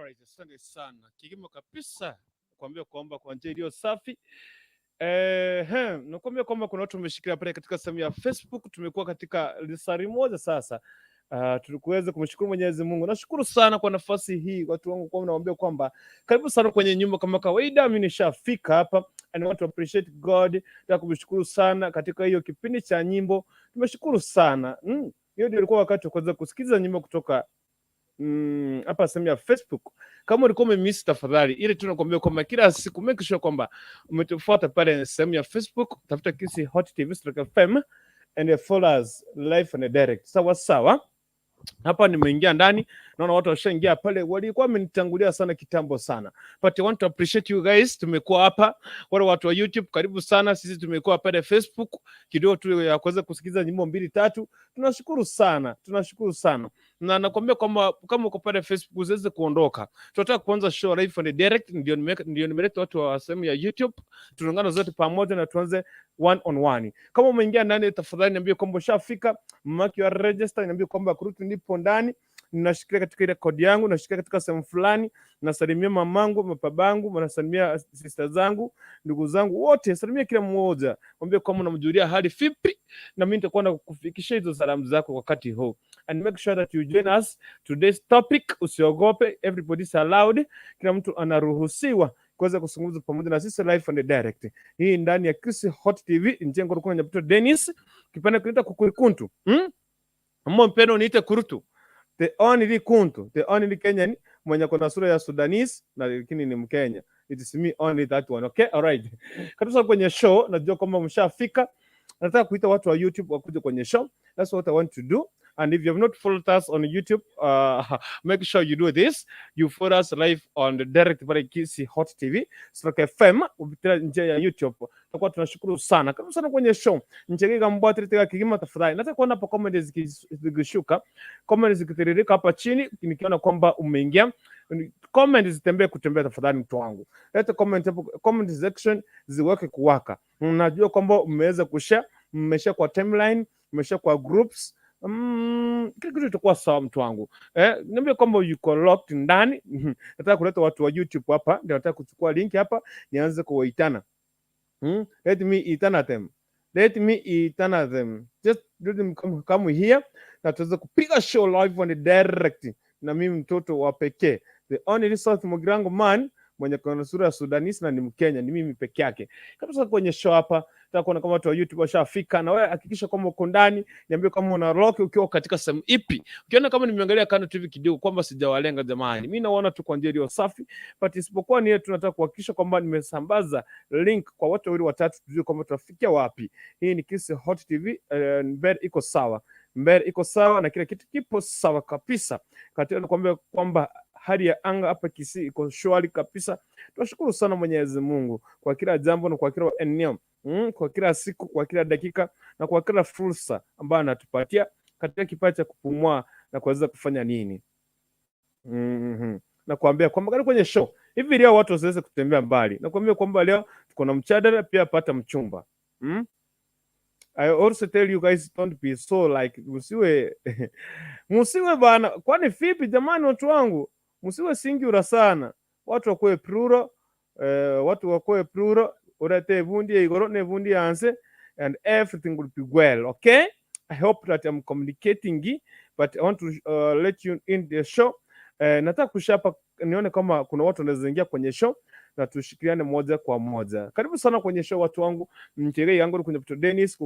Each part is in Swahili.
Alright, asante sana. Kigimo kabisa kuambia kwamba kwa njia iliyo safi. Nakwambia kwamba kuna watu wameshikilia pale katika sehemu ya Facebook. Tumekuwa katika lisari moja sasa. Tulikuweza kumshukuru Mwenyezi Mungu. Nashukuru sana kwa nafasi hii watu wangu, kwa nawaambia kwamba karibu sana kwenye nyumba kama kawaida. Mimi nishafika hapa and I want to appreciate God. Nataka kumshukuru sana katika hiyo kipindi cha nyimbo. Tumeshukuru sana. Hiyo ndio ilikuwa wakati wa kuanza kusikiza nyimbo kutoka hapa sehemu ya Facebook. Kama ulikuwa umemiss, tafadhali ile tunakuambia kwamba kila siku make sure kwamba umetufuata pale sehemu ya Facebook, tafuta Kisi Hot TV FM and follow us live and direct. Sawa sawa. Hapa nimeingia ndani, naona watu washaingia pale, walikuwa wamenitangulia sana kitambo sana. But I want to appreciate you guys. Tumekuwa hapa, wale watu wa YouTube karibu sana. Sisi tumekuwa pale Facebook kidogo tu ya kuweza kusikiza nyimbo 2-3. Tunashukuru sana, tunashukuru sana. Na nakwambia kwamba kama uko pale Facebook usiweze kuondoka. Tunataka kuanza show live and direct, ndio nimeleta watu wa sehemu ya YouTube. Tunaungana zote pamoja na tuanze one on one. Kama umeingia ndani, tafadhali niambie kwamba ushafika, maki wa register, niambie kwamba kurutu nipo ndani, ninashikilia katika ile kodi yangu, nashikilia katika sehemu fulani, nasalimia mamangu, mapabangu, nasalimia sister zangu, ndugu zangu wote, salimia kila mmoja. Mwambie kwamba unamjulia hali vipi, na mimi nitakuwa nakufikishia hizo salamu zako wakati huu. And make sure that you join us today's topic. Usiogope, everybody's allowed. Kila mtu anaruhusiwa kuweza kuzungumza pamoja na sisi live and direct. Hii ndani ya Kisi Hot TV, njengo rukuna nyaputo Dennis, kipenda kunita kukurikuntu. Mmo mpeno niite kurutu. The only kuntu, the only Kenyan mwenye kuna sura ya Sudanese na lakini ni Mkenya. It is me only that one, okay? All right. Karibu kwenye show, najua kama mshafika. Nataka kuita watu wa YouTube wakuje kwenye show. That's what I want to do. And if you have not followed us on YouTube, make sure you do this. You follow us live on the direct by Kisi Hot TV, Stroke FM, kupitia njia ya YouTube. Tutakuwa tunashukuru sana. Karibu sana kwenye show. Nchegeka mbwati tega kigima tafadhali. Nataka kuona hapo comments zikishuka. Comments zikitiririka hapa chini, nikiona kwamba umeingia. Comments zitembee kutembea tafadhali mtu wangu. Leta comment section ziweke kuwaka. Unajua kwamba umeweza kushare, mmeshare kwa timeline, mmeshare kwa groups. Kile kitu itakuwa sawa mtu wangu. Niambie kwamba yuko locked ndani. Nataka kuleta watu wa YouTube hapa, ndio nataka kuchukua link hapa nianze kuwaitana. Let me itana them. Let me itana them. Just let them come here na tuweze kupiga show live on direct na mimi mtoto wa pekee. The only South Mugirango man mwenye kuna sura ya Sudanese na ni Mkenya, ni mimi peke yake. Kabisa kwenye show hapa, nataka kuona kama watu wa YouTube washafika, na wewe hakikisha kama uko ndani, niambie kama una lock ukiwa katika sehemu ipi. Ukiona kama nimeangalia Kano TV kidogo kwamba sijawalenga jamani, mimi naona tu kwa njia iliyo safi, but isipokuwa ni tunataka kuhakikisha kwamba nimesambaza link kwa watu wawili watatu, tujue kwamba tutafikia wapi. Hii ni Kisi Hot TV, mbele iko sawa. Mbele iko sawa na kila kitu kipo sawa kabisa. Katika nakwambia kwamba hali ya anga hapa Kisii iko shwari kabisa. Tunashukuru sana Mwenyezi Mungu kwa kila jambo na kwa kila eneo, kwa kila siku, kwa kila dakika na kwa kila fursa ambayo anatupatia katika kipaji cha kupumua na kuweza kufanya nini. Na kuambia kwamba kwenye show hivi leo watu wasiweze kutembea mbali. Na kuambia kwamba leo tuko na mchadara pia pata mchumba. I also tell you guys don't be so like musiwe bana, kwani vipi jamani watu wangu? Musiwe singular sana. Watu wakoe plural, watu wakoe plural, urate vundi igoro ne vundi anse and everything will be well, okay? I hope that I'm communicating, but I want to let you in the show. Nataka kushapa nione kama kuna watu wanaweza ingia kwenye show na tushikiliane moja kwa moja. Karibu sana kwenye show watu wangu. Mchele yangu kwenye Pto Dennis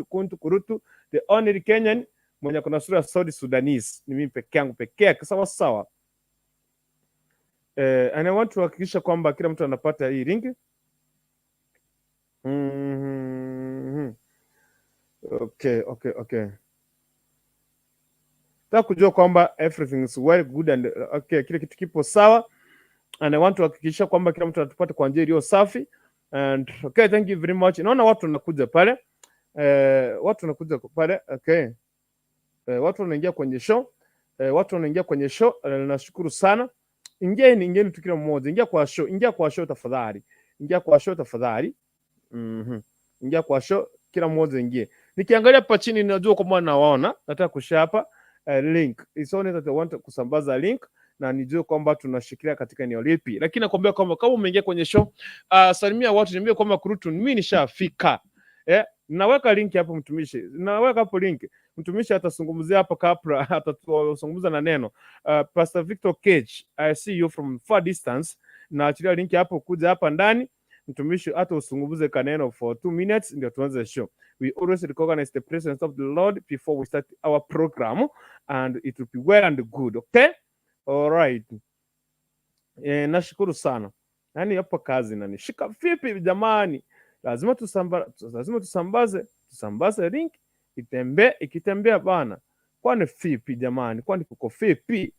kuntu kurutu, the only Kenyan mwenye kuna sura Saudi Sudanese. Ni mimi peke yangu pekee, sawa sawa. And I want to hakikisha kwamba kila mtu anapata hii link. Okay. Nataka kujua kwamba everything is well good and okay, kile kitu kipo sawa. And I want to hakikisha kwamba kila mtu anatupata kwa njia iliyo safi. And okay, thank you very much. Naona watu wanakuja pale. Okay. Watu wanaingia kwenye show. Nashukuru sana. Ingieni tu kila mmoja. Ingia kwa show tafadhali. Ingia kwa show kila mmoja ingie. Nikiangalia hapa chini najua kwamba naona. Nataka kushare hapa link. It's only that I want kusambaza link na nijue kwamba tunashikilia katika eneo lipi. Lakini nakwambia kwamba kama umeingia kwenye show, salimia watu, niambie kwamba kurutu mimi nishafika. Naweka link hapo mtumishi. Naweka hapo link. Mtumishi atazungumzia hapo kapra, atazungumza na neno. Pastor Victor Cage, I see you from far distance. Na achilia link hapo kuja hapa ndani. Mtumishi hata usungumuze kaneno for 2 minutes ndio tuanze show. We always recognize the presence of the Lord before we start our program, and it will be well and good. Okay? All right. Nashukuru sana. Yaani hapo kazi nani. Shika vipi jamani? Lazima tusambaze link ikitembea bana. Kwani vipi jamani? Kwani kuko vipi?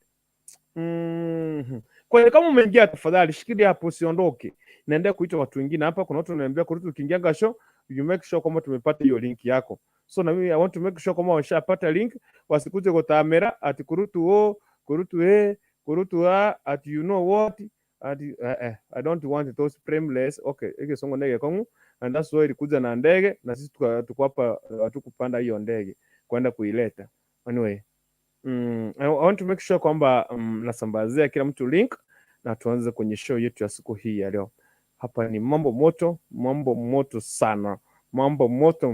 Kwa hiyo kama umeingia, tafadhali shikilia hapo, usiondoke. Naendelea kuita watu wengine hapa. Kuna watu wananiambia kurutu ukiingia show, you make sure kama tumepata hiyo link yako. So na mimi I want to make sure kama washapata link, wasikuje kwa kamera ati kurutu at you know what at I don't want those frameless. Okay, hiki songo ndege kwangu, and that's why ilikuja na ndege na sisi tuko hapa hatukupanda hiyo ndege kwenda kuileta. Anyway, I want to make sure kwamba nasambazia kila mtu link na tuanze kwenye show yetu ya siku hii ya leo. Hapa ni mambo moto sana. Mambo moto.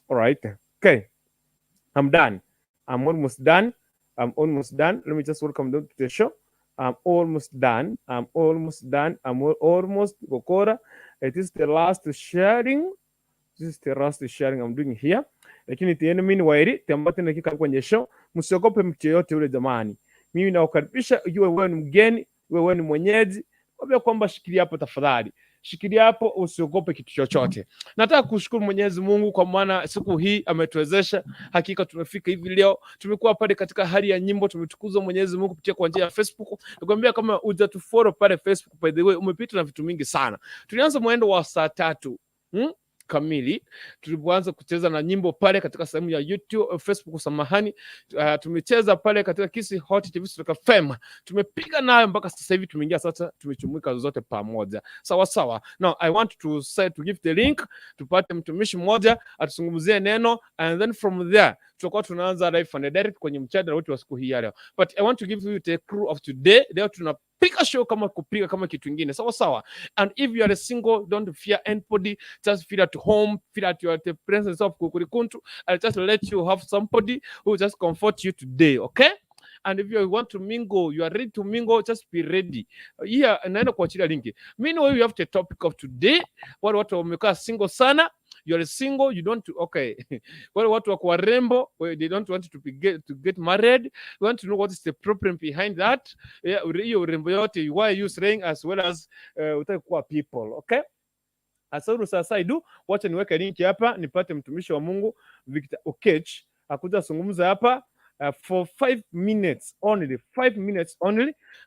All right. Okay. I'm done. I'm almost done. Let me just welcome them to the show. I'm almost done. Gokora. It is the last sharing. This is the last sharing I'm doing here. Lakini tieni mimi wairi tambate na kika kwenye show. Msiogope mtu yote yule jamani. Mimi nakukaribisha, wewe ni mgeni, wewe ni mwenyeji. Kwambia kwamba shikilia hapo tafadhali. Shikilia hapo, usiogope kitu chochote. Nataka kushukuru Mwenyezi Mungu kwa maana siku hii ametuwezesha. Hakika tumefika hivi leo. Tumekuwa pale katika hali ya nyimbo, tumetukuza Mwenyezi Mungu kupitia kwa njia ya Facebook. Nakwambia kama hujatufollow pale Facebook, by the way, umepita na vitu mingi sana. Tulianza mwendo wa saa 3 kamili tulipoanza kucheza na nyimbo pale katika sehemu ya YouTube, Facebook samahani. Tumecheza pale katika Kisi Hot TV FM. Tumepiga nayo mpaka sasa hivi tumeingia sasa, tumechumuika zote pamoja. Sawa. Now I want to give the link, tupate mtumishi mmoja atuzungumzie neno, and then from there tutakuwa tunaanza live and direct kwenye mchana wetu wa siku hii ya leo. But I want to give you the crew of today. Leo tunapika show kama kupiga kama kitu kingine. Sawa. And if you are a single, don't fear anybody. Just feel at home, feel at your the presence of Kukurikuntu. I'll just let you have somebody who will just comfort you today, okay? And if you want to mingle, you are ready to mingle, just be ready. Here, naenda kuachilia linki. Meanwhile, you have the topic of today. Wale watu wamekaa single sana. You are single, you don't, okay. Wale watu wako warembo, they don't want to get married. You want to know what is the problem behind that. Hiyo urembo yote, why are you saying as well as utakuwa people, okay? Asante sasa idu, wacha niweke link hapa, nipate mtumishi wa Mungu Victor Okech akuja zungumza hapa for 5 minutes only,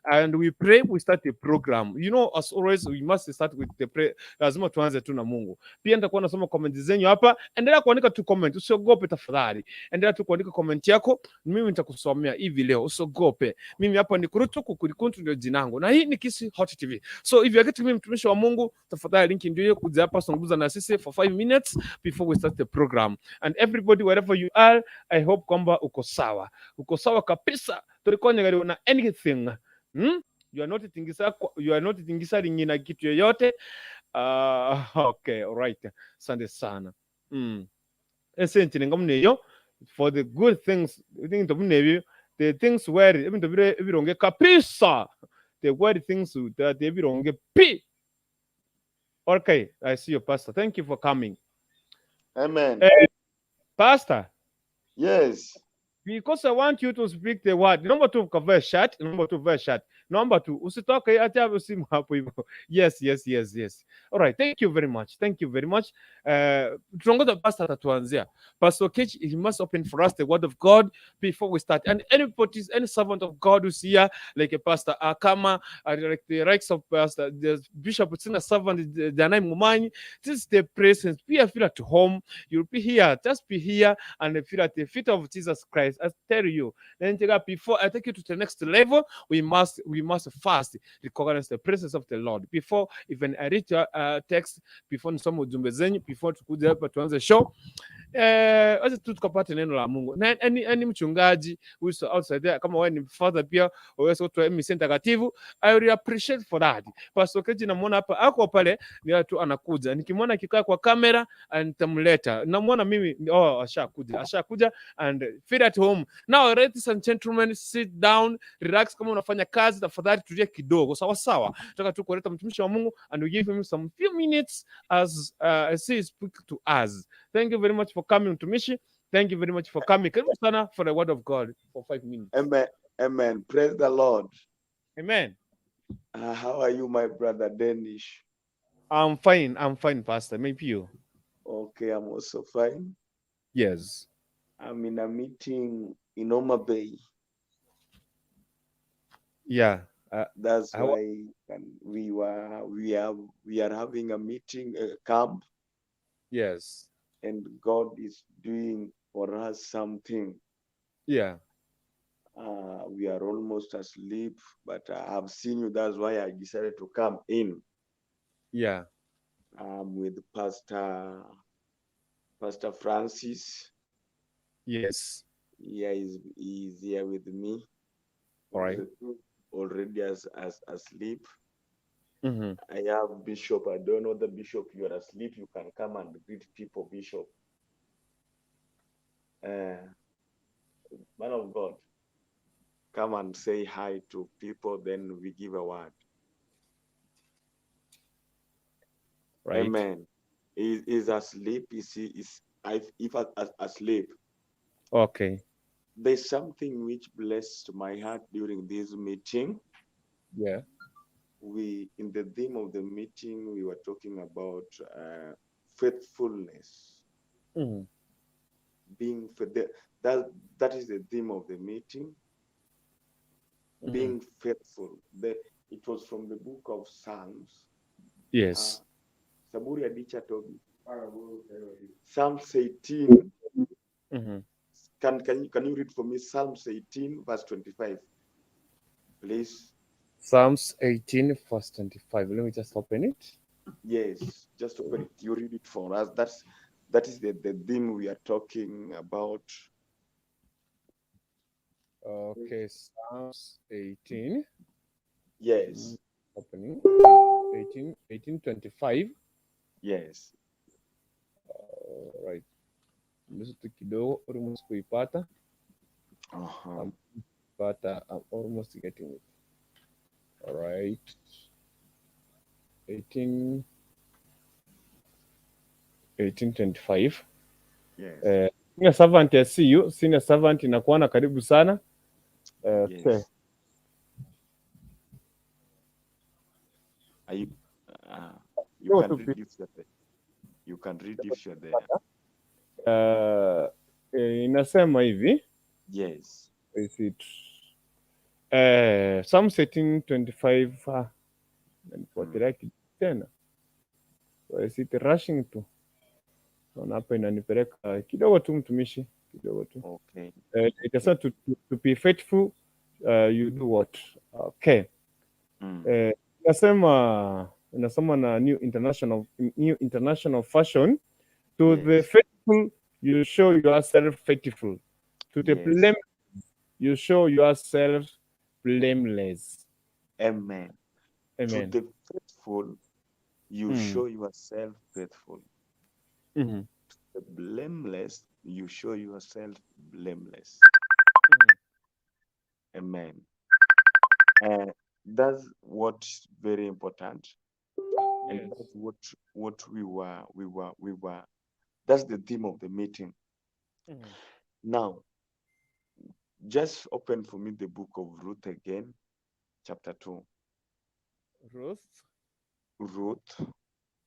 and we pray, we start the program. You know, as always, we must start with the prayer. Lazima tuanze tu na Mungu. Pia nitakuwa nasoma comment zenyu hapa. Endelea kuandika tu comment, usiogope tafadhali. Endelea tu kuandika comment yako, mimi nitakusomea hivi leo, usiogope. Mimi hapa ni Kurikuntu ndio jina langu. Na hii ni Kisi Hot TV. So if you are getting me mtumishi wa Mungu, tafadhali link ndio hiyo, kuja hapa zungumza na sisi for 5 minutes before we start the program. And everybody wherever you are, I hope kwamba uko sawa. Uko sawa kabisa. Tulikuwa na anything. You are not tingisa lingina kitu yoyote. Okay, all right. Asante sana. Asante ngamne yo for the good things. The things where even the vironge kabisa. The word things that the vironge pi. Okay, I see you, Pastor. Thank you for coming. Amen. Pastor. Yes. Because I want you to speak the word. Number 2, verse shut. Number 2, usitoke acha usimu hapo hivyo. Yes. All right. Thank you very much. Tunaongoza pastor atatuanzia. Pastor Kech, he must open for us the word of God before we start. And any servant of God who's here, like a Pastor Akama, like the rights of Pastor, the Bishop, it's in a servant, Danai Mumani. This is the presence. Feel at home. You'll be here. Just be here and feel at the feet of Jesus Christ. guys, I tell you, then before I take you to the next level, we must first recognize the presence of the Lord. Before even I read your text, before nisome ujumbe zenyu, before tukuje hapa tuanze show, wacha tu tukapate neno la Mungu. Na any mchungaji who is outside there, kama wewe ni father pia, uweze kutoa misa takatifu, I will appreciate for that. Pastor Keji namuona hapa ako pale, ni watu anakuja. Nikimwona akikaa kwa kamera, nitamleta. Namuona mimi, ashakuja and feel at home. Now, ladies and gentlemen, sit down, relax. Kama unafanya kazi, tafadhali tulia kidogo. Sawa sawa. Nataka tu kuleta mtumishi wa Mungu and we give him some few minutes as he speak to us. Thank you very much for coming, mtumishi. Thank you very much for coming. Karibu sana for the word of God for 5 minutes. Amen. Amen. Praise the Lord. Amen. How are you, my brother Danish? I'm fine, Pastor. Maybe you. Okay, I'm also fine. Yes. I'm in a meeting in Oma Bay. Yeah. That's why we are having a meeting, a camp. Yes. And God is doing for us something. Yeah. We are almost asleep, but I have seen you. That's why I decided to come in. Yeah. With Pastor Francis. Yes. Yeah, he's here with me. All right. Already asleep. Mm-hmm. I have Bishop. I don't know the Bishop. You are asleep. You can come and greet people, Bishop. Man of God, come and say hi to people. Then we give a word. Right. Amen. Is asleep? If asleep? Okay. There's something which blessed my heart during this meeting. Yeah. In the theme of the meeting, we were talking about faithfulness. Mm-hmm. Being that is the theme of the meeting. Mm-hmm. Being faithful. It was from the book of Psalms. Yes. Saburi Adicha Tobi. Psalms 18. Mm-hmm. Can you read for me Psalms 18 verse 25, please? Psalms 18 verse 25. Let me just open it. Yes, just open it. You read it for us. That is the theme we are talking about. Okay, Psalms 18. Yes. Opening 18:25. Yes. Right. Msitu kidogo almost kuipata. But I'm almost getting it. All right. 18:25. Yes. Senior servant, I see you. Senior servant inakuona, karibu sana. Okay. Yes. You can read if you're there. You can read if you're there. Inasema hivi. Yes. Is it Psalms 18:25 nanifuatilia tena. Is it rushing to? Naona hapa inanipeleka kidogo tu, mtumishi, kidogo tu. Okay. Itasema to be faithful, you do what? Okay. Inasema na New International Fashion. To the faithful, you show yourself faithful. To the blameless, you show yourself blameless. Amen. Amen. To the faithful, you show yourself faithful. Mm-hmm. To the blameless, you show yourself blameless. Mm-hmm. Amen. That's what's very important. Yes. And that's what we were. That's the theme of the meeting. Mm-hmm. Now, just open for me the book of Ruth again, chapter 2. Ruth,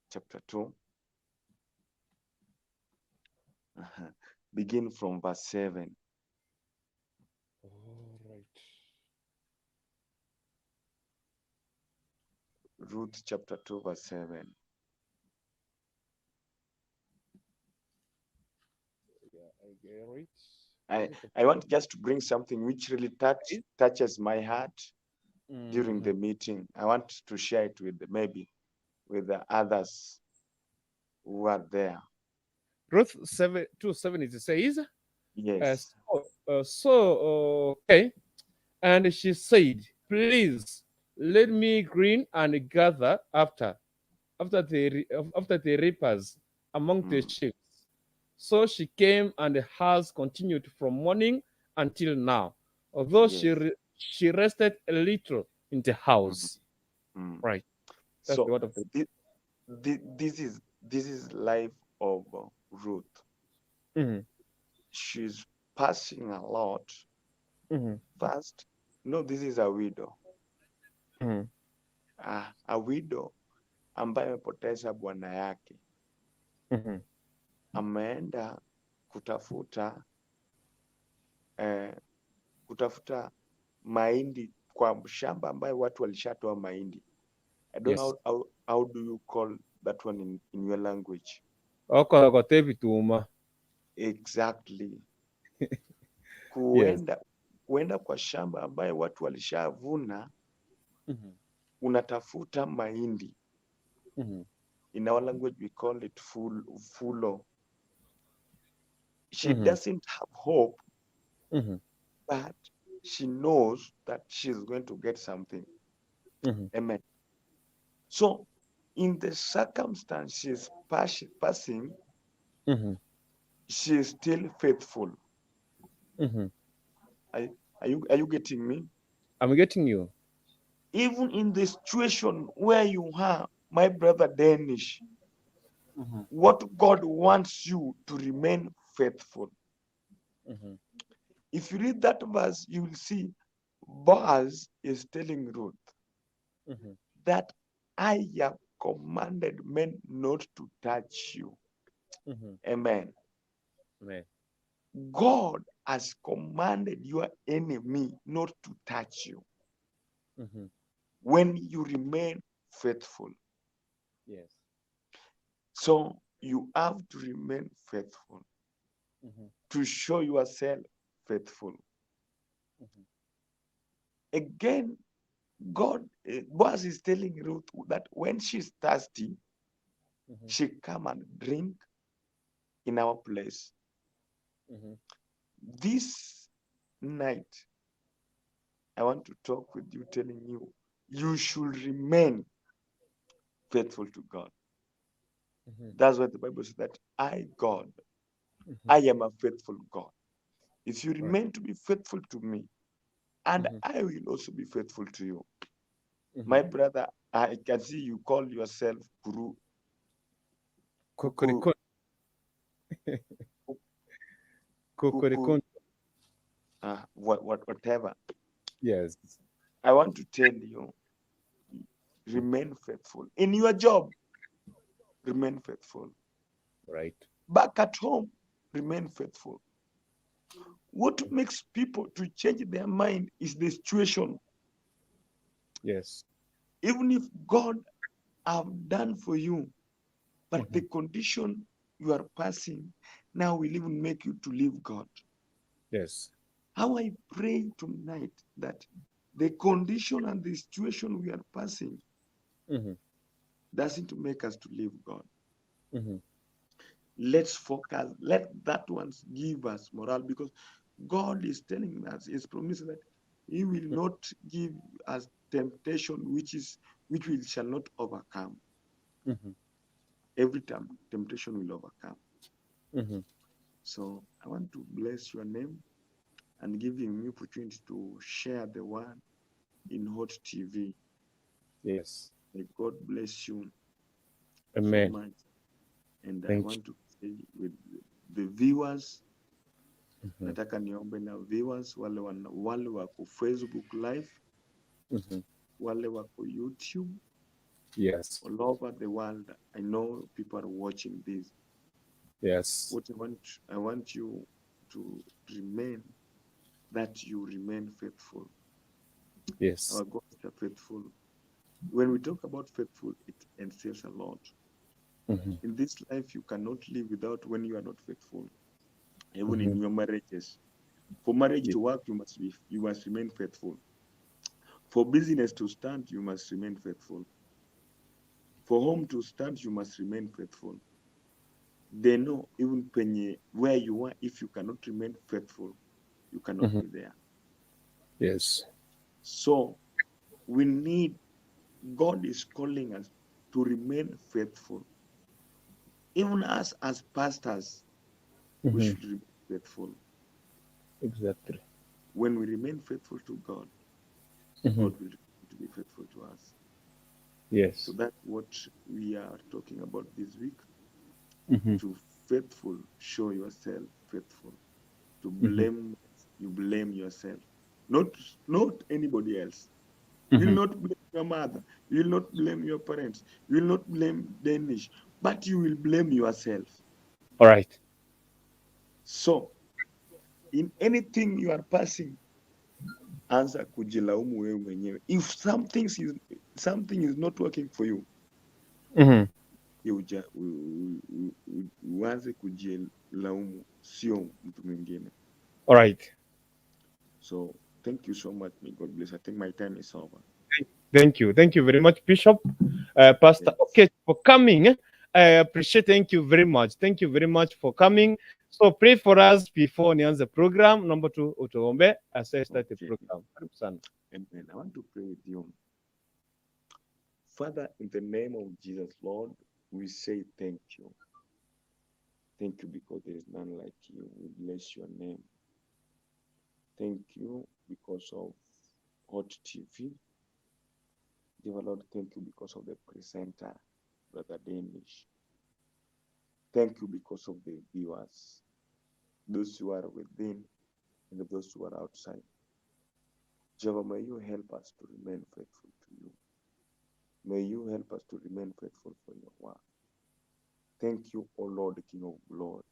chapter 2. Begin from verse 7. All right. Ruth chapter 2 verse 7. Yeah, I get it. I want just to bring something which really touches my heart during the meeting. I want to share it with maybe with the others who are there. Ruth 7:27 it says, Yes. okay. And she said, please let me grin and gather after the reapers among the Mm. sheep. So she came and has continued from morning until now, although Yes. she rested a little in the Mm. house. Mm. Right. That's the So word of the. this is life of Ruth. Mm-hmm. She's passing a lot. Mm-hmm. First, no, this is a widow. Mm-hmm. A widow ambaye amepoteza bwana yake, Mm-hmm. ameenda kutafuta kutafuta mahindi kwa shamba ambayo watu walishatoa mahindi. I don't Yes. know how do you call that one in your language? Okote vituma. Exactly. Yes. Kuenda kwa shamba ambayo watu walishavuna, Mm-hmm. unatafuta mahindi. Mm-hmm. In our language we call it fulo. She Mm-hmm. doesn't have hope, Mm-hmm. but she knows that she's going to get something. Mm-hmm. Amen. So in the circumstances passing, Mm-hmm. she is still faithful. Mm-hmm. Are you getting me? I'm getting you. Even in the situation where you are, my brother Danish, Mm-hmm. what God wants you to remain faithful. Mm-hmm. If you read that verse, you will see Boaz is telling Ruth Mm-hmm. that I have commanded men not to touch you. Mm-hmm. Amen. Amen. God has commanded your enemy not to touch you Mm-hmm. when you remain faithful. Yes. So you have to remain faithful Mm-hmm. to show yourself faithful. Mm-hmm. Again, Boaz is telling Ruth that when she's thirsty, Mm-hmm. she come and drink in our place. Mm-hmm. This night, I want to talk with you, telling you, you should remain faithful to God. Mm-hmm. That's what the Bible says, that I, God, Mm-hmm. I am a faithful God. If you Right. remain to be faithful to me, and Mm-hmm. I will also be faithful to you. Mm-hmm. My brother, I can see you call yourself Guru. Kuku, kuku, whatever. Yes. I want to tell you, remain faithful. In your job, remain faithful. Right. Back at home, remain faithful. What makes people to change their mind is the situation. Yes. Even if God have done for you, but Mm-hmm. the condition you are passing now will even make you to leave God. Yes. How I pray tonight that the condition and the situation we are passing Mm-hmm. doesn't make us to leave God. Mm-hmm. Let's focus. Let that one give us morale, because God is telling us, is promising that He will not give us temptation which we shall not overcome. Mm-hmm. Every time temptation will overcome. Mm-hmm. So I want to bless your name and give you an opportunity to share the word in Hot TV. Yes. May God bless you so Amen. much. And I Thank want to say with the viewers, you. Mm-hmm. nataka niombe na viewers wale wako Facebook live, Mm-hmm. wale wako YouTube, Yes. all over the world. I know people are watching this. Yes. What I want you to remain, that you remain faithful. Yes. Our God is faithful. When we talk about faithful, it entails a lot. Mm-hmm. In this life, you cannot live without when you are not faithful. Even Mm-hmm. in your marriages, For marriage to work, you must remain faithful. For business to stand, you must remain faithful. For home to stand, you must remain faithful. They know even where you are, if you cannot remain faithful, you cannot be there. Yes. So we need, God is calling us to remain faithful. Even us as pastors, we should remain faithful. Exactly. When we remain faithful to God, God will be faithful to us. Yes. So that's what we are talking about this week. To faithful, show yourself faithful. To blame, you blame yourself, not anybody else. You will not blame your mother. You will not blame your parents. You will not blame Danish, but you will blame yourself. All right. So, in anything you are passing, anza kujilaumu wewe mwenyewe. If something is not working for you, uanze kujilaumu, sio mtu mwingine. All right. So, thank you so much. May God bless. I think my time is over. Thank you. Thank you very much, Bishop, Pastor. Yes. Okay, for coming. I appreciate. Thank you very much. Thank you very much for coming. So pray for us before nianze the program. Number 2, utuombe as I start the program. Amen. I want to pray with you. Father, in the name of Jesus, Lord, we say thank you. Thank you because there is none like you. We bless your name. Thank you because of Hot TV. Dear Lord, thank you because of the presenter, Brother Danish. Thank you because of the viewers, those who are within and those who are outside. Jehovah, may you help us to remain faithful to you. May you help us to remain faithful for your work. Thank you, O Lord, King of glory,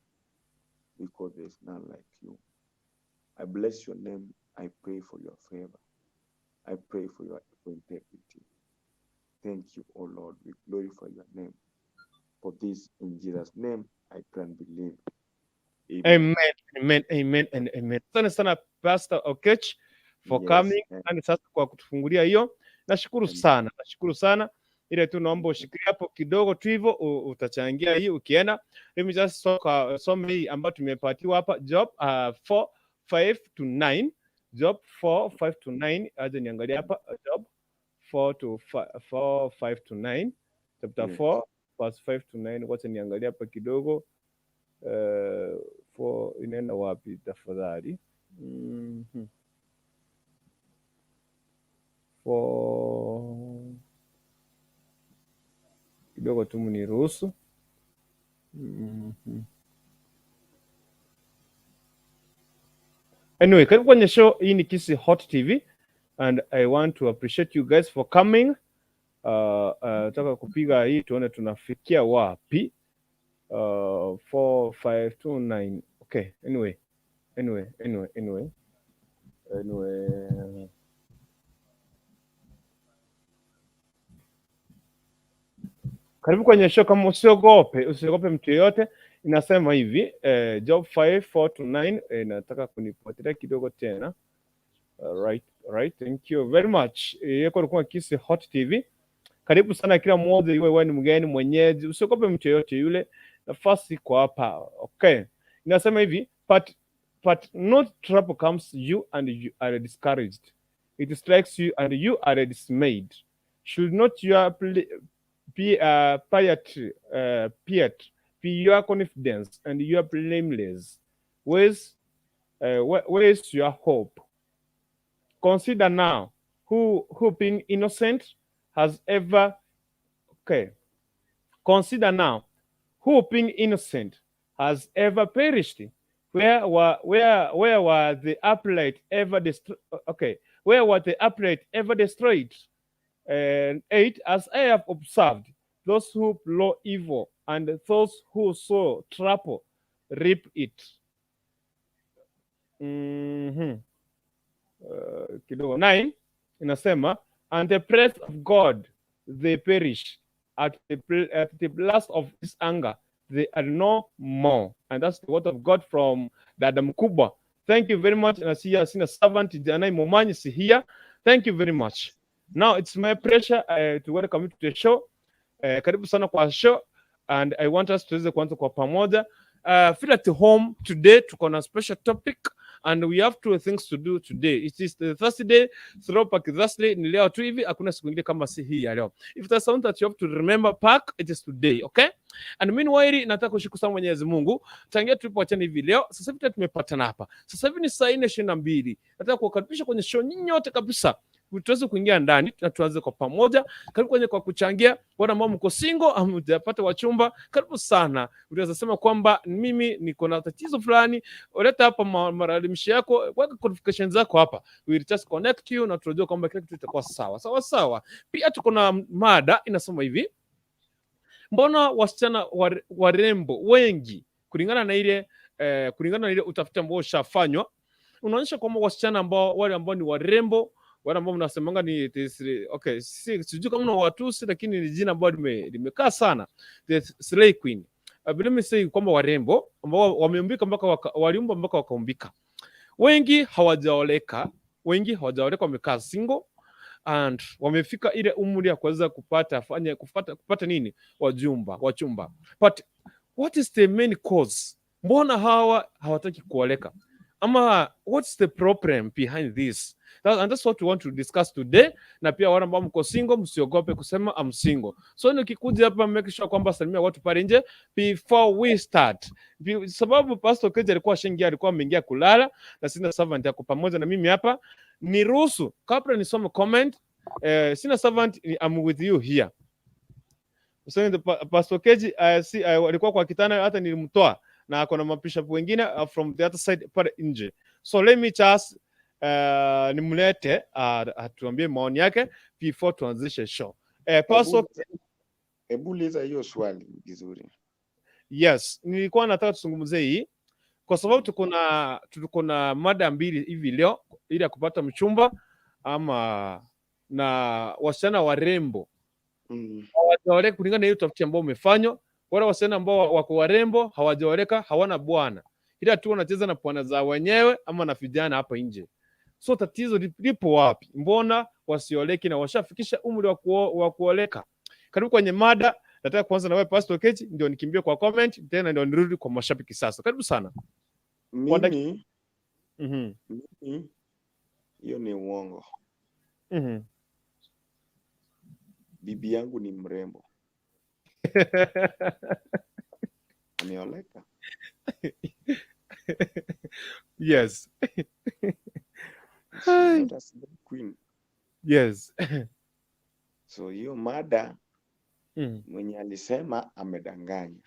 because there is none like you. I bless your name. I pray for your favor. I pray for your integrity. Thank you, O Lord. We glorify your name. For this, in Jesus' name, I pray and believe. Amen, amen, amen, and amen. Asante sana Pastor Okech for coming. Asante sasa kwa kutufungulia hiyo. Nashukuru sana. Ile tu naomba ushikilie hapo kidogo tu hivyo, utachangia hii ukienda. Let me just some hii ambayo tumepatiwa hapa, job 4:5 to 9. Job 4:5 to 9. Aje niangalia hapa, job 4:5 to 9. Chapter 4 verse 5 to 9. Wacha niangalia hapa kidogo. Inaenda wapi tafadhali? Kidogo tu mniruhusu. Anyway, karibu kwenye show hii. Ni Kisi Hot TV and I want to appreciate you guys for coming. Nataka kupiga hii tuone tunafikia wapi. 4:5 to 9. Okay, anyway. Karibu kwenye show. Kama usiogope mtu yeyote. Inasema hivi, job 5:4 to 9. Nataka kunifuatilia kidogo tena. Right, thank you very much. Yeko alikuwa Kisi Hot TV. Karibu sana kila mmoja, iwe wewe ni mgeni mwenyeji, usiogope mtu yeyote yule, nafasi kwa hapa. Okay, inasema hivi, but not trouble comes you and you are discouraged. It strikes you and you are dismayed. Should not your piety be your confidence and your blameless? Where's your hope? Consider now who being innocent has ever Consider now who being innocent has ever perished. Where were the upright ever destroyed? Where were the upright ever destroyed? And 8, as I have observed, those who plow evil and those who sow trouble reap it. Kidogo 9 inasema, and the praise of God they perish at the blast of his anger, they are no more. And that's the word of God from Dada Mkubwa. Thank you very much. And I see you, seen a servant, Janai Momanyi is here. Thank you very much. Now it's my pleasure to welcome you to the show. Karibu sana kwa show, and I want us tuweze kuanza kwa pamoja. Feel at home today. Tuko na special topic and we have two things to do today. It is the Thursday, throwback Thursday. Ni leo tu hivi, hakuna siku ingine kama si hii ya leo. If there's something that you have to remember back, it is today, okay? And meanwhile, nataka kushukuru sana Mwenyezi Mungu. Tangia tulipoachana hivi leo, sasa hivi tumepatana hapa. Sasa hivi ni saa 4:22. Nataka kuwakaribisha kwenye show nyote kabisa. Tuweze kuingia ndani na tuanze kwa pamoja. Karibu kwenye kwa kuchangia. Wale ambao mko single au mtapata wachumba, karibu sana. Unaweza sema kwamba mimi niko na tatizo fulani, leta hapa malalamishi yako, weka qualifications zako hapa. We will just connect you na tunajua kwamba kila kitu kitakuwa sawa. Sawa sawa. Pia tuko na mada inasema hivi: mbona wasichana warembo wengi kulingana na ile utafiti ambao ushafanywa unaonyesha kwamba wasichana ambao wale ambao ni warembo, wale ambao mnasemanga ni okay, sijui kama na watusi, lakini ni jina ambalo limekaa sana, the slay queen. Let me say kwamba warembo ambao wameumbika mpaka waliumba mpaka wakaumbika, wengi hawajaoleka, wamekaa single and wamefika ile umri ya kuweza kupata nini, wachumba. But what is the main cause? Mbona hawa hawataki kuoleka? Ama what's the problem behind this? And that's what we want to discuss today. Na pia wale ambao mko single, msiogope kusema I'm single. So nikikuja hapa, make sure kwamba salimia watu pale nje before we start. Sababu Pastor Keja alikuwa ameingia kulala na sina servant yako pamoja na mimi hapa. Niruhusu kabla nisome comment, sina servant, I'm with you here. So the Pastor Keji alikuwa kwa kitanda, hata nilimtoa na ako na mapisha wengine from the other side pale nje. So let me just nimlete atuambie maoni yake before tuanzishe show. Pastor, hebu liza hiyo swali vizuri. Yes, nilikuwa nataka tuzungumzie hii kwa sababu tuko na mada mbili hivi leo, ili ya kupata mchumba ama na wasichana warembo hawajaoleka kulingana na hiyo utafiti ambao umefanywa. Wale wasichana ambao wako warembo hawajaoleka, hawana bwana, ila tu wanacheza na bwana za wenyewe ama na vijana hapa nje. So tatizo lipo wapi? Mbona wasioleki na washafikisha umri wa kuoleka? Karibu kwenye mada. Nataka kuanza na wewe Pastor Keji, ndio nikimbie kwa comment, tena ndio nirudi kwa mashabiki sasa. Karibu sana. Mimi hiyo ni uongo. Bibi yangu ni mrembo. Ameoleka. Yes. Queen. Yes. So hiyo mada mwenye alisema amedanganya.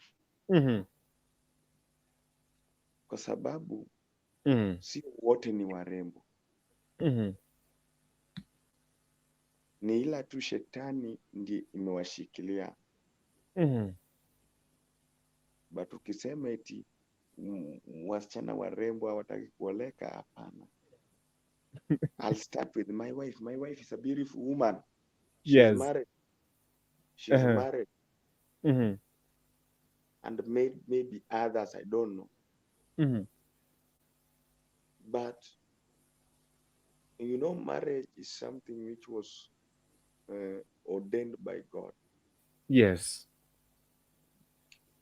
Kwa sababu si wote ni warembo. Ni ila tu shetani ndiye imewashikilia. But ukisema eti wasichana warembo hawataki kuoleka, hapana. I'll start with my wife. My wife is a beautiful woman. She's married. She's married. And maybe others, I don't know. But you know, marriage is something which was ordained by God. Yes.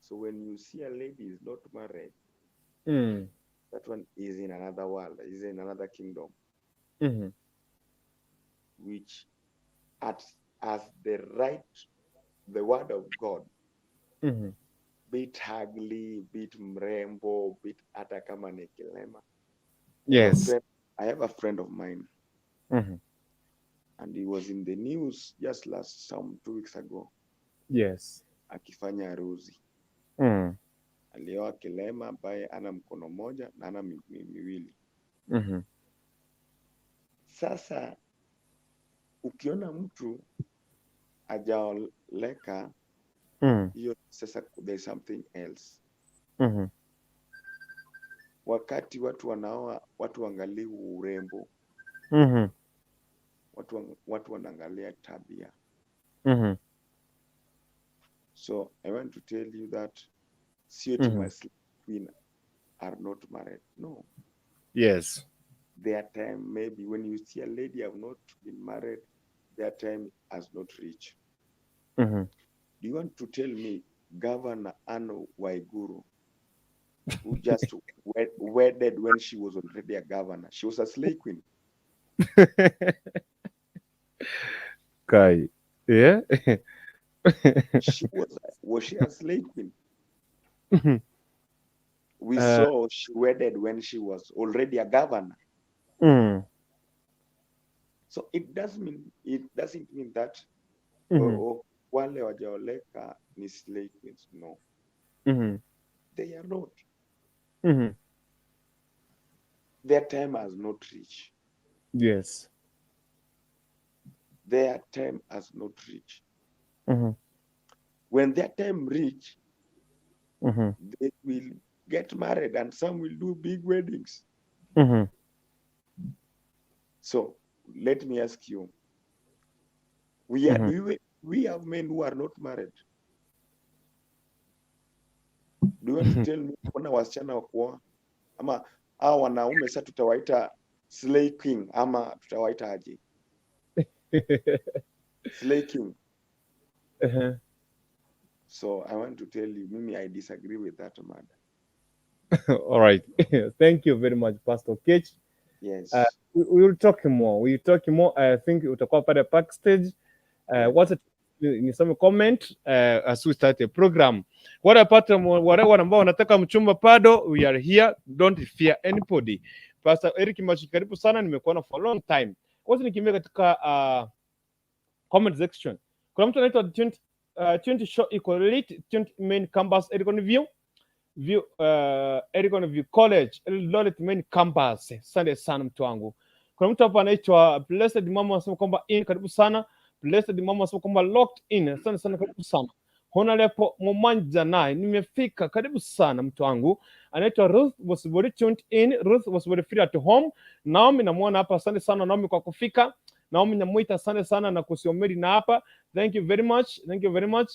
So when you see a lady is not married, that one is in another world, is in another kingdom, which as the word of God, bit ugly, bit mrembo, bit hata kama ni kilema. Yes. I have a friend of mine, and he was in the news just 2 weeks ago. Yes. Akifanya harusi. Alioa kilema ambaye ana mkono moja na ana miwili. Sasa ukiona mtu hajaoleka, hiyo sasa there's something else. Wakati watu wanaoa, watu waangalie urembo. Watu wanaangalia tabia. So I want to tell you that queen are not married. No. Yes. Their time, maybe when you see a lady have not been married, their time has not reached. Mm-hmm. Do you want to tell me Governor Anne Waiguru, who just wedded when she was already a governor, she was a slave queen? Kai. Yeah. Was she a slave queen? Mm-hmm. We saw she wedded when she was already a governor. Mm. So it doesn't mean that Mm-hmm. Wale Wajaoleka ni slave queens. No, Mm-hmm. they are not. Mm-hmm. Their time has not reached. Yes. Their time has not reached. Mm-hmm. When their time reach, Mm-hmm. they will get married and some will do big weddings. Mm-hmm. So let me ask you, we have men who are not married. Do you want to tell me Mbona Wasichana Warembo ama hao wanaume sasa tutawaita slay king ama tutawaita aje? Slay king. Uh-huh. So I want to tell you, Mimi, I disagree with that, man. All right. Thank you very much, Pastor Ketch. Yes. We will talk more. We will talk more. I think utakuwa pale backstage. Wacha nisome comment as we start the program. Wale ambao wanataka mchumba bado, we are here. Don't fear anybody. Pastor Eric Machi, karibu sana, nimekuona for a long time. Wacha nikimbia katika comment section. Kuna mtu anaitwa 20 show iko late 20 main campus Ericon View College Eldoret main campus. Asante sana mtu wangu. Kuna mtu hapa anaitwa Blessed Mama anasema kwamba in, karibu sana. Blessed Mama anasema kwamba locked in. Asante sana, karibu sana. Hona lepo momanja naye nimefika, karibu sana mtu wangu. Anaitwa Ruth was very tuned in. Ruth was very free at home. Naomi namuona hapa, asante sana Naomi kwa kufika. Naomi namuita asante sana na kusiomeri na hapa. Thank you very much. Thank you very much.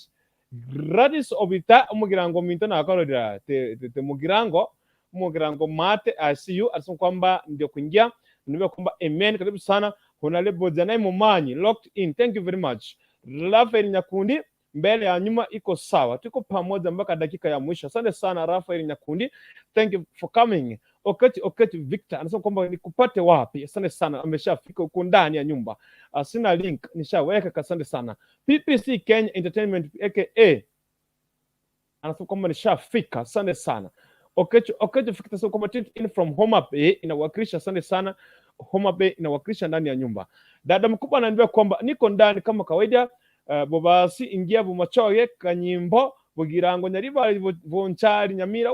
Gradis obita umugirango minto na akalodira te mugirango mate I see you asema kwamba ndio kuingia, ndio kwamba amen, karibu sana. Kuna lebo jana mumanyi locked in. Thank you very much. Rafael Nyakundi mbele ya nyuma iko sawa, tuko pamoja mpaka dakika ya mwisho. Asante sana Rafael Nyakundi, thank you for coming. Oketi Victor anasema kwamba nikupate wapi? Asante sana, ameshafika huko ndani ya nyumba. Sina link nishaweka, asante sana. PPC Kenya Entertainment aka anasema kwamba nishafika, asante sana. Oketi Victor anasema kwamba in from Homa Bay inawakilisha, asante sana. Homa Bay inawakilisha ndani ya nyumba. Dada mkubwa ananiambia kwamba niko ndani kama kawaida. Bobasi ingia bumachoye kanyimbo bugirango nyariba vonchari nyamira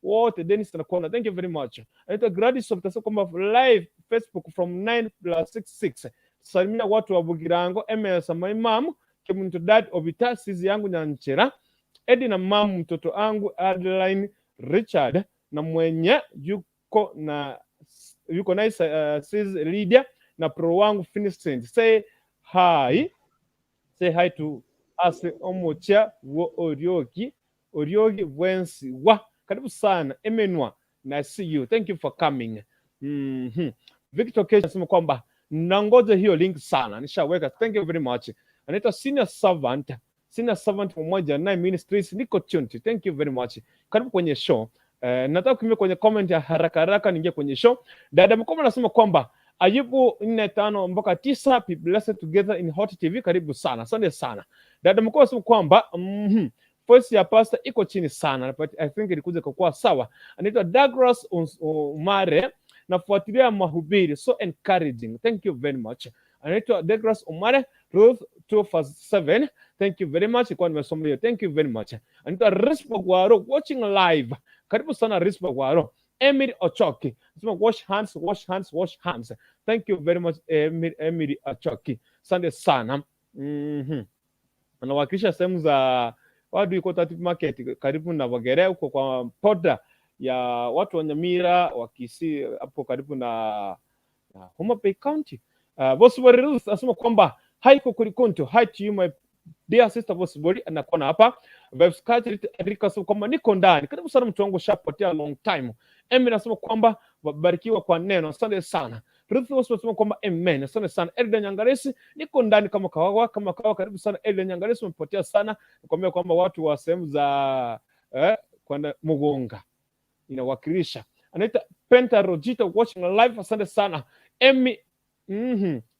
wote Dennis anakuona, thank you very much. Anaitwa Gladys of Tasoko kwamba live Facebook from 9+66. Salimia watu wa Bugirango, MS my mom, kemuntu dad obita sizi yangu nyanchera, Edi na mom mtoto angu Adeline Richard na mwenye yuko na sizi Lydia na pro wangu Finistant. Say hi to ase omocha wo oriogi wensi wa, karibu sana Emenwa, na I see you, thank you for coming. Victor Kesha anasema kwamba nangoja hiyo link sana, nishaweka, thank you very much. Anaitwa senior servant mmoja na ministries, niko tuned, thank you very much, karibu kwenye show. Nataka kuingia kwenye comment ya haraka niingie kwenye show. Dada mkoma anasema kwamba Ayubu 4:5 mpaka 9, be blessed together in Hot TV, karibu sana, asante sana. Dada mkoma anasema kwamba voice ya pastor iko chini sana, but I think ilikuja kwa sawa. Anaitwa Douglas Umare, nafuatilia mahubiri, so encouraging, thank you very much. Anaitwa Douglas Umare, Ruth 2:7, thank you very much kwa nimesoma hiyo, thank you very much. Anaitwa Rispa Gwaro watching live, karibu sana Rispa Gwaro. Emily Ochoki sema wash hands. Thank you very much Emily Ochoki, asante sana. Anawakilisha sehemu za wadu iko Tati Market karibu na Wagere huko kwa poda ya watu wa Nyamira wakisi hapo karibu na Homa Bay County. Bosbori Ruth asema kwamba haiko kulikonto, hi to you my dear sister Bosbori, anakuwa hapa. Vibes Catch Erika sema kwamba niko ndani. Karibu sana mtu wangu, shapotea long time. Emi nasema kwamba wabarikiwa kwa neno. Asante sana. Ruth wasema kwamba amen. Asante sana. Elda Nyangaresi niko ndani kama kawawa. Karibu sana Elda Nyangaresi, umepotea sana. Nikwambia kwamba watu wa sehemu za kwa Mugonga inawakilisha. Anaita Penta Rojita watching live. Asante sana. Emi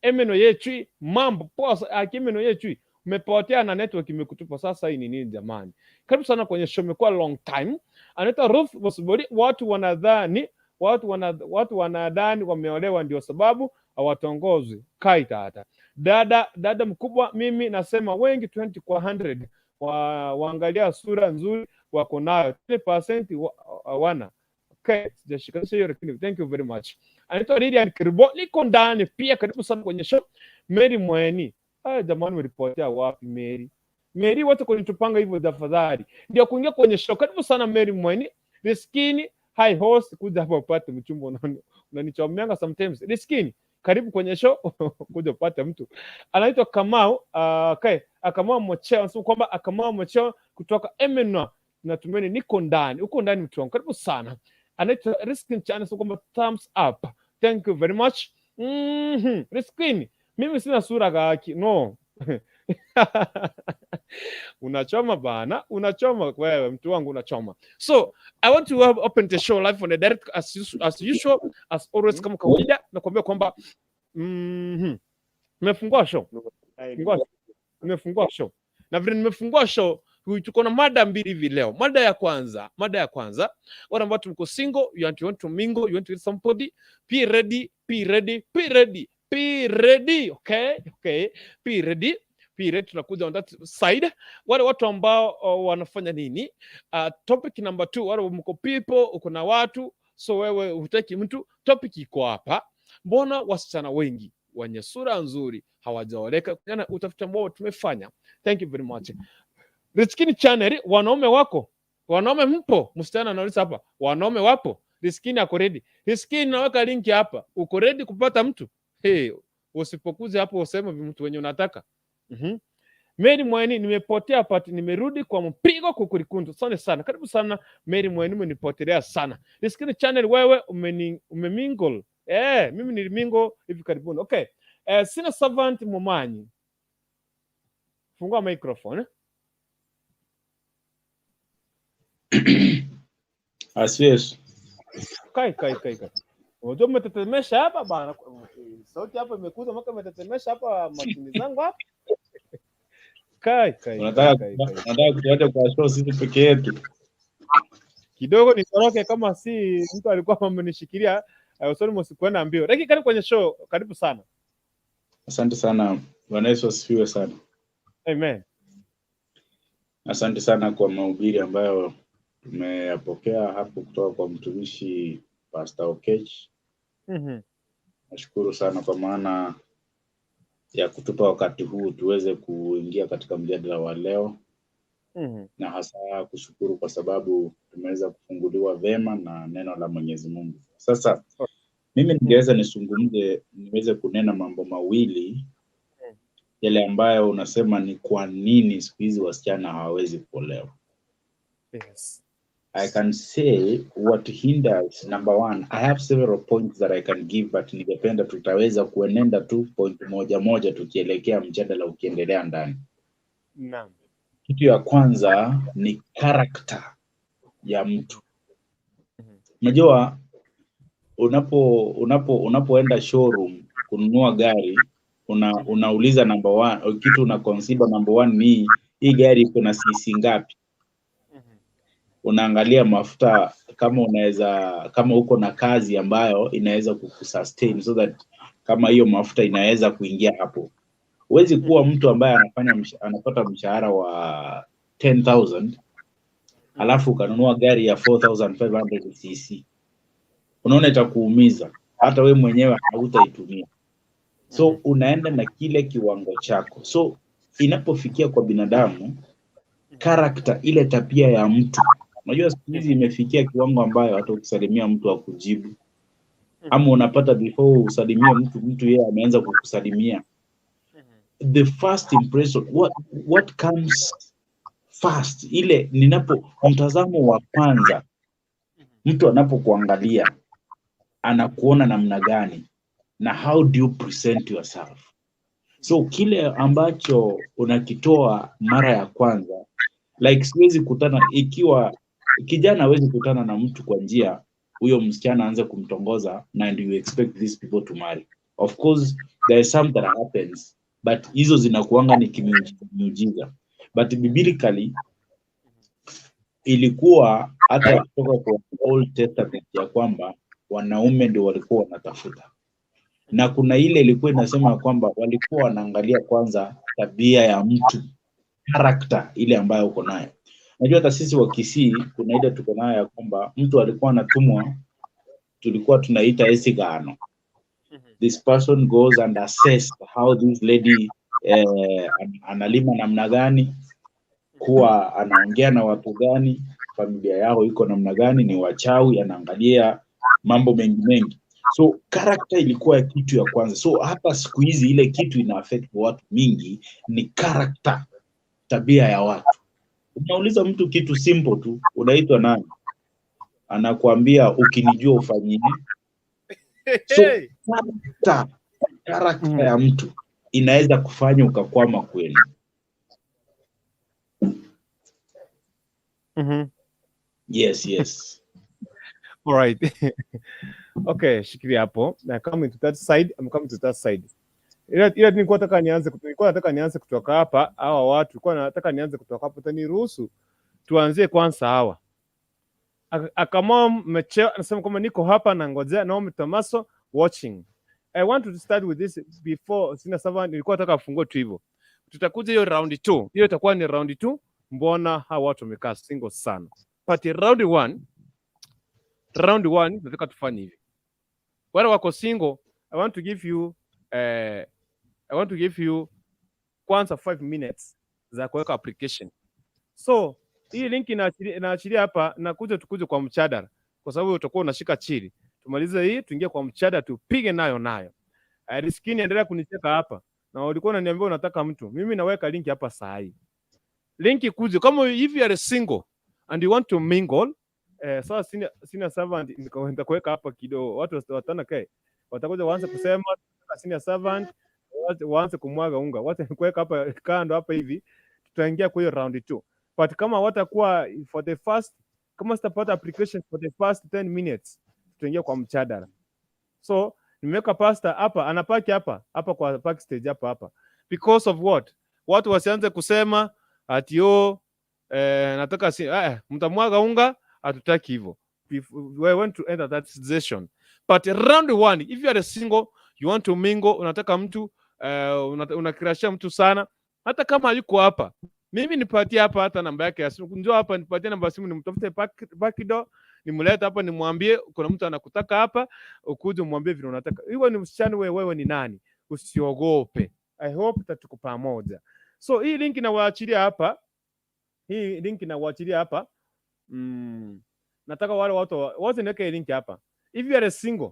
Emi no yechui mambo poa. Akimi no yechui umepotea na network imekutupa. Sasa hii ni nini jamani? Karibu sana kwenye show, imekuwa long time. Anaita Ruth Wasubori, watu wanadhani wameolewa ndio sababu hawatongozwi. Kaita hata dada mkubwa, mimi nasema wengi 20 kwa 100 waangalia sura nzuri wako nayo, 20% wana. Okay, sijashikanisha hiyo lakini thank you very much. Anaitwa Lilian Kirbo, niko ndani pia. Karibu sana kwenye show. Mary Mweni, jamani mlipotea wapi Mary? Wote kwenye tupanga hivyo tafadhali ndio kuingia kwenye show. Karibu sana Mary Mweni. Riskini hi host, kuja hapa upate mchumba, unanichomeanga sometimes. Riskini karibu kwenye show kuja upate mtu. Anaitwa Kamau, okay, Akamau Mocheo, anasema kwamba Akamau Mocheo kutoka Emena, natumeni niko ndani. Uko ndani mtu wangu, karibu sana. Anaitwa Riskin Chana, anasema kwamba thumbs up. Thank you very much. Riskin, mimi sina sura gaki, no. Unachoma bana, unachoma wewe mtu wangu, unachoma. So I want to open the show live on the direct as usual, as always, kama kawaida. Nakwambia kwamba nimefungua show. Na vile nimefungua show, tuko na mada mbili hivi leo. Mada ya kwanza, wale ambao mko single, you want to mingle, you want to get somebody, be ready, okay, be ready. Tunakuja on that side. Wale watu ambao wanafanya nini? Topic number 2, wale mko people, uko na watu, so wewe hutaki mtu, topic iko hapa. Mbona wasichana wengi wenye sura nzuri hawajaoleka? Jana utafuta ambao tumefanya. Thank you very much. Riskini channel, wanaume wako, wanaume mpo? Msichana anauliza hapa, wanaume wapo? Riskini ako ready. Riskini naweka link hapa. Uko ready kupata mtu? Hey, usipokuze hapo useme mtu wenye unataka. Mary Mweni, nimepotea pati, nimerudi kwa mpigo kukurikundu. Asante sana. Karibu sana Mary Mweni, umenipotelea sana. Riskini channel, wewe umemingle. Mimi nilimingle hivi karibuni. Okay. Sina servant Momanyi. Fungua microphone. Asiyesu. Kai. Unajua umetetemesha hapa bana. Sauti hapa imekuza mpaka umetetemesha hapa matini zangu hapa. Kai. Nataka kutuacha kwa show sisi peke yetu. Kidogo nitoroke kama si mtu alikuwa amenishikilia, usoni msikwenda mbio. Lakini karibu kwenye show, karibu sana. Asante sana. Bwana Yesu asifiwe sana. Amen. Asante sana kwa mahubiri ambayo tumeyapokea hapo kutoka kwa mtumishi Pastor Okech. Nashukuru sana kwa maana ya kutupa wakati huu tuweze kuingia katika mjadala wa leo. Na hasa kushukuru kwa sababu tumeweza kufunguliwa vema na neno la Mwenyezi Mungu. Sasa mimi ningeweza niweze kunena mambo mawili yale ambayo unasema ni kwa nini siku hizi wasichana hawawezi kuolewa. Yes. I can say what hinders. Number one, I have several points that I can give, but ningependa tutaweza kuenenda tu point moja tukielekea mjadala ukiendelea ndani. Naam. Kitu ya kwanza ni character ya mtu. Unajua unapoenda showroom kununua gari, unauliza number one, kitu una consider number one ni hii gari iko na cc ngapi? Unaangalia mafuta, kama uko na kazi ambayo inaweza kukusustain, so that kama hiyo mafuta inaweza kuingia hapo. Huwezi kuwa mtu ambaye anapata mshahara wa 10,000 alafu ukanunua gari ya 4,500 cc. Unaona itakuumiza, hata we mwenyewe hautaitumia. So unaenda na kile kiwango chako. So inapofikia kwa binadamu, character, ile tabia ya mtu. Unajua siku hizi imefikia kiwango ambayo hata ukisalimia mtu akujibu. Ama unapata before usalimie mtu yeye ameanza kukusalimia. The first impression, what comes first, ile mtazamo wa kwanza, mtu anapokuangalia anakuona namna gani na how do you present yourself. So kile ambacho unakitoa mara ya kwanza, like siwezi kutana, ikiwa kijana hawezi kutana na mtu kwa njia huyo msichana aanze kumtongoza and you expect these people to marry. Of course there is some that happens, but hizo zinakuanga ni kimiujiza. But biblically ilikuwa hata kutoka kwa Old Testament ya kwamba wanaume ndio walikuwa wanatafuta, na kuna ile ilikuwa inasema kwamba walikuwa wanaangalia kwanza tabia ya mtu, character ile ambayo uko nayo. Najua hata sisi wa Kisii kuna ile tuko nayo ya kwamba mtu alikuwa anatumwa, tulikuwa tunaita esigano. This person goes and assess how this lady analima namna gani, kuwa anaongea na watu gani, familia yao iko namna gani, ni wachawi, anaangalia mambo mengi. So character ilikuwa kitu ya kwanza. So hata siku hizi ile kitu ina affect watu mingi ni character, tabia ya watu. Unauliza mtu kitu simple tu, unaitwa nani? Anakuambia ukinijua ufanyie. So character ya mtu inaweza kufanya ukakwama kweli. Yes. All right. Okay, shikilia hapo. I'm coming to that side. Ila nilikuwa nataka nianze kutoka hapa, hawa watu nilikuwa nataka nianze kutoka hapo, taniruhusu tuanzie kwanza hawa. Akama mecheo anasema kama niko hapa na ngojea Naomi Tomaso watching. I want to start with this before sina sava, nilikuwa nataka afungue tu hivyo. Tutakuja hiyo round 2. Hiyo itakuwa ni round 2. Mbona hawa watu wamekaa single sana. But round 1 nataka tufanye hivi. Wale wako single, I want to give you kwanza 5 minutes za kuweka application. So hii link inaachilia hapa na tukuje kwa mjadala, kwa sababu utakuwa unashika chini. Tumalize hii tuingie kwa mjadala, tupige nayo. Riskini endelea kunicheka hapa. Na ulikuwa unaniambia unataka mtu. Mimi naweka link hapa saa hii. Link kuje kama if you are single and you want to mingle, sasa senior servant nitakuweka hapa kidogo. Watu watana kae. Watakuja waanze kusema senior servant, waanze kumwaga unga. Watu nikuweka hapa kando hapa hivi. Tutaingia kwa hiyo round 2. But kama watakuwa kama sitapata application for the first 10 minutes, tutaingia kwa mjadala. So nimeweka pastor hapa, anapaki hapa kwa park stage hapa. Because of what? Watu wasianze kusema ati nataka mtamwaga unga, hatutaki hivyo. We want to enter that session. But round 1, if you are single, you want to mingle, unataka mtu, unakirashia mtu sana, hata kama yuko hapa, mimi nipatie hapa hata namba yake ya simu. Njoo hapa nipatie namba ya simu, nimtafute Pakido, nimlete hapa, nimwambie kuna mtu anakutaka hapa, ukuje umwambie vile unataka. Wewe ni msichana, wewe ni nani? Usiogope. I hope tatuko pamoja. So hii link nawaachilia hapa. Nataka wale watu wote niweke link hapa. If you are single,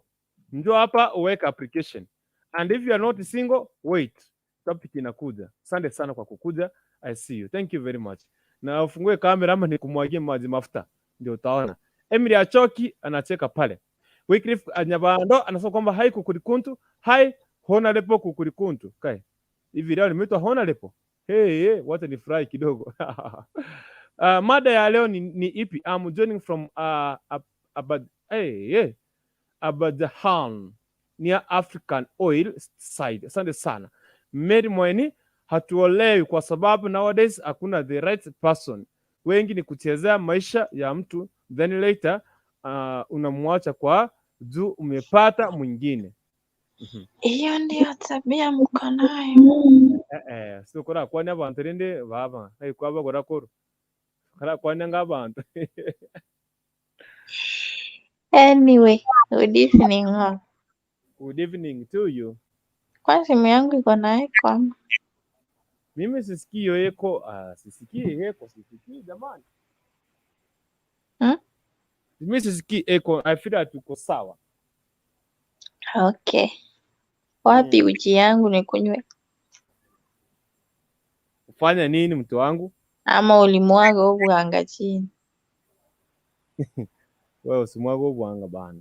njoo hapa uweke application. And if you are not single, wait. Topic inakuja. Asante sana kwa kukuja. I see you. Thank you very much. Na ufungue kamera ama nikumwagie maji mafuta ndio utaona. Emily Achoki anacheka pale. Wycliffe Anyabando anasema kwamba hai kukurikuntu, hai hona lepo kukurikuntu. Kai. Hivi leo nimeitwa hona lepo. Hey, wacha nifurahi kidogo. Mada ya leo ni ipi? I'm joining from Abadhan near African oil side. Asante sana. Mary Mweni, hatuolewi kwa sababu nowadays hakuna the right person. Wengi ni kuchezea maisha ya mtu, then later unamwacha kwa juu umepata mwingine. Hiyo ndio tabia mko nayo. Sio kora kwani abantu rinde baba. Hai kwaba gora koro. Kara kwani ngabantu. Anyway, good evening all. Good evening to you. Kwa simu yangu iko na echo. Mimi sisikii hiyo echo. Sisikii jamani. Mimi sisikii echo. I feel like tuko sawa. Okay. Wapi uji yangu nikunywe? Ufanya nini mtu wangu? ama ulimwaga ubwanga chini? Wewe usimwaga ubwanga bana.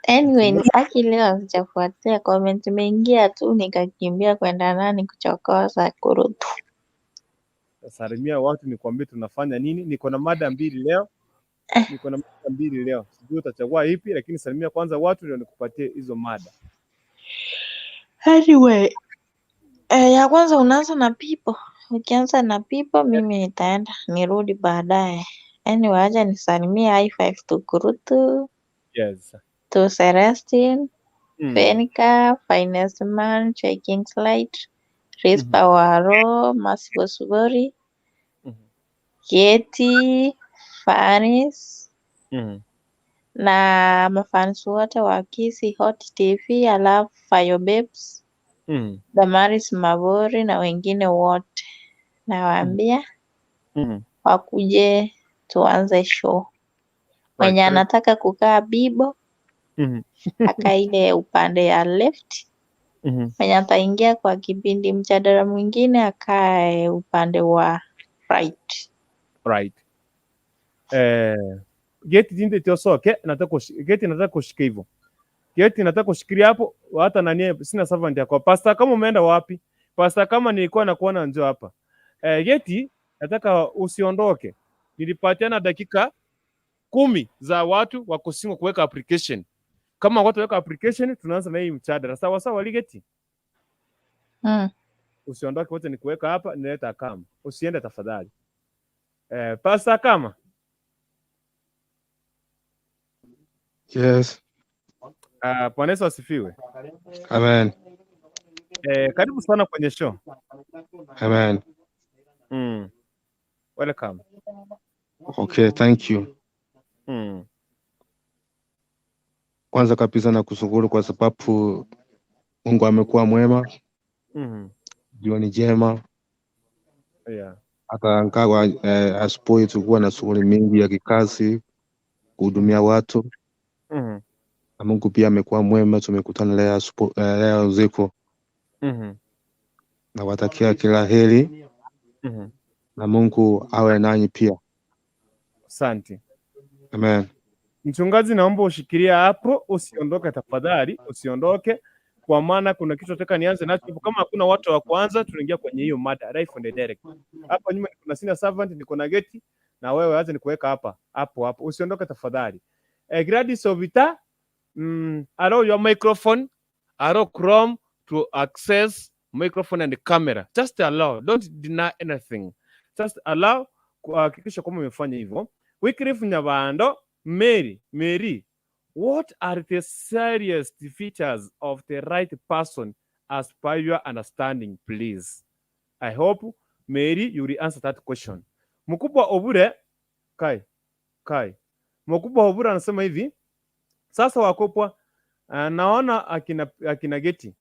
Anyway, aki leo sijafuatia comment, imeingia tu nikakimbia kwenda nani kuchokoza kurutu. Salimia watu nikwambie tunafanya nini. Niko na mada mbili leo. Sijui utachagua ipi, lakini salimia kwanza watu ndio nikupatie hizo mada. Anyway, ya kwanza unaanza na people. Ukianza na people, mimi nitaenda nirudi baadaye. Anyway, acha nisalimie high five to Kurutu, Yes. to Celestine, Fenica, Finest Man, Chai King's Light, Rispa Waro, Masibo Subori, Yeti, Fanis, na mafans wote wa Kisi Hot TV, alafu Fire Babes, Damaris Mabori na wengine wote. Nawaambia wakuje tuanze show. Mwenye anataka kukaa bibo aka ile upande ya left. Mwenye ataingia kwa kipindi mjadala mwingine akae upande wa right. Geti jinde tiosoke nataka kushika hivyo. Geti nataka kushikilia hapo, hata nani sina servant yako. Pastor kama umeenda wapi? Pastor kama nilikuwa nakuona njoo hapa. Geti nataka usiondoke. Nilipatiana dakika 10 za watu wa kusingo kuweka application. Kama watu weka application tunaanza na hii mchadara. Sawa sawa Ligeti? Usiondoke, wote ni kuweka hapa, nileta kama. Usiende tafadhali. Pastor kama. Yes. Bwana Yesu asifiwe. Amen. Karibu sana kwenye show. Amen. Welcome. Okay, thank you. Kwanza kabisa na kushukuru kwa sababu Mungu amekuwa mwema. Jioni jema. Hata angawa asubuhi tulikuwa na shughuli mingi ya kikazi kuhudumia watu. Na Mungu pia amekuwa mwema, tumekutana leo usiku. Na watakia kila heri. Na Mungu awe nanyi pia. Asante. Amen. Mchungaji, naomba ushikilia hapo, usiondoke tafadhali, usiondoke kwa maana kuna kitu nataka nianze nacho. Kama hakuna watu wa kwanza, tunaingia kwenye hiyo mada live on the direct. Hapa nyuma kuna senior servant, niko na Geti na wewe aje nikuweka hapo. Usiondoke tafadhali. Gladys Ovita, allow your microphone, allow Chrome to access microphone and camera. Just allow, don't deny anything. Just allow, kuhakikisha kama umefanya hivyo. Wycliffe Nyabando, Mary, what are the serious features of the right person as per your understanding, please? I hope, Mary, you will answer that question. Mkubwa Obure, Kai. Mkubwa Obure anasema hivi, sasa wakopwa, naona akina Geti.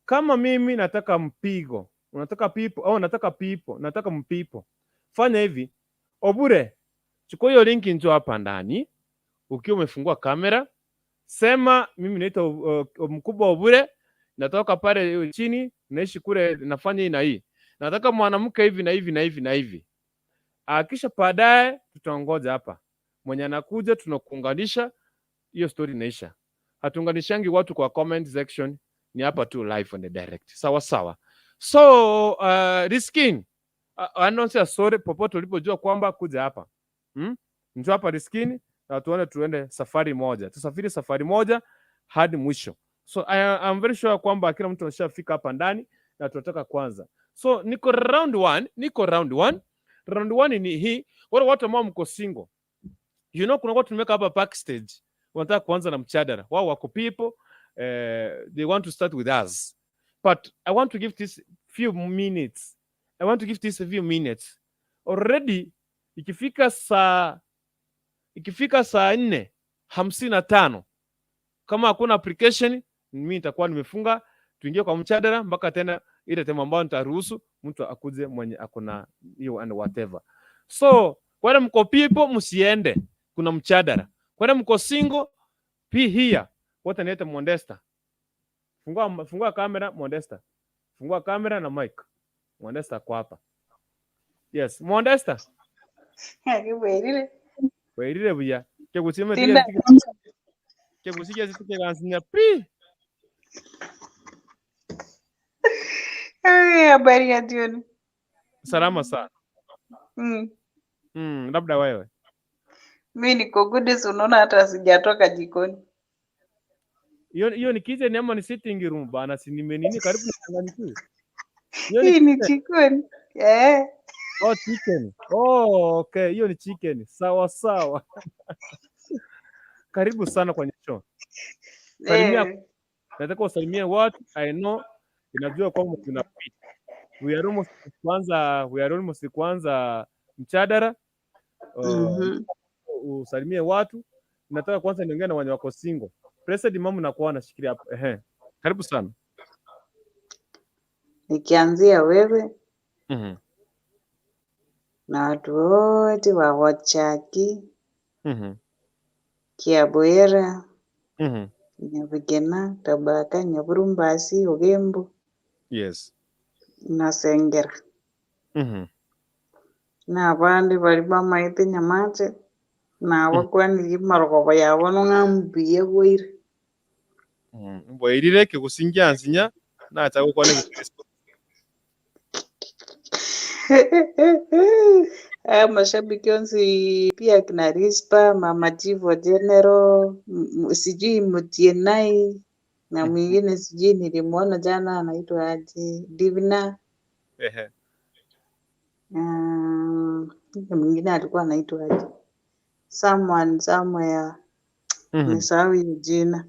Kama mimi nataka mpigo, unataka people, au nataka mpipo. Fanya hivi, Obure, chukua hiyo link njoo hapa ndani. Ukiwa umefungua kamera, sema mimi naitwa Mkubwa Obure, natoka pale chini, naishi kule, nafanya hii na hii. Nataka mwanamke hivi na hivi. Kisha baadaye tutaongoja hapa. Mwenye anakuja tunakuunganisha, hiyo story inaisha. Hatuunganishangi watu kwa comment section, ni hapa tu live on the direct. Sawa. So, Riskin, announce sorry popote ulipojua kwamba kuja hapa. Njoo hapa Riskin na tuende tusafiri safari moja hadi mwisho. So I'm very sure kwamba kila mtu anashafika hapa ndani na tunataka kwanza. So niko round 1. Round 1 ni hii. Wale watu ambao mko single. You know kuna watu tumeka hapa backstage. Wanataka kuanza na mchadara. Wao wako people, they want to start with us. But I want to give this few minutes. Already ikifika saa 4:55 kama hakuna application, mimi nitakuwa nimefunga, tuingie kwa mchadara mpaka tena ile tema ambayo nitaruhusu mtu akuje mwenye akona hiyo and whatever. So wale mko people msiende, kuna mchadara. Wale mko single be here. Wote niete Modesta. Fungua kamera Modesta. Fungua kamera na mic. Modesta kwa hapa. Yes, Modesta. Weirire buya. Kegusikia Tinda. zitike gansinya pi. Habari ya jioni. Salama sana. Labda wewe. Mimi niko good, unaona hata sijatoka jikoni. Hiyo ni kitchen ama ni sitting room bana, si nimenini karibu na changanyikiwe. Hii ni jikoni. Oh, chicken. Oh, okay. Hiyo ni chicken. Sawa sawa. Karibu sana kwenye show. Salimia. Nataka usalimie watu. I know inajua kwamba tunapita. We are almost kwanza mchadara. Usalimie watu. Nataka kwanza niongee na wenye wako single. President Mamu nakuwa anashikilia hapo. Karibu sana. Nikianzia wewe. Na watu wote wa Wachaki. Kiaboera. Nyabigena, Tabaka, Nyaburumbasi, Ogembo. Yes. Na Sengera. Na abandi bari bamaite Nyamate. Na abakwani marogoba yabo ngambiye bwire. Bwirire kigusingia nsinya na atagukone Facebook. Mashabiki onsi pia kina Rispa, Mama Chivo General, sijui Mutienai na mwingine sijui nilimuona jana anaitwa aje Divina. Mwingine alikuwa anaitwa aje somewhere nisahau hiyo jina.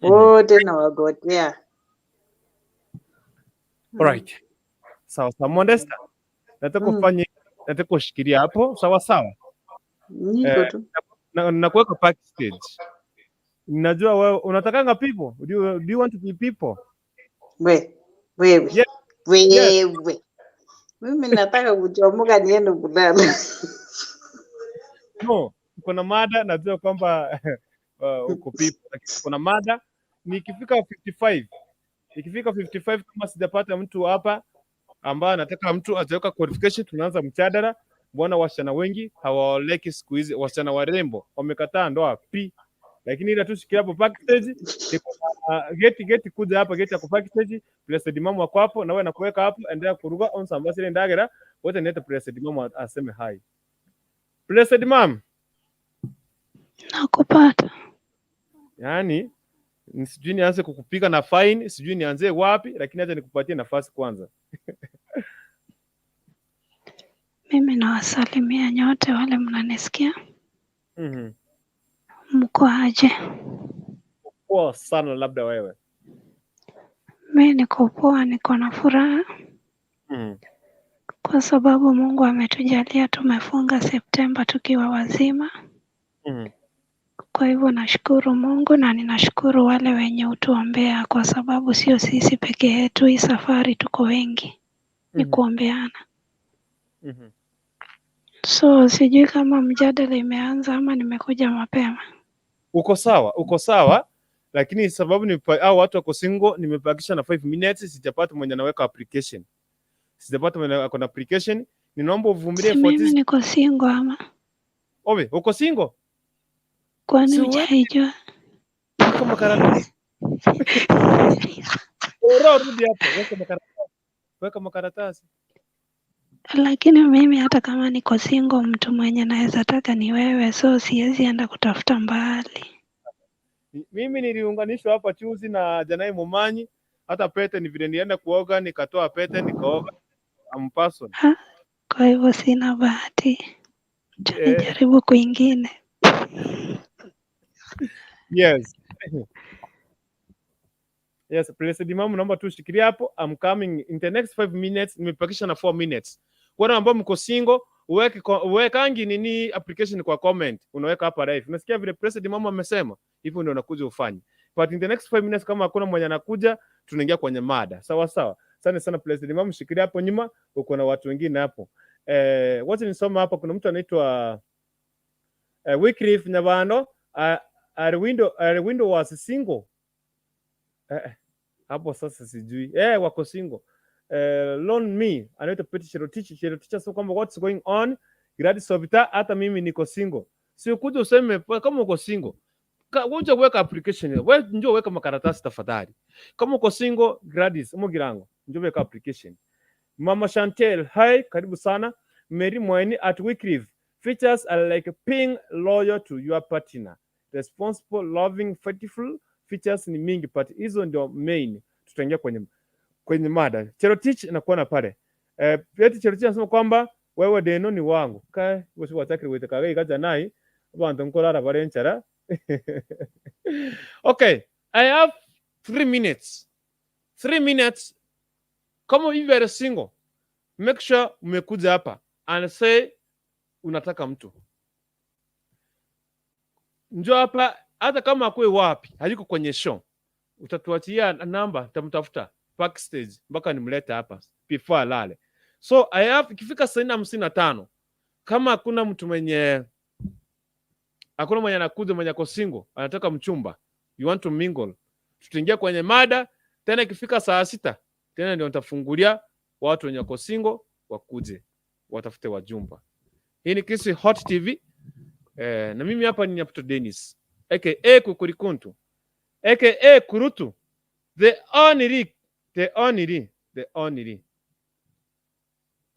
Wote na wagotea. Alright. Sawa sawa Modesta. Nataka kushikilia hapo sawa sawa. Niko tu. Na kuweka backstage. Ninajua wewe unatakanga people. Do you want to be people? Wewe. Mimi nataka kuchomoka niende kulala. No, kuna mada najua kwamba uko people. Kuna mada nikifika 55 kama sijapata mtu hapa ambaye anataka mtu ataweka qualification, tunaanza mchadara. Mbona wasichana wengi hawaoleki siku hizi? Wasichana warembo wamekataa ndoa pi. Lakini ila tu shikia hapo backstage, geti kuja hapa, geti ya backstage, President Mamu wako hapo na wewe nakuweka hapo, endelea kuruga on sambasile ndagera, wote neta President Mamu aseme hai. President Mamu. Nakupata. Yaani sijui nianze kukupiga na fine, sijui nianze wapi, lakini acha nikupatie nafasi kwanza. Mimi nawasalimia nyote wale mnanisikia. Mko aje? Poa sana, labda wewe. Mimi niko poa, niko na furaha. Kwa sababu Mungu ametujalia tumefunga Septemba tukiwa wazima. Kwa hivyo nashukuru Mungu na ninashukuru wale wenye utuombea, kwa sababu sio sisi peke yetu, hii safari tuko wengi. Ni kuombeana. So sijui kama mjadala imeanza ama nimekuja mapema. Uko sawa, lakini sababu ni watu wako single, nimebakisha na 5 minutes, sijapata mwenye anaweka application. Sijapata mwenye ako na application, ninaomba uvumilie 40. Mimi niko single ama? Obe, uko single? Kwani hujaijua? Kama karatasi. Rudi hapo, weka makaratasi. Lakini mimi hata kama niko single, mtu mwenye naweza taka ni wewe, so siwezi enda kutafuta mbali. Mimi niliunganishwa hapa chuzi na Janai Mumanyi, hata pete ni vile nienda kuoga nikatoa pete nikaoga. I'm person. Kwa hivyo sina bahati. Nijaribu kwingine. Yes. Yes, President Mamu naomba tu shikilia hapo. I'm coming in the next 5 minutes. Nimepakisha na 4 minutes. Kwa ambao mko single, uwekangi nini application kwa comment. Unaweka hapa live. Unasikia vile President Mamu amesema? Hivyo ndio unakuja ufanye. But in the next 5 minutes kama hakuna mwenye anakuja, tunaingia kwenye mada. Sawa sawa. Asante sana President Mamu, shikilia hapo nyuma, uko na watu wengine hapo. Wacha nisoma hapa, kuna mtu anaitwa Wycliffe Nyabano. Arwindo was single. Hapo sasa sijui. Wako single. loan me, anaitwa Peti Cherotich. Cherotich sio kwamba what's going on, Gladys Obita, hata mimi niko single. Sio kuja useme kama uko single. Unja weka application, wewe njoo weka makaratasi tafadhali. Kama uko single, Gladys Mugirango, njoo weka application. Mama Chantel, hi, karibu sana. Mary Mweni at Wycliffe. Features are like being loyal to your partner. Responsible, loving, faithful. Features ni mingi, but hizo ndio main. Tutaingia kwenye mada. Cherotich inakuwa na pale. Peti Cherotich anasema kwamba wewe deno ni wangu. Kai, wewe watakiri wete kagai kaja nai. Bantu nkolara barenchara. Okay, I have 3 minutes. 3 minutes. Kama if you are single, make sure umekuja hapa and say unataka mtu. Njoo hapa hata kama akwe wapi, hayuko kwenye show. Utatuachia namba, tamtafuta backstage mpaka nimlete hapa before alale. So I have ikifika saa 55 kama hakuna mtu mwenye anakuja mwenye ako single, anataka mchumba, you want to mingle, tutaingia kwenye mada tena. Ikifika saa 6 tena ndio nitafungulia watu wenye wako single wakuje watafute wajumba. Hii ni Kisi Hot TV. Na mimi hapa ni Nyaputo Dennis aka Kukurikuntu aka Kurutu, the only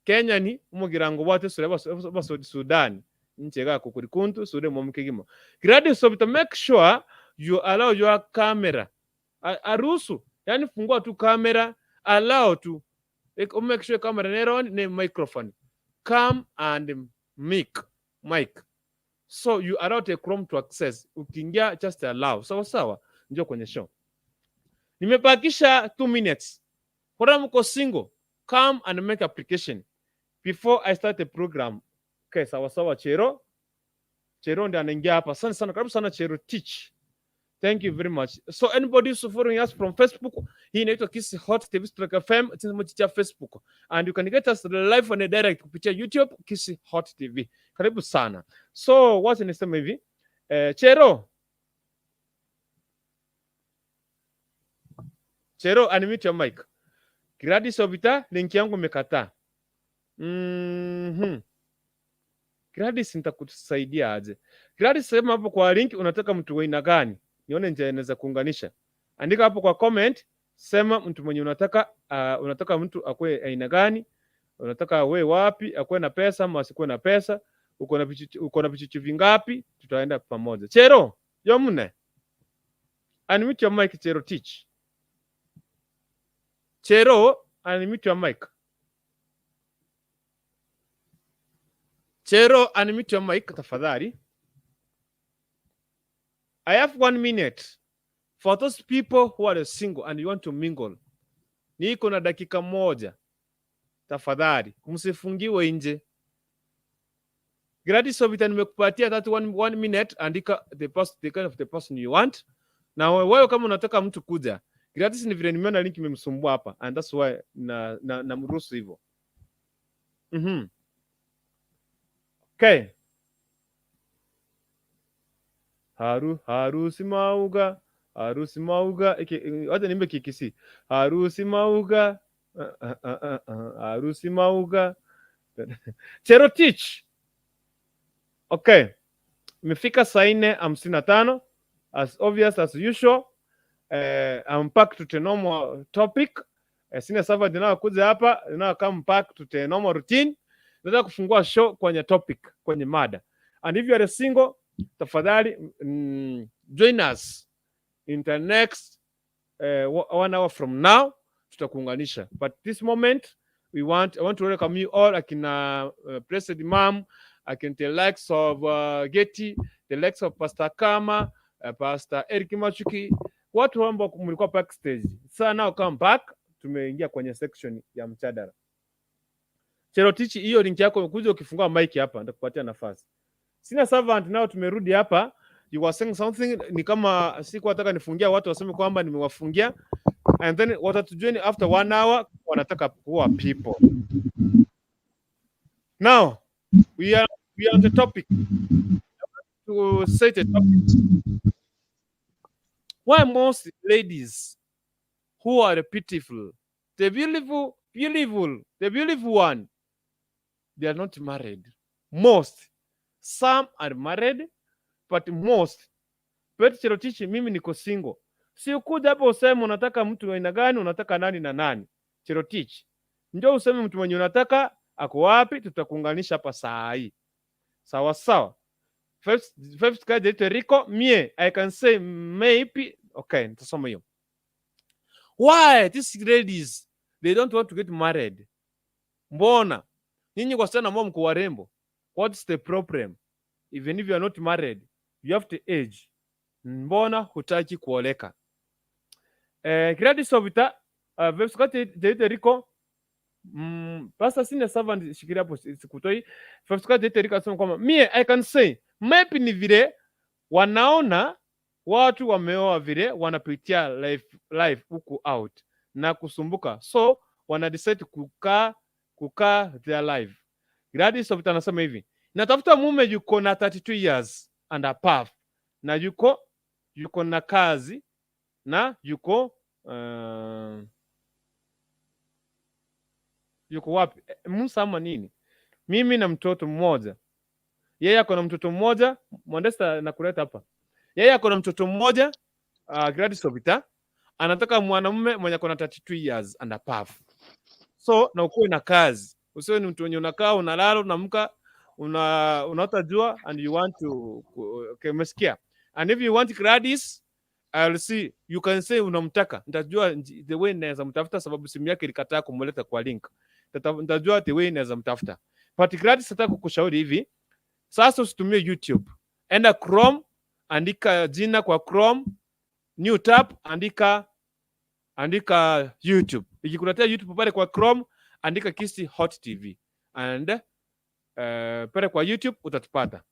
Kenya ni umugirango wate sureba Sudan nchega Kukurikuntu sure momukigimo. Gladys Obita, make sure you allow your camera arusu, yani fungua tu camera, allow to make sure camera nero on ne microphone, come and mic. So you allow the Chrome to access. Ukiingia just allow. Sawa. Njoo kwenye show. Nimebakisha 2 minutes. Kwa mko single, come and make application before I start the program. Okay, sawa. Chero ndio anaingia hapa. Sana. Karibu sana Chero Teach. Thank you very much. So anybody who's following us from Facebook, hii inaitwa Kisi Hot TV Stroke FM, tunamochicha Facebook. And you can get us live on a direct kupitia YouTube Kisi Hot TV. Karibu sana. So what nisema hivi? Chero, unmute your mic. Gladys Obita, link yangu umekataa. Gladys nitakusaidia aje? Gladys, sema hapo kwa link unataka mtu wa aina gani? Nione nje naweza kuunganisha. Andika hapo kwa comment, sema mtu mwenye unataka mtu akwe aina gani? Unataka we wapi? Akwe na pesa ama asikuwe na pesa? Uko na vichuchu vingapi? Tutaenda pamoja. Chero, yomune. Unmute your mic, Chero Teach. Chero, unmute your mic. Chero, unmute your mic tafadhali. I have 1 minute for those people who are single and you want to mingle. Niko na dakika moja. Tafadhali, msifungiwe nje. Gladys Obita, nimekupatia that 1 minute, andika the kind of the person you want. Na wewe kama unataka mtu kuja. Gladys ni vile nimeona link imemsumbua hapa and that's why na mruhusu hivyo. Okay. Harusi mauga. Wacha nimbe Kikisi. Harusi mauga. Harusi mauga. Chero Teach. Okay. Imefika saa 4:55. As obvious as usual. I'm back to the normal topic. Sina sava dinao kuja hapa. Dinao come back to the normal routine. Nataka kufungua show kwenye topic, kwenye mada. And if you are a single, tafadhali join us in the next 1 hour from now. Tutakuunganisha. But this moment, I want to welcome you all. Akina Blessed Imam, akina the likes of Getty, the likes of Pastor Kama, Pastor Eric Machuki, watu ambao mlikuwa backstage. Sasa now come back, tumeingia kwenye section ya mjadala. Chero Teach, hiyo link yako kuja ukifungua mic hapa nitakupatia nafasi. Sina servant nao tumerudi hapa. You were saying something, ni kama siku nataka nifungia watu waseme kwamba nimewafungia, and then watatujoin after 1 hour wanataka kuwa people. Now we are on the topic. To say the topic. Why most ladies who are beautiful, the beautiful beautiful, the beautiful one, they are not married. Most, some are married, but most. Pet Cherotichi, mimi niko single. Si ukuja hapo useme unataka mtu aina gani, unataka nani na nani. Cherotichi, njoo useme mtu mwenye unataka ako wapi, tutakuunganisha hapa saa hii. Sawa sawa. First guy date Rico, mie, I can say maybe, okay, nitasoma hiyo. Why these ladies, they don't want to get married? Mbona? Nyinyi wasichana ambao mko warembo, what's the problem? Even if you are not married, you have to age. Mbona hutaki kuoleka? Kiradi Sovita, first guy date Rico, Pastor senior servant shikiria hapo sikutoi. First guy date Rico asema kwamba mie, I can say maybe ni vile wanaona watu wameoa vile wanapitia life huku out na kusumbuka, so wana decide kukaa their life. Gladys of anasema hivi, natafuta mume yuko na 32 years and above, na yuko na kazi na yuko wapi? Msama nini? Mimi na mtoto mmoja. Yeye ako na mtoto mmoja, Mwandesta nakuleta hapa. Yeye ako na mtoto mmoja, Gladys Ovita, anataka mwanamume mwenye ako na 32 years and above. So, na ukuwe na kazi. Usiwe ni mtu mwenye unakaa, unalala, unaamka, unaota jua and you want to okay, umesikia. And if you want Gladys, I'll see, you can say unamtaka. Nitajua the way naweza mtafuta sababu simu yake ilikataa kumleta kwa link. Nitajua the way naweza mtafuta. But Gladys nataka kukushauri hivi. Sasa usitumie YouTube. Enda Chrome, andika jina kwa Chrome, new tab, andika YouTube. Ikikuletea YouTube pale kwa Chrome, andika Kisi Hot TV. And pale kwa YouTube utatupata.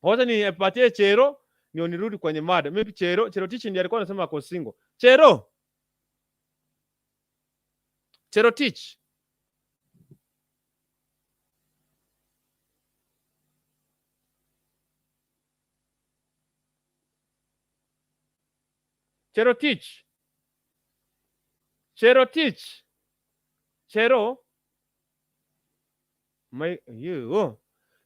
Hoja ni patie Chero, ni nirudi kwenye mada. Maybe Chero Tichi ndiye alikuwa anasema ako single. Chero Tichi. Chero.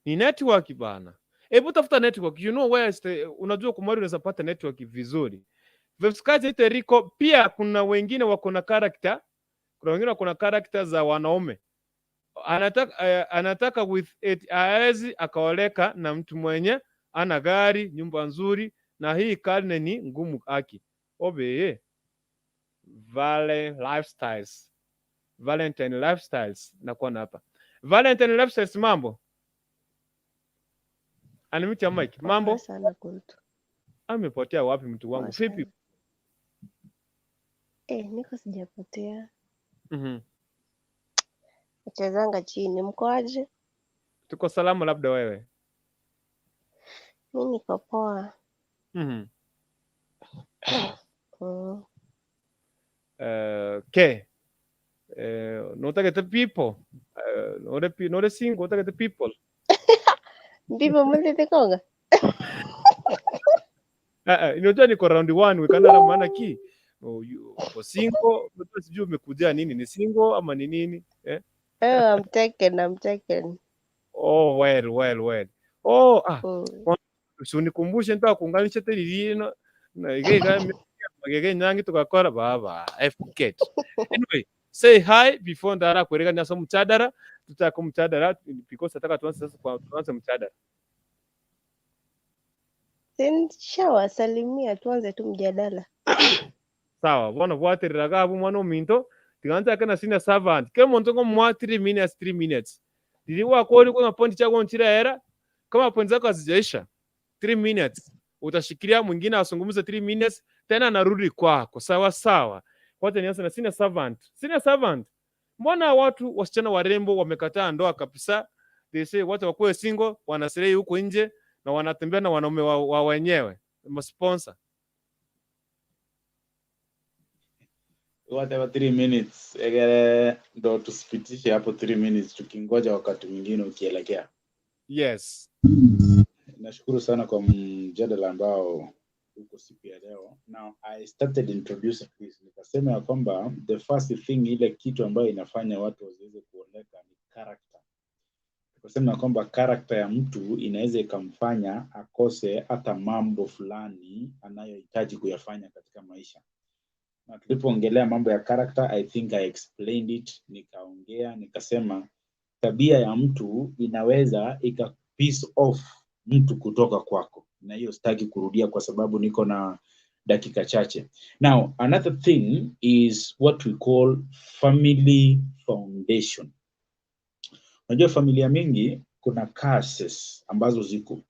Ni network bana. Hebu tafuta network. You know where is unajua kumari unaweza pata network vizuri. Vefskaji ite Rico, pia kuna wengine wako na character. Kuna wengine wako na character za wanaume. Anataka with it aezi akaoleka na mtu mwenye ana gari, nyumba nzuri, na hii karne ni ngumu aki. Obeye. Valentine Lifestyles na kwa hapa. Valentine Lifestyles, mambo? Anamiti ya Mike, mambo? Amepotea wapi mtu wangu? Vipi? Niko sijapotea. Nachezanga chini, mko aje? Tuko salama, labda wewe? Mimi niko poa. Okay. No target the people. No the single, target the people. People mwenye tekonga. Inajua niko round 1 wikanda na maana ki. Uko single, mtu sijui umekuja nini, ni single ama ni nini? I'm taken. Oh, well. Usunikumbushe nitaka kuunganisha telilino na igega nyangi tukakora baba. I forget. Anyway, say hi before ndara kwereka nyaso mchadara, tutaka mchadara because nataka tuanze sasa kwa tuanze mchadara. Shawa salimia tuanze tu mjadala. Sawa, bona bwatereraga abu mwana minto, tiganza kana sina servant. Kama ntongo mwa 3 minutes. Diliwa kodi kwa point chako ntira era, kama point zako hazijaisha 3 minutes, utashikilia mwingine asungumuze 3 minutes, tena narudi kwako. Sawa. Wote nianza na sina servant. Mbona watu wasichana warembo wamekataa ndoa kabisa? They say watu wakuwe single, wanasirei huko nje na wanatembea na wanaume wa wenyewe, sponsor. Whatever 3 minutes, ndo tusipitishe hapo 3 minutes tukingoja wakati mwingine ukielekea. Yes. Nashukuru sana kwa mjadala ambao uko siku ya leo. Now I started introducing this tuseme ya kwamba the first thing, ile kitu ambayo inafanya watu wasiweze kuoleka ni character. Tuseme ya kwamba character ya mtu inaweza ikamfanya akose hata mambo fulani anayohitaji kuyafanya katika maisha. Na tulipoongelea mambo ya character, I think I explained it, nikaongea nikasema tabia ya mtu inaweza ika piece off mtu kutoka kwako, na hiyo sitaki kurudia kwa sababu niko na dakika chache. Now another thing is what we call family foundation. Unajua familia mingi kuna curses ambazo ziko,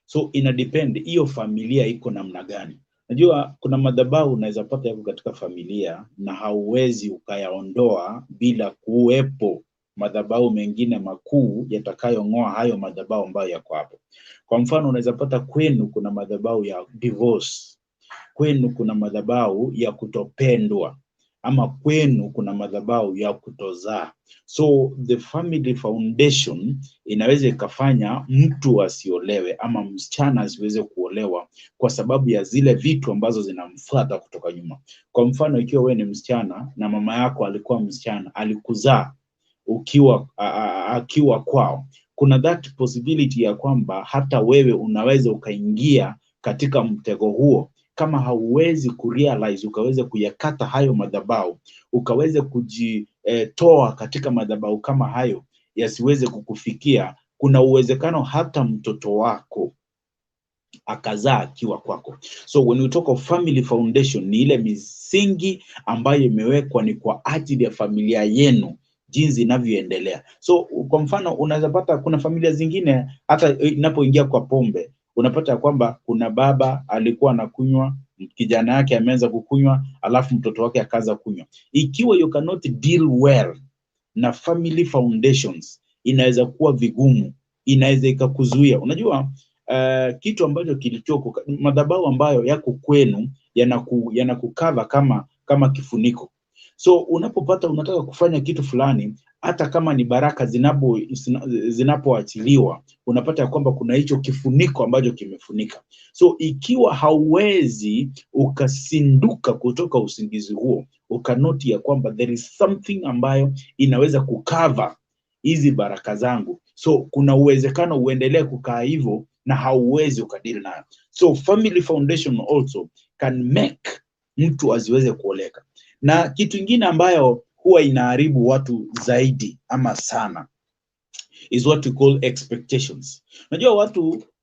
so ina depend hiyo familia iko namna gani. Najua kuna madhabahu unaweza pata yako katika familia na hauwezi ukayaondoa bila kuwepo madhabahu mengine makuu yatakayong'oa hayo madhabahu ambayo yako hapo. Kwa mfano unaweza pata kwenu kuna madhabahu ya divorce, kwenu kuna madhabahu ya kutopendwa, ama kwenu kuna madhabahu ya kutozaa. So the family foundation inaweza ikafanya mtu asiolewe ama msichana asiweze kuolewa kwa sababu ya zile vitu ambazo zinamfuata kutoka nyuma. Kwa mfano ikiwa wewe ni msichana na mama yako alikuwa msichana, alikuzaa akiwa kwao, kuna that possibility ya kwamba hata wewe unaweza ukaingia katika mtego huo kama hauwezi kurealize, ukaweze kuyakata hayo madhabahu, ukaweze kujitoa katika madhabahu kama hayo yasiweze kukufikia. Kuna uwezekano hata mtoto wako akazaa akiwa kwako. So when we talk of family foundation, ni ile misingi ambayo imewekwa ni kwa ajili ya familia yenu jinsi inavyoendelea. So kwa mfano unaweza pata kuna familia zingine hata inapoingia kwa pombe unapata kwamba kuna baba alikuwa anakunywa, kijana yake ameanza kukunywa, alafu mtoto wake akaanza kunywa. Ikiwa you cannot deal well na family foundations, inaweza kuwa vigumu, inaweza ikakuzuia. Unajua kitu ambacho kilichoko madhabahu ambayo yako kwenu yanakukava kama kifuniko. So unapopata unataka kufanya kitu fulani, hata kama ni baraka zinapoachiliwa, unapata ya kwamba kuna hicho kifuniko ambacho kimefunika. So ikiwa hauwezi ukasinduka kutoka usingizi huo, ukanoti ya kwamba there is something ambayo inaweza kukava hizi baraka zangu, so kuna uwezekano uendelee kukaa hivyo na hauwezi ukadili nayo. So family foundation also can make mtu asiweze kuoleka. Na kitu kingine ambayo huwa inaharibu watu zaidi ama sana is what we call expectations. Unajua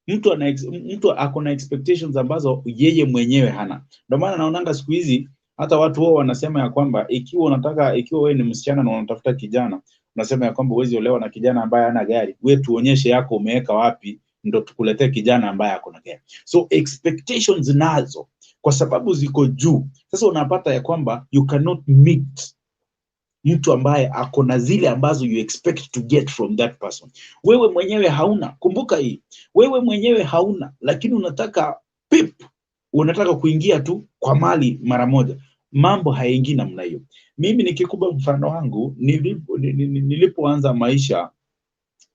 mtu ako na expectations ambazo yeye mwenyewe hana. Ndio maana naonanga siku hizi hata watu wao wanasema ya kwamba ikiwa wewe ni msichana na unatafuta kijana, unasema ya kwamba huwezi olewa na kijana ambaye hana gari. Wewe tuonyeshe yako umeweka wapi ndio tukuletee kijana ambaye ako na gari. So expectations nazo kwa sababu ziko juu, sasa unapata ya kwamba you cannot meet mtu ambaye ako na zile ambazo you expect to get from that person. Wewe mwenyewe hauna, kumbuka hii, wewe mwenyewe hauna, lakini unataka kuingia tu kwa mali mara moja. Mambo hayaingii namna hiyo. Mimi nikikupa mfano wangu, nilipoanza maisha,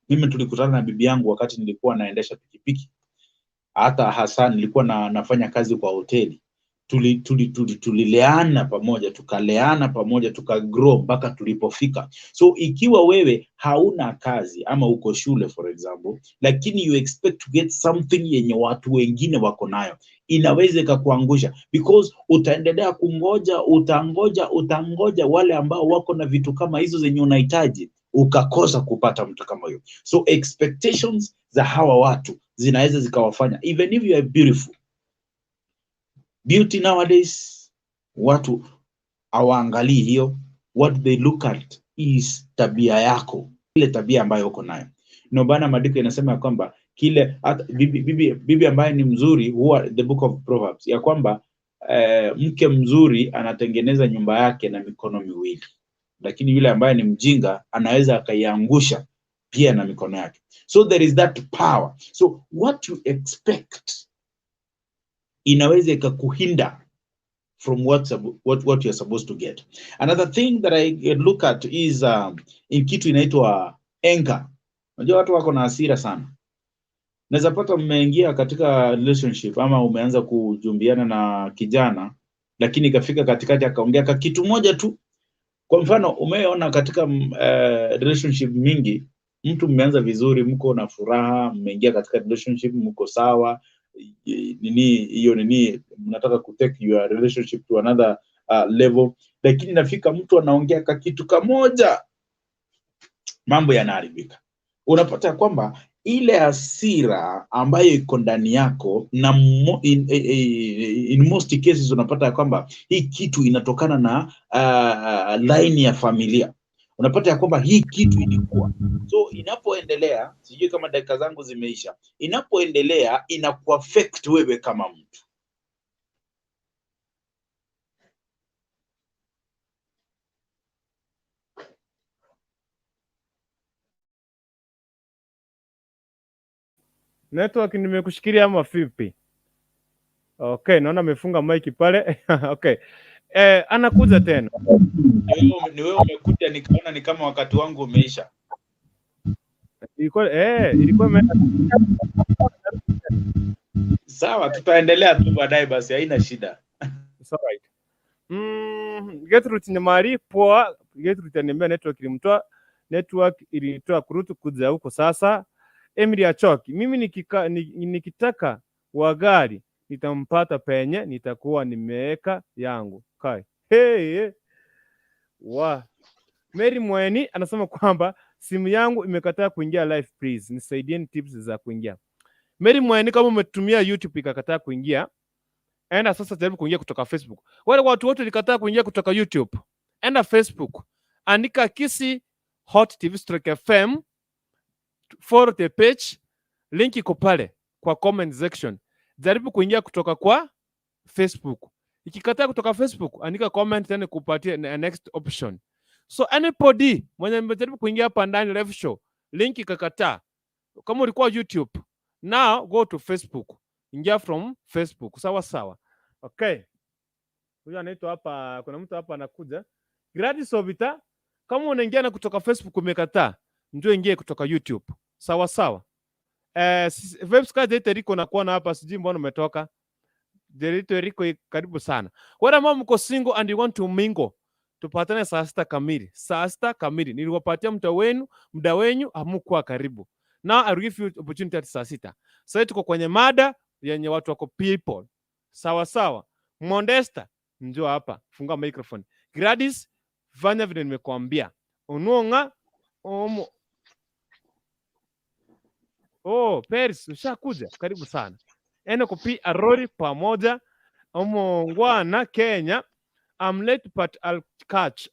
mimi tulikutana na bibi yangu wakati nilikuwa naendesha pikipiki. Hata hasa nilikuwa nafanya kazi kwa hoteli. Tulileana pamoja, tukaleana pamoja, tukagrow mpaka tulipofika. So ikiwa wewe hauna kazi ama uko shule for example, lakini you expect to get something yenye watu wengine wako nayo, inaweza ikakuangusha, because utaendelea kungoja, utangoja wale ambao wako na vitu kama hizo zenye unahitaji, ukakosa kupata mtu kama huyo. So expectations za hawa watu zinaweza zikawafanya, even if you are beautiful. Beauty nowadays, watu hawaangalii hiyo. What they look at is tabia yako, ile tabia ambayo uko nayo. Ndio bana maandiko yanasema kwamba bibi ambaye ni mzuri, huwa the book of Proverbs, ya kwamba mke mzuri anatengeneza nyumba yake na mikono miwili, lakini yule ambaye ni mjinga anaweza akaiangusha pia na mikono yake. So there is that power. So what you expect inaweza ikakuhinda from what you are supposed to get. Another thing that I look at is in kitu inaitwa anger. Unajua watu wako na hasira sana. Naweza pata mmeingia katika relationship ama umeanza kujumbiana na kijana lakini ikafika katikati akaongea kitu moja tu. Kwa mfano, umeona katika relationship mingi, mtu mmeanza vizuri, mko na furaha, mmeingia katika relationship, mko sawa, mnataka ku take your relationship to another level, lakini nafika mtu anaongea kitu kamoja, mambo yanaharibika. Unapata kwamba ile hasira ambayo iko ndani yako, na in most cases unapata kwamba hii kitu inatokana na line ya familia. Unapata kwamba hii kitu ilikuwa, so inapoendelea, sijui kama dakika zangu zimeisha, inapoendelea inakuaffect wewe kama mtu. Network nimekushikilia ama vipi? Okay, naona amefunga mic pale. Okay. Anakuja tena. Ni wewe umekuja, nikaona ni kama wakati wangu umeisha. Ilikuwa sawa, tutaendelea tu baadaye basi, haina shida. It's all right. Gertrude ni mari poa. Gertrude ananiambia network ilitoa kurutu kuja huko sasa. Emily achoki. Mimi nikitaka wa gari nitampata penye nitakuwa nimeweka yangu. Kai. Hey. Mary Mweni anasema kwamba simu yangu imekataa kuingia live, please nisaidieni tips za kuingia. Mary Mweni, kama umetumia YouTube ikakataa kuingia, enda sasa jaribu kuingia kutoka Facebook. Wale watu wote walikataa kuingia kutoka YouTube, enda Facebook, andika Kisi Hot TV /FM, follow the page, link iko pale kwa comment section. Jaribu kuingia kutoka kwa Facebook. Ikikataa kutoka Facebook, andika comment tena kupatia next option. So anybody mwenye amejaribu kuingia hapa ndani live show, link ikakataa. Kama ulikuwa YouTube, now go to Facebook. Ingia from Facebook. Sawa sawa. Okay. Huyu anaitwa hapa, kuna mtu hapa anakuja. Gladys Obita, kama unaingia na kutoka Facebook umekataa, njoo ingie kutoka YouTube. Sawa sawa. Website yetu iko na kuona hapa, sijui mbona umetoka. Derito Riko karibu sana. Wale ambao mko single and you want to mingle, tupatane saa 6 kamili. Saa 6 kamili. Niliwapatia muda wenu hamkuwa karibu. Now I give you opportunity at saa 6. Sasa tuko kwenye mada yenye watu wako people. Sawa sawa. Modesta njoo hapa, funga microphone. Gladys, fanya vile nimekuambia. Unuonga omo. Paris ushakuja, karibu sana. Eno kupi Arori pamoja. Omongwana Kenya. I'm late but I'll catch.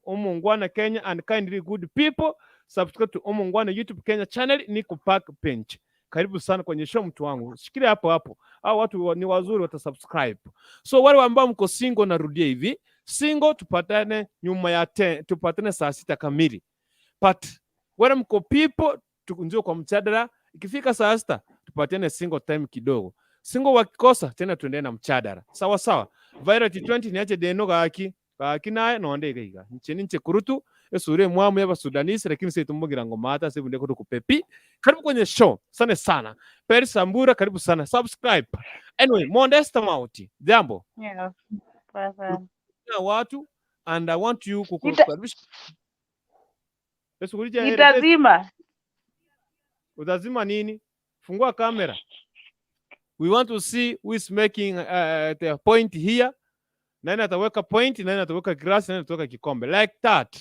Omongwana Kenya and kindly good people. Subscribe to Omongwana YouTube Kenya channel. Niko Park Bench. Karibu sana kwenye show mtu wangu. Shikilia hapo hapo. Hao watu ni wazuri, watasubscribe. So wale ambao mko single, narudia hivi. Single tupatane nyuma ya 10, tupatane saa 6 kamili. But wale mko people tukunjue kwa mchadara. Ikifika saa 6 tupatane single time kidogo. Single wakikosa tena tuendelee na mchadara. Sawa sawa. Violet 20 niache deno gaki naye nonde gaiga. Nche kurutu esure mwamu yaba Sudanese, lakini sasa tumbugira ngoma hata sasa ndeko tukupepi. Karibu kwenye show. Sana sana. Paris Sambura, karibu sana. Subscribe. Anyway, Modesta Mauti. Jambo. Yeah. Sasa. Na watu and I want you kukurudisha. Itazima. Utazima nini? Fungua kamera. We want to see who is making the point here. Nani ataweka point, nani ataweka glass, nani ataweka kikombe. Like that.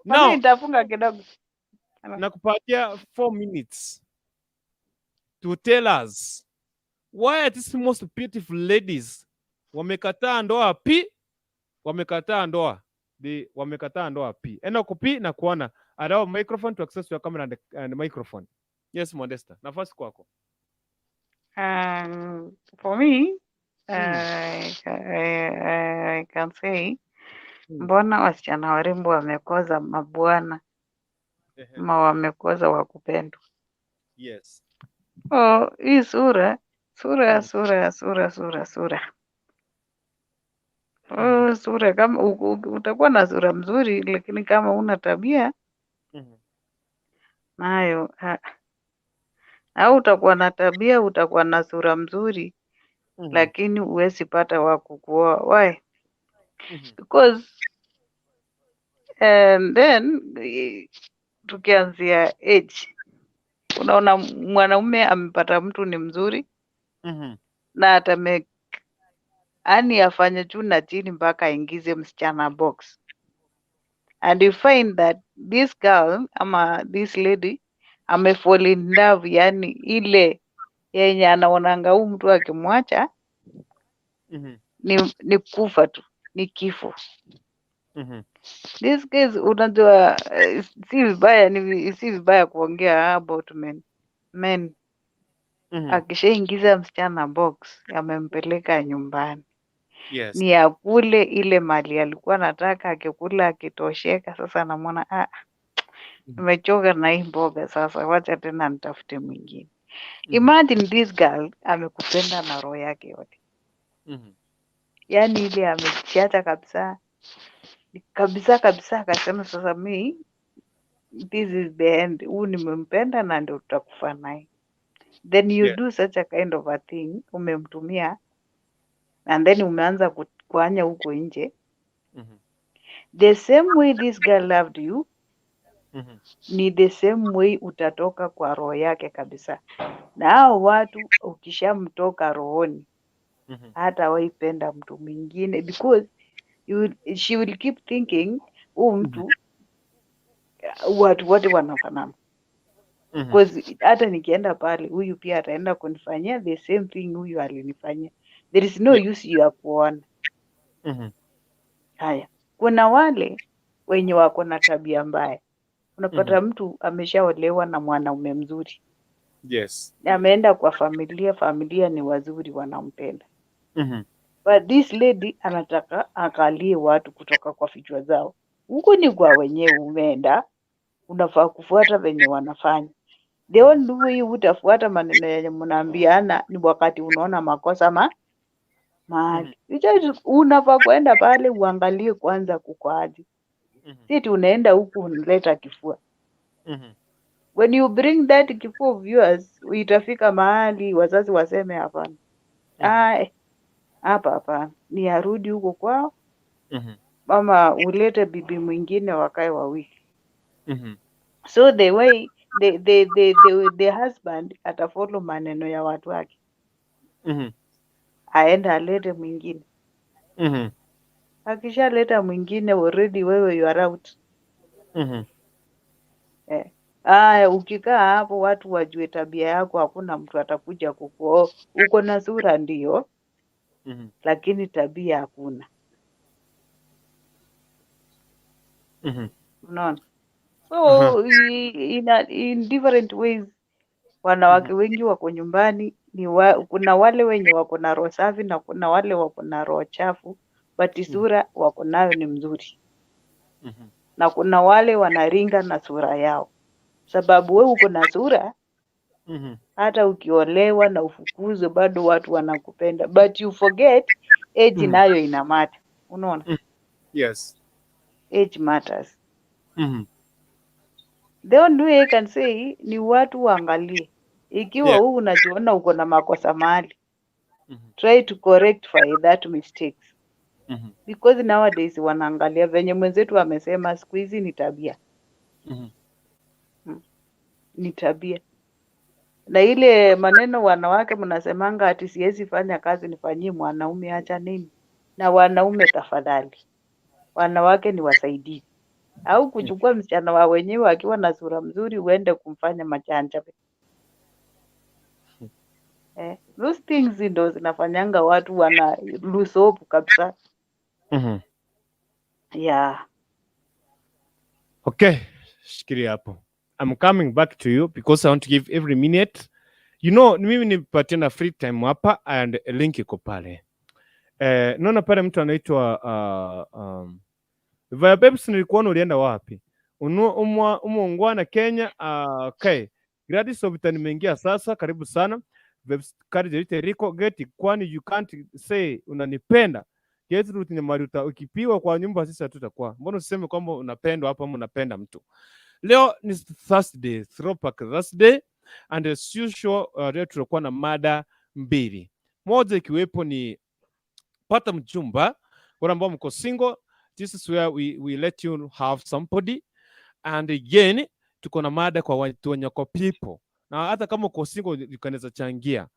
Now, nitafunga kidogo. Nakupatia 4 minutes to tell us why are these most beautiful ladies wamekataa ndoa P, wamekataa ndoa P. Enda kupi na kuona. Allow microphone to access your camera and microphone. Yes, Modesta. Nafasi kwako. For me, I can say, mbona wasichana warembo wamekoza mabwana ama wamekoza wakupendwa? Yes. Hii sura. Sura kama utakuwa na sura mzuri, lakini kama una tabia nayo au utakuwa na tabia, utakuwa na sura mzuri, lakini huwezi pata wa kukuoa. Why? Because and then tukianzia age, unaona mwanaume amepata mtu ni mzuri na atame ani afanye juu na chini mpaka aingize msichana box, and you find that this girl ama this lady fall in love, yani ile yenye anaonanga huyu mtu akimwacha ni kufa tu, ni kifo. This case unajua, si vibaya kuongea about men. Akishaingiza msichana box, amempeleka nyumbani. Yes. Ni akule ile mali alikuwa anataka, akikula akitosheka, sasa namwona nimechoka na hii mboga, sasa wacha tena nitafute mwingine. Imagine this girl amekupenda na roho yake yote. Yani ile amechiacha kabisa kabisa, akasema sasa this is the end. Huu nimempenda na ndio tutakufa naye. Then you do such a kind of a thing, umemtumia and then umeanza kuanya huko nje. The same way this girl loved you, ni the same way utatoka kwa roho yake kabisa. Na hao watu ukishamtoka rohoni, hata waipenda mtu mwingine, because she will keep thinking mtu watu wote wanafanana. Because hata nikienda pale, huyu pia ataenda kunifanyia the same thing huyu alinifanyia. There is no use ya kuona. Haya, kuna wale wenye wako na tabia mbaya. Unapata mtu ameshaolewa na mwanaume mzuri. Yes. Ameenda kwa familia ni wazuri, wanampenda. But this lady anataka akalie watu kutoka kwa vichwa zao. Huko ni kwa wenyewe umeenda, unafaa kufuata venye wanafanya. The only way utafuata maneno yenye mnaambiana ni wakati unaona makosa mahali. Unafaa kwenda pale uangalie kwanza kuko aje. Si unaenda huku unaleta kifua. When you bring that kifua of yours, itafika mahali wazazi waseme hapana. Hapa ni arudi huko kwao. Mama ulete bibi mwingine wakae wawili. So the way the husband atafollow maneno ya watu wake. Aenda alete mwingine. Akishaleta mwingine, already wewe you are out. Ukikaa hapo watu wajue tabia yako, hakuna mtu atakuja kukuoa. Uko na sura ndio, lakini tabia hakuna. Unaona? So in different ways, wanawake wengi wako nyumbani kuna wale wenye wako na roho safi na kuna wale wako na roho chafu, but sura wako nayo ni mzuri. Na kuna wale wanaringa na sura yao. Sababu wewe uko na sura, hata ukiolewa na ufukuzwe bado watu wanakupenda. But you forget age nayo ina matter. Unaona? Yes. Age matters. The only way I can say ni watu waangalie. Ikiwa huu unajiona uko na makosa mahali, try to correctify that mistakes. Because nowadays wanaangalia venye mwenzetu amesema, siku hizi ni tabia. Ni tabia. Na ile maneno wanawake mnasemanga ati siwezi fanya kazi nifanyie mwanaume, acha nini? Na wanaume tafadhali, wanawake ni wasaidizi. Au kuchukua msichana wa wenyewe akiwa na sura mzuri uende kumfanya machanja. Those things ndo zinafanyanga watu wana lose hope kabisa. Yeah. Okay, shikilia hapo. I'm coming back to you because I want to give every minute. You know, mimi nipatie na free time hapa and link iko pale. Naona pale mtu anaitwa Via Babes, nilikuona ulienda wapi? Umeungwana Kenya. Okay. Gladys Obita nimeingia sasa, karibu sana. Babes Karjerite Rico Geti, kwani you can't say unanipenda. Geti root ni maruta ukipiwa kwa nyumba sisi hatutakuwa. Mbona usiseme kwamba unapendwa hapa ama unapenda mtu? Leo ni Thursday, Throwback Thursday, and as usual leo tutakuwa na mada mbili. moja ikiwepo ni pata mchumba. Wale ambao mko single, this is where we let you have somebody. And again, tuko na mada kwa watu wenye kwa people, na hata kama uko single ukanaweza changia.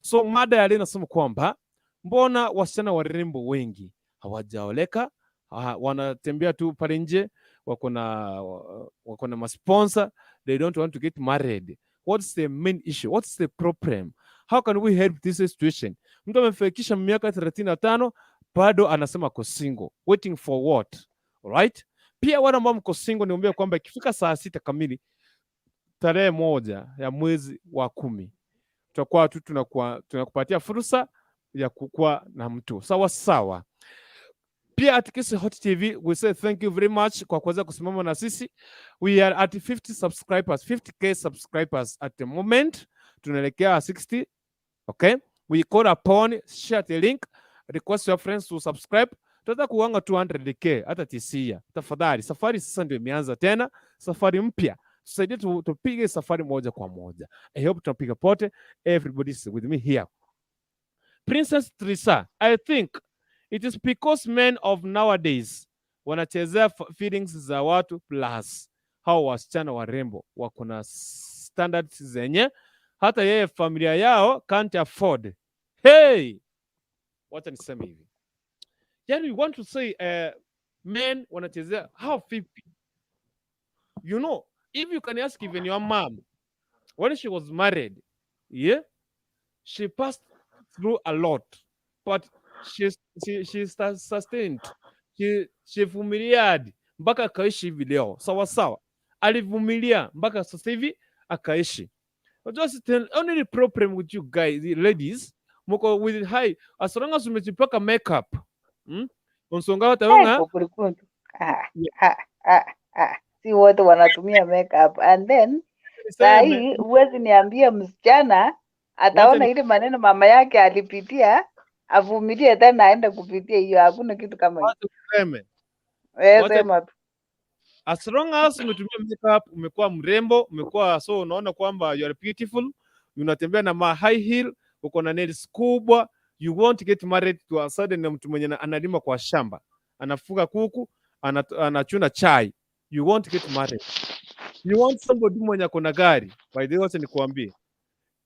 So mada ya leo nasema kwamba mbona wasichana warembo wengi hawajaoleka, wanatembea tu pale nje, wako na masponsor, they don't want to get married. What's the main issue? What's the problem? How can we help this situation? Mtu amefikisha miaka 35 bado anasema ko single, waiting for what? Alright? Pia wale ambao mko single, niombe kwamba ikifika saa 6 kamili tarehe 1 ya mwezi wa 10 tutakuwa tu tunakupatia fursa ya kukua na mtu sawa sawa. Pia at Kisi Hot TV we say thank you very much kwa kuweza kusimama na sisi. We are at 50 subscribers, 50k subscribers at the moment. Tunaelekea 60. Okay? We call upon, share the link, request your friends to subscribe. Tutaka kuwanga 200k hata tisia. Tafadhali, safari sasa ndio imeanza tena, safari mpya. Tusaidie tupige safari moja kwa moja. I hope tunapiga pote. Everybody's with me here. Princess Trisa, I think it is because men of nowadays wanachezea feelings za watu, plus hao wasichana warembo wako na standards zenye hata yeye familia yao can't afford. Hey, wacha niseme hivi, yani we want to say men wanachezea how 50. You know, if you can ask even your mom when she was married, yeah, she passed through a lot, but she sustained, she vumiliadi mpaka akaishi hivi leo. Sawa sawa, alivumilia mpaka sasa hivi akaishi. Just the only problem with you guys, the ladies, mko with high, as long as umejipaka makeup, unsonga hata wanga si wote wanatumia makeup, and then saa hii huwezi niambia msichana ataona ile maneno mama yake alipitia avumilie tena aende kupitia hiyo. Hakuna kitu kama hiyo. Sema tu. As long as umetumia makeup, umekuwa mrembo, umekuwa so unaona kwamba you are beautiful, unatembea na ma high heel, uko na nails kubwa, you won't get married to a sudden mtu mwenye analima kwa shamba, anafuga kuku, anachuna chai. You won't get married. You want somebody mwenye akona gari. By the way, wacha nikuambie.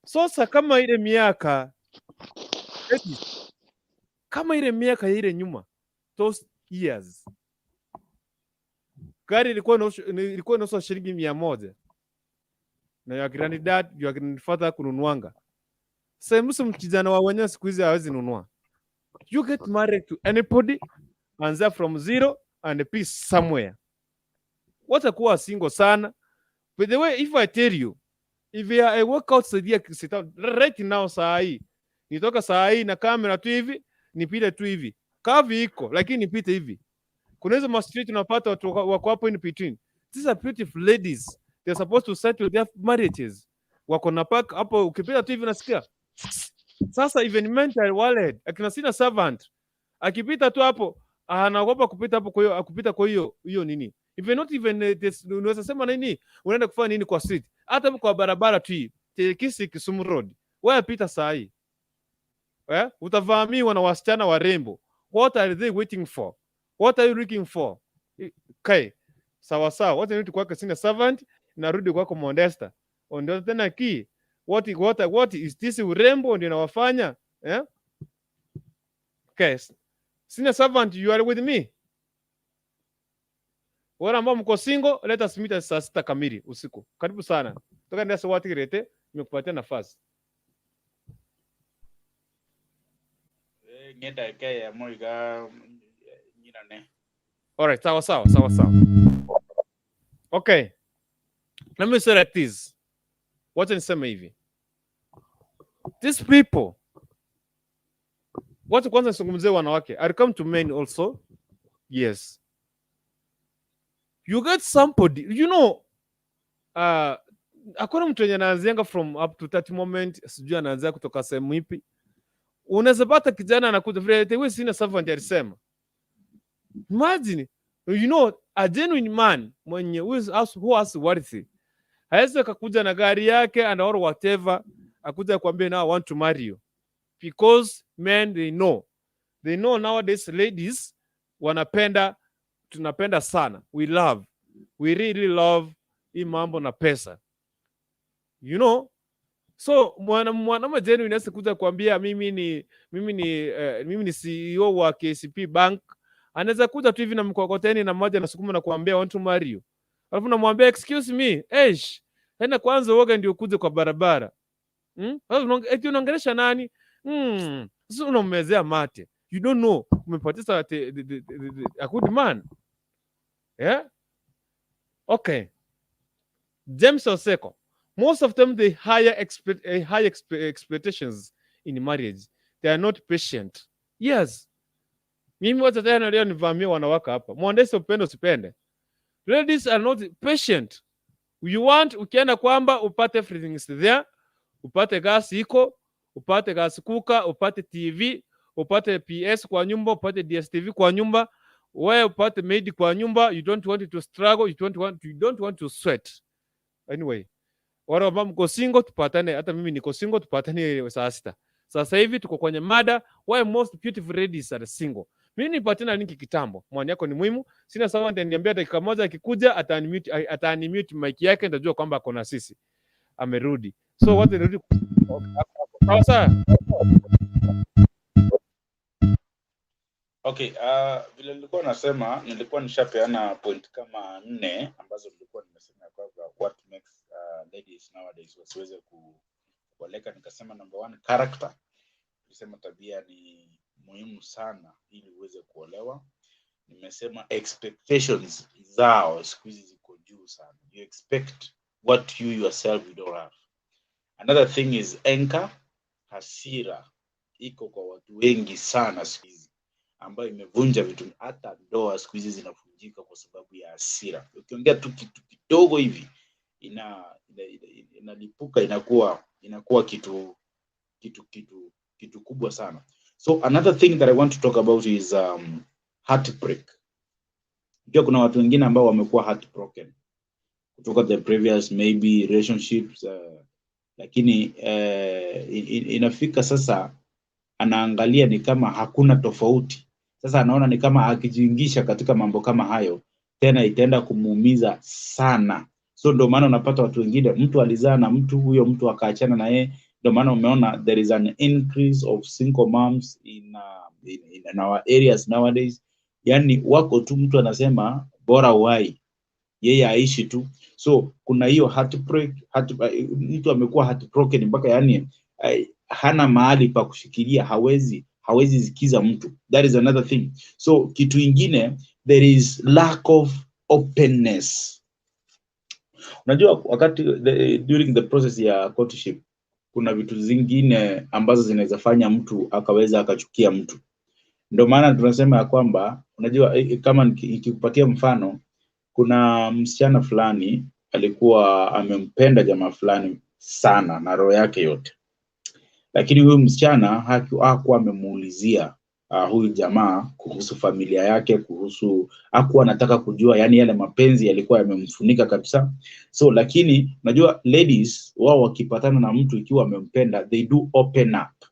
Sasa kama ile miaka ile nyuma, those years, gari ilikuwa inauzwa shilingi 100 na ya granddad, ya grandfather kununuanga. Sasa mkijana wa wenyewe siku hizi hawezi nunua. You get married to anybody, anza from zero and peace somewhere. Watakuwa single sana. By the way, if I tell you, if you are a workout sadia right now saa hii, nitoka saa hii na kamera tu hivi, nipite tu hivi. Kavi iko, lakini nipite hivi. Kuna hizo ma street unapata watu wako hapo in between. These are beautiful ladies. They're supposed to settle their marriages. Wako na park hapo, ukipita tu hivi nasikia. Sasa even mental wallet, akina sina servant, akipita tu hapo, anaogopa kupita hapo, kwa hiyo akupita kwa hiyo nini. If not even unaweza sema nini, unaenda kufanya nini kwa street? Hata kwa barabara tu hii, Kisi Kisumu Road. Wewe pita saa hii. Utavamiwa na wasichana warembo. What are they waiting for? What are you looking for? Okay. Sawa sawa. What you need kwako sina servant, narudi kwako Modesta. Ndio tena ki. What is this urembo ndio nawafanya? Okay. Sina servant, you are with me. Wala ambao mko single, let us meet saa 6 kamili usiku. Karibu sana. Toka ndasa watu kirete, nimekupatia nafasi. Ngeta kaya moiga nyinane. Alright, sawa. Okay. Let me say like this. Wacha niseme hivi. These people, watu kwanza nisungumzie wanawake. I come to men also. Yes. You get somebody, you know, hakuna mtu yenye anaanzianga from up to 30 moment, sijui anaanzia kutoka sehemu ipi. Unaweza pata kijana anakuja vile wewe sina servant alisema. Imagine, you know, a genuine man mwenye who has worthy. Hawezi akakuja na gari yake and or whatever, akuja kuambia now I want to marry you. because men they know nowadays ladies tunapenda sana, we really love hii mambo na pesa, you know. So mwanaume jeni inaweza kuja kuambia mimi ni CEO wa KCB Bank, anaweza kuja tu hivi na mkokoteni na mmoja na sukuma na kuambia I want to marry you, alafu namwambia excuse me, tena kwanza uoga ndio kuja kwa barabara. Eti unaongelesha nani? Sasa unammezea mate, you don't know umepoteza a good man. Yeah, okay. James Oseko, most of them they high expectations in marriage, they are not patient. Yes, mimi wacha tena leo nivamia wanawake hapa, mwandesi upende usipende, ladies are not patient. You want ukienda kwamba upate everything is there, upate gas iko, upate gas kuka, upate TV, upate PS kwa nyumba, upate DSTV kwa nyumba, wewe upate maid kwa nyumba. You don't want to struggle, you don't want to sweat. Anyway, wale ambao mko single tupatane, hata mimi niko single tupatane saa 6. Sasa hivi tuko kwenye mada why most beautiful ladies are single. Mimi nipatana linki kitambo. Mwani yako ni muhimu. Sina sawa, niambia dakika moja akikuja atanimute mic yake, nitajua kwamba ako na sisi. Amerudi. So what nirudi. Sawa. Okay, vile nilikuwa nishapeana point kama 4 ambazo nilikuwa nimesema kwamba what makes ladies nowadays wasiweze kuoleka. Nikasema number 1, character. Nilisema tabia ni muhimu sana ili uweze kuolewa. Nimesema expectations zao siku hizi ziko juu sana. You expect what you yourself you don't have. Another thing is anger. Hasira iko kwa watu wengi sana siku hizi, ambayo imevunja vitu. Hata ndoa siku hizi zinavunjika kwa sababu ya hasira. Ukiongea tu kitu kidogo hivi inalipuka, inakuwa kitu kubwa sana. So another thing that I want to talk about is heartbreak. Pia kuna watu wengine ambao wamekuwa heartbroken kutoka the previous maybe relationships, lakini inafika sasa anaangalia ni kama hakuna tofauti. Sasa anaona ni kama akijiingisha katika mambo kama hayo tena itaenda kumuumiza sana. So ndio maana unapata watu wengine, mtu alizaa na mtu, huyo mtu akaachana na yeye. Ndio maana umeona there is an increase of single moms in our areas nowadays. Yani wako tu, mtu anasema bora wai yeye aishi tu. So kuna hiyo heartbreak, mtu amekuwa heartbroken mpaka yani hana mahali pa kushikilia, hawezi zikiza mtu. That is another thing. So kitu ingine, there is lack of openness. Unajua wakati during the process ya courtship kuna vitu zingine ambazo zinaweza fanya mtu akaweza akachukia mtu. Ndio maana tunasema ya kwamba unajua kama nikikupatia mfano, kuna msichana fulani alikuwa amempenda jamaa fulani sana na roho yake yote, lakini huyu msichana hakuwa amemuulizia huyu jamaa kuhusu familia yake, hakuwa anataka kujua, yani yale mapenzi yalikuwa yamemfunika kabisa. So lakini unajua ladies wao wakipatana na mtu ikiwa amempenda, they do open up.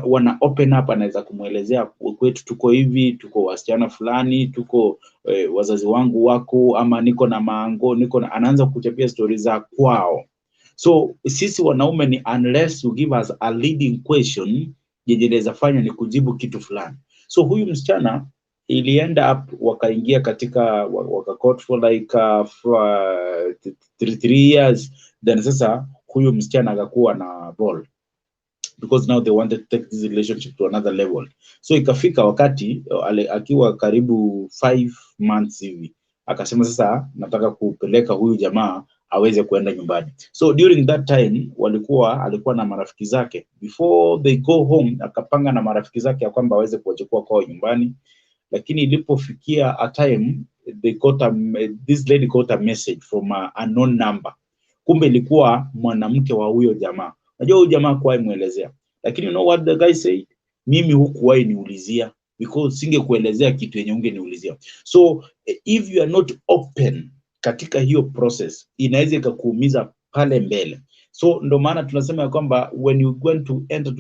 Wana open up, anaweza kumuelezea kwetu tuko hivi, tuko wasichana fulani, tuko wazazi wangu wako, ama niko na maango, anaanza kuchapia stories za kwao. So sisi wanaume ni unless you give us a leading question, yenye fanya ni kujibu kitu fulani. So huyu msichana ilienda up, wakaingia katika waka-court for like 3 years. Then sasa huyu msichana akakuwa na ball, because now they wanted to take this relationship to another level. So ikafika wakati akiwa karibu 5 months hivi, akasema sasa nataka kupeleka huyu jamaa aweze kuenda nyumbani. So during that time alikuwa na marafiki zake. Before they go home, akapanga na marafiki zake ya kwamba aweze kuwachukua kwao nyumbani. Lakini ilipofikia a time, this lady got a message from a unknown number. Kumbe ilikuwa mwanamke wa huyo jamaa. Unajua huyo jamaa kwa muelezea, lakini you know what the guy said? Mimi hukuwahi niulizia, because singekuelezea kitu yenye ungeniulizia. So if you are not open katika hiyo process, inaweza ikakuumiza pale mbele. So ndo maana tunasema ya kwamba when you going to enter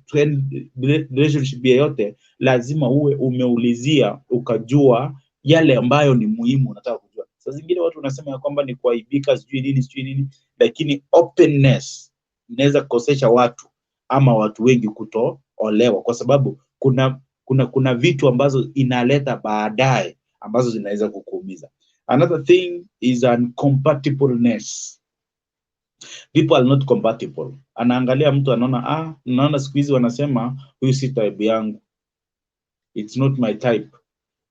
to end relationship yoyote, lazima uwe umeulizia ukajua yale ambayo ni muhimu unataka kujua. Sasa zingine watu wanasema ya kwamba ni kuaibika sijui nini, lakini openness inaweza kukosesha watu ama watu wengi kutoolewa, kwa sababu kuna vitu ambazo inaleta baadaye ambazo zinaweza kukuumiza. Another thing is incompatibleness. People are not compatible. Anaangalia mtu anaona naona siku hizi wanasema huyu si type yangu, it's not my type.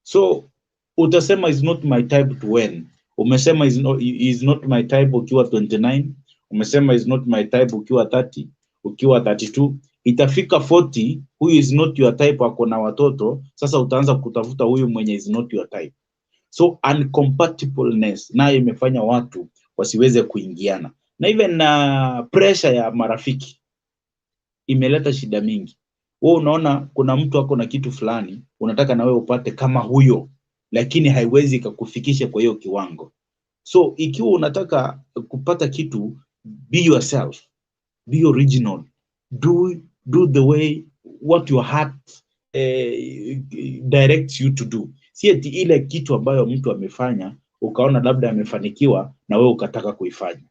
So utasema is not my type to when? Umesema is not my type ukiwa 29, umesema is not my type ukiwa 30, ukiwa 32, itafika 40, huyu is not your type, ako na watoto, sasa utaanza kutafuta huyu mwenye is not your type. So incompatibleness nayo imefanya watu wasiweze kuingiana, na even pressure ya marafiki imeleta shida mingi. Wewe unaona kuna mtu ako na kitu fulani, unataka na wewe upate kama huyo, lakini haiwezi kukufikisha kwa hiyo kiwango. So ikiwa unataka kupata kitu, be yourself, be original, do the way what your heart directs you to do. Si eti ile kitu ambayo mtu amefanya ukaona labda amefanikiwa na wewe ukataka kuifanya.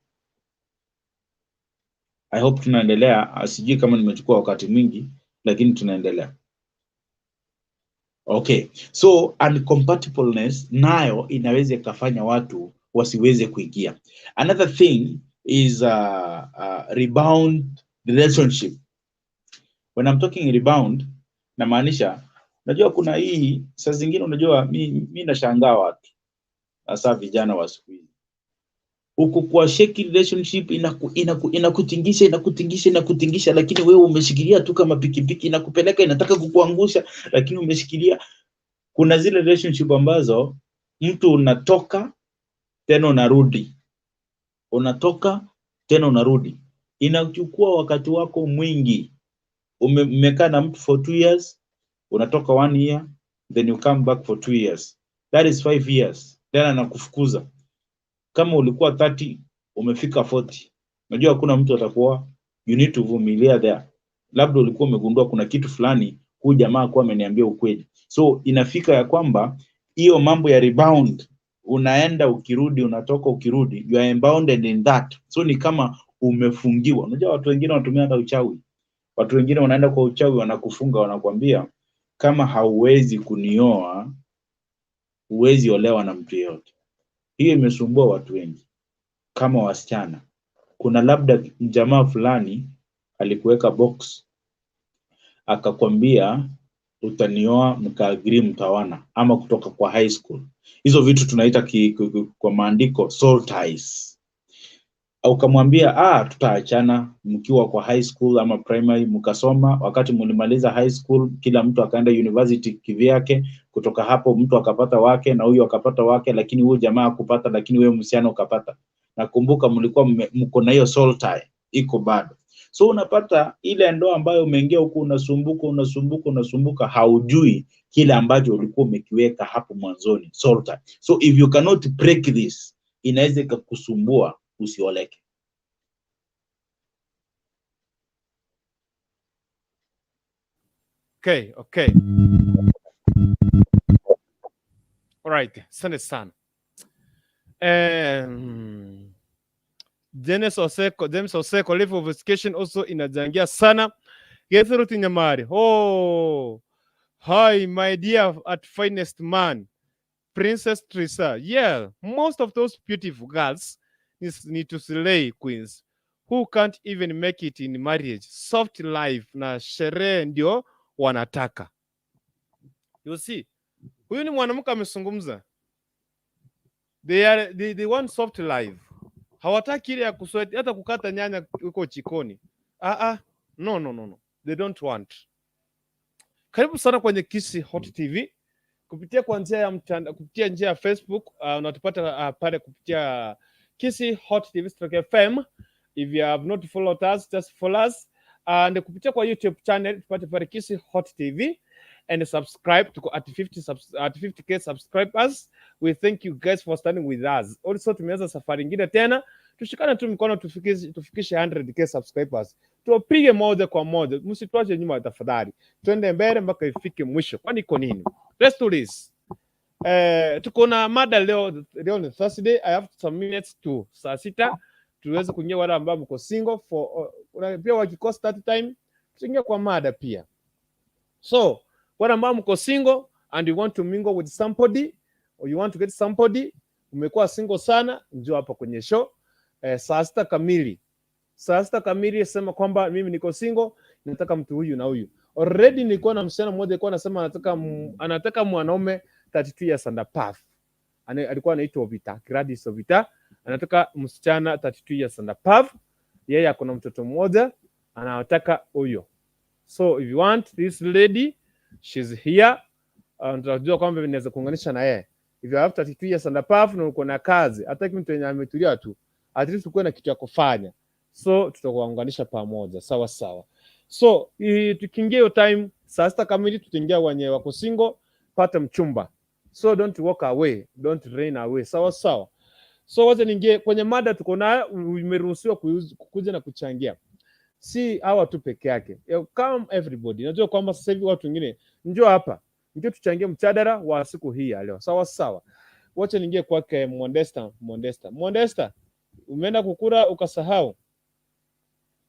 I hope tunaendelea. Sijui kama nimechukua wakati mwingi, lakini tunaendelea. Okay, so incompatibleness nayo inaweza ikafanya watu wasiweze kuingia. Another thing is rebound relationship. When I'm talking rebound, namaanisha, unajua kuna hii saa zingine, unajua mimi nashangaa watu hasa vijana wa siku hizi. Uko kwa shaky relationship inakutingisha, lakini wewe umeshikilia tu kama pikipiki, inakupeleka inataka kukuangusha, lakini umeshikilia. Kuna zile relationship ambazo mtu unatoka tena unarudi, inachukua wakati wako mwingi. Umekaa na mtu for 2 years, unatoka 1 year, then you come back for 2 years, that is 5 years, then anakufukuza. Kama ulikuwa 30 umefika 40, unajua hakuna mtu atakuwa, you need to vumilia there. Labda ulikuwa umegundua kuna kitu fulani, huyu jamaa kwa ameniambia ukweli. So inafika ya kwamba hiyo mambo ya rebound, unaenda ukirudi, unatoka ukirudi, you are bounded in that. So ni kama umefungiwa. Unajua watu wengine wanatumia hata uchawi. Watu wengine wanaenda kwa uchawi, wanakufunga, wanakuambia kama hauwezi kunioa, huwezi olewa na mtu yeyote. Hiyo imesumbua watu wengi. Kama wasichana, kuna labda jamaa fulani alikuweka box, akakwambia utanioa, mkaagree, mtawana, ama kutoka kwa high school. Hizo vitu tunaita kwa maandiko soul ties. Au kamwambia tutaachana mkiwa kwa high school ama primary, mkasoma, wakati mlimaliza high school kila mtu akaenda university kivyake, kutoka hapo mtu akapata wake na huyu akapata wake, lakini huyu jamaa akupata, lakini wewe msichana ukapata. Nakumbuka mlikuwa mko na hiyo soul tie iko bado. So unapata ile ndoa ambayo umeingia huko, unasumbuka, haujui kile ambacho ulikuwa umekiweka hapo mwanzoni, soul tie. So if you cannot break this, inaweza kukusumbua usioleke. Okay. Alright, asante sana. James Oseko, level of education also inajangia sana. Gethuruti Nyamari. Hi, my dear at finest man, Princess Trisa. Yeah, most of those beautiful girls need to slay queens who can't even make it in marriage. Soft life na sherehe ndio wanataka. You see, huyu ni mwanamke amezungumza. They want soft life. Hawataki ile ya kusweat, hata kukata nyanya uko chikoni. No. They don't want. Karibu sana kwenye Kisi Hot TV. Kupitia kwa njia ya mtandao, kupitia njia ya Facebook, unatupata pale kupitia Kisi Hot TV /FM. If you have not followed us, just follow us. And kupitia kwa YouTube channel, tupate pale Kisi Hot TV. And subscribe to at 50k subscribers. We thank you guys for standing with us. Also tumeanza safari nyingine tena tushikane tu mikono tufikishe 100k subscribers, tuwapige moja kwa moja, msituache nyuma tafadhali, twende mbele mpaka ifike mwisho. Kwani iko nini? Let's do this. Tuko na mada leo ni Thursday. I have some minutes to saa 6 tuweze kuingia, wale ambao mko single for pia wakikosa 30 time tuingia kwa mada pia. So wale ambao mko single and you want to mingle with somebody or you want to get somebody, umekuwa single sana, njoo hapa kwenye show saa 6 kamili. Saa 6 kamili sema kwamba mimi niko single, nataka mtu huyu na huyu. Already nilikuwa na msichana mmoja alikuwa anasema anataka mwanaume 32 years and above. Alikuwa anaitwa Vita, Gladys Vita. Anataka msichana 32 years and above. Yeye ako na mtoto mmoja, anataka huyo. So if you want this lady, she's here. Tunajua kwamba inaweza kuunganisha na yeye. If you have 32 years and above na uko na kazi, hata mtu mwenye ametulia tu, at least uko na kitu ya kufanya. So tutakuunganisha pamoja, sawa sawa. So tukiingia hiyo time saa 6 kamili, tutaingia wenye wako single, pata mchumba. So don't walk away, don't run away, sawa sawa. So wacha niingie kwenye mada tuko nayo, umeruhusiwa kukuja na kuchangia. Si hawa tu peke yake, come everybody. Najua kwamba sasa hivi watu wengine njoo hapa, njoo tuchangie mjadala wa siku hii ya leo, sawa sawa. Wacha niingie kwake Modesta, umeenda kukura ukasahau.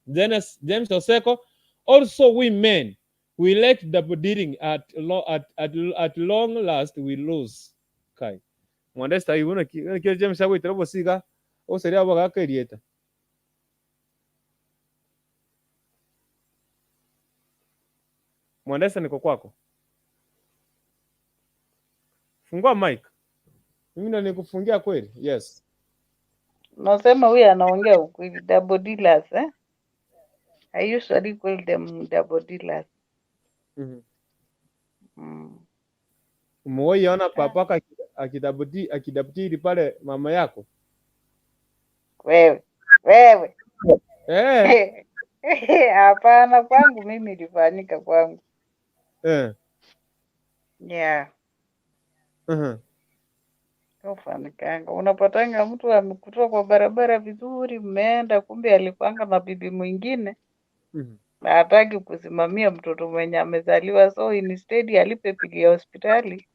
James Oseko, also we men, we like double dealing at long last we lose. Kai Modesta, ibuna kile James hapo itrobo siga o seria boga kerieta. Modesta, niko kwako, fungua mic. Mimi ndo nikufungia kweli? Yes. Nasema huyu anaongea ukweli. Double dealers, eh? I usually call them double dealers. Umewahi papa akidabutiri pale mama yako? Wewe. Hapana, kwangu mimi ilifanyika kwangu. Yeah. Ufanikanga, unapatanga mtu amekutoa kwa barabara vizuri, mmeenda, kumbe alipanga na bibi mwingine. Na hataki kusimamia mtoto mwenye amezaliwa, so instead alipe pili ya hospitali,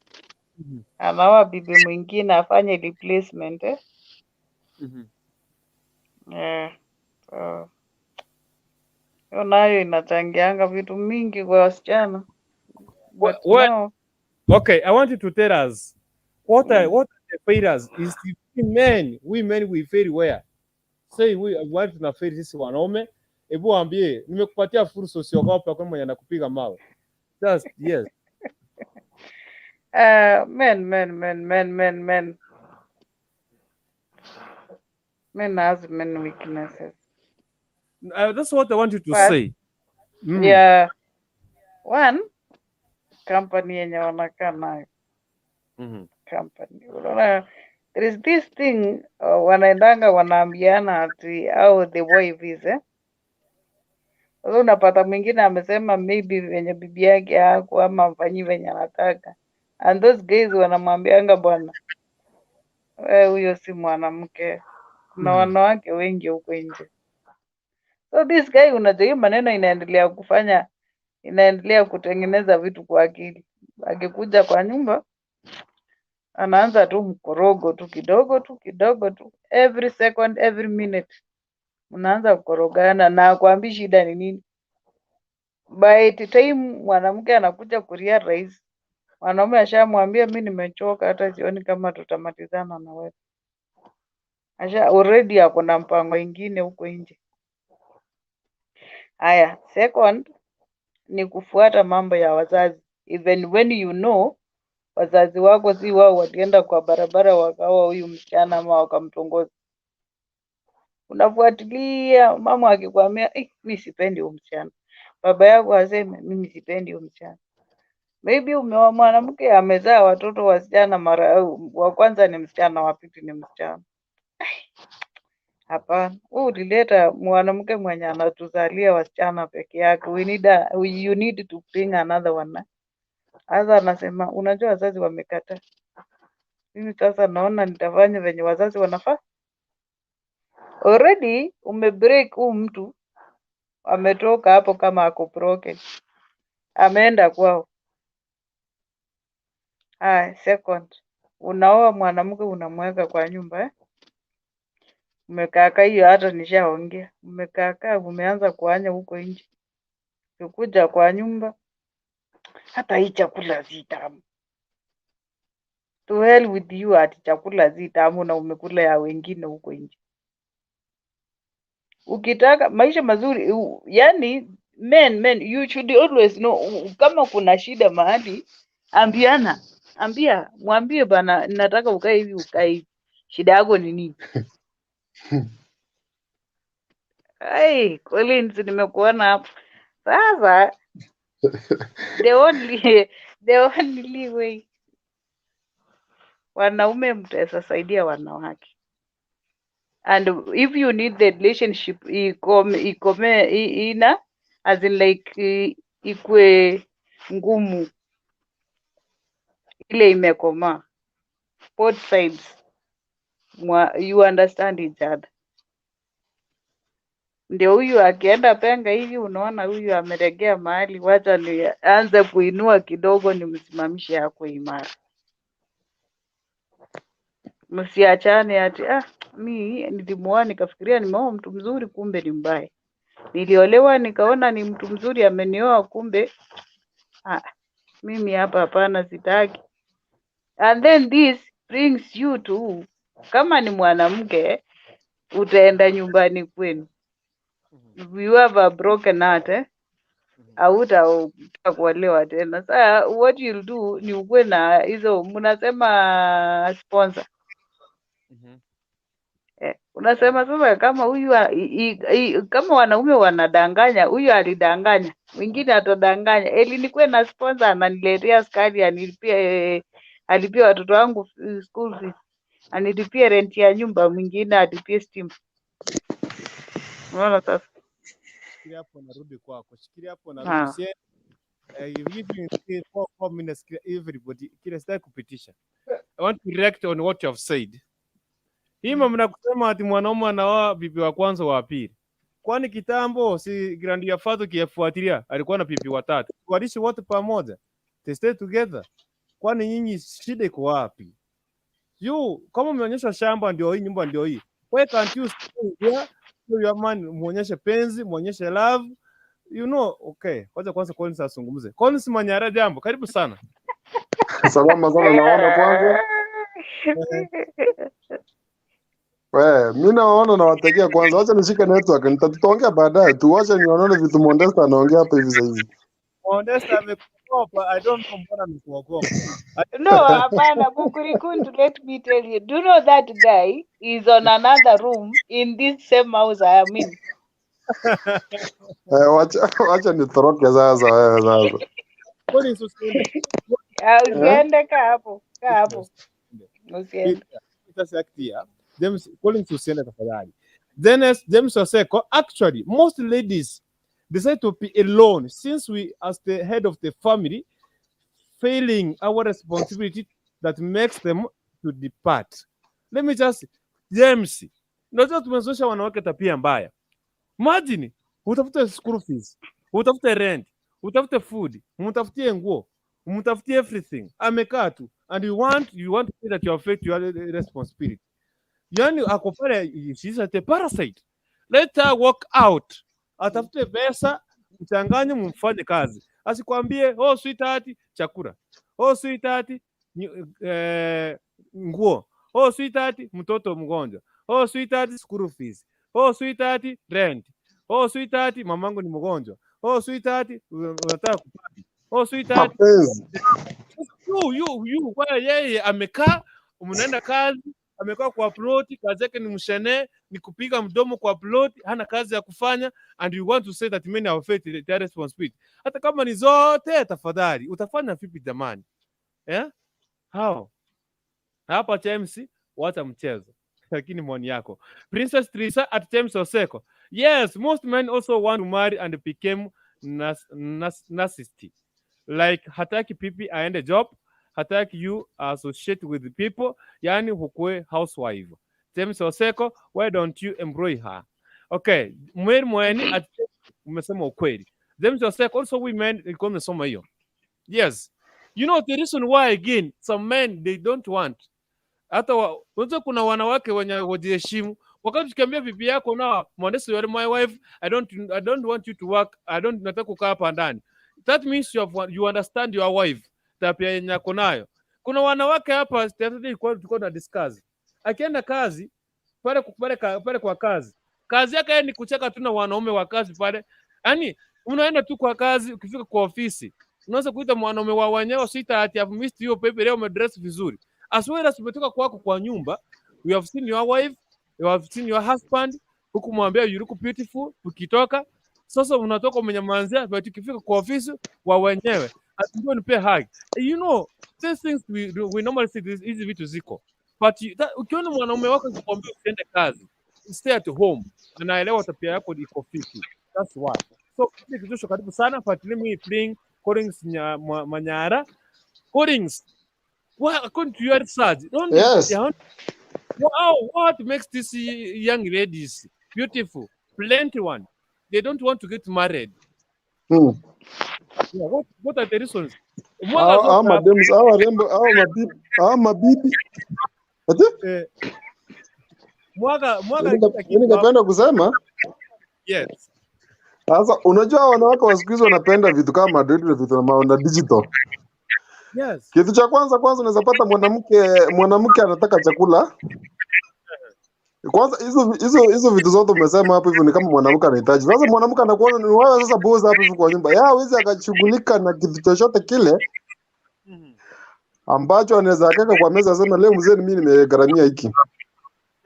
anaoa bibi mwingine afanye replacement, eh? Hiyo nayo inachangianga vitu mingi kwa wasichana. Okay, I want you to tell us what are the failures is the men we fail where? Say why tuna fail sisi wanaume? Hebu ambie, nimekupatia fursa, usiogope kwa mwenye anakupiga mawe. Just yes. Men. Men has many weaknesses. That's what I want you to say. Yeah. One, company yenye wanakaa nayo. Company. There is this thing, wanaendanga wanaambiana ati how the wife is, eh? Sasa unapata mwingine amesema maybe venye bibi yake hako ama afanyi venye anataka. And those guys wanamwambianga bwana, huyo si mwanamke. Kuna wanawake wengi huko nje. So this guy, unajua maneno inaendelea kutengeneza vitu kwa akili. Akikuja kwa nyumba, anaanza tu mkorogo tu kidogo tu. Every second, every minute. Unaanza kukorogana na kuambi shida ni nini. By the time mwanamke anakuja kurealize, mwanaume ashamwambia mimi nimechoka, hata sioni kama tutamatizana na wewe. Already ako na mpango ingine huko nje. Haya, second ni kufuata mambo ya wazazi. Even when you know wazazi wako si wao walienda kwa barabara wakaoa huyu msichana ama wakamtongoza. Unafuatilia, mama akikwambia mimi sipendi huyu msichana, baba yako aseme mimi sipendi huyu msichana. Maybe umeoa mwanamke amezaa watoto wasichana, mara wa kwanza ni msichana, wa pili ni msichana. Hapana, ulileta mwanamke mwenye anatuzalia wasichana peke yake. You need to bring another one. Sasa anasema unajua wazazi wamekataa. Mimi sasa naona nitafanya venye wazazi wanafaa. already umebreak huu mtu, ametoka hapo kama ako broken, ameenda kwao. Second, unaoa mwanamke unamweka kwa nyumba Umekaakaa hiyo, hata nishaongea. Umekaakaa umeanza kuanya huko nje, ukuja kwa nyumba, hata hii chakula si tamu. To hell with you, ati chakula si tamu na umekula ya wengine huko nje. Ukitaka maisha mazuri, yani men, you should always know, kama kuna shida mahali, mwambie bana, nataka ukae hivi ukae hivi. Shida yako ni nini? Hey, Collins, nimekuona hapo. Sasa the only way wanaume mtaweza saidia wanawake, and if you need the relationship ina as in like ikwe ngumu, ile imekomaa, both sides you understand each other. Ndio huyu akienda penga hivi, unaona huyu ameregea mahali, wacha nianze kuinua kidogo, nimsimamishe yako imara. Msiachane ati mi nilimuoa nikafikiria nimeoa mtu mzuri, kumbe ni mbaya. Niliolewa nikaona ni mtu mzuri, amenioa kumbe mimi hapa hapana, sitaki. And then this brings you to, kama ni mwanamke utaenda nyumbani kwenu, you have a broken heart hautaka kuolewa tena. Sasa what you'll do ni ukwe na hizo mnasema sponsor. Unasema sasa kama huyu kama wanaume wanadanganya, huyu alidanganya, mwingine atadanganya. Nikuwe na sponsor ananiletea skari, alipia watoto wangu school fees, anilipie rent ya nyumba, mwingine alipie steam. Unaona sasa? Shikilia hapo, narudi kwako. Shikilia hapo, narudi. Everybody, kile sitaki kupitisha. I want to react on what you have said. Hii mna kusema ati mwanaume anaoa bibi wa kwanza wa pili. Kwani kitambo si grandfather kifuatilia alikuwa na bibi watatu. Waliishi wote pamoja. They stay together. Kwani nyinyi shida iko wapi? Kama umeonyesha shamba ndio hii, nyumba ndio hii. Why can't you stay here? Your man muonyeshe penzi, muonyeshe love. Okay. Kwanza Collins asungumuze. Collins Manyara, jambo. Karibu sana. Salama sana, naona kwanza. Mimi naona nawategea kwanza. Wacha nishike network. Tutaongea baadaye. Tuache nione vitu Modesta anaongea hapa hivi sasa hivi. Modesta amekuogopa. I don't know mbona amekuogopa. No, hapana, Kukurikun, let me tell you. Do you know that guy is on another room in this same house I am in? Wacha nitoroke sasa. Usiende hapo. Usiende. Collins usiende tafadhali. Then James Oseko, actually most ladies decide to be alone since we as the head of the family failing our responsibility that makes them to depart. Let me just James, ndio tumezosha wanawake tabia mbaya. Imagine utafute school fees, utafute rent, utafute food, umtafutie nguo, umtafutie everything. Amekaa tu and you want to say that you affect your responsibility. Yani ako pale, she's a parasite. Let her walk out. Atafute pesa, mchanganye, mumfanye kazi. Asikwambie sweetheart chakula. Sweetheart nguo. Sweetheart mtoto mgonjwa. Sweetheart school fees. Sweetheart rent. Sweetheart mamangu ni mgonjwa. Sweetheart unataka kupati. Sweetheart yeye amekaa, mnaenda kazi, amekaa kwa plot, kazi yake ni mshene, ni kupiga mdomo kwa plot, hana kazi ya kufanya, and you want to say that men are faith their responsibility. Hata kama ni zote, tafadhali utafanya vipi jamani? How? Hapa James wacha mchezo. Lakini mwoni yako. Princess Teresa at James Oseko. Yes, most men also want to marry and become narcissistic. Like hataki pipi aende job, hataki you associate with people, yani hukue housewife. James Oseko, why don't you embroider her? Okay, mweni umesema ukweli. James Oseko, also women ilikuwa umesoma hiyo. Yes. You know the reason why again some men they don't want. Hata unajua kuna wanawake wenye wajiheshimu. Wakati tukiambia bibi yako na Monday you are my wife, I don't want you to work. Nataka kukaa hapa ndani. That means you understand your wife. Tapia yenye yako nayo. Kuna wanawake hapa tulikuwa na discuss. Akienda kazi pale kwa kazi. Kazi yake ni kucheka tu na wanaume wa kazi pale. Yaani unaenda tu kwa kazi, ukifika kwa ofisi unaweza kuita mwanaume wa wenyewe sita ati I've missed you baby, leo umedress vizuri. As well as umetoka kwako kwa nyumba, we have seen your wife, you have seen your husband, huku mwambia you look beautiful, ukitoka sasa unatoka umenyamanzia, but ukifika kwa ofisi wa wenyewe ndio nipe hug. You know, these things we normally see hizi vitu ziko. But ukiona mwanaume wako akikwambia usiende kazi, stay at home, anaelewa tabia yako iko fiti. That's why. So kitu karibu sana, but let me bring Collins Manyara. Collins, according to your research, Yes. What makes these young ladies beautiful, plenty one? They don't want to get married. Yeah, what are the reasons? Hao madems, hao warembo, hao mabibi. Ati? Ningependa kusema yes. Sasa unajua wanawake wa siku hizi wanapenda vitu kama madrid na vitu na digital. Yes. Kitu cha kwanza unaweza pata mwanamke anataka chakula. Kwanza hizo vitu zote umesema hapo hivyo ni kama mwanamke anahitaji. Sasa mwanamke anakuona ni wewe sasa boss hapo hivyo kwa nyumba. Hawezi akashughulika na kitu chochote kile ambacho anaweza akaka kwa meza asema leo mzee mimi nimegharamia hiki.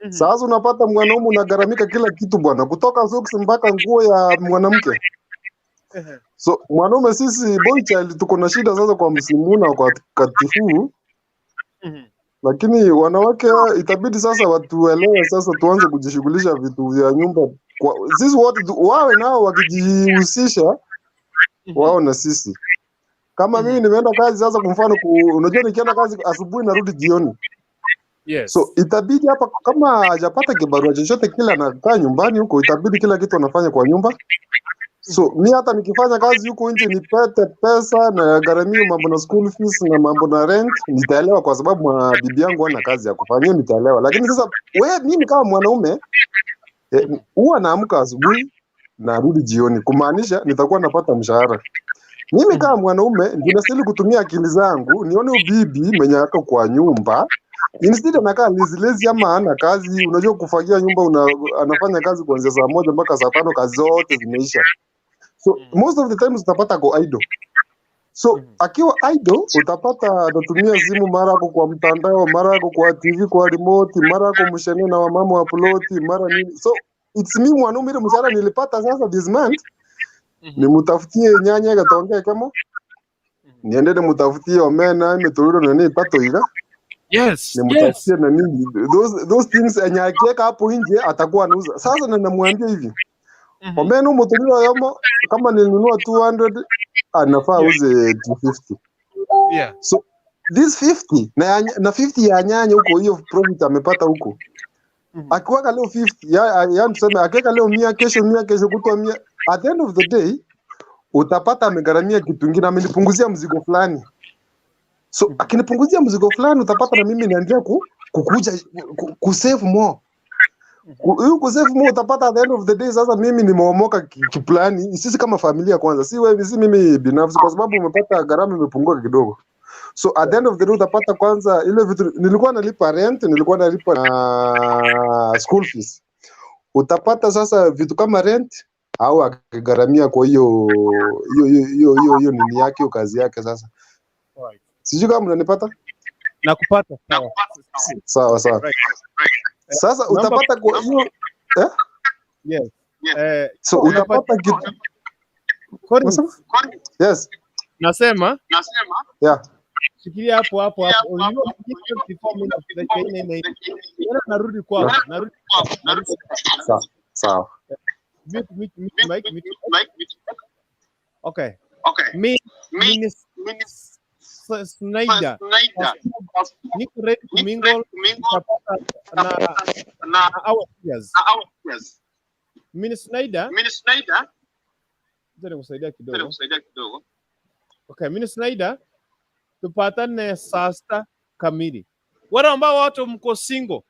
Sasa unapata mwanaume unagharamika kila kitu bwana, kutoka socks mpaka nguo ya mwanamke. So mwanaume sisi boy child tuko na shida sasa kwa msimu na kwa wakati huu. Lakini wanawake itabidi sasa watuelewe sasa, tuanze kujishughulisha vitu vya nyumba. Sisi wote wawe nao wakijihusisha wao na sisi. Kama mimi nimeenda kazi sasa, kwa mfano unajua nikienda kazi asubuhi narudi jioni. Yes. So itabidi hapa kama hajapata kibarua chochote kile anakaa nyumbani huko, itabidi kila kitu anafanya kwa nyumba. So mi hata nikifanya kazi huko nje nipate pesa na gharamia mambo na school fees na mambo na rent, nitaelewa kwa sababu bibi yangu hana kazi ya kufanya, nitaelewa. Lakini sasa mimi kama mwanaume huwa naamka asubuhi na rudi jioni, kumaanisha nitakuwa napata mshahara. Mimi kama mwanaume ndio nastahili kutumia akili zangu nione bibi mwenye yako kwa nyumba. Instead anakaa lazy ama hana kazi. Unajua kufagia nyumba anafanya kazi kuanzia saa 1 mpaka saa 5, kazi zote zimeisha. So most of the times utapata go idle. So akiwa idle utapata anatumia simu, mara yako kwa mtandao, mara yako kwa TV, kwa remote, mara yako mshene na wamama wa ploti, mara nini. So it's me mwanaume ile mshahara nilipata sasa this month. Nimutafutie nyanya gataongea kama niende nimutafutie omena imeturudo na nini pato ila. Yes. Nimutafutie na nini. Those things anyakieka hapo nje atakuwa anauza. Sasa na namwambia hivi. Omena umeturudo yamo kama nilinunua 200 anafaa uze 250. Yeah. So this 50 na 50 ya nyanya huko, hiyo profit amepata huko. Akiweka leo 50 ya tuseme akiweka leo 100, kesho 100, kesho kutwa 100. At the end of the day utapata amegharamia kitu kingine, amenipunguzia mzigo fulani. So akinipunguzia mzigo fulani utapata na mimi naendelea kukuja kusave more. Huyu kusave more utapata at the end of the day sasa mimi nimeomoka kiplani. Sisi kama familia kwanza, si wewe, si mimi binafsi, kwa sababu umepata gharama imepungua kidogo. So at the end of the day utapata kwanza ile vitu nilikuwa nalipa rent, nilikuwa nalipa na school fees. Utapata sasa vitu kama rent au akigharamia kwa hiyo nini yake, hiyo kazi yake sasa. Sijui kama unanipata? Nakupata. Sawa. Sasa utapata kwa hiyo yes. So utapata kitu. Yes. Nasema? Yeah. Shikilia hapo. Narudi kwako. Sawa. Okay. Snyder. Niko ready to mingle. Na our peers. Mini Snyder. Ndio kusaidia kidogo. Okay, Mini Snyder. Tupatane saa 6 kamili. Wale ambao watu mko single,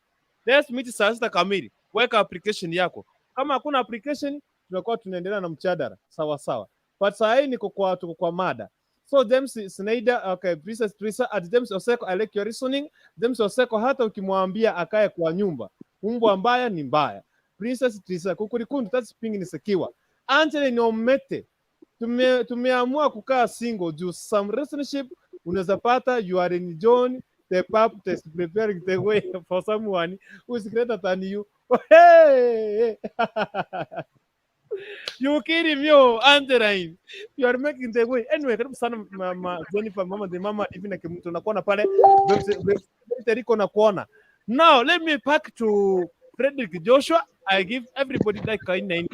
let's meet saa 6 kamili. Weka application yako. Kama hakuna application, tunakuwa tunaendelea na mchadara. Sawa. But saa hii tuko kwa mada. So James Snyder, okay, Princess Teresa at James Oseko, I like your reasoning. James Oseko, hata ukimwambia akae kwa nyumba, mbwa mbaya ni mbaya. Princess Teresa, kukulikundu that's ping ni sekiwa. Angela ni omete. Tumeamua kukaa single juu some relationship unaweza pata you are in John the pap test preparing the way for someone who is greater than you. Hey! You kidding me, Angeline? You are making the way. Anyway, karibu sana mama Jennifer, mama the mama even akimtu nakuona pale Rico nakuona. Now let me back to Frederick Joshua. I give everybody like kaina ine.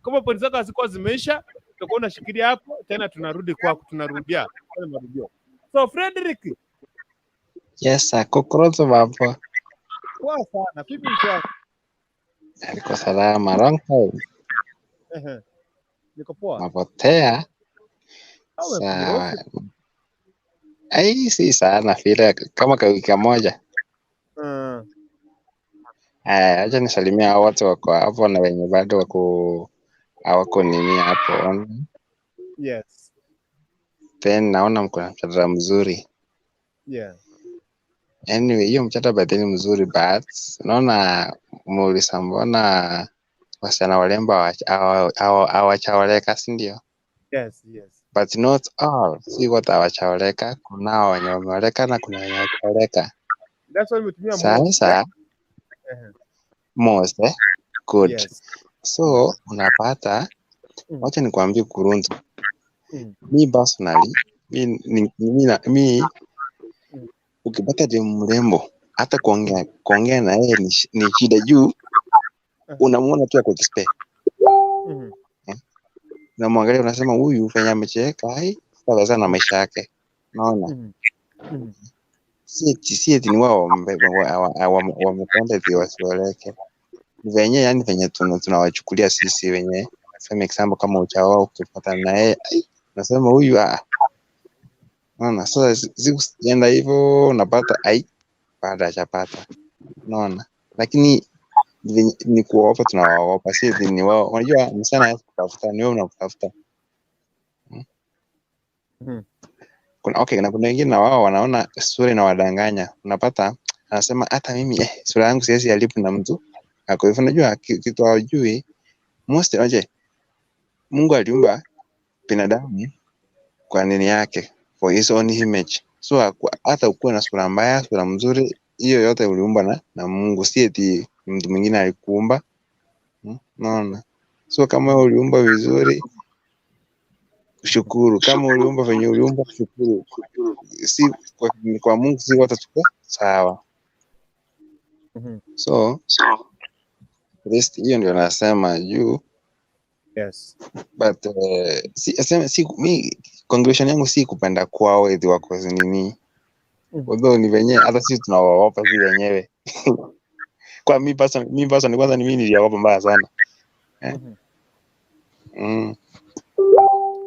Kama pointi zako hazikuwa zimeisha, tutakuwa unashikilia hapo tena tunarudi kwako, tunarudia pale marudio. So Frederick. Yes, sir. Kokorozo baba. Poa sana. Vipi mtu? Niko salama. Long time. Niko poa. Mapotea. Sawa. Ai, si sana vile kama kwa wiki moja. Acha nisalimia hao watu wako hapo na wenye bado hawako nini hapo. Yes. Then naona mko na mchadara mzuri. Yeah. Anyway, hiyo mchadara badini mzuri but naona muuliza mbona wasichana warembo hawajaoleka, si ndio? Yes. But not all. Si wote hawajaoleka, kuna wenye wameoleka na kuna wenye hawajaoleka. That's why umetumia sasa most good. Yes. So unapata wacha nikwambie kurundu. Mi personally mi ukipata demu mrembo hata kuongea na yeye ni shida juu unamuona tu ako display. Na mwangalia unasema huyu fanya amecheka hai sawa sana maisha yake. Unaona? Si eti ni wao wamependa eti wasioleke. Venye yani venye tunawachukulia sisi wenye sema example kama uchao ukipata na yeye nasema huyu unaona sasa sienda hivyo napata baada hajapata. Unaona? Lakini ni kuopa tunawaopa si eti ni wao. Unajua ni sana kutafuta ni wewe unatafuta. Kuna wengine na wao wanaona sura inawadanganya. Unapata anasema hata mimi sura yangu siwezi haribu na mtu. Kwa hivyo unajua kitu hawajui most aje Mungu aliumba binadamu kwa nini yake for his own image. So hata ukuwe na sura mbaya, sura mzuri, hiyo yote uliumba na Mungu, si eti mtu mwingine alikuumba. Unaona? So kama uliumba vizuri shukuru, kama uliumba venye uliumba shukuru. Si kwa Mungu si wote tuko sawa. So hiyo ndio nasema juu. Yes. But mi conclusion yangu si kupenda kwao eti wako nini. Although ni venye hata sisi tunawaopa si wenyewe. Kwa mi personally kwanza ni mimi niliwaopa mbaya sana.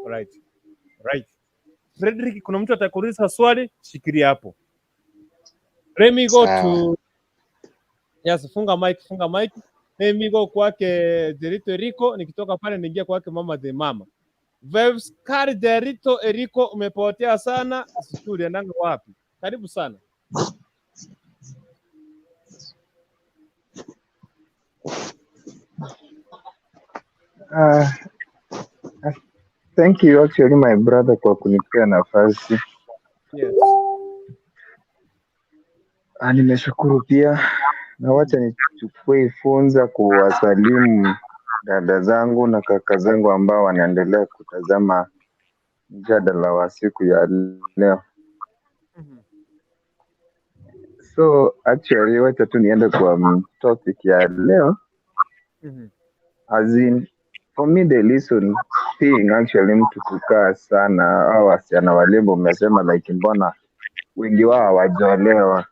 Right. Frederick, kuna mtu atakuuliza swali, shikilia hapo. Let me go to yes, funga mic. Let me go kwake Derito Rico, nikitoka pale niingia kwake mama the mama. Vibes Kari Derito Rico, umepotea sana, sijui unaenda wapi? Karibu sana. Thank you actually my brother kwa kunipea nafasi. Yes. Nimeshukuru pia na wacha nichukue funza kuwasalimu dada zangu na kaka zangu ambao wanaendelea kutazama mjadala wa siku ya leo. So actually wacha tu niende kwa topic ya leo. As in for me the reason thing actually mtu kukaa sana au wasichana warembo, umesema like mbona wengi wao hawajaolewa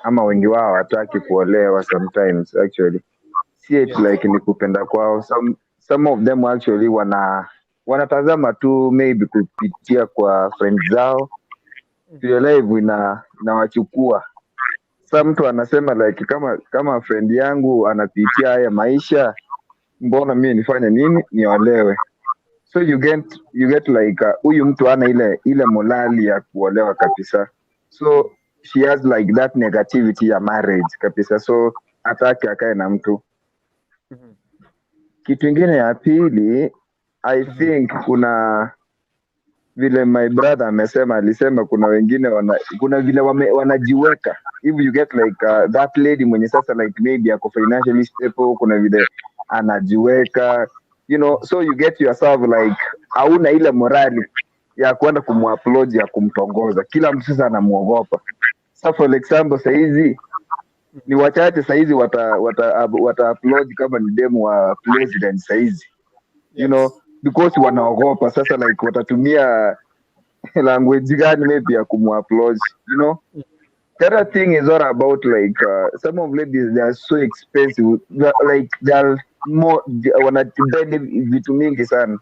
ama wengi wao hawataki kuolewa sometimes actually. See it like ni kupenda kwao. Some of them actually wanatazama tu maybe kupitia kwa friends zao. Pia live inawachukua. Some mtu anasema like kama friend yangu anapitia haya maisha, mbona mimi nifanye nini niolewe? So you get like huyu mtu ana ile morali ya kuolewa kabisa. So she has like that negativity ya marriage kabisa, so hataki akae na mtu. Kitu ingine ya pili, I think kuna vile my brother alisema kuna wengine kuna vile wanajiweka. If you get like that lady mwenye sasa like maybe ako financially stable, kuna vile anajiweka, you know, so you get yourself like hauna ile morali ya kwenda kumupload ya kumtongoza. Kila mtu sasa anamuogopa. So for example saizi ni wachache saizi wata upload kama ni demo wa president saizi, you know, because wanaogopa sasa like watatumia language gani maybe ya kumupload, you know. The other thing is all about like some of ladies, they are so expensive, like they are more wanatibedi vitu mingi sana,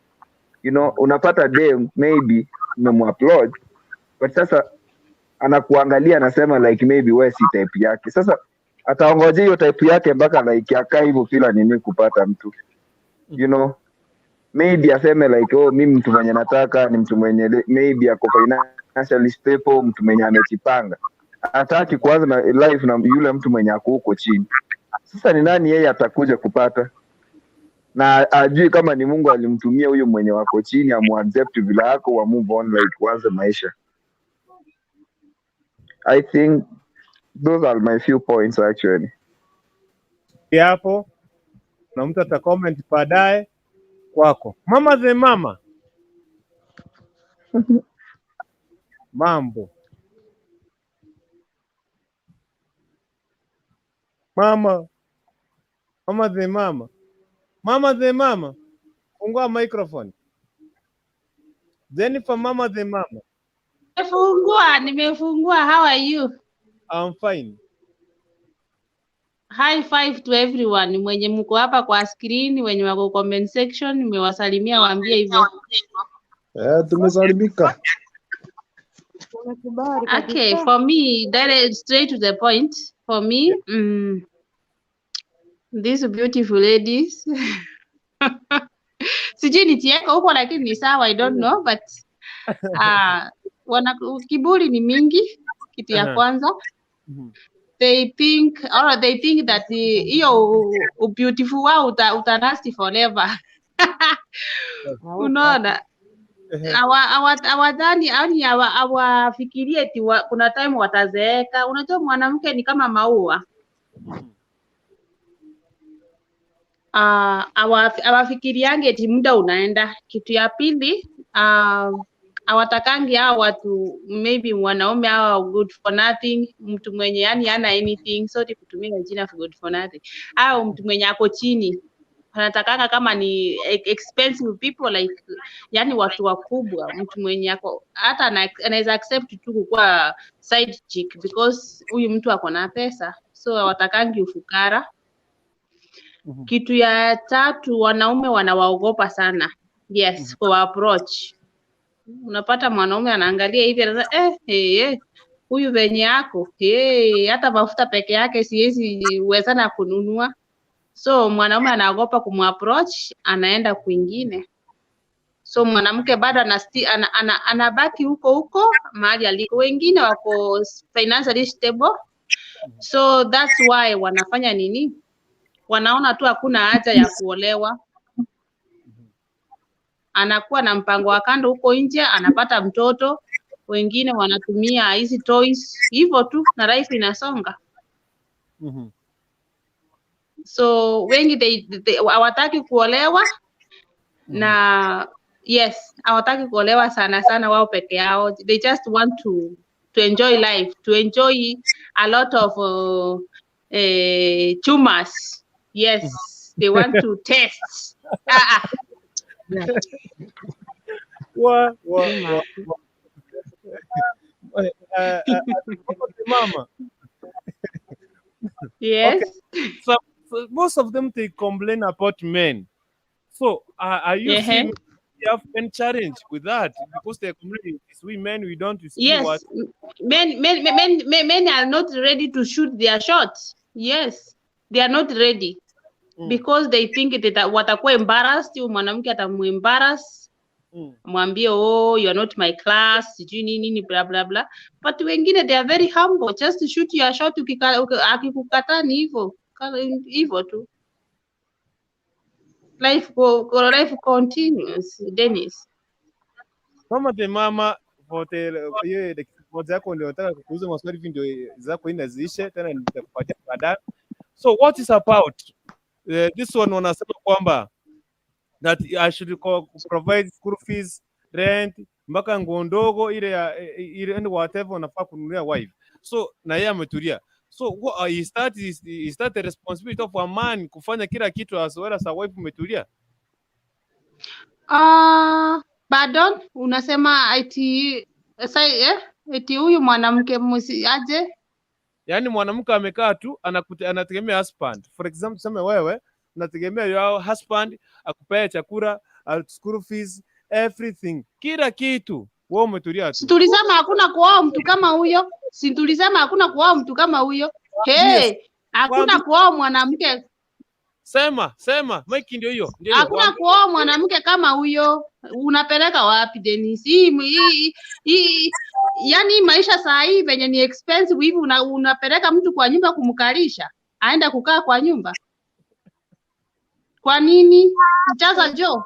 you know. Unapata dem maybe umemupload but sasa anakuangalia anasema like maybe wewe si type yake. Sasa ataongoje hiyo type yake mpaka like akaa hivyo kila nini kupata mtu, you know. Maybe aseme like oh mimi mtu mwenye nataka ni mtu mwenye maybe ako financially stable, mtu mwenye amejipanga. Hataki kuanza na life na yule mtu mwenye ako huko chini. Sasa ni nani yeye atakuja kupata? Na ajui kama ni Mungu alimtumia huyo mwenye wako chini amuaccept vile yako wa move on like kuanza maisha. I think those are my few points actually. Hapo na mtu ata comment baadaye kwako. Mama the mama. Mambo. Mama the mama. Mama the mama. Fungua microphone. Jennifer, mama the mama. Nimefungua. How are you? I'm fine. High five to everyone. Mwenye mko hapa kwa screen, wenye wako comment section, nimewasalimia, waambie hivyo. Tumesalimika. Okay, for me, straight to the point. For me, these beautiful ladies. Sijui nitieka huko lakini ni sawa, I don't know, but kiburi ni mingi, kitu ya kwanza. They think that hiyo beautiful wao utanasti forever. Unaona? Hawadhani yani hawafikirie eti kuna time watazeeka. Unajua mwanamke ni kama maua. Hawafikiriange eti muda unaenda. Kitu ya pili, hawatakangi hao watu maybe wanaume hao good for nothing, mtu mwenye yani hana anything, sorry kutumia jina for good for nothing, au mtu mwenye ako chini. Wanatakanga kama ni expensive people like yani watu wakubwa, mtu mwenye ako hata anaweza accept tu kuwa side chick because huyu mtu ako na pesa, so hawatakangi ufukara. Kitu ya tatu, wanaume wanawaogopa sana. Yes, kwa approach. Unapata mwanaume anaangalia hivi anasema huyu venye yako hata mafuta peke yake siwezi uwezana kununua. So mwanaume anaogopa kumapproach, anaenda kwingine. So mwanamke bado anabaki huko mahali aliko. Wengine wako financially stable. So that's why wanafanya nini? Wanaona tu hakuna haja ya kuolewa. Anakuwa na mpango wa kando huko nje, anapata mtoto. Wengine wanatumia hizi toys hivyo tu na life inasonga. So wengi hawataki kuolewa na yes, hawataki kuolewa sana wao peke yao. They just want to enjoy life, to enjoy a lot of chumas. Yes, they want to test. Yeah. Mama. Yes. Okay. So most of them they complain about men. So are you seeing you have any challenge with that? Because they're complaining, it's we men, we don't see what. Yes, men are not ready to shoot their shots. Yes, they are not ready because they think that watakuwa embarrassed, huyu mwanamke atamuembarrass, mwambie oh you are not my class, sijui nini blah blah blah. But wengine they are very humble, just to shoot your shot, akikukataa ni hivyo tu. Life continues, Dennis. Mama the mama hotel hiyo moja yako ndio nataka kukuuliza maswali hivi ndio zako inaziishe tena nitakupatia baadaye. So what is about this one wanasema kwamba that I should provide school fees, rent, mpaka nguo ndogo ile whatever unafaa kununulia wife. So na yeye ametulia. So is that the responsibility of a man kufanya kila kitu as well as a wife umetulia? Pardon, unasema eti huyu mwanamke aje? Yaani mwanamke amekaa tu anategemea husband. For example, sema wewe unategemea your husband akupee chakula, school fees, everything. Kila kitu. Wewe umetulia tu. Tulisema hakuna kuoa mtu kama huyo. Tulisema hakuna kuoa mtu kama huyo. Hey, yes. Hakuna kuoa mwanamke. Sema, Mike ndio hiyo. Hakuna kuoa mwanamke kama huyo. Unapeleka wapi Dennis? Yaani maisha saa hii venye ni expensive hivi unapeleka mtu kwa nyumba kumkalisha. Aenda kukaa kwa nyumba. Kwa nini? Mchaza jo.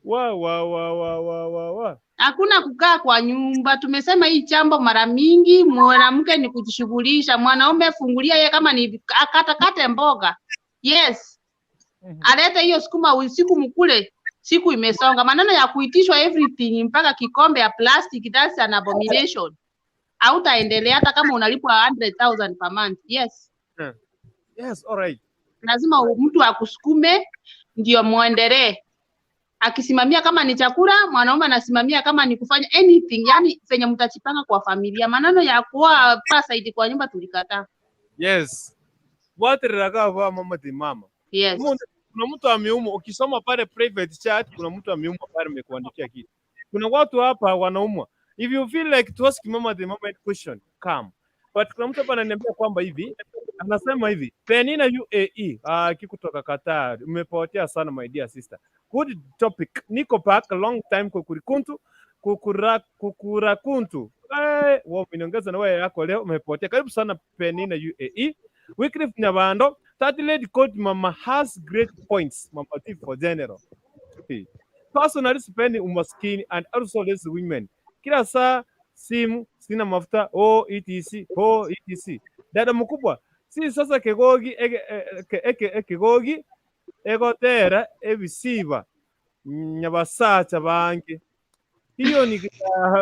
Wa. Hakuna kukaa kwa nyumba. Tumesema hii chambo mara mingi, mwanamke ni kujishughulisha, mwanaume fungulia yeye kama ni akatakate mboga. Yes. Alete hiyo sukuma usiku mkule, siku imesonga. Maneno ya kuitishwa everything mpaka kikombe ya plastic, that's an abomination. Hautaendelea hata kama unalipwa 100,000 per month. Yes. Yes, all right. Lazima mtu akusukume ndio muendelee. Akisimamia kama ni chakula, mwanaume anasimamia kama ni kufanya anything, yani penye mtachipanga kwa familia. Maneno ya kuwa parasite kwa nyumba tulikataa. Yes. Wote raka kwa mama the mama. Yes. Kuna mtu ameumwa, ukisoma pale private chat kuna mtu ameumwa pale amekuandikia kitu. Kuna watu hapa wanaumwa. If you feel like to ask mama the mama question, come. But kuna mtu hapa ananiambia kwamba hivi, anasema hivi, Penina UAE, kikutoka Qatar, umepotea sana my dear sister. Good topic. Niko back a long time kukurakuntu. Wao mniongeza na wewe yako leo umepotea. Karibu sana Penina UAE. Wycliffe Nyabando, that lady called mama has great points, mama tip for general. Personally spending umaskini and also less women. Kila saa simu sina mafuta etc. Dada mkubwa si sasa kegogi kegogi egotera ebisiba nyabasacha bange. Hiyo ni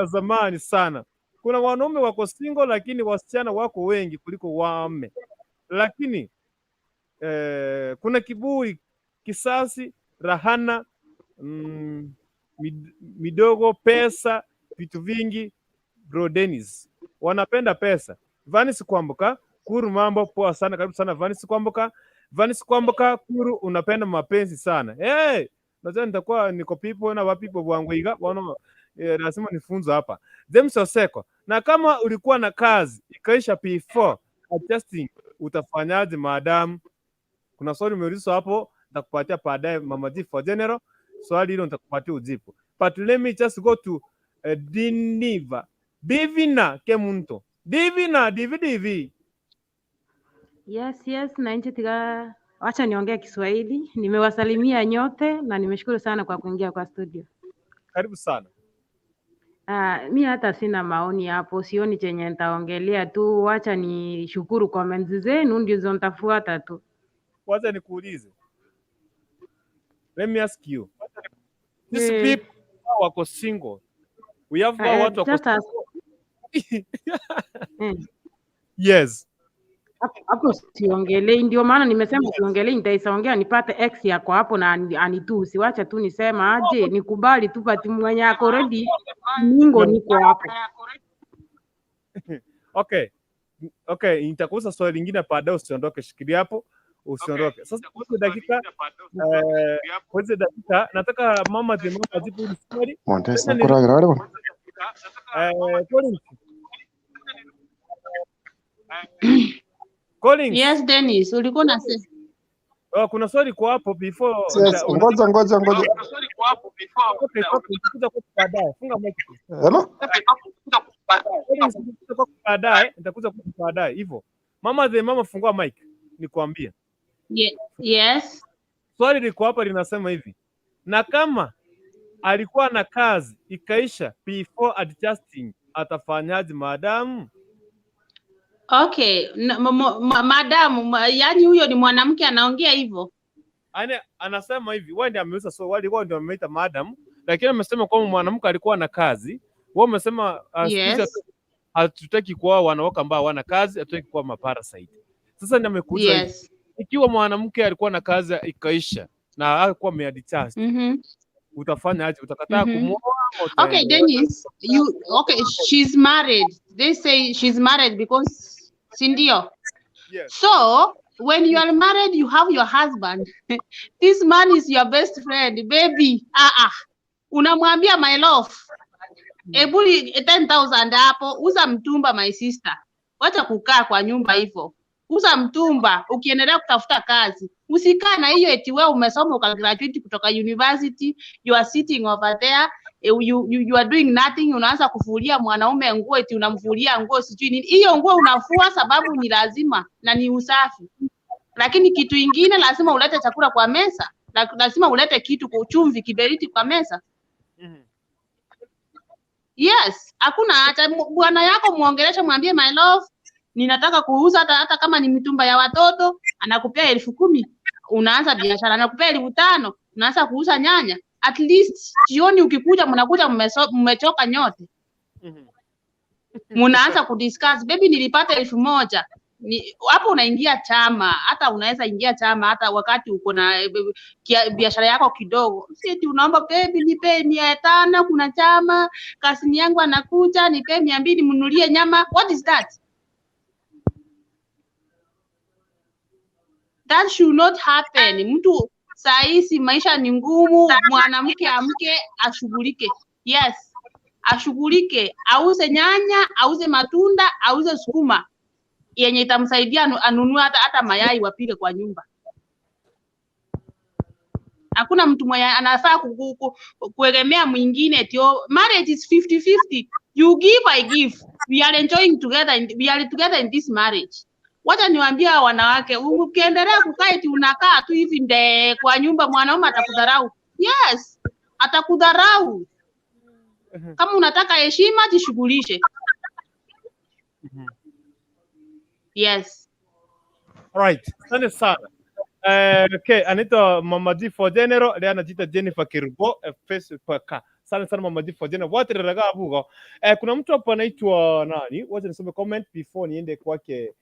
zamani sana. Kuna wanaume wako single lakini wasichana wako wengi kuliko wame. Lakini kuna kiburi, kisasi, rahana, midogo, pesa, vitu vingi. Bro Dennis wanapenda pesa. Vanis Kwamboka, Kuru mambo poa sana, karibu sana Vanis Kwamboka, Kuru unapenda mapenzi sana. Hey, nadhani nitakuwa niko people na wapipo bwangwiga wana lazima nifunzo hapa. James Oseko, na kama ulikuwa na kazi ikaisha P4 adjusting utafanyaje madam? Kuna swali umeulizwa hapo, nitakupatia baadaye mama G for general. Swali hilo nitakupatia ujibu. But let me just go to Divina Kemunto. Divi. Yes, na nchi tiga. Wacha niongea Kiswahili. Nimewasalimia nyote na nimeshukuru sana kwa kuingia kwa studio. Karibu sana. Mi hata sina maoni hapo, sioni chenye nitaongelea tu. Wacha ni shukuru comments zenu ndizo nitafuata tu. Wacha nikuulize. Let me ask you. These people wako single. We have watu wako single. Yes. hapo siongelei, ndio maana nimesema siongelei, nitaisongea nipate ex yako hapo na anitusi. Wacha tu nisema aje, nikubali tu pati mwenye ako ready Mingle niko hapo. Okay, nitakuuliza swali lingine baadaye, usiondoke, shikilia hapo, usiondoke. Sasa kwa dakika nataka mama ajibu hili swali. Montesa kuragira wale bwana. Collins. Yes, Dennis, ulikuwa unasema. Kuna swali kwa hapo before. Yes, ngoja. Okay, nitakuja kwa baadaye. Funga mic. Hello? Nitakuja kwa baadaye hivyo. Mama fungua mic nikwambie. Yes. Swali liko hapa linasema hivi. Na kama alikuwa na kazi ikaisha before adjusting, atafanyaje madamu? Okay, madamu, yani huyo ni mwanamke anaongea hivyo. Anasema hivi, wewe ndiye ameuliza swali, wewe ndiye ameita madam, lakini amesema kwamba mwanamke alikuwa na kazi. Wewe umesema hatutaki kuwa wanawake ambao hawana kazi, hatutaki kuwa maparasite. Sasa ndio amekuuliza hivi. Ikiwa mwanamke alikuwa na kazi ikaisha na alikuwa ameadjust, utafanya aje? Utakataa kumuoa? Okay, Dennis, she's married. They say she's married because sindio. Yes. So when you are married, you have your husband. This man is your best friend, baby. Unamwambia my love, ebu 10,000 hapo, uza mtumba my sister. Wacha kukaa kwa nyumba hivyo. Uza mtumba, ukiendelea kutafuta kazi. Usikaa na hiyo eti wewe umesoma ukagraduate kutoka university, you are sitting over there, you are doing nothing, unaanza kufulia mwanaume nguo eti unamfulia nguo sijui nini. Hiyo nguo unafua sababu ni lazima na ni usafi. Lakini kitu ingine lazima ulete chakula kwa meza, lazima ulete kitu kwa chumvi, kiberiti kwa meza. Yes, hakuna hata bwana yako muongelesha, mwambie my love, ninataka kuuza hata kama ni mitumba ya watoto, anakupea 10,000, unaanza biashara, anakupea 5,000, unaanza kuuza nyanya. At least jioni ukikuja, mnakuja mmechoka nyote. Mnaanza kudiscuss, baby nilipata 1,000. Hapo unaingia chama, hata unaweza ingia chama hata wakati uko na biashara yako kidogo. Si eti unaomba baby nipe 500, kuna chama, kasini yangu anakuja, nipe 200 mnunulie nyama. What is that? That should not happen. Mtu saisi maisha ni ngumu, mwanamke amke ashughulike. Yes, ashughulike, auze nyanya, auze matunda, auze sukuma yenye itamsaidia anunue hata mayai wapike kwa nyumba. Hakuna mtu mwenye anafaa kuegemea mwingine eti marriage is 50-50. You give, I give. We are enjoying together, we are together in this marriage. Wacha niwaambia wanawake, ukiendelea kukaa eti unakaa tu hivi nde kwa nyumba, mwanaume atakudharau. Yes, atakudharau. Kama unataka heshima, jishughulishe. Yes. Alright, asante sana. Okay, anaitwa Mama G for General, leo anajiita Jennifer Kirbo, Facebook. Sana Mama G for General. Wote raga bugo. Kuna mtu hapa anaitwa nani? Wacha nisome comment before niende kwake.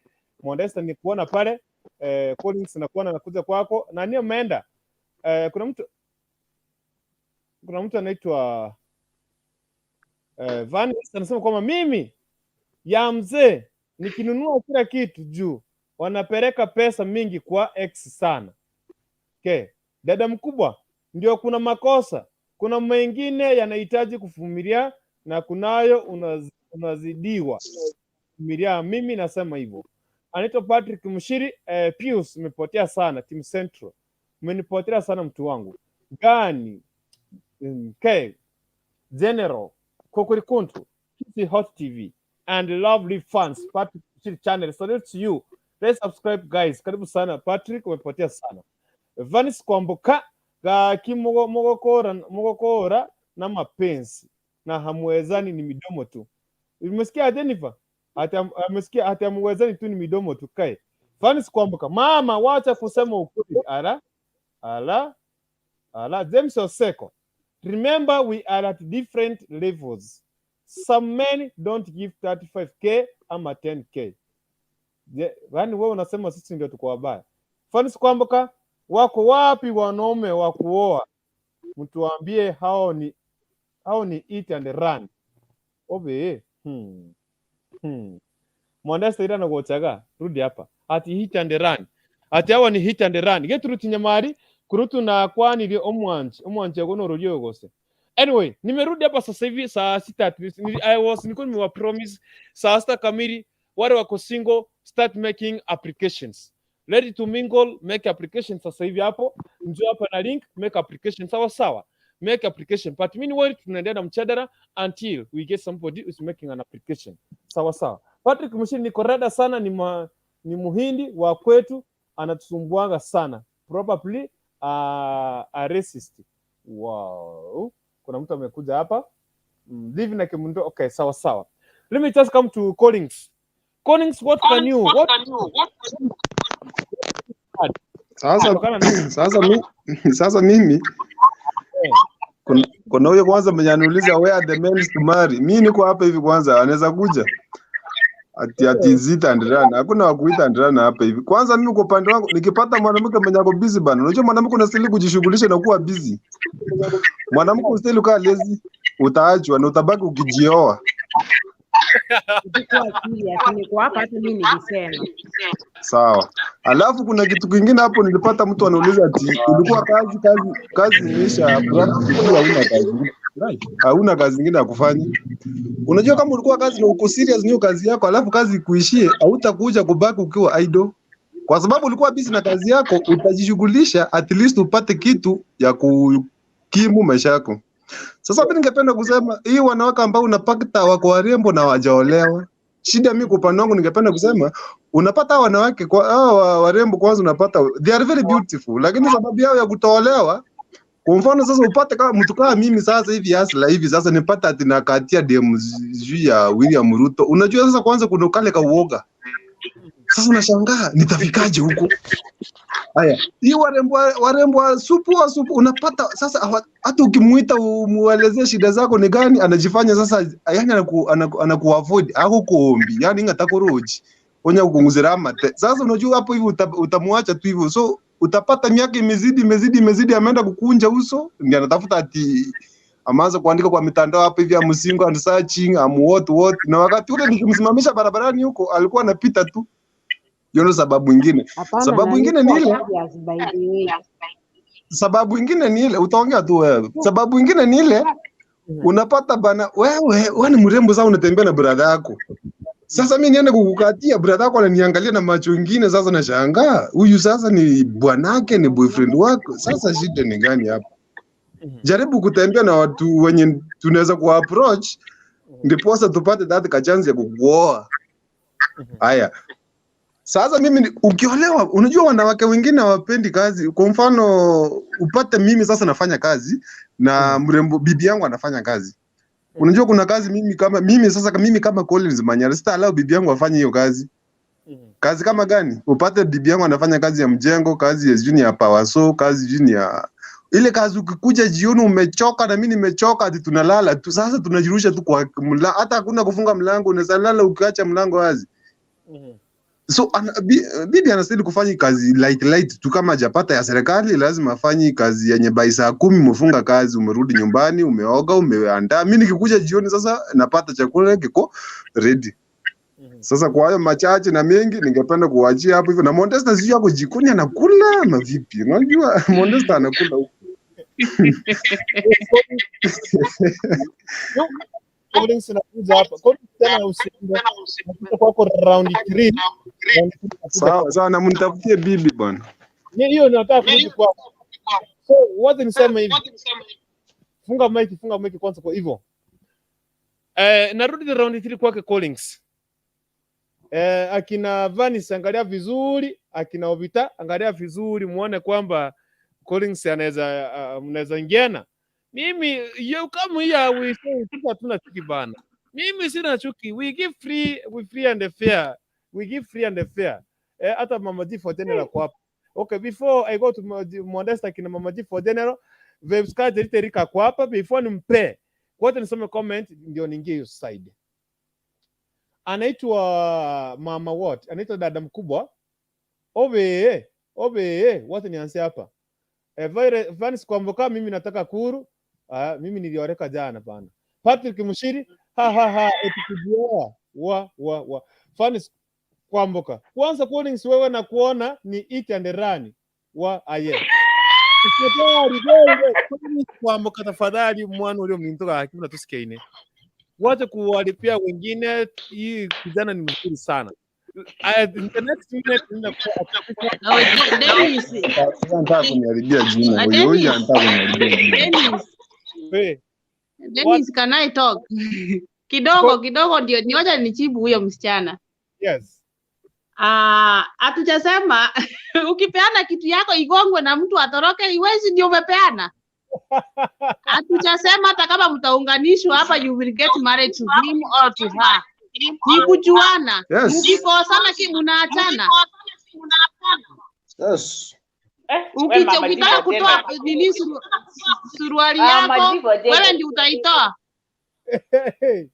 Modesta ni kuona pale. Collins na kuona nakuja kwako. Nani ameenda? Kuna mtu anaitwa Vanis anasema kwamba mimi ya mzee nikinunua kila kitu juu wanapeleka pesa mingi kwa X sana. Okay. Dada mkubwa, ndio kuna makosa. Kuna mengine yanahitaji kuvumilia na kunayo unazidiwa. Kuvumilia, mimi nasema hivyo. Anaitwa Patrick Mshiri, Pius umepotea sana, Team Central. Umenipotea sana mtu wangu. Gani? Okay. General Kokorikuntu, Kisi Hot TV and lovely fans, Patrick Mshiri channel. Salute to you. Let's subscribe guys. Karibu sana Patrick, umepotea sana. Vanis Kwamboka ga kimogokora na mapenzi na hamwezani ni midomo tu. Umesikia Jennifer? Amesikia hata hamwezani tu ni midomo tu kae. Vanis Kwamboka, mama wacha kusema ukweli. James Oseko. Remember we are at different levels. Some men don't give 35k ama 10k. Yaani wewe unasema sisi ndio tuko wabaya. Fanisi kwamba wako wapi wanaume wa kuoa? Mtuambie hao ni eat and run. Obe. Mwandasta ira nagochaga rudi hapa. Ati hit and run. Ati hawa ni hit and run. Geturuti nyamari kurutu na kwani ile omwanje gono rojo gose. Anyway, nimerudi hapa sasa hivi saa 6 at least. Nilikuwa nimewa promise saa 6 kamili wale wako single start making applications. Ready to mingle, make applications sasa hivi hapo. Njoo hapa na link, make application sawa. Make application. But meanwhile tunaendelea na mchadara until we get somebody who's making an application. Sawa. Patrick Mushini niko rada sana, ni muhindi wa kwetu, anatusumbuanga sana. Probably a racist. Wow. Kuna mtu amekuja hapa. Living like Mundo. Okay, sawa. Let me just come to Collins. Collins, what can you? Sasa mimi kuna huyo kwanza mwenye anauliza where are the men to marry. Mimi niko hapa hivi kwanza, anaweza kuja. Ati zita and run. Hakuna wa kuita and run hapa hivi. Kwanza mimi kwa upande wangu nikipata mwanamke mwenye ako busy bana. Unajua mwanamke unastahili kujishughulisha na kuwa busy. Mwanamke unastahili kuwa lazy, utaachwa na utabaki ukijioa. Sawa. Alafu kuna kitu kingine hapo nilipata mtu anauliza ati ulikuwa kazi imeisha hauna kazi. Hauna kazi nyingine ya kufanya. Unajua kama ulikuwa kazi na uko serious niyo kazi yako alafu kazi kuishie, hautakuja kubaki ukiwa idle. Kwa sababu ulikuwa busy na kazi yako, utajishughulisha at least upate kitu ya kukimu maisha yako. Sasa mimi ningependa kusema hii wanawake ambao unapata wako warembo na hawajaolewa. Shida mimi kwa upande wangu ningependa kusema unapata wanawake kwa warembo kwanza unapata they are very beautiful, lakini sababu yao ya kutolewa. Kwa mfano sasa upate kama mtu kama mimi sasa hivi asla hivi sasa nipata ati nakatia DM juu ya William Ruto. Unajua sasa kwanza kuna kale ka uoga. Sasa unashangaa nitafikaje huko? Haya, hii warembo supu unapata sasa hata ukimuita umuelezee shida zako ni gani anajifanya sasa yani anakuavoid au kuombi yani ngatakuroji onya kunguzira mate. Sasa unajua hapo hivi utamwacha tu hivyo. So utapata miaka imezidi ameenda kukunja uso ndio anatafuta ati amaanza kuandika kwa mitandao hapo hivi amsingo and searching what na wakati ule nikimsimamisha barabarani huko alikuwa anapita tu. Hiyo sababu nyingine. Sababu nyingine ni ile. Sababu nyingine ni ile utaongea tu wewe. Sababu nyingine ni ile unapata bana wewe ni mrembo sana unatembea na brother yako. Sasa mimi niende kukukatia brother yako ananiangalia na macho mengine sasa nashangaa. Huyu sasa ni bwanake ni boyfriend wako. Sasa shida ni gani hapa? Jaribu kutembea na watu wenye tunaweza kuapproach ndipo sasa tupate that chance ya kukuoa. Haya. Sasa mimi ukiolewa unajua wanawake wengine hawapendi kazi. Kwa mfano upate mimi sasa nafanya kazi na mrembo bibi yangu anafanya kazi. Unajua kuna kazi mimi kama Collins Manyara sita bibi yangu afanye hiyo kazi. Kazi kama gani? Upate bibi yangu anafanya kazi ya mjengo, kazi ya junior power so, kazi junior ile kazi ukikuja jioni umechoka na mimi nimechoka hadi tunalala tu. Sasa tunajirusha tu kwa hata hakuna kufunga mlango unaweza lala ukiacha mlango wazi. So bibi anastahili kufanya kazi light tu kama hajapata ya serikali lazima afanye kazi yenye by saa 10 umefunga kazi umerudi nyumbani umeoga umeandaa. Mimi nikikuja jioni sasa napata chakula kiko ready. Sasa kwa hayo machache na mengi ningependa kuachia hapo hivyo na Modesta sio yako jikoni anakula na vipi? Unajua Modesta anakula huko. Collins anakuja hapa. Collins tena usiende. Kwa round 3. Sawa na mnitafutie bibi bwana. Hiyo nataka kurudi kwa. So what nisema hivi. Funga mic kwanza kwa hivyo. Narudi round 3 kwake Collins. Akina Vanis angalia vizuri, akina Ovita angalia vizuri muone kwamba Collins mnaweza ingiana. Mimi kama hiya we say hatuna chuki bana. Mimi sina chuki. We give free and fair. We give free and fair. Hata Mama G for general kwa hapa. Okay, before I go to Modesta kina Mama G for general, Vebska Rika kwa hapa before nimpe. Kwa nisome comment ndio niingie hiyo side. anaitwa mama what? Anaitwa dada mkubwa. Wote nianze hapa. Vanis Kwamboka, mimi nataka kuru. Mimi nilioreka jana bana. Patrick Mushiri, etikujua. Vanis Kwamboka. Kwanza Collins wewe na kuona ni iti anderani. Aye. Kwamboka tafadhali mwana ule mtoka hakuna tusikiine. Wacha kuwalipia wengine, hii kijana ni mzuri sana. The next minute Dennis, can I talk? Kidogo ndio niwacha nijibu huyo msichana. Yes. Hatujasema ukipeana kitu yako igongwe na mtu atoroke, iwezi ndio umepeana. Hatujasema hata kama mtaunganishwa hapa you will get married to him or to her. Ni kujuana. Mkikosana mnaachana. Yes. Ukitaka kutoa nini suruali yako, wewe ndio utaitoa.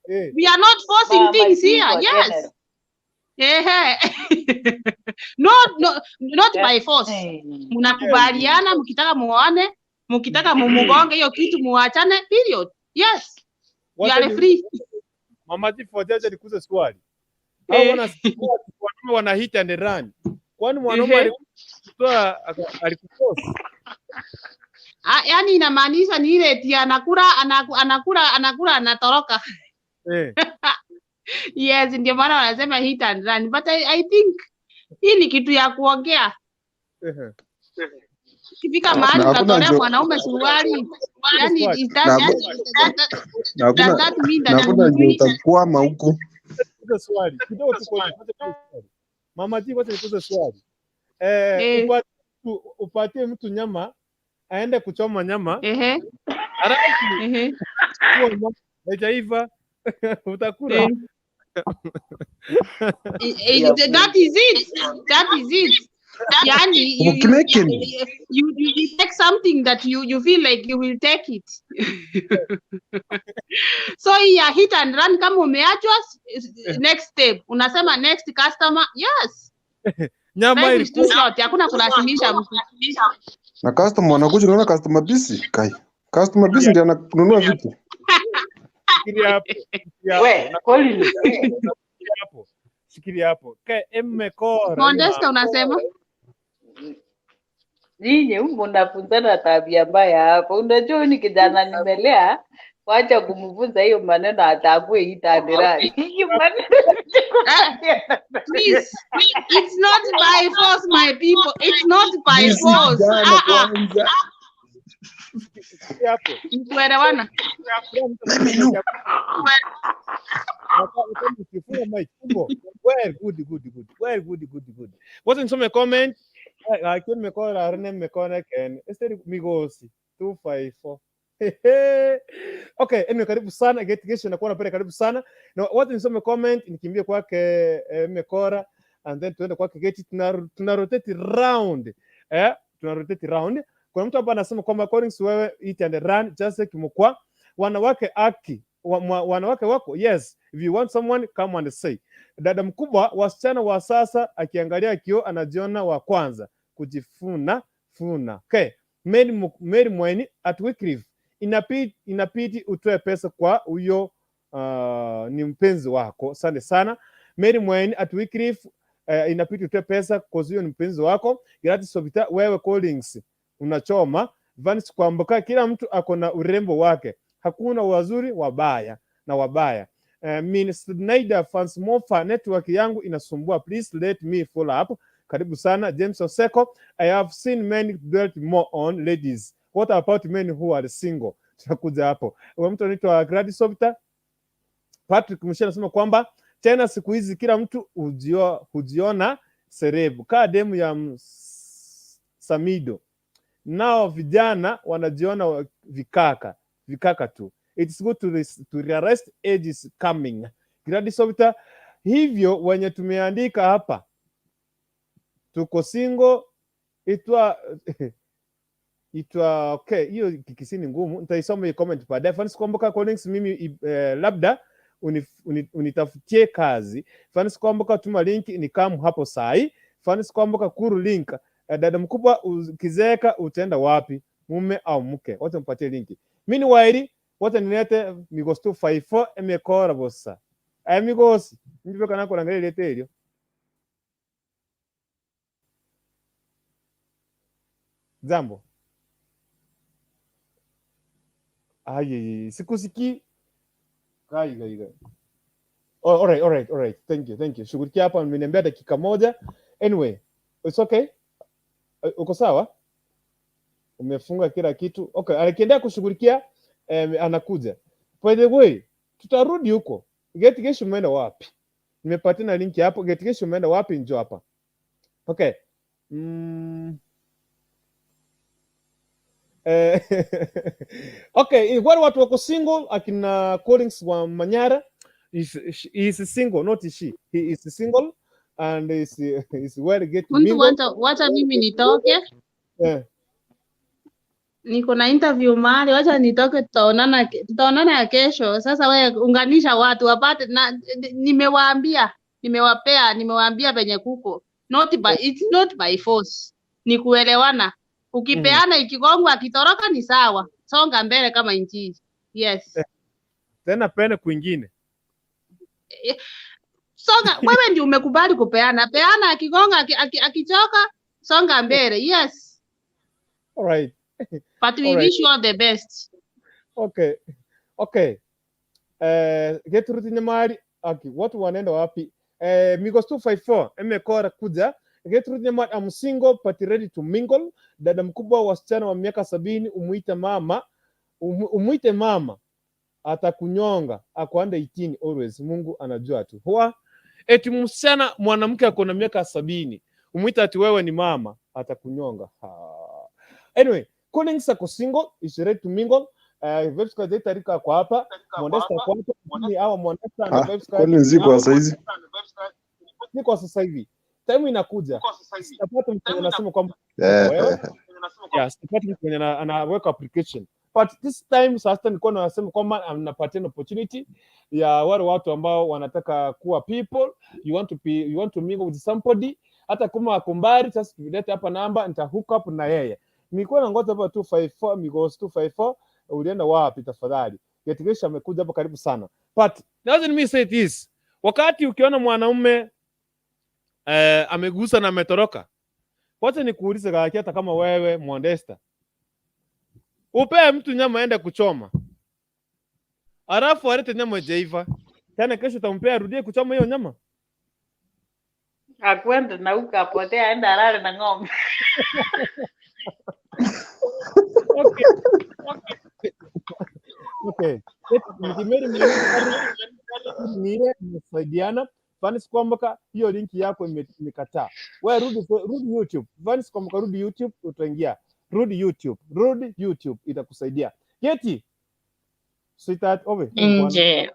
We are not forcing things here. Yes. Not by force. Mnakubaliana, mkitaka muone, mkitaka mumugonge hiyo kitu muachane, period. Yes. You are free. Mama Tifu wajaje nikuze swali. Hao wana hit and run. Kwani mwanaume alikukosa? Yaani inamaanisha ni ile eti anakula anatoroka. Yes, ndio maana wanasema hit and run. But I think hii ni kitu ya kuongea. Kifika mahali unatolea mwanaume suruali. Yaani utakwama huko. Swali. Kidogo tuko. Mama Tifu wacha nikuze swali. Upatie mtu nyama aende kuchoma nyama. Haijaiva utakula. That is it. Yani you take something that you feel like you will take it. So ya hit and run kama umeachwa, next step unasema next customer. Yes. Nyama ilikuwa hakuna kulazimisha mtu. Na customer wanakuja, unaona customer busy kai. Customer busy ndio ananunua vitu. Sikiria hapo. We, Collins. Sikiria hapo. Mmekora. Modesta unasema? Ninyi mnafunzana tabia mbaya hapo. Unajua ni kijana nimelea, wacha kumfunza hiyo maneno atakue itadirani. Please, it's not by force, my people. It's not by force. Mkuelewana? Well, good. What's in some comment? I can make all our name and instead migosi 254. Okay, anyway, karibu sana gesho nakuwa napenda karibu sana. Na watu nisome comment nikimbie kwake Mekora and then tuende kwake geti tuna rotate round. Tuna rotate round. Kuna mtu hapa anasema kwamba Collins wewe eat and run just like mkwa wanawake aki wanawake wako. Yes, if you want someone come and say. Dada mkubwa wasichana wa sasa akiangalia kio anajiona wa kwanza kujifuna. Okay. Mary Mweni at Wycliffe. Inapiti utoe pesa kwa huyo ni mpenzi wako. Asante sana. Mary Mweni at Wycliffe, inapiti utoe pesa kwa huyo ni mpenzi wako. Gratis Sobita wewe Collins unachoma. Vanis Kwamboka, kila mtu akona urembo wake. Hakuna wazuri wabaya. Snyder fans mofa network yangu inasumbua. Please let me follow up. Karibu sana. James Oseko, I have seen men dwell more on ladies. What about men who are single? Tunakuja hapo. Mtu anaitwa Gladys Sobita. Patrick Mushana anasema kwamba tena siku hizi kila mtu hujiona serebu. Kaa demu ya Samido. Nao vijana wanajiona vikaka tu. It's good to realize age is coming. Gladys Sobita, hivyo wenye tumeandika hapa tuko single itwa okay, hiyo kikisini ngumu, nitaisoma hii comment baadaye. Fans Kwamboka Collins, mimi labda unitafutie kazi. Fanisi kwamba katuma link ni kamu hapo sai. Fanisi kwamba kakuru link. Dada mkubwa ukizeeka utaenda wapi? Mume au mke? Wote mpatie linki. Mini wairi wote nilete migos 254 emekora bossa. Amigos, ndibe kana ko ngale lete elio. Jambo. Ai, sikusiki. Gai. Oh, all right. Thank you. Shughulikia hapa nimeniambia dakika moja. Anyway, it's okay. Uko sawa? Umefunga kila kitu. Okay, anakiendea kushughulikia anakuja. By the way, tutarudi huko. Get kesho umeenda wapi? Nimepatina linki hapo. Get kesho umeenda wapi njoo hapa. Okay. Okay, wale watu wako single akina Collins wa Manyara is single, not she. He is single and is where get to mingle. Wacha mimi nitoke. Niko na interview mahali, wacha nitoke, tutaonana ya kesho. Sasa wewe unganisha watu wapate, na nimewaambia penye kuko. It's not by force. Ni kuelewana. Ukipeana ikigongwa akitoroka ni sawa. Songa mbele kama injili. Yes. Tena pene kwingine. Songa, wewe ndio umekubali kupeana. Peana akigonga akichoka, songa mbele. Yes. All right. But we wish you all the best. Okay. Get nyamari. Okay, watu wanaenda wapi? Migos 254 emekora kuja. Get nyamari, I'm single but ready to mingle. Dada mkubwa wasichana wa miaka 70 umuite mama atakunyonga akuanda 18 always. Mungu anajua tu. Huwa eti msichana mwanamke akona miaka 70 umuite ati wewe ni mama atakunyonga. Anyway, Collins ako single is ready to mingle. Website yetu tarika kwa hapa. Modesta kwa hapa ni au Modesta na website. Collins ziko sasa hizi. Niko sasa hivi. Time inakuja. Sitapata mtu anasema kwamba sitapata mtu anaweka application. But this time sasa niko nasema kwamba anapatia opportunity ya wale watu ambao wanataka kuwa people, you want to mingle with somebody, hata kama akumbari. Sasa tulete hapa namba, nita hook up na yeye. Nilikuwa na ngoja hapa 254 migos 254. Ulienda wapi tafadhali? Getikesha amekuja hapa karibu sana. But doesn't mean say this. Wakati ukiona mwanaume amegusa na ametoroka, wacha nikuulize hata kama wewe Modesta upe mtu nyama aende kuchoma, alafu alete nyama jeiva, tena kesho utampea arudie kuchoma hiyo nyama? Akwenda na ukapotea aenda alale na ng'ombe. Okay. Nimesaidiana. Vanis kwamba hiyo linki yako imekataa. Wewe rudi YouTube. Vanis kwamba rudi YouTube utaingia. Rudi YouTube itakusaidia. Yeti. Sweetheart ove. Nje.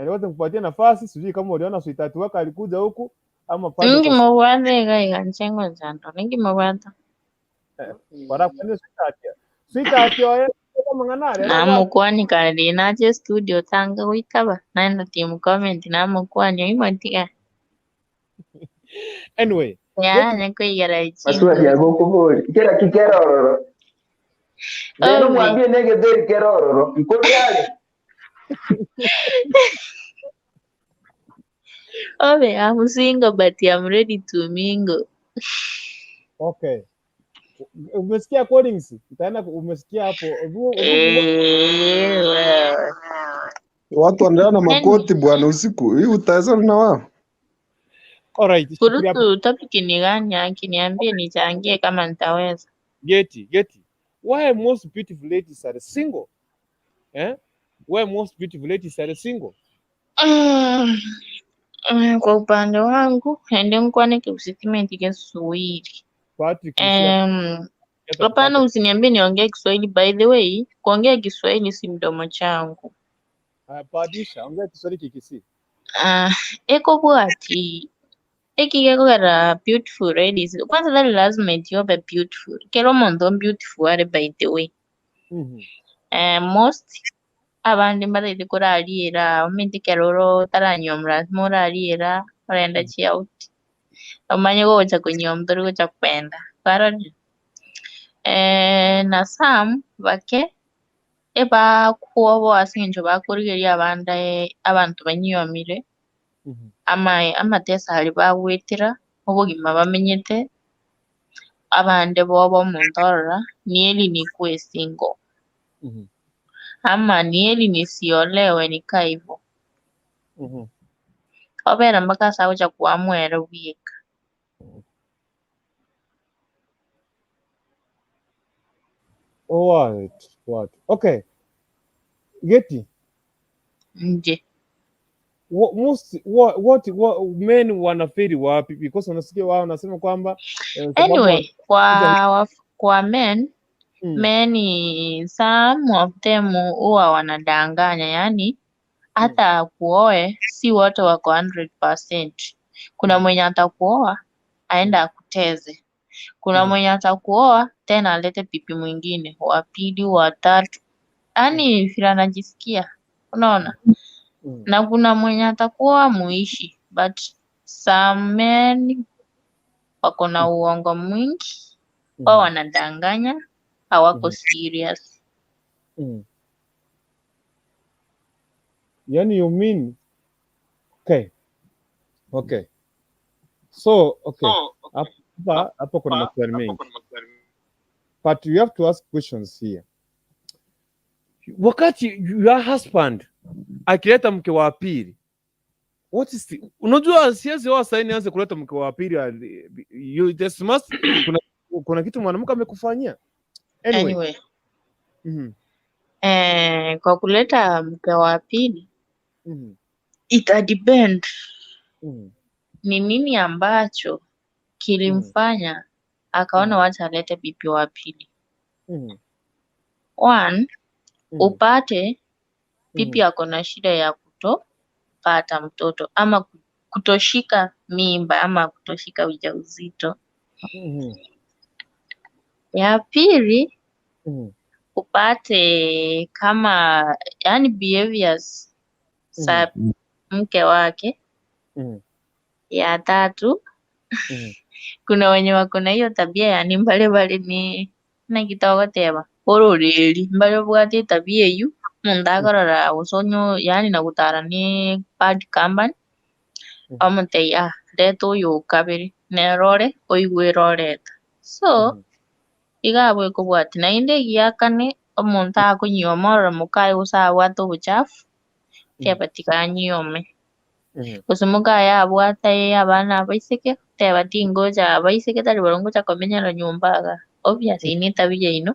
Wote kupatia nafasi, sijui kama uliona sweetheart wako alikuja huku ama pale. Ningi mawanda ikanjengo zanto. Ningi mawanda. Para kwenda sweetheart yoye kama nganare. Namukwani kandi naje studio tanga witaba. Naenda team comment namukwani imatika. Anyway. Niko igaraji. Maswali yako kuburi. Kera kikerororo. Neno mwambie nege very kerororo. Mkoni yale. Okay, I'm single but I'm ready to mingle. Okay. Umesikia Collins? Utaenda umesikia hapo. Watu wanaenda makoti bwana usiku. Hii utaweza na wao? Alright. Kurutu topic ni gani akiniambie nichangie kama nitaweza. Geti. Why most beautiful ladies are single? Why most beautiful ladies are single? Kwa upande wangu ende mkwane kiusitimenti kesuwili. Hapana, usiniambie niongee Kiswahili. By the way, kuongea Kiswahili si mdomo changu. Padisha, ongea Kiswahili kikisi. Eko bwati. Ekigeko gara beautiful ladies. Kwanza dali lazima itiobe beautiful. Kero mondo beautiful are by the way. Most abandi marathi kurarira uminti keroro taranyomra murarira barenda chiauti umanye gocha kunyom turu gocha kupenda barani na sam bake eba kuobo asinjo bakurigeria abantu banyomire amatesa hari bagwitira ubugima bamenyete abande bobo muntorora nieli ni kwe single ama nieli nisiolewe nikaivo obera mpaka saucha kuamwera wika What? Okay. Geti. nje What men wanaferi wapi? Because unasikia wao wanasema kwamba anyway kwa men men some of them huwa wanadanganya, yani hata kuoe si wote wako 100%. Kuna mwenye atakuoa aenda akuteze, kuna mwenye atakuoa tena alete pipi mwingine, wa pili, wa tatu, yani vile anajisikia, unaona. Na kuna mwenye atakuoa muishi, but some men wako na uongo mwingi, wao wanadanganya, hawako serious. Yani you mean okay. So hapa kuna maswali mengi, but you have to ask questions here. Wakati your husband akileta mke wa pili, what is unajua siwezi wao sasa nianze kuleta mke wa pili, you just must kuna kitu mwanamke amekufanyia anyway. Kwa kuleta mke wa pili ita depend ni nini ambacho kilimfanya akaona wacha alete bibi wa pili. One, upate bibi ako na shida ya kutopata mtoto ama kutoshika mimba ama kutoshika ujauzito. Ya pili, upate kama yani behaviors za mke wake. Ya tatu, kuna wenye wako na hiyo tabia yani mbali ni nagitogoteba ororeri mbali bwati tabia yu mundagarara usonyo yani nagutara ni bad company amute ya leto yo kabiri nerore oigwiroreta so igabwe kubwati na inde giakane omuntu akunyomora mukaye usabwata ubuchafu kebatikanyome Kusumuka ya bwata abana baiseke teba tingoja baiseke tari barongoja komenyera nyumbaga obviously ni tabia ino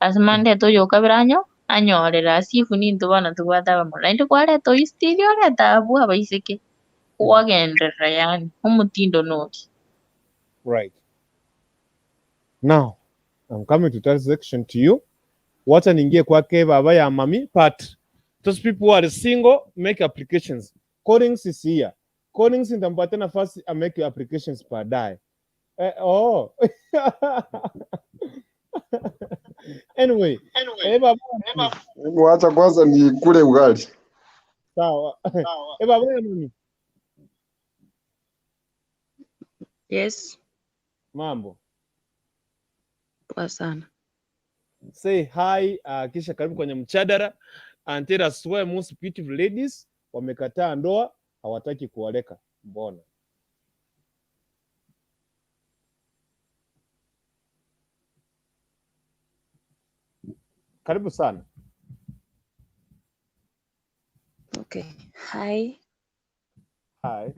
asmande to yo kabiranyo anyorera sifu ni ntubana tubata bamona indi kwale to istirio leta bwa baiseke wagendera yani umutindo noti. Right. Now I'm coming to that section to you. Wacha niingie kwake baba ya mami, but those people who are single make applications. Codings is here. Codings nitampatia nafasi make applications baadaye. Anyway, baba, wacha kwanza ni kule ugali. Sawa. Baba mimi. Yes. Mambo. Poa sana. Say hi, kisha karibu kwenye mchadara. And tell us why most beautiful ladies wamekataa ndoa, hawataki kuoleka. Mbona? Karibu sana. Okay. Hi. Hi.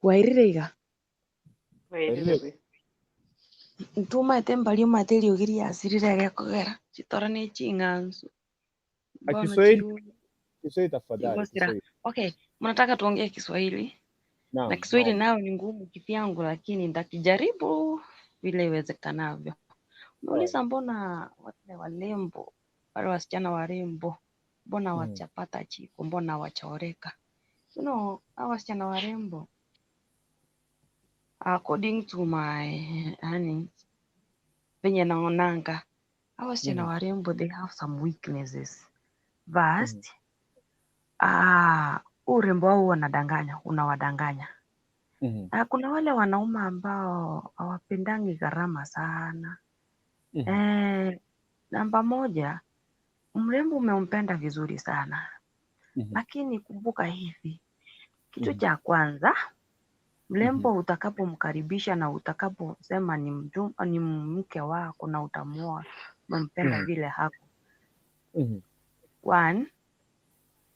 Waiririga. Waiririga. Ntuma tembali materi ogiri asirira ya kugera. Chitora ni chinganzu. Kiswahili tafadhali. Okay, mnataka tuongee Kiswahili? Na Kiswahili nao ni ngumu kivyangu, lakini nitakijaribu vile iwezekanavyo. Nauliza mbona wale wasichana warembo, mbona wachapata chiko, mbona wachaoreka? You know, hawa wasichana warembo, according to my venye naonanga, Hawa wasichana warembo, they have some weaknesses. First, urembo wao unawadanganya. Na kuna wale wanaume ambao hawapendangi gharama sana. Namba moja, mrembo umempenda vizuri sana. Lakini kumbuka hivi, kitu cha kwanza, mrembo utakapomkaribisha na utakaposema ni mke wako na utamuoa, umempenda vile hako. One,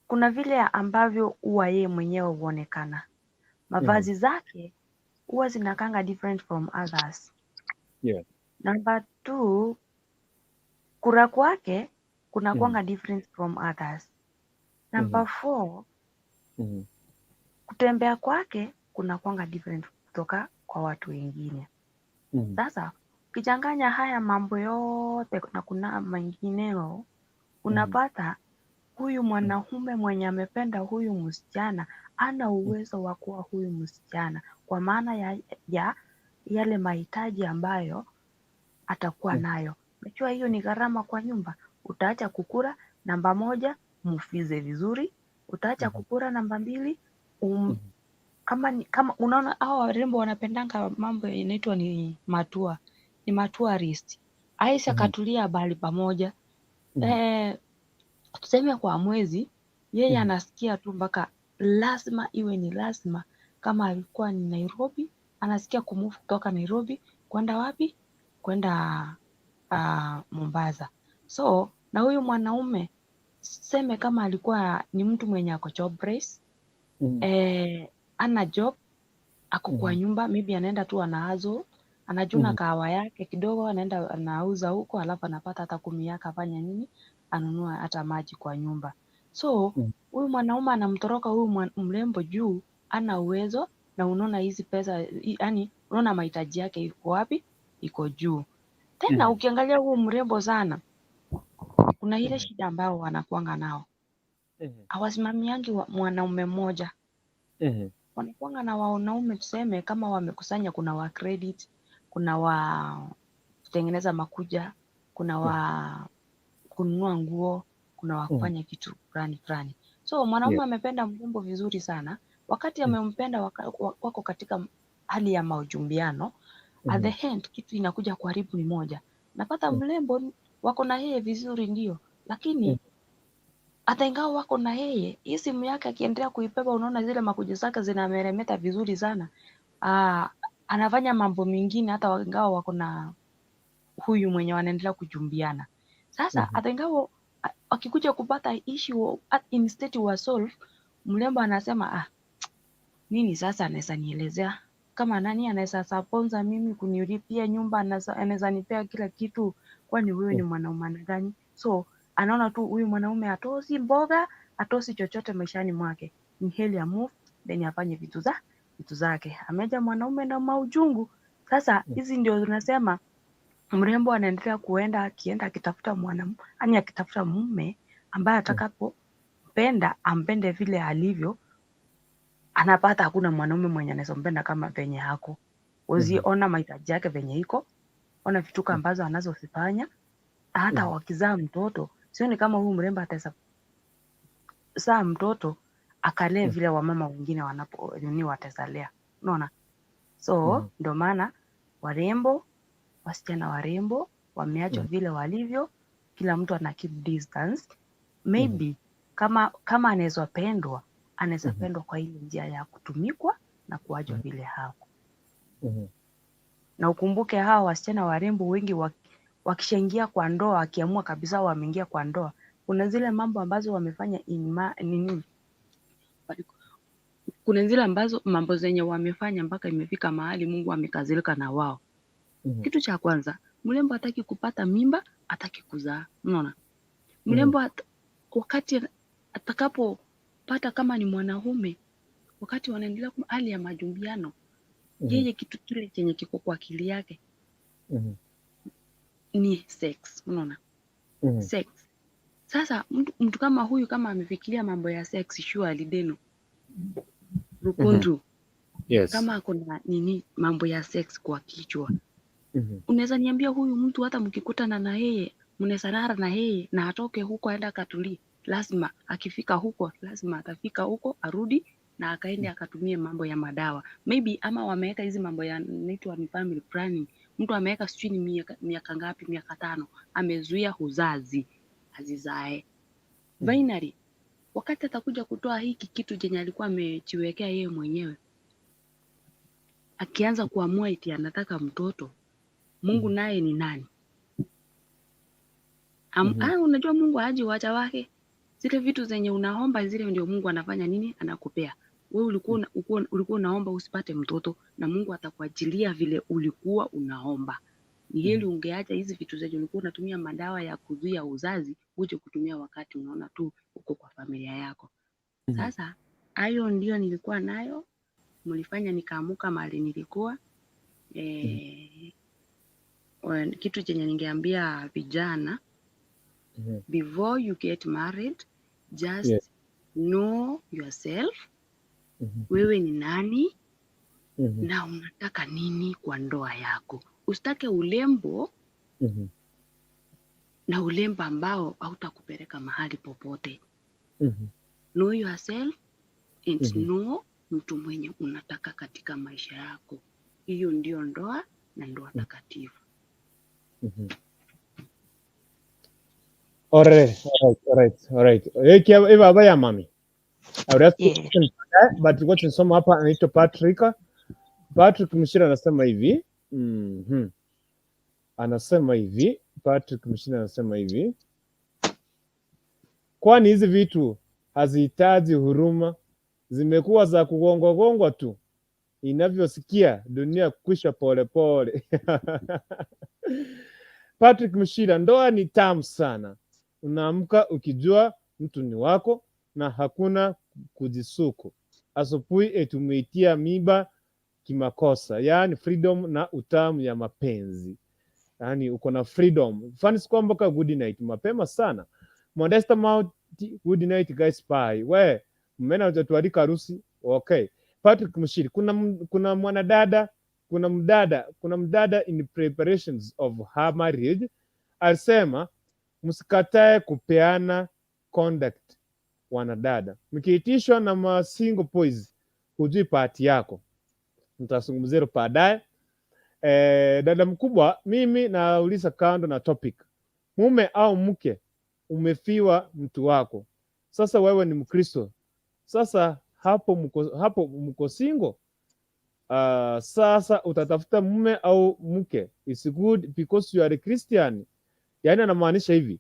kuna vile ambavyo huwa yeye mwenyewe huonekana. Mavazi zake huwa zinakanga different from others. Number two, kura kwake kuna kwanga different from others. Number four, kutembea kwake kuna kwanga different kutoka kwa watu wengine. Sasa ukichanganya haya mambo yote na kuna mengineo, unapata huyu mwanaume mwenye amependa huyu msichana ana uwezo wa kuwa huyu msichana, kwa maana ya yale mahitaji ambayo atakuwa nayo. Unajua hiyo ni gharama kwa nyumba. Utaacha kukula, namba moja, mufize vizuri. Utaacha kukula, namba mbili, kama unaona hao warembo wanapendanga mambo inaitwa ni matua. Ni matuarist. Aisha katulia bali pamoja. Tuseme kwa mwezi, yeye anasikia tu mpaka lazima iwe ni lazima. Kama alikuwa ni Nairobi, anasikia kumove kutoka Nairobi kwenda wapi? Kwenda Mombasa. So na huyu mwanaume seme kama alikuwa ni mtu mwenye ako jobless, ana job, ako kwa nyumba, maybe anaenda tu anahazo, anajuna kahawa yake kidogo, anaenda anauza huko, alafu anapata hata 10 yake, afanya nini? Anunua hata maji kwa nyumba. So huyu mwanaume anamtoroka huyu mrembo juu ana uwezo, na unaona hizi pesa, yani unaona mahitaji yake iko wapi? Iko juu. Tena ukiangalia huyu mrembo sana, kuna ile shida ambao wanakuanga nao. Hawasimamiangi mwanaume mmoja. Wanakuanga na wanaume, tuseme kama wamekusanya, kuna wa credit, kuna wa kutengeneza makuja, kuna wa kununua nguo, kuna wa kufanya kitu fulani. So mwanaume amependa mrembo vizuri sana. Wakati amempenda wako katika hali ya maujumbiano, at the end kitu inakuja kuharibu ni moja. Napata mrembo wako na yeye vizuri ndio, lakini hata ingawa wako na yeye, hii simu yake akiendelea kuibeba, unaona zile makuja zake zinameremeta vizuri sana. Anafanya mambo mengine hata ingawa wako na huyu mwenye wanaendelea kujumbiana. Sasa hata ingawa akikuja kupata issue instead wa solve, mrembo anasema nini sasa anaweza nielezea? Kama nani anaweza sponsor mimi kunilipia nyumba, anaweza nipea kila kitu, kwani wewe ni mwanaume gani? So anaona tu huyu mwanaume atosi mboga, atosi chochote maishani mwake. Ni heli ya move, then afanye vitu zake. Ameja mwanaume na maujungu. Sasa hizi ndio tunasema mrembo anaendelea akienda akitafuta akitafuta mume ambaye atakapopenda ampende vile alivyo. Anapata hakuna mwanaume mwenye anaweza mpenda kama venye hako. Ona mahitaji yake venye iko, ona vituko ambazo anazozifanya. Hata wakizaa mtoto, sioni kama huyu mrembo ataweza saa mtoto akalee vile wamama wengine watazalea. Unaona? So ndio maana wasichana warembo wameachwa vile walivyo, kila mtu ana keep distance. Maybe kama anaweza pendwa, anaweza pendwa kwa ile njia ya kutumikwa na kuachwa vile hapo. Na ukumbuke hawa wasichana warembo wengi wakishaingia kwa ndoa, wakiamua kabisa wameingia kwa ndoa, kuna zile mambo ambazo wamefanya kuna zile mambo zenye wamefanya mpaka imefika mahali Mungu amekazirika na wao. Kitu cha kwanza, mrembo hataki kupata mimba, hataki kuzaa. Unaona? Mrembo wakati atakapopata kama ni mwanaume, wakati wanaendelea hali ya majumbiano, yeye kitu kile chenye kiko kwa akili yake ni sex. Unaona? Sex. Sasa mtu kama huyu kama amefikiria mambo ya sex, surely deno rukundu. Kama kuna mambo ya sex kwa kichwa, unaweza niambia huyu mtu hata mkikutana na yeye mnesanara na yeye na atoke huko aenda katulie. Lazima akifika huko, lazima atafika huko arudi na akaende akatumie mambo ya madawa. Maybe ama wameweka hizi mambo ya naitwa ni family planning. Mtu ameweka sijui ni miaka ngapi, miaka 5, amezuia uzazi azizae. Binary wakati atakuja kutoa hiki kitu chenye alikuwa amejiwekea yeye mwenyewe, akianza kuamua eti anataka mtoto, Mungu naye ni nani? Unajua Mungu haji wacha wake. Zile vitu zenye unaomba zile ndio Mungu anafanya nini? Anakupea. Wewe ulikuwa unaomba usipate mtoto na Mungu atakuajilia vile ulikuwa unaomba. Ni hili ungeacha hizi vitu zenye ulikuwa unatumia madawa ya kuzuia uzazi uje kutumia wakati unaona tu uko kwa familia yako. Sasa hayo ndio nilikuwa nayo, mlifanya nikaamuka mahali nilikuwa. Kitu chenye ningeambia vijana, before you get married, just know yourself. Wewe ni nani na unataka nini kwa ndoa yako. Usitake ulembo na ulembo ambao hautakupeleka mahali popote. Know yourself and know mtu mwenye unataka katika maisha yako. Hiyo ndio ndoa na ndoa takatifu. All right. Eva abaya mami. But what in some hapa anaitwa Patrick Mshira anasema hivi. Patrick Mshira anasema hivi. Kwani hizi vitu hazihitaji huruma, zimekuwa za kugongwa tu. Inavyosikia dunia kwisha pole pole. Patrick Mshira, ndoa ni tamu sana. Unaamka ukijua mtu ni wako na hakuna kujisuku. Asubuhi etumeitia miba kimakosa. Yaani freedom na utamu ya mapenzi. Yaani uko na freedom. Fanisi kwamba good night mapema sana. Modesta Mount, good night guys, bye. We, mmena utatualika harusi. Okay. Patrick Mshiri, kuna mwanadada, kuna mdada in preparations of her marriage. Alisema msikatae kupeana conduct wanadada. Mkiitishwa na ma single boys hujui party yako. Mtazungumzia baadaye. Dada mkubwa, mimi nauliza kando na topic. Mume au mke umefiwa mtu wako. Sasa wewe ni Mkristo. Sasa hapo mko single. Sasa utatafuta mume au mke. It's good because you are a Christian. Yaani anamaanisha hivi.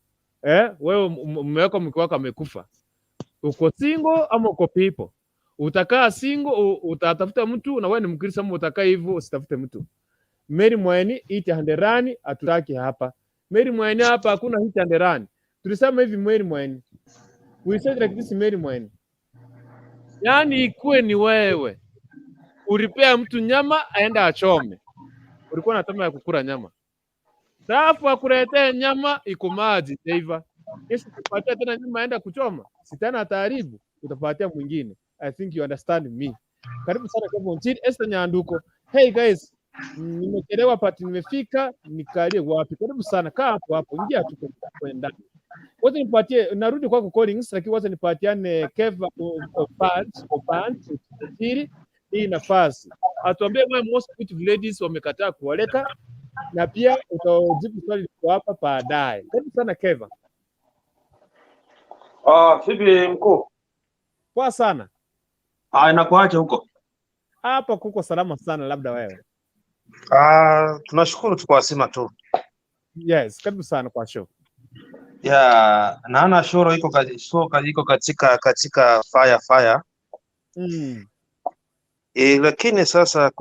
Wewe mume wako mke wako amekufa. Uko single ama uko people? Utakaa single utatafuta mtu na wewe ni Mkristo, ama utakaa hivyo usitafute mtu. Mary Mweni iti handerani atutaki hapa. Mary Mweni hapa hakuna hiti handerani. Tulisema hivi Mary Mweni. We said like this Mary Mweni. Yaani ikuwe ni wewe. Ulipea mtu nyama aenda achome. Ulikuwa na tamaa ya kukula nyama. Safu akuletee nyama iko maji taiva. Kesho tupatie tena nyama aenda kuchoma. Sitana ataharibu, utapatia mwingine. I think you understand me. Karibu sana kwa Bonchiri Esther Nyanduko. Hey guys, nimechelewa pati nimefika, nikalie wapi? Karibu sana, kaa hapo. Ingia tu kwenda. Wote nipatie, narudi kwako Collins, lakini wote nipatiane Keva Opant hii nafasi. Atuambie why most beautiful ladies wamekataa kuoleka, na pia utajibu swali liko hapa baadaye. Karibu sana Keva. Vipi mkuu? Poa sana. Inakuaje huko? Hapa kuko salama sana, labda wewe. Tunashukuru tuko wazima tu. Yes, karibu sana kwa show. Naona shoro iko katika fire. Lakini sasa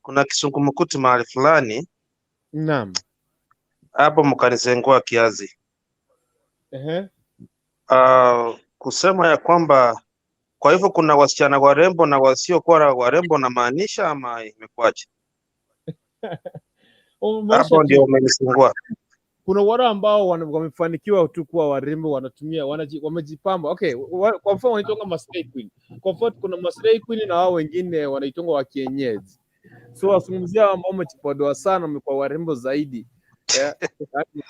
kuna kisungumukuti mahali fulani. Naam. Hapo mkanizengua kiazi. Kusema ya kwamba kwa hivyo kuna wasichana warembo na wasiokuwa warembo na maanisha ama imekwaje? Hapo ndio umenifungua. Kuna wale ambao wamefanikiwa tu kuwa warembo, wanatumia wamejipamba. Okay, kwa mfano wanaitwa Maslay Queen. Kwa mfano kuna Maslay Queen na wao wengine wanaitwa wa kienyeji. So wasungumzia ambao wamejipodoa sana, wamekuwa warembo zaidi.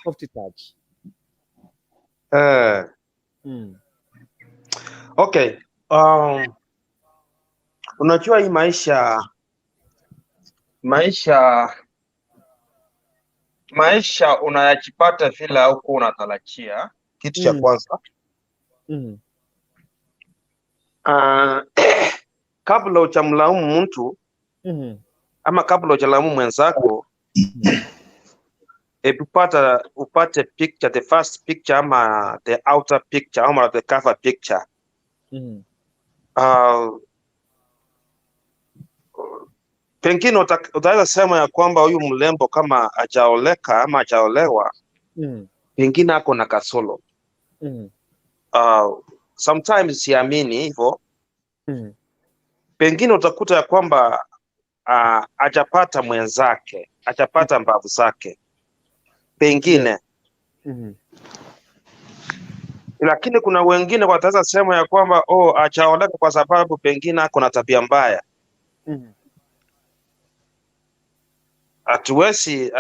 Soft touch. Okay. Unajua hii maisha unayajipata vile huko unatarajia, kitu cha kwanza. Kabla hujamlaumu mtu ama kabla hujalaumu mwenzako, upate picture, the first picture ama the outer picture ama the cover picture. Pengine utaweza sema ya kwamba huyu mlembo kama hajaoleka ama hajaolewa, pengine ako na kasolo. Sometimes siamini hivyo. Pengine utakuta ya kwamba hajapata mwenzake, hajapata mbavu zake pengine. Lakini kuna wengine wataweza sema ya kwamba hajaoleka kwa sababu pengine ako na tabia mbaya. Hatuwezi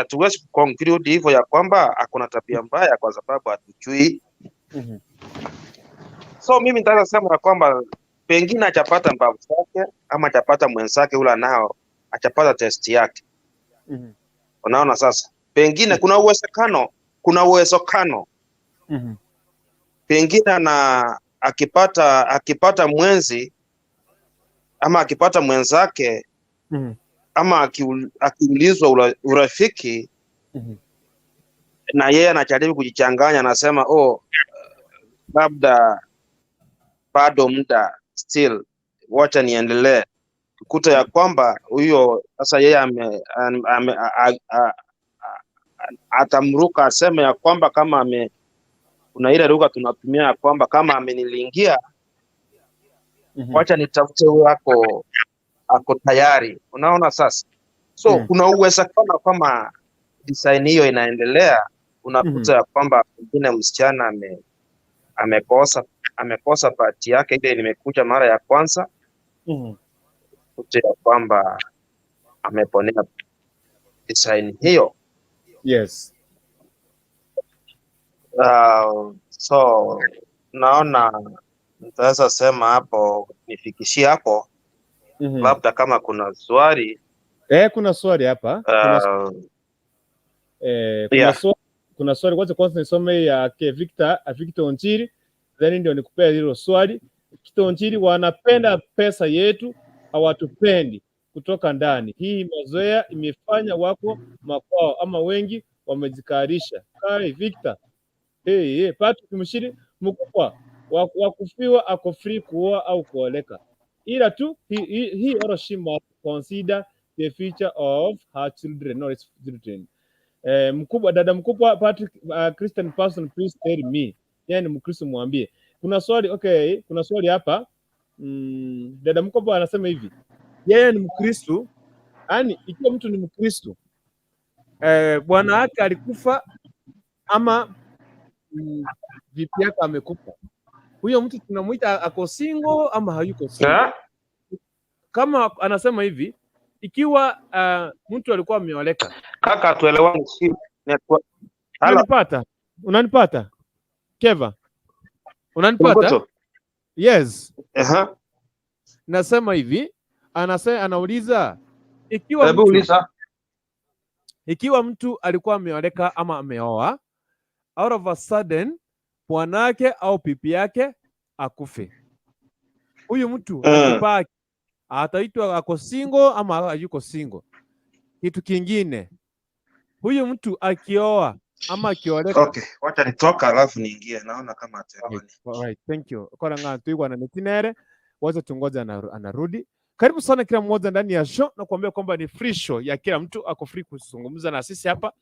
conclude hivyo ya kwamba hakuna tabia mbaya kwa sababu hatujui. So mimi nitaweza sema ya kwamba pengine hajapata mbavu zake ama hajapata mwenzake ule nao hajapata test yake. Unaona sasa? Pengine kuna uwezekano. Pengine akipata mwenzi ama akipata mwenzake ama akiulizwa urafiki na yeye anajaribu kujichanganya, anasema labda bado muda still, wacha niendelee. Kukuta ya kwamba huyo sasa yeye atamruka aseme ya kwamba kama kuna ile lugha tunatumia ya kwamba kama amenilingia, wacha nitafute huyo ako tayari. Unaona sasa? So kuna uwezekano kama design hiyo inaendelea, unakuta ya kwamba pengine msichana amekosa bahati yake ile nimekuja mara ya kwanza, kuta ya kwamba ameponea design hiyo. Yes. So naona nitaweza sema hapo, nifikishie hapo. Labda kama kuna swali. Kuna swali hapa. Kuna swali kwanza nisome ya Victor Onchiri, then ndio nikupea hilo swali. Victor Onchiri: wanapenda pesa yetu, hawatupendi kutoka ndani. Hii mazoea imefanya wako makwao ama wengi wamejikarisha. Kai Victor. Patrick Mshiri: mkubwa wakufiwa ako free kuoa au kuoleka, ila tu he or she must consider the future of her children, not his children. Dada mkubwa Patrick Christian person, please tell me. Yani Mkristo mwambie. Kuna swali hapa. Dada mkubwa anasema hivi: yeye ni Mkristo, yani ikiwa mtu ni Mkristo, bwana wake alikufa ama vipi yake amekufa, huyo mtu tunamuita ako single ama hayuko single? Kama anasema hivi, ikiwa mtu alikuwa ameoleka. Kaka tuelewani, si network. Unanipata? Keva? Unanipata? Yes. Nasema hivi, anauliza ikiwa mtu alikuwa ameoleka ama ameoa, out of a sudden bwanake au pipi yake akufe, huyu mtu akipaki ataitwa ako single ama hayuko single? Kitu kingine, huyu mtu akioa ama akioleka. Okay, wacha nitoka alafu niingie, naona kama ataelewa. Alright, thank you. Kwa ngana tuigwa na netinere, wacha tungoja anarudi. Karibu sana kila mmoja ndani ya show, na kuambia kwamba ni free show ya kila mtu ako free kuzungumza na sisi hapa.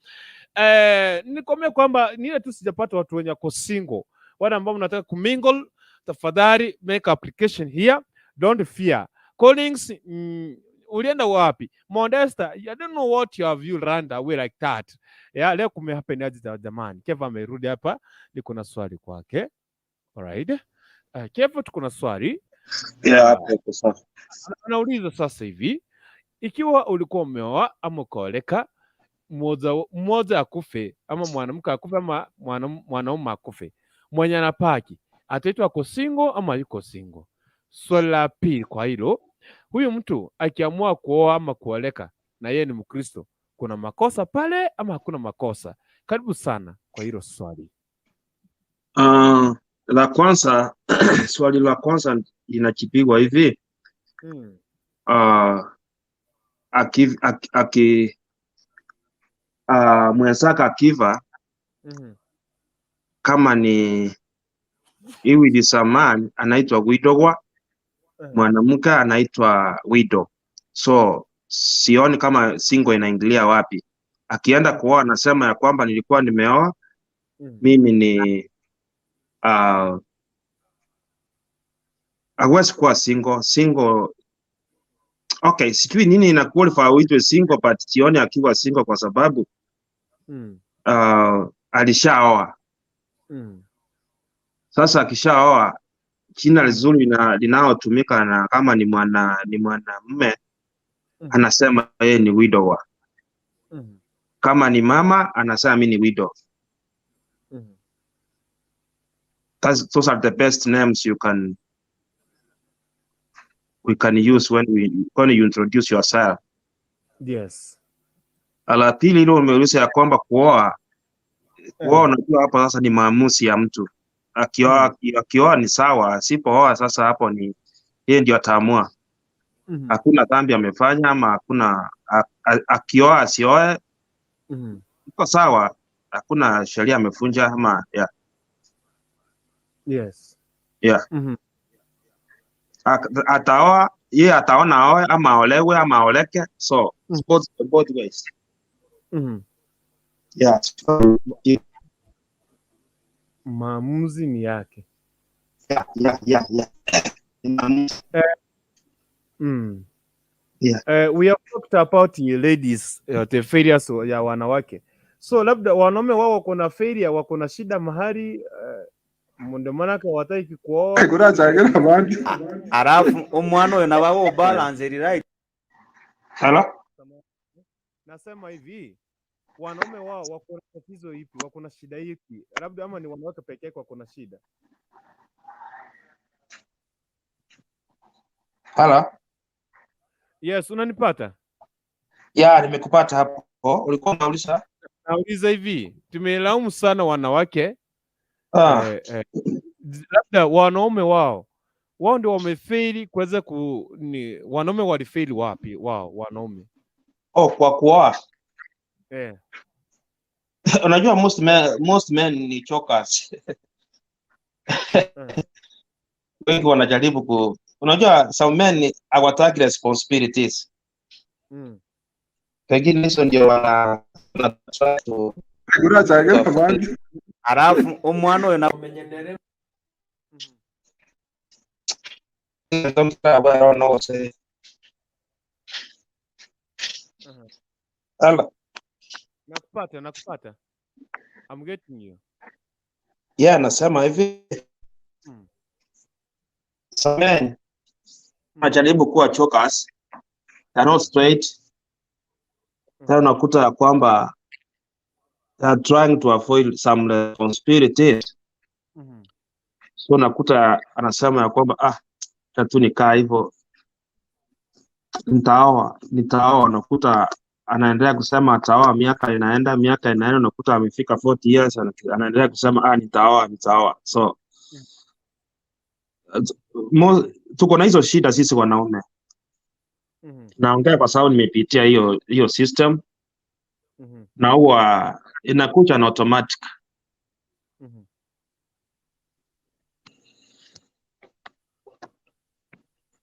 Nikwambia kwamba nile tu sijapata watu wenye ako single. Wale ambao mnataka kumingle, tafadhali make application here. Don't fear. Callings, ulienda wapi? Modesta, I don't know what you have run away like that. Leo kumehappen aje jamani? Keva amerudi hapa, niko na swali kwake. Alright. Keva, tuko na swali. Hapo sasa. Anauliza sasa hivi, ikiwa ulikuwa umeoa ama ukaoleka, mmoja akufe ama mwanamke akufe ama mwanaume akufe, mwenye anapaki ataitwa ako single ama yuko single? Swali la pili kwa hilo, huyu mtu akiamua kuoa ama kuoleka na yeye ni Mkristo, kuna makosa pale ama hakuna makosa? Karibu sana kwa hilo swali. La kwanza swali la kwanza linachipigwa hivi. Mwenzake akiva kama ni iwi ni samani anaitwa widogwa, mwanamke anaitwa widow. So sioni kama single inaingilia wapi. Akienda kuoa anasema ya kwamba nilikuwa nimeoa, mimi ni hawezi kuwa single. Okay, sijui nini ina qualify uitwe single, but sioni akiwa single kwa sababu alishaoa. Sasa akishaoa, jina lizuri linalotumika na kama ni mwanamume anasema yeye ni widower. Kama ni mama anasema mimi ni widow. Those are the best names we can use when you introduce yourself. Yes. La pili hilo umeuliza ya kwamba kuoa unajua hapa sasa ni maamuzi ya mtu. Akioa ni sawa, asipooa sasa hapo ni yeye ndio ataamua. Hakuna dhambi amefanya ama hakuna akioa asioe. Iko sawa, hakuna sheria amefunja ama Yes. Yeah. Ataoa, yeye ataona aoe ama aolewe ama aoleke, so both ways. Yeah. Maamuzi ni yake. Yeah. We have talked about ladies, the failures ya wanawake. So labda wanaume wao wako na failure, wako na shida mahali, ndio maana hawataki kuoa. Alafu umwana we na wao balance right. Hello? Nasema hivi, wanaume wao wako na tatizo ipi? Wako na shida ipi? Labda ama ni wanawake pekee yake wako na shida? Hello? Yes, unanipata? Yeah, nimekupata hapo. Ulikuwa unauliza? Nauliza hivi, tumelaumu sana wanawake. Labda wanaume wao ndio wamefeli kuweza wanaume walifeli wapi wao wanaume? Kwa kuoa. Unajua most men ni chokers. Wengi wanajaribu unajua some men hawataki responsibilities. Pengine hizo ndio wana alafu umwana we na umenyenere Nakupata. I'm getting you. Yeah, nasema hivi. Some men wanajaribu kuwa chokers. They're not straight. Unakuta ya kwamba they are trying to avoid some responsibilities. So nakuta anasema ya kwamba tatu nikaa hivyo, nitaoa. Nakuta anaendelea kusema ataoa, miaka inaenda, nakuta amefika 40 years anaendelea kusema nitaoa. So tuko na hizo shida sisi wanaume. Naongea kwa sababu nimepitia hiyo system. Na huwa inakuja na automatic.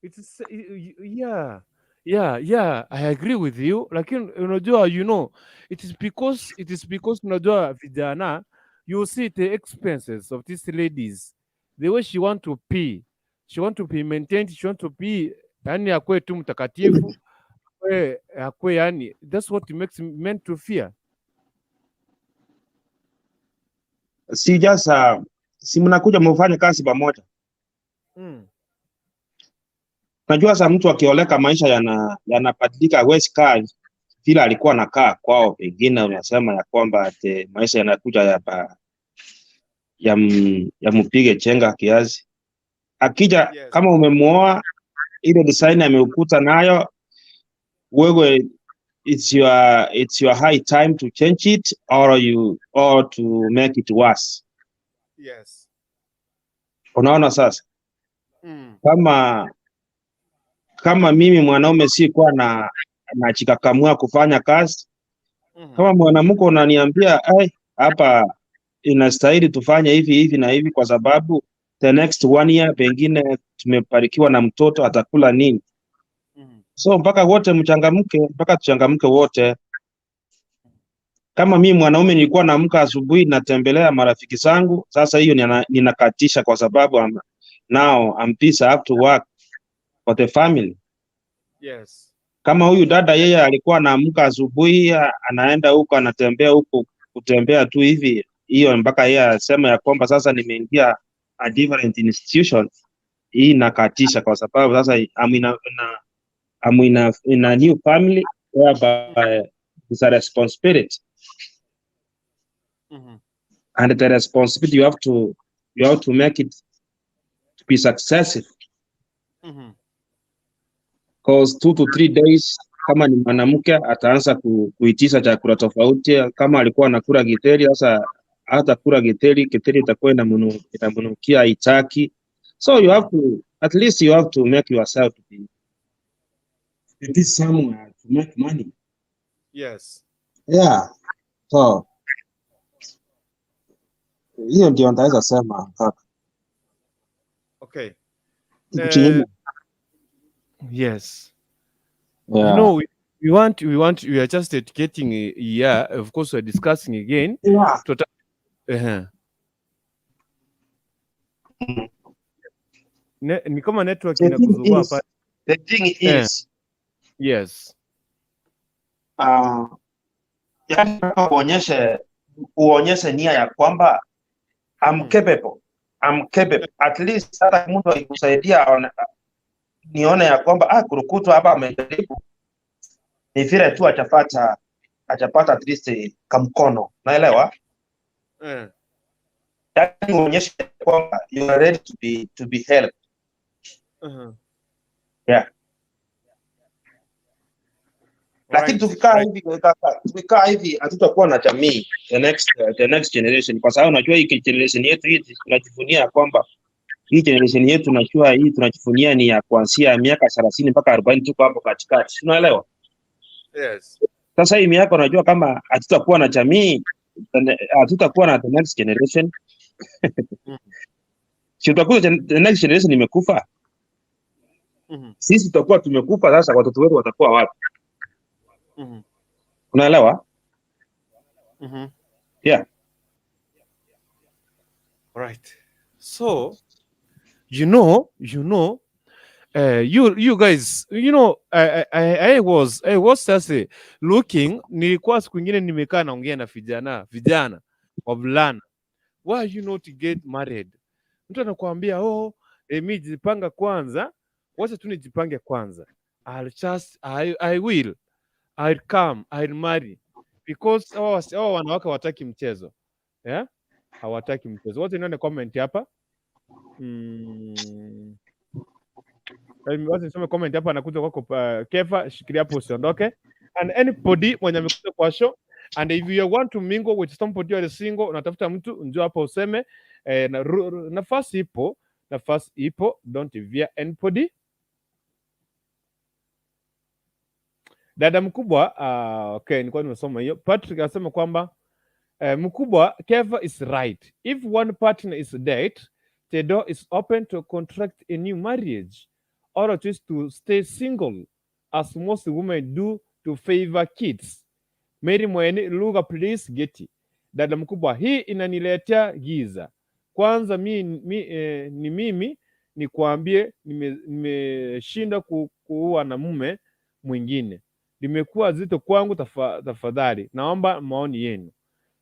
It's yeah, I agree with you. Lakini unajua, it is because unajua vijana, you see the expenses of these ladies, the way she want to be maintained, she want to be yani akwe tu mtakatifu, akwe yani, that's what makes men to fear. Si mnakuja mfanye kazi pamoja. Najua sasa mtu akioleka maisha yanabadilika, hawezi kaa vile alikuwa anakaa kwao. Pengine unasema ya kwamba maisha yanakuja mpige chenga kiasi. Akija kama umemuoa, ile design ameukuta nayo, wewe it's your high time to change it or to make it worse. Yes. Unaona sasa? Kama mimi mwanaume si kuwa na chikakamua kufanya kazi, kama mwanamke unaniambia hapa inastahili tufanye hivi na hivi, kwa sababu the next 1 year pengine tumebarikiwa na mtoto, atakula nini? So mpaka tuchangamke wote. Kama mimi mwanaume nilikuwa naamka asubuhi natembelea marafiki zangu, sasa hiyo ninakatisha, kwa sababu now I'm busy, I have to work for the family. Yes. Kama huyu dada yeye alikuwa anaamka asubuhi anaenda huko anatembea huko, kutembea tu hivi, hiyo mpaka yeye asema ya kwamba sasa nimeingia a different institution, hii nakatisha, kwa sababu sasa I'm in a new family whereby it's a responsibility. And the responsibility you have to make it to be successful. Because 2 to 3 days kama ni mwanamke ataanza kuitisha chakula tofauti. Kama alikuwa anakula githeri, sasa hata kula githeri itakuwa inamnukia itaki. So you have to, at least you have to make yourself to be somewhere to make money. Yes. Yeah. So hiyo ndio nitaweza sema kaka. Okay. Yes. Yeah. You know, we are just educating here. Of course, we're discussing again. Yeah. Ni kama network inakuzumbua hapa. The thing is, yes. Yani uonyeshe nia ya kwamba I'm capable. At least hata mtu akikusaidia nione ya kwamba kurukutu hapa amejaribu, ni vile tu atapata at least kamkono, naelewa. Yani uonyeshe kwamba you are ready to be helped. Yeah. Lakini tukikaa hivi hatutakuwa na jamii, the next generation, kwa sababu unajua hii generation yetu hii tunajivunia kwamba hii generation yetu tunajua hii tunajivunia ni ya kuanzia miaka 30 mpaka 40, tuko hapo katikati, unaelewa? Yes. Sasa hii miaka unajua kama hatutakuwa na jamii, hatutakuwa na the next generation. Si tutakuwa the next generation imekufa. Sisi tutakuwa tumekufa, sasa watoto wetu watakuwa wapi? Unaelewa? Yeah. Right. So, you know, you guys, you know, I was just looking, nilikuwa siku nyingine nimekaa naongea na vijana wavulana, why you not get married? Mtu anakuambia mimi jipanga kwanza, wacha tu nijipange kwanza, I'll come, I'll marry, because wanawake hawataki mchezo. Yeah, hawataki mchezo. Wote nione comment hapa. Wacha nisome comment hapa, anakuja kwako Kefa, shikilia hapo usiondoke. And anybody mwenye amekuja kwa show, and if you want to mingle with somebody who is single, unatafuta mtu, njoo hapa useme nafasi ipo, don't veer anybody. Dada mkubwa, okay, nilikuwa nimesoma hiyo. Patrick anasema kwamba mkubwa Kefa is right. If one partner is dead, the door is open to contract a new marriage or just to stay single, as most women do to favor kids. Mary Mweni, lugha please geti. Dada mkubwa, hii inaniletea giza. Kwanza mimi nikuambie, nimeshinda kuua na mume mwingine. Limekuwa zito kwangu, tafadhali naomba maoni yenu.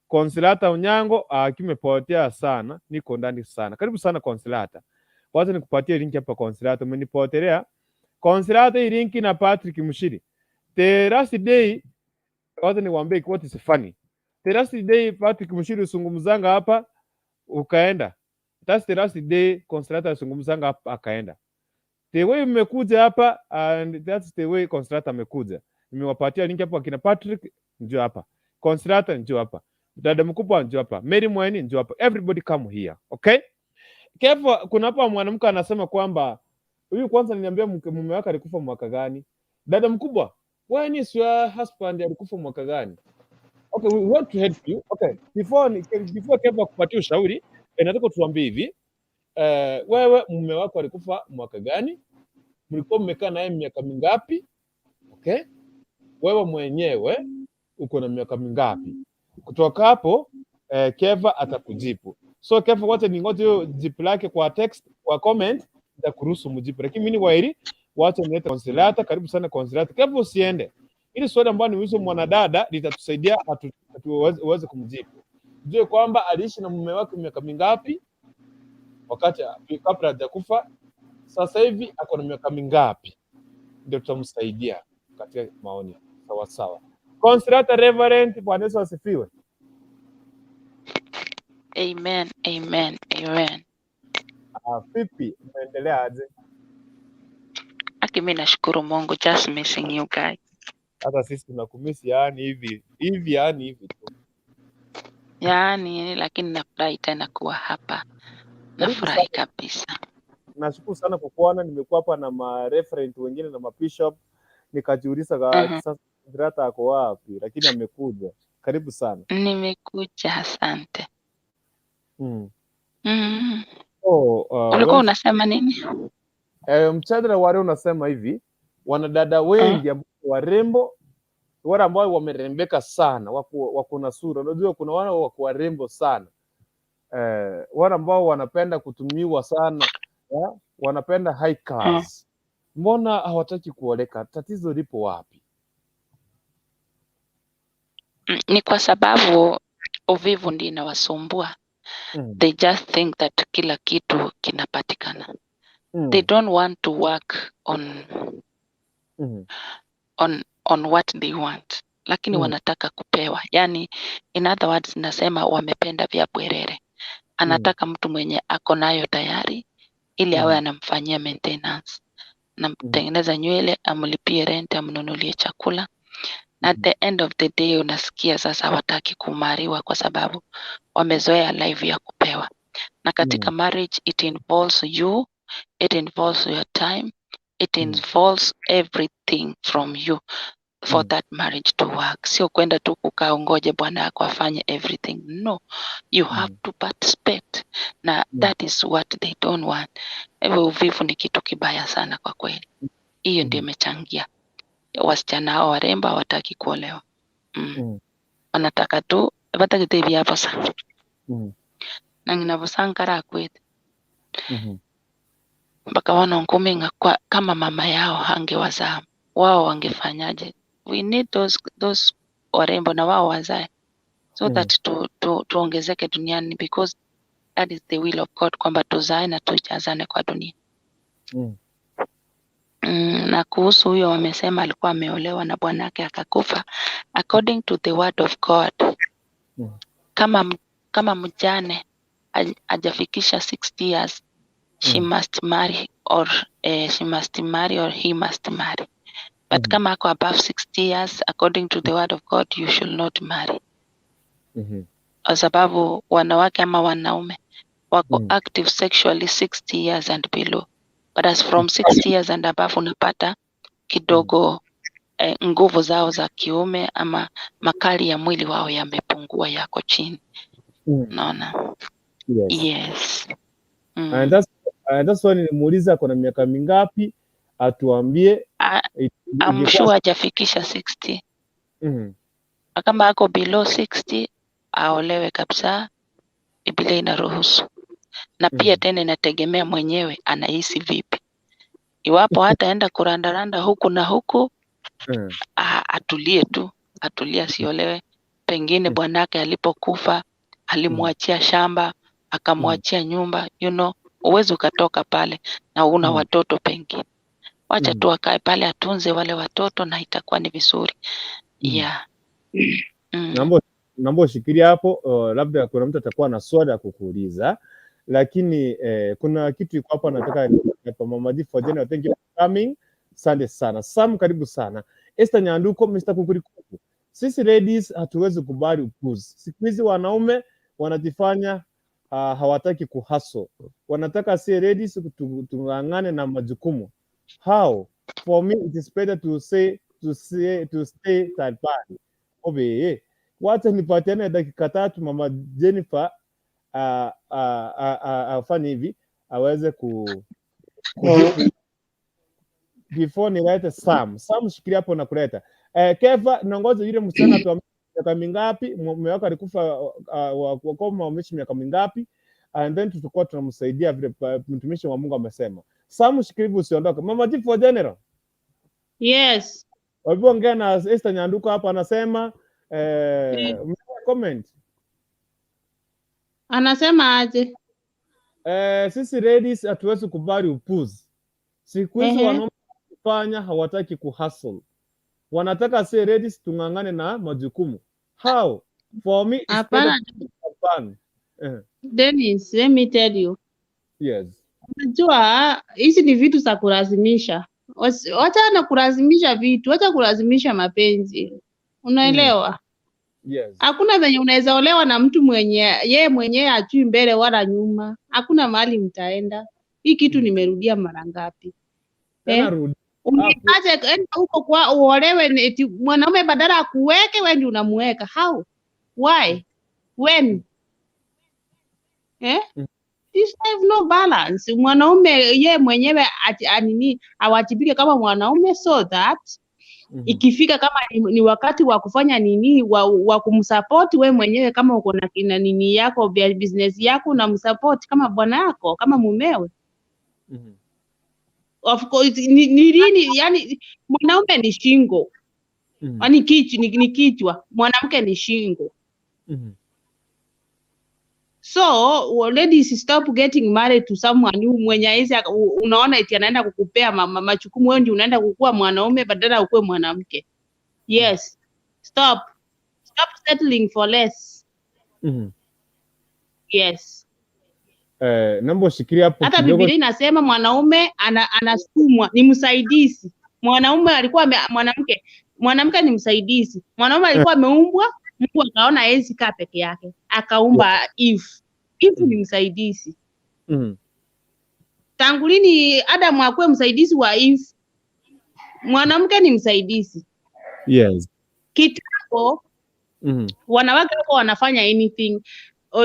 Konsilata Unyango, kimepotea sana, niko ndani sana. Karibu sana Konsilata. Wacha nikupatie link hapa Konsilata, umenipotelea. Konsilata hii link na Patrick Mushiri. The last day, wacha niwaambie what is funny. The last day Patrick Mushiri usungumzanga hapa, ukaenda. That's the last day Consolata alizungumzanga hapa akaenda. The way mmekuja hapa and that's the way Consolata amekuja. Nimewapatia link hapo, akina Patrick njoo hapa. Consolata njoo hapa. Dada mkubwa njoo hapa. Mary Mweni njoo hapa. Everybody come here. Okay? Kevo, kuna hapa mwanamke anasema kwamba huyu kwanza niniambia mume wake alikufa mwaka gani? Dada mkubwa, when is your husband alikufa mwaka gani? Okay, we want to help you. Okay, before Kevo kupatia ushauri, nataka tuambie hivi. Wewe mume wako alikufa mwaka gani? Mlikuwa mmekaa naye miaka mingapi? Okay? Wewe mwenyewe uko na miaka mingapi? Kutoka hapo Keva atakujibu. So Keva, wacha ningoje hiyo jibu lake kwa text, kwa comment, nitakuruhusu mjibu. Lakini mimi wairi wacha nilete Consolata. Karibu sana Consolata. Keva, usiende. Ili swali ambalo ni ulizo mwanadada litatusaidia uweze kumjibu. Jue kwamba aliishi na mume wake miaka mingapi wakati kabla hajakufa. Sasa hivi ako na miaka mingapi? Ndio tutamsaidia katika maoni. Sawa sawa. Consolata Reverend, Bwana Yesu asifiwe. Amen, amen, amen. Vipi, unaendelea aje? Mimi nashukuru Mungu, just missing you guys. Hata sisi tunakumisi yani hivi tu. Yani, lakini nafurahi tena kuwa hapa. Nafurahi kabisa. Nashukuru sana kwa kuona. Nimekuwa hapa na ma referent wengine na ma bishop, nikajiuliza sasa Consolata ako wapi, lakini amekuja. Karibu sana. Nimekuja, asante. Ulikuwa unasema nini? Mchadara wale unasema hivi, wanadada wengi warembo, wale ambao wamerembeka sana, wako na sura. Unajua kuna wale wako warembo sana. Wale ambao wanapenda kutumiwa sana, wanapenda high class. Mbona hawataki kuoleka? Tatizo lipo wapi? Ni kwa sababu uvivu ndio inawasumbua. They just think that kila kitu kinapatikana. They don't want to work on what they want. Lakini wanataka kupewa. Yani, in other words, nasema wamependa vya bwerere. Anataka mtu mwenye ako nayo tayari ili awe anamfanyia maintenance. Namtengeneza nywele, amlipie rent, amnunulie chakula. At the end of the day unasikia sasa hawataki kumariwa kwa sababu wamezoea life ya kupewa. Na katika marriage it involves you, it involves your time, it involves everything from you for that marriage to work. Sio kwenda tu kukaa ungoje bwana yako afanye everything. No, you have to participate. Na that is what they don't want. Uvivu ni kitu kibaya sana kwa kweli. Hiyo ndio imechangia. Wasichana hao warembo hawataki kuolewa. Wanataka tu bataki hivi hapa sasa. Na ninavyosankara kwetu. Mpaka wanaonkuminga kwa kama mama yao hangewazaa. Wao wangefanyaje? We need those warembo na wao wazae. So that tuongezeke duniani, because that is the will of God, kwamba tuzae na tujazane kwa dunia. Na kuhusu huyo wamesema alikuwa ameolewa na bwanake akakufa. According to the word of God, kama mjane hajafikisha 60 years, she must marry or he must marry. But kama ako above 60 years, according to the word of God, you should not marry. Kwa sababu wanawake ama wanaume wako active sexually 60 years and below. But as from 60 years and above unapata kidogo nguvu zao za kiume ama makali ya mwili wao yamepungua, yako chini. Naona. Yes. And that's why nilimuuliza kuna miaka mingapi atuambie. I'm sure hajafikisha 60. Kama ako below 60 aolewe kabisa, Biblia inaruhusu. Na pia tena inategemea mwenyewe anahisi vipi. Iwapo hataenda kurandaranda huku na huku, atulie asiolewe. Pengine bwanake alipokufa alimwachia shamba, akamwachia nyumba, uwezi ukatoka pale na una watoto pengine. Wacha tu akae pale atunze wale watoto na itakuwa ni vizuri. naomba ushikilia hapo, labda kuna mtu atakuwa na swali ya kukuuliza, lakini kuna kitu iko hapa nataka hapa. Mama Difu Jena, thank you for coming. Asante sana. Sam, karibu sana. Esther Nyanduko, Mr. Kukurikuku. Sisi ladies hatuwezi kubali upuzi. Siku hizi wanaume wanajifanya hawataki kuhustle. Wanataka si ladies tungangane na majukumu. How? For me it is better to stay third party. Obe, wacha nipatiane dakika 3 Mama Jennifer afanye hivi aweze before nilete Sam. Sam, shikilia hapo na kuleta. Keva, nangoja yule msichana tu miaka mingapi, mume wake alikufa kwa maumishi miaka mingapi, and then tutakuwa tunamsaidia vile mtumishi wa Mungu amesema. Sam, shikilia usiondoke. Mama Difu General. Yes. Walipoongea na Esther Nyanduko hapa anasema comment. Anasema aje? Sisi ladies hatuwezi kubali upuzi. Siku hizi wanaume kufanya hawataki kuhustle. Wanataka si ladies tungangane na majukumu. How? For me it's fun. Dennis, let me tell you. Yes. Unajua hizi ni vitu za kulazimisha. Wacha na kulazimisha vitu, wacha kulazimisha mapenzi. Unaelewa? Yes. Hakuna venye unaweza olewa na mtu mwenyewe ajui mbele wala nyuma. Hakuna mahali mtaenda. Hii kitu nimerudia mara ngapi? Ungeaje enda huko kwa uolewe eti mwanaume badala akuweke wewe ndio unamweka. How? Why? When? This have no balance. Mwanaume ye mwenyewe awajibike kama mwanaume, so that ikifika kama ni wakati wa kufanya nini wa kumsupport we mwenyewe, kama uko na nini yako business yako na msupport kama bwana yako, kama mumewe. Of course ni nini, yani mwanaume ni shingo. Ni kichwa, mwanamke ni shingo. So ladies, stop getting married to someone mwenye hizi unaona eti anaenda kukupea majukumu, wewe ndio unaenda kukua mwanaume badala ukue mwanamke. Yes. Stop settling for less. Yes. Naomba shikilia hapo. Hata Biblia inasema mwanaume anasukumwa, ni msaidizi. Mwanaume alikuwa mwanamke ni msaidizi. Mwanaume alikuwa ameumbwa, Mungu akaona hawezi kaa peke yake, akaumba Eve. Eve ni msaidizi. Tangu lini Adam akuwe msaidizi wa Eve? Mwanamke ni msaidizi. Yes. Kitambo wanawake wako wanafanya anything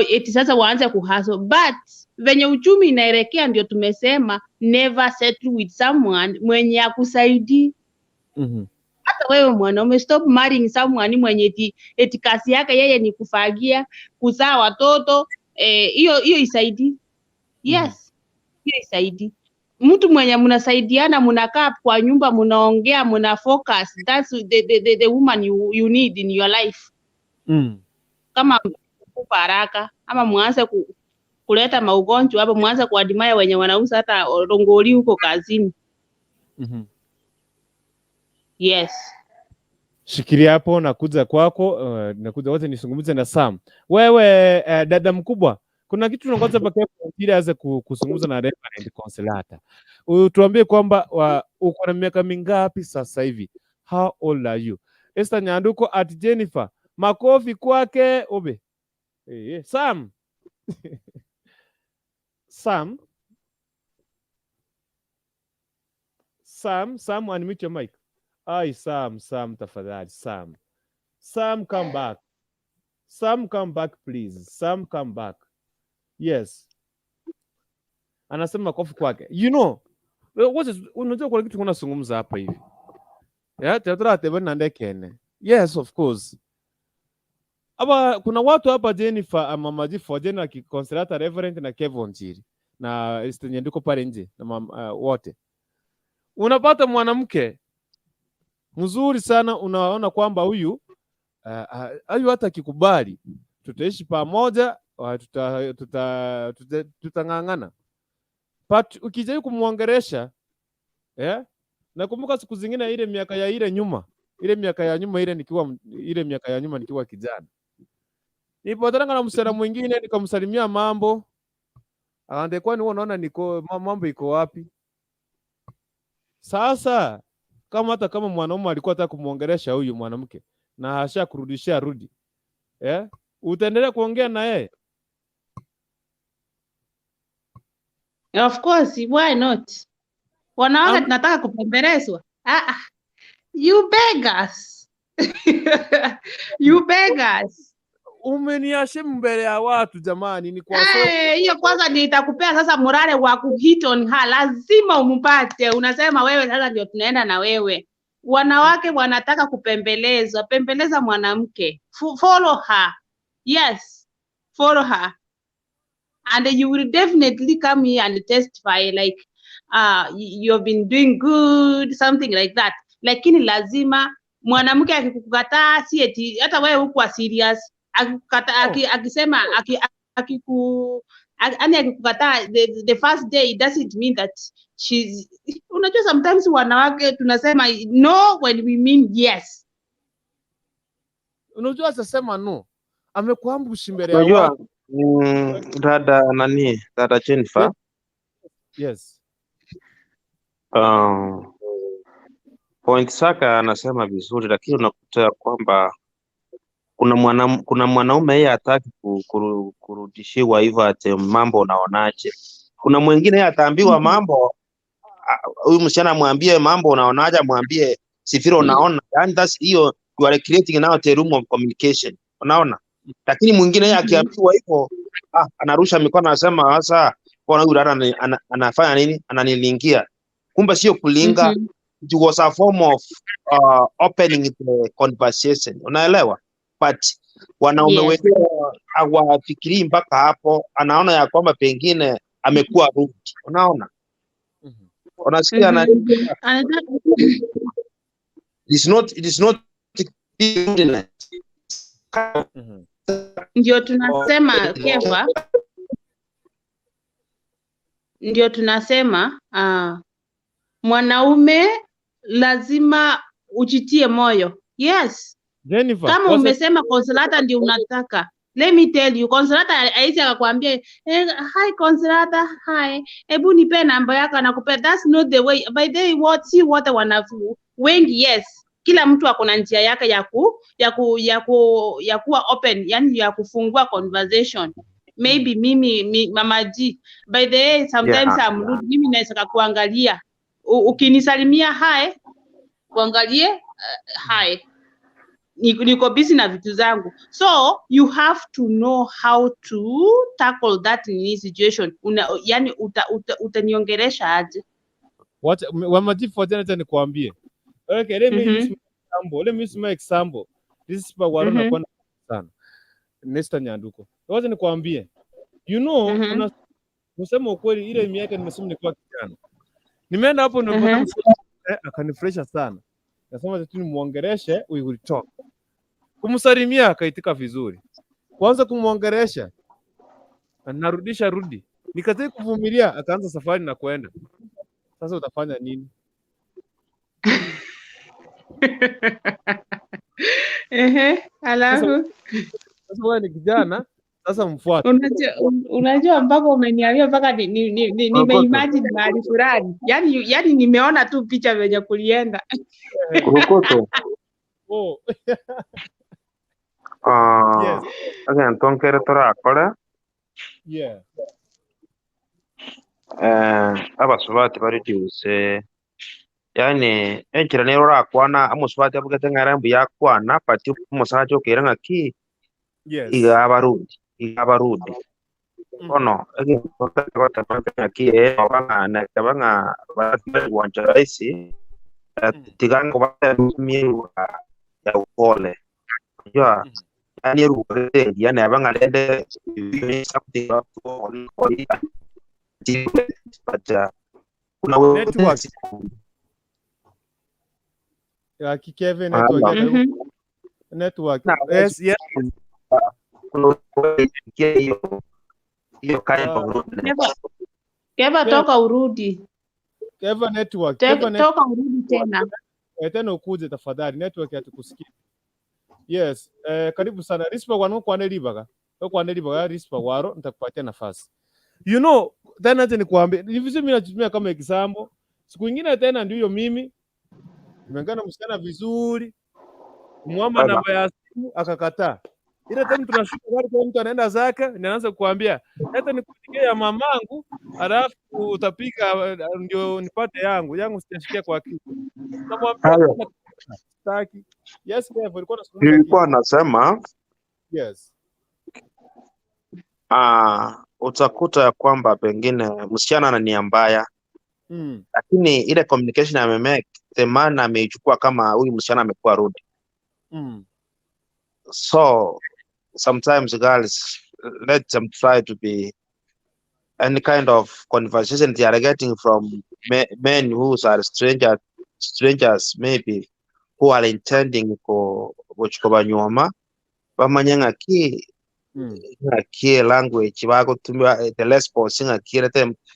eti sasa waanze kuhustle, but venye uchumi inaelekea ndio tumesema never settle with someone mwenye akusaidii. Hata wewe mwanaume, stop marrying someone mwenye eti kazi yake yeye ni kufagia, kuzaa watoto. Hiyo isaidi. Yes. Hiyo isaidi. Mtu mwenye mnasaidiana, mnakaa kwa nyumba, mnaongea, mna focus. That's the woman you need in your life. Kama kupa haraka ama mwanze kuleta maugonjwa hapo, mwanze kuadimaya wenye wanauza hata rongoli huko kazini. Yes. Shikilia hapo, nakuja kwako, nakuja wote nisungumuze na Sam. Wewe dada mkubwa, kuna kitu tunangoja paka ili aweze kuzungumza na Reverend Consolata. Utuambie kwamba uko na miaka mingapi sasa hivi? How old are you? Esther Nyanduko at Jennifer. Makofi kwake obe. Sam. Sam, unmute your mic. Sam, tafadhali. Sam, come back. Sam, come back, please. Sam, come back. Yes. Anasema makofi kwake. You know, unajua kuna kitu tunazungumza hapa hivi. Yes, of course. Aba kuna watu hapa Jennifer, Mama Difu Jena akiconsider Reverend na Kevin Chiri na Esther Nyanduko pale nje na wote. Unapata mwanamke mzuri sana, unaona kwamba huyu hata kikubali tutaishi pamoja, tutangangana. But ukijaribu kumwongeresha nakumbuka siku zingine ile miaka ya nyuma nikiwa kijana. Nilipotana na msichana mwingine nikamsalimia mambo. Akaambia kwani wewe unaona niko mambo iko wapi? Sasa hata kama mwanaume alikuwa anataka kumuongelesha huyu mwanamke na hasha kurudishia rudi. Utaendelea kuongea na yeye? Of course, why not? Wanawake tunataka kupembelezwa. You beggars. You beggars. Umeniashimu mbele ya watu jamani, ni kwa hiyo kwanza ndio itakupea sasa morale wa kuhit on her. Lazima umpate. Unasema wewe sasa ndio tunaenda na wewe. Wanawake wanataka kupembelezwa. Pembeleza mwanamke. Follow her. Yes. Follow her. And you will definitely come here and testify like you've been doing good, something like that. Lakini lazima mwanamke akikukataa si eti hata wewe huko serious. Akisema akikukataa the first day, it doesn't mean that she's, unajua sometimes wanawake tunasema no when we mean yes. Unajua sasema no amekuambushi mbele ya watu. Dada Jennifer. Yes. Point Saka anasema vizuri, lakini unakuta kwamba kuna mwanaume yeye hataki kurudishiwa hivyo ate mambo unaonaje. Kuna mwingine yeye ataambiwa mambo, huyu msichana mwambie mambo unaonaje, mwambie sifiro unaona. And that's hiyo, you are creating now a room of communication. Unaona? Lakini mwingine yeye akiambiwa hivyo anarusha mikono anasema sasa kwa huyu dada anafanya nini? Ananilingia. Kumbe sio kulinga. It was a form of opening the conversation. Unaelewa? But wanaume wengi hawafikiri mpaka hapo, anaona ya kwamba pengine amekuwa rude. Unaona? Unasikia na it is not ndio tunasema Keva, ndio tunasema mwanaume lazima ujitie moyo. Yes. Jennifer, kama umesema Consolata ndio unataka. Let me tell you, Consolata aisha akakwambia hi Consolata, hi, hebu nipe namba yako anakupa. That's not the way. By the way, what wanafu wengi, yes, kila mtu ako na njia yake ya kuwa open, yani ya kufungua conversation. Maybe mimi Mama G, by the way, sometimes I'm rude. Mimi naweza kuangalia ukinisalimia hi, kuangalie hi, niko busy na vitu zangu. So you have to know how to tackle that in this situation. Yani utaniongelesha aje? Wamajifu tena nikuambie. Okay, let me use my example. This is warona kwa sana. Nesta Nyanduko. Wacha nikuambie. You know, unasema ukweli, ile miaka nimesema nilikuwa kijana. Nimeenda hapo nimepata akanifresha sana. Nasema tu nimuongeleshe, we will talk. Kumsalimia akaitika vizuri. Kwanza kumuongelesha, anarudisha rudi. Nikataka kuvumilia, akaanza safari na kwenda. Sasa utafanya nini? Alafu sasa wewe ni kijana, sasa mfuate. Unajua mpaka umeniambia mpaka nimeimagine mahali fulani. Yani nimeona tu picha venye kulienda. Kurukoto. Yes. Again, tonkere torakora. Yeah. Abasubati bari diuse. Yani enchira nero rakwana amusubati abugate ngarambu yakwana pati umusaje okeranga ki. Yes. Igabarudi. Ono, again, kota pampe ki banga wancha raisi. Tigango bata miru ya upole. Yeah, yani rude, yani abanga lende something but kuna network ya Kevin network. Yes. Kuna hiyo kind of rude. Keva toka urudi. Keva network. Toka urudi tena. Tena ukuje tafadhali, network hatukusikia. Yes, karibu sana. Rispa wanu kwa nelibaga. Kwa nelibaga rispa waro nitakupatia nafasi. You know, tena acha nikuambie, hivi mimi natumia kama example. Siku nyingine tena ndio mimi nimeungana msichana vizuri. Muomba namba ya simu akakataa. Ile time tunashuka gari kwa mtu anaenda zake, ninaanza kukuambia, hata nikupigie ya mamangu, alafu utapika ndio nipate yangu. Yangu sitashikia kwa kitu. Namwambia sitaki. Yes, Kev, ulikuwa unazungumza kitu. Nilikuwa nasema Yes. Utakuta ya kwamba pengine msichana ana nia mbaya, lakini ile communication amemake, the man ameichukua kama huyu msichana amekuwa rude. So sometimes girls, let them try to be any kind of conversation they are getting from men who are strangers maybe, who are intending kuchukua nyuma bamanyanga ki ki language bago tumwa the less posing ki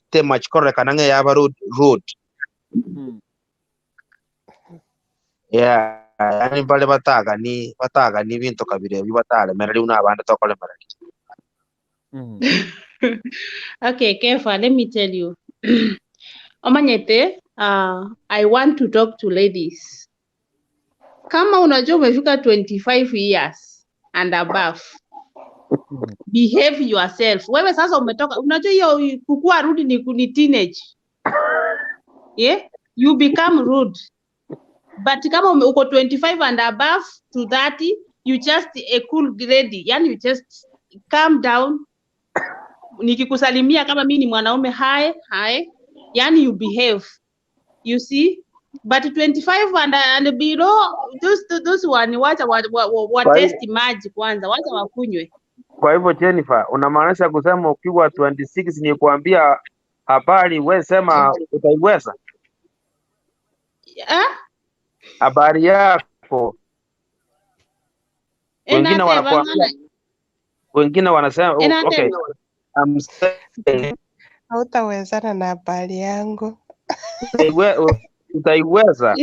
te much correct kananga yaba rude. Yeah, yani bale bataga ni bintu kabire bibatale merali una abandi tokole merali. Okay, Kefa, let me tell you. Omanyete, I want to talk to ladies. Kama unajua umefika 25 years and above, behave yourself. Wewe sasa umetoka, unajua hiyo kukua rude ni teenage. Yeah? You become rude. But kama uko 25 and above to 30, you just a cool lady. Yani you just calm down. Nikikusalimia kama mimi ni mwanaume, hi. Yani you behave. You see? But 25 and below, those one what test maji kwanza, wacha wakunywe. Kwa hivyo Jennifer, unamaanisha kusema ukiwa 26 ni kuambia habari wewe sema utaiweza? Habari yako. Wengine wanasema okay. I'm saying hautawezana na habari yangu. Utaiweza?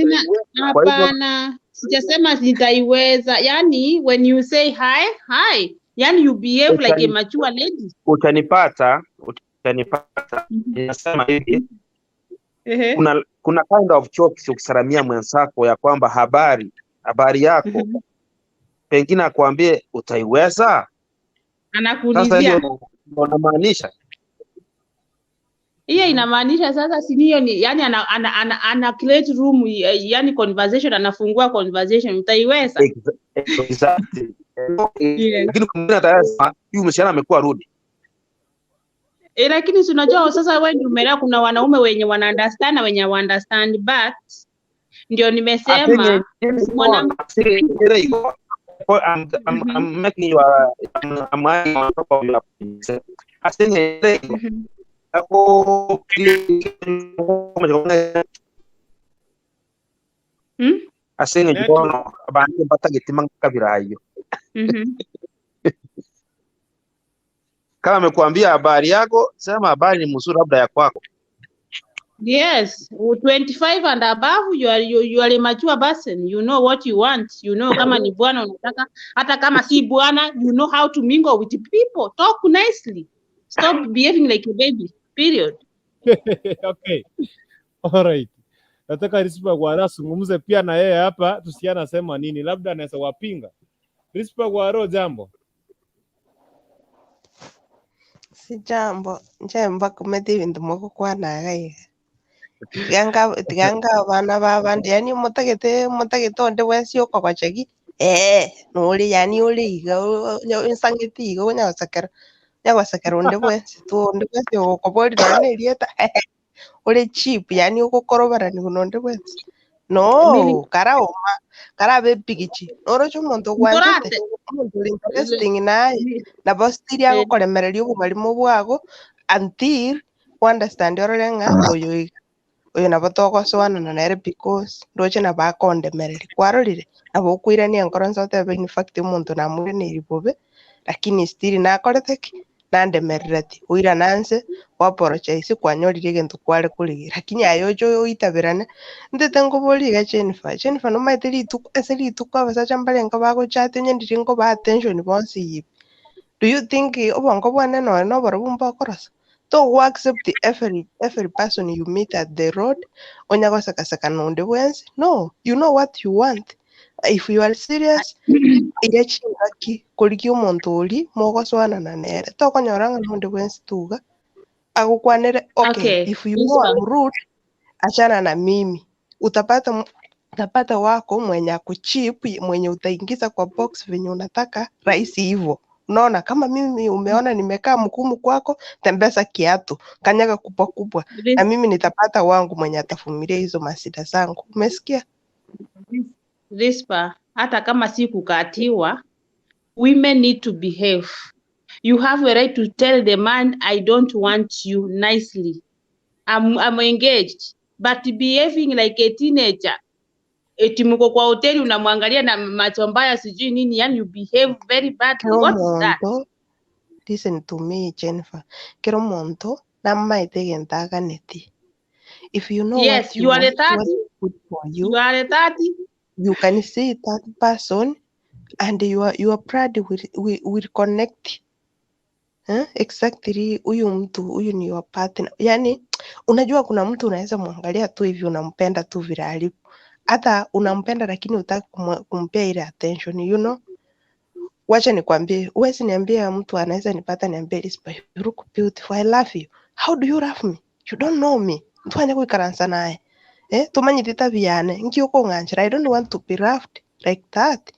Hapana, sijasema nitaiweza. Yani when you say hi, yani you behave like a mature lady. Utanipata. Ninasema hivi. Kuna kind of jokes ukisalamia mwenzako ya kwamba habari yako. Pengine akwambie utaiweza? Anakuulizia. Sasa hiyo unamaanisha? Hiyo inamaanisha sasa si hiyo ni yani ana create room yani conversation, anafungua conversation, utaiweza? Exactly. Lakini kumbe tayari huyu msichana amekuwa rude. Lakini unajua sasa wewe ndio umeelewa, kuna wanaume wenye wana understand na wenye understand, but ndio nimesema mwanamke I'm making you I'm on top of your I think ako asenga njono abantu batagitima kabirayo. Kama amekuambia habari yako, sema habari ni mzuri labda ya kwako. Yes, 25 and above, you are a mature person. You know what you want. You know kama ni bwana unataka, hata kama si bwana, you know how to mingle with people. Talk nicely. Stop behaving like a baby. Period. Okay. All right. Nataka Rispa Gwaro azungumze pia na yeye hapa, tusiana nasema nini, labda anaweza wapinga. Rispa Gwaro, jambo. Si jambo, njemba kumeti bintu moko kwa nagai. Tiganga bana babandi yani mutagete onde wesi yoko kwa cheki. Nuri yani uri ga insangiti go nyawasakara onde wesi yoko bodi done rieta. Uri cheap yani uko korobara ni onde wesi. No, karabe pigichi. Noro chumonto gwantete. Umuntu interesting na bostiri ago koremererio kubarimo bwago until understand yorenga oyo nabo togoswana na nere because ndoche na bakondemereri kwarorire abo kwirania nkoro nzote be in fact umuntu na muri ni ribobe lakini still na koreteki nande merrati uira nanse waporochaisi kwanyorire gento kware kuri lakini ayojo itabirane ndete ngoboliga Jennifer no maiteri tu eseri tu kwa basa chambale ngabako chate nyendiri ngo ba attention bonsi yip. Do you think obongo bwane no barabumba koras? To accept every person you meet at the road onyago saka nonde wensi? No, you know what you want. If you are serious irechingaki kuliki umuntu uri mogoswana na nere to konyoranga nonde wensi tuga agukwanere okay if you know I'm rude achana na mimi utapata wako mwenye akuchip mwenye utaingiza kwa box venye unataka rahisi hivyo. Unaona kama mimi umeona nimekaa mkumu kwako, tembeza kiatu, kanyaga kubwa na mimi nitapata wangu mwenye atafumilia hizo masida zangu. Umesikia? Rispa, hata kama si kukatiwa, women need to behave. You have a right to tell the man I don't want you nicely. I'm engaged, but behaving like a teenager. Eti mko kwa hoteli unamwangalia na macho mbaya sijui nini, yani you behave very badly. What is that? Listen to me, Jennifer. Kero monto namaite gentaga neti. If you know yes, what you are want, a 30. what's good for you, you are a 30. You can see that person and you are proud will connect. Exactly, huyu ni your partner. Yani unajua kuna mtu unaweza muangalia tu hivi unampenda tu vile alipo. Hata unampenda lakini hutaki kumpea ile attention, you know. Wacha nikwambie, huwezi niambia mtu anaweza nipata niambie Lispa, you look beautiful, I love you. How do you love me? You don't know me. Mtu anya kuikaransa naye. Tumanyitita biyane, nkiuko nganjira, I don't want to be loved like that.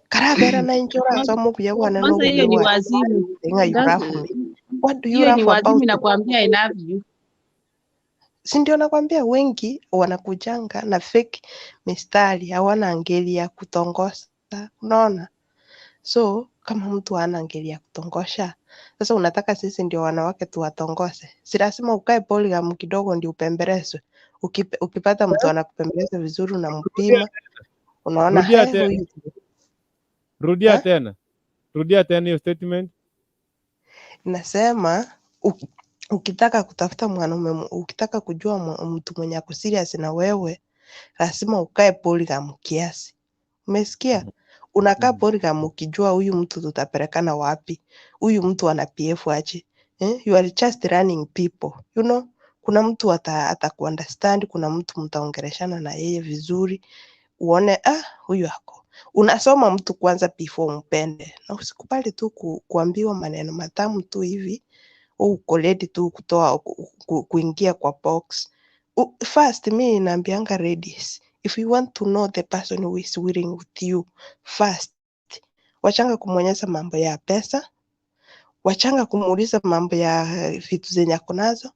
Karabera na inchora somo kuya wana no hiyo ni wazimu. You love me. What do you Hiyo ni love wazimu about nakwambia I love you. Si ndio nakwambia wengi wanakujanga na fake mistari, hawana angeli ya kutongosa. Unaona? So kama mtu hana angeli ya kutongosha, sasa unataka sisi ndio wanawake tuwatongose? Si lazima ukae polygam kidogo ndio upembelezwe. Ukipata mtu anakupembeleza vizuri unampima. Unaona huyu. Rudia tena hiyo statement. Nasema ukitaka kutafuta mwanaume, ukitaka kujua mtu mwenye ako serious na wewe, lazima ukae polygam kiasi. Umesikia? Unakaa polygam ukijua huyu mtu tutapelekana wapi, huyu mtu ana PF aje. You are just running people, you know. Kuna mtu atakuunderstand, kuna mtu mtaongeleshana na yeye vizuri, uone huyu ako. Unasoma mtu kwanza before umpende, na usikubali tu kuambiwa maneno matamu tu hivi uko ready tu kuingia kwa box. First mimi naambianga ladies, if you want to know the person who is willing with you, first wachanga kumwonyesha mambo ya pesa, wachanga kumuuliza mambo ya vitu zenye ako nazo.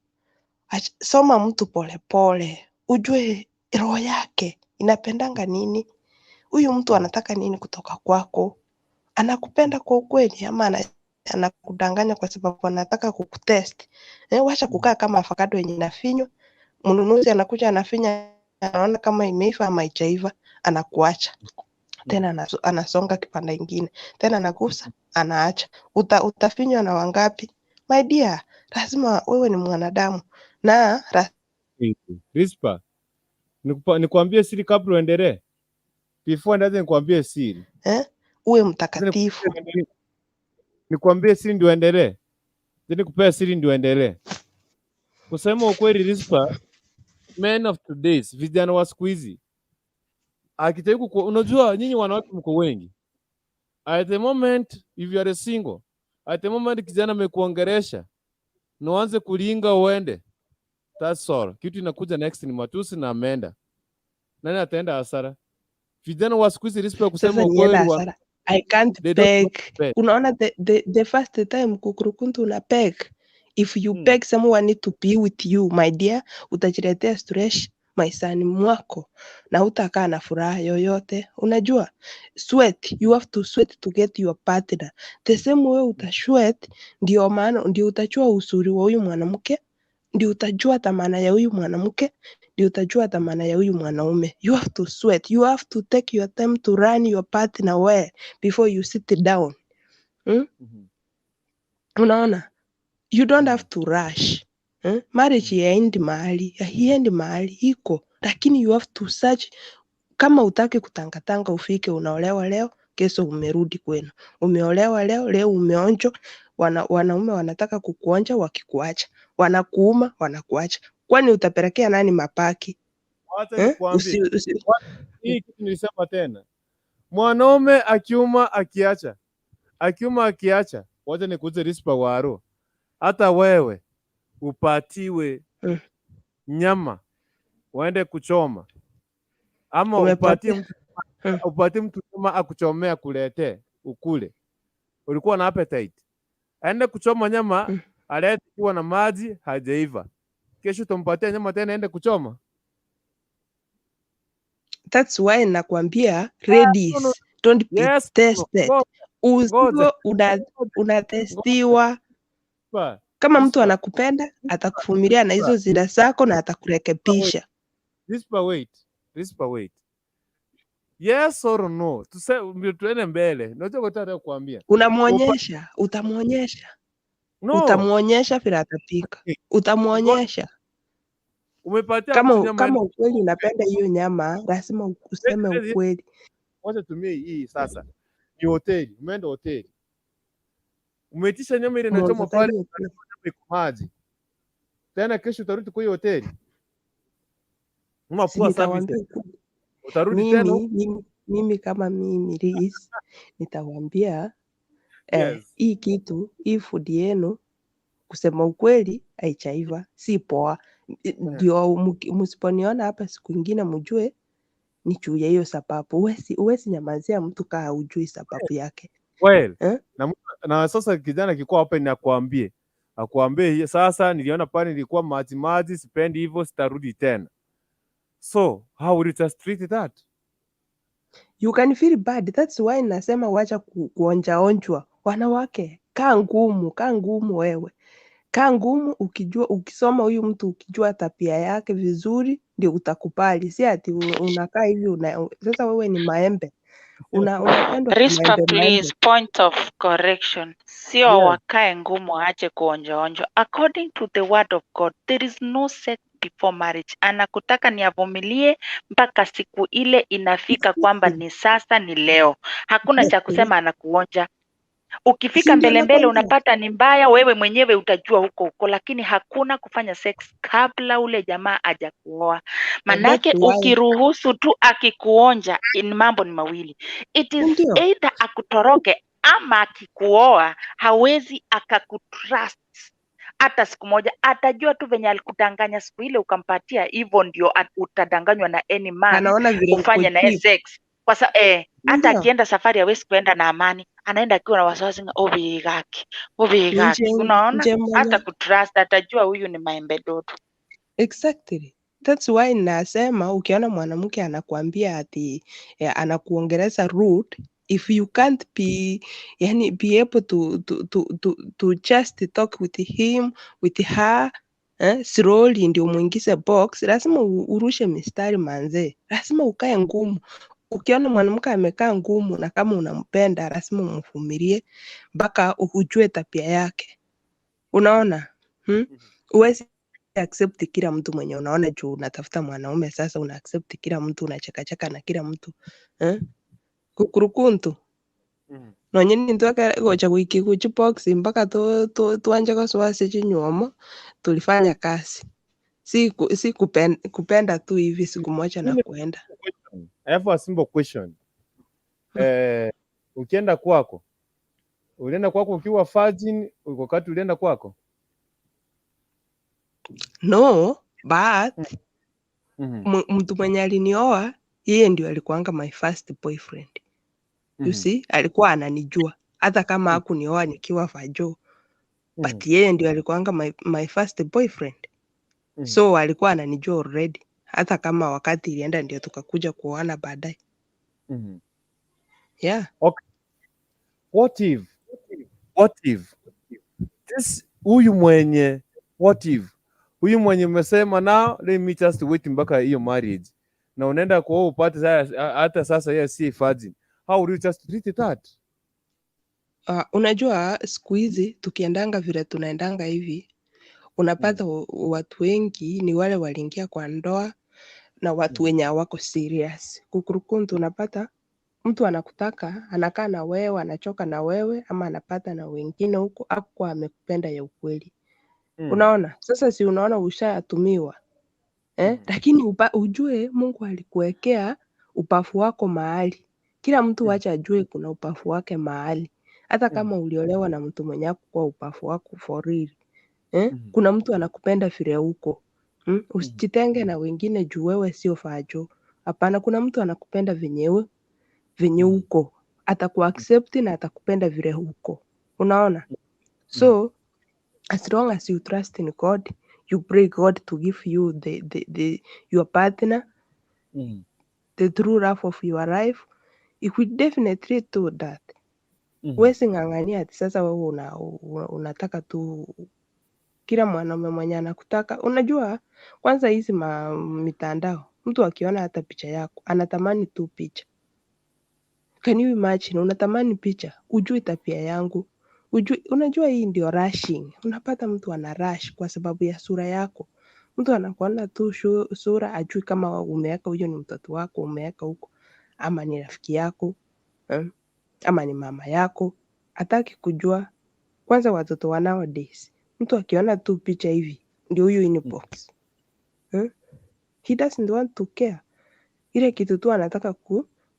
Soma mtu pole pole, ujue roho yake inapendanga nini, huyu mtu anataka nini kutoka kwako, anakupenda kwa ukweli ama anakudanganya kwa sababu anataka kukutest. Wacha kukaa kama avocado yenye inafinywa, mnunuzi anakuja anafinya, anaona kama imeiva ama haijaiva, anakuacha. Tena anasonga kipanda kingine, tena anagusa, anaacha. Utafinywa na wangapi? My dear, lazima wewe ni mwanadamu na Rispa, nikwambie siri kabla uendelee. Before ndaanza nikwambie siri. Uwe mtakatifu. Nikwambie siri ndio endelee. Nikupea siri ndio endelee. Kusema ukweli Rispa, men of today's, vijana wa siku hizi, akitaka unajua nyinyi wanawake mko wengi. At the moment if you are single, at the moment kijana amekuongeresha, uanze kulinga uende. That's all. Kitu inakuja next ni matusi na amenda. Nani ataenda hasara? Vijana wa siku hizi Rispa kusema ukweli I can't beg. Unaona the first time kukurukuntu una beg. If you beg someone need to be with you, my dear, utajiletea stress maishani mwako na utakaa na furaha yoyote. Unajua, sweat, you have to sweat to get your partner. The same way utasweat, ndio maana ndio utajua uzuri wa huyu mwanamke, ndio utajua thamani ya huyu mwanamke, ndio utajua thamani ya huyu mwanaume. You have to sweat. You have to take your time to run your partner well before you sit down. Unaona? You don't have to rush. Marriage haiendi mahali iko, lakini you have to search. Kama utaki kutangatanga ufike unaolewa leo, kesho umerudi kwenu. Umeolewa leo umeonjo, wanaume wanataka kukuonja wakikuacha. Wanakuuma, wanakuacha. Kwani utapelekea nani mapaki? Wacha nikwambie. Hii kitu nilisema tena. Mwanaume akiuma akiacha. Wacha nikuuze rispa waro. Hata wewe upatiwe nyama waende kuchoma. Ama upatie mtu nyama akuchomea kulete ukule. Ulikuwa na appetite. Aende kuchoma nyama, alete kiwa na maji hajaiva. Kesho tumpatie nyama tena aende kuchoma. That's why nakwambia ladies don't be tested. Usiwe unatestiwa. Kama mtu anakupenda atakuvumilia na hizo zida zako na atakurekebisha. Wait. Yes or no? Tuende mbele. Unajua nataka kukuambia. Utamuonyesha. No. Utamuonyesha vile atapika. Utamuonyesha. Umepatia kama ukweli unapenda hiyo nyama, lazima useme ukweli. Wacha tumie hii sasa. Ni hoteli, umeenda hoteli. Umeitisha nyama ile inachoma pale maji. Tena kesho utarudi kwa hiyo hoteli. Unapua service. Utarudi tena. Mimi kama mimi Liz, nitawaambia hii kitu, hii food yenu kusema ukweli haichaiva, si poa. Ndio msiponiona hapa siku nyingine mjue ni juu ya hiyo sababu. Uwezi nyamazia mtu kaa hujui sababu yake. Na sasa kijana kikuwa hapa ni akuambie sasa niliona pale nilikuwa maji sipendi hivyo sitarudi tena. So how will you just treat that? You can feel bad. That's why nasema wacha kuonjaonjwa. Wanawake kaa ngumu wewe. Kaa ngumu ukisoma huyu mtu ukijua tabia yake vizuri ndio utakubali. Si ati unakaa hivi sasa wewe ni maembe. Unapendwa Rispa, please, point of correction. Sio wakae ngumu aache kuonjaonjwa. According to the word of God, there is no sex before marriage. Anakutaka ni avumilie mpaka siku ile inafika kwamba ni sasa ni leo. Hakuna cha kusema anakuonja. Ukifika mbele unapata ni mbaya, wewe mwenyewe utajua huko, lakini hakuna kufanya sex kabla ule jamaa hajakuoa. Manake ukiruhusu tu akikuonja, mambo ni mawili. It is either akutoroke ama akikuoa hawezi akakutrust hata siku moja. Atajua tu venye alikudanganya siku ile ukampatia, hivyo ndio utadanganywa na any man ufanye naye sex. Kwa sababu hata akienda safari hawezi kuenda na amani, anaenda akiwa na wasiwasi obigaki. Unaona, hata kutrust atajua huyu ni maembe dodo. Exactly. That's why nasema ukiona mwanamke anakuambia ati anakuongeleza rude, if you can't be able to just talk with him, with her, slowly ndio muingize box, lazima urushe mistari manze. Lazima ukae ngumu. Ukiona mwanamke amekaa ngumu na kama unampenda lazima umvumilie mpaka ujue tabia yake. Unaona? Uwezi accept kila mtu mwenye unaona juu unatafuta mwanaume sasa una accept kila mtu, unacheka na kila mtu. Kukurukuntu. Nonyeni ntoka gocha kuchi box mpaka tuanje kwa swasi chinyomo tulifanya kazi. Si kupenda tu hivi siku moja na kuenda. I have a simple question. Ukienda kwako, ulienda kwako ukiwa virgin wakati ulienda kwako? No, but mtu mwenye alinioa yeye ndio alikuanga my first boyfriend. You see, alikuwa ananijua hata kama hakunioa nikiwa vajo. But yeye ndio alikuanga my first boyfriend. So alikuwa ananijua already. Hata kama wakati ilienda ndio tukakuja kuoana baadaye. Yeah. Okay. What if this huyu mwenye umesema now let me just wait mpaka hiyo marriage na unaenda kwa upate hata sasa yeye si virgin, how will you just treat that? Unajua siku hizi tukiendanga vile tunaendanga hivi, unapata watu wengi ni wale waliingia kwa ndoa na watu wenye hawako serious. Kukurukuntu unapata mtu anakutaka, anakaa na wewe, anachoka na wewe, ama anapata na wengine huko, hakuwa amekupenda ya ukweli. Unaona? Sasa si unaona ushatumiwa. Lakini ujue Mungu alikuwekea upafu wako mahali. Kila mtu wacha ajue kuna upafu wake mahali. Hata kama uliolewa na mtu mwenye hakuwa upafu wako for real. Kuna mtu anakupenda vile uko. Usijitenge na wengine juu wewe sio fajo. Hapana, kuna mtu anakupenda venye uko. Atakuaccept na atakupenda vile uko. Unaona? So as long as you trust in God, you pray God to give you your partner, the true love of your life, it will definitely do that. Huwezi ng'ang'ania ati sasa wewe unataka tu kila mwanaume mwenye anakutaka. Unajua kwanza hizi mitandao, mtu akiona hata picha yako anatamani tu picha. Can you imagine? Unatamani picha, ujui tabia yangu. Unajua hii ndio rushing. Unapata mtu ana rush kwa sababu ya sura yako. Mtu anakuona tu sura, ajui kama umeweka huyo ni mtoto wako, umeweka huko, ama ni rafiki yako, ama ni mama yako. Hataki kujua. Kwanza watoto wa nowadays, mtu akiona tu picha hivi ndio huyo inbox. He doesn't want to care. Ile kitu tu anataka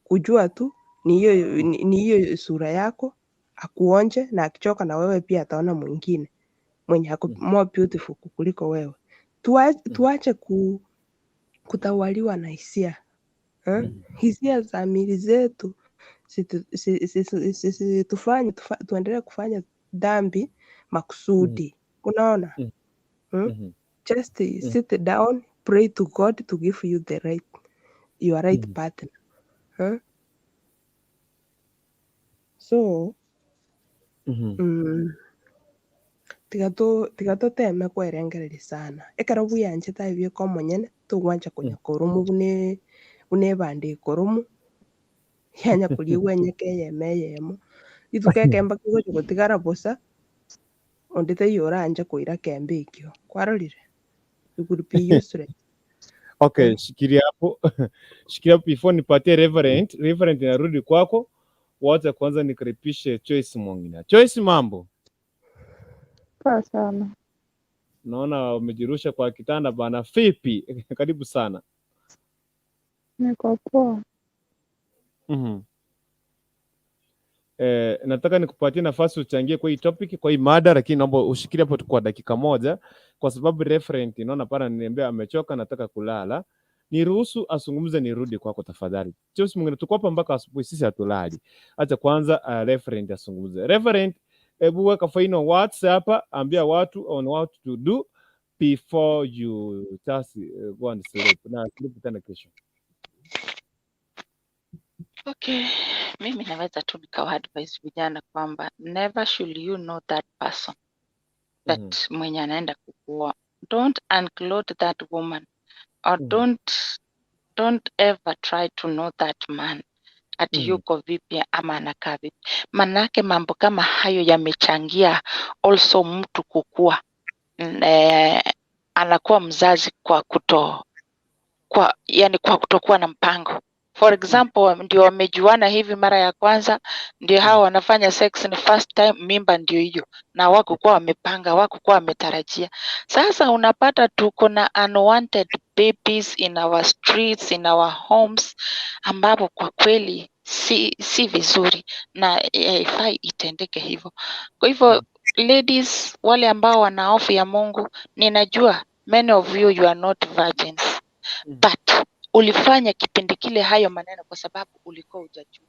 kujua tu ni hiyo sura yako, akuonje, na akichoka na wewe pia ataona mwingine mwenye ako more beautiful kuliko wewe. Tuache kutawaliwa na hisia. Hisia za mili zetu tuendelee kufanya dhambi makusudi. Unaona? Just sit down, pray to God to give you your right partner. So tiga tuteme kwerengereri sana. Ekero buyanje taibie ko monyene tugwanja kunya korumu bune bandi korumu yanya kuliwe nyeke yemo ithuke mba kigoje gutigara busa ondete yoranje kuira kembe ikyo kwarorire you could be useless. Okay, shikilia hapo. Shikilia hapo before nipatie Reverend narudi kwako. Wacha kwanza nikaripishe Choice Mwangina. Choice, mambo? Poa sana. Naona umejirusha kwa kitanda bana. Vipi? Karibu sana. Niko poa. Nataka nikupatie nafasi uchangie kwa hii topic, kwa hii mada, lakini naomba ushikilie hapo kwa dakika moja kwa sababu referent naona pana niambia amechoka, nataka kulala. Niruhusu azungumze, nirudi kwako tafadhali. Choice mwingine, tuko hapa mpaka asubuhi, sisi hatulali. Acha kwanza referent azungumze. Referent, hebu weka final words hapa, ambia watu on what to do before you just go and sleep. Na sleep tena kesho. Okay, mimi naweza tu nikawa advise vijana kwamba never should you know that person that mwenye anaenda kukuoa. Don't unclothe that woman or don't ever try to know that man ati yuko vipi ama anakaa vipi. Manake mambo kama hayo yamechangia also mtu kukua anakuwa mzazi kwa kutokuwa na mpango. For example, ndio wamejuana hivi mara ya kwanza, ndio hao wanafanya sex ni first time, mimba ndio hiyo, na hawakuwa wamepanga, hawakuwa wametarajia. Sasa unapata tuko na unwanted babies in our streets, in our homes, ambapo kwa kweli si vizuri na haifai itendeke hivyo. Kwa hivyo ladies, wale ambao wana hofu ya Mungu, ninajua many of you are not virgins, but ulifanya kipindi kile hayo maneno kwa sababu ulikuwa hujajua,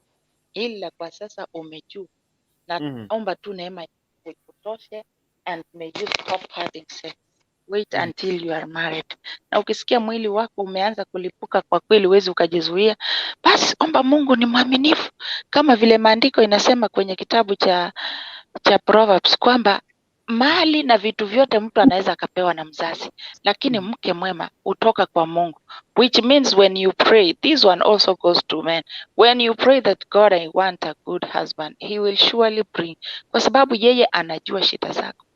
ila kwa sasa umejua, na omba tu neema ikutoshe, and may you stop having sex. Wait until you are married. Na ukisikia mwili wako umeanza kulipuka, kwa kweli huwezi ukajizuia, basi omba Mungu ni mwaminifu, kama vile maandiko inasema kwenye kitabu cha Proverbs kwamba mali na vitu vyote mtu anaweza akapewa na mzazi, lakini mke mwema hutoka kwa Mungu, which means when you pray, this one also goes to men. When you pray that God, I want a good husband, he will surely bring, kwa sababu yeye anajua shida zako,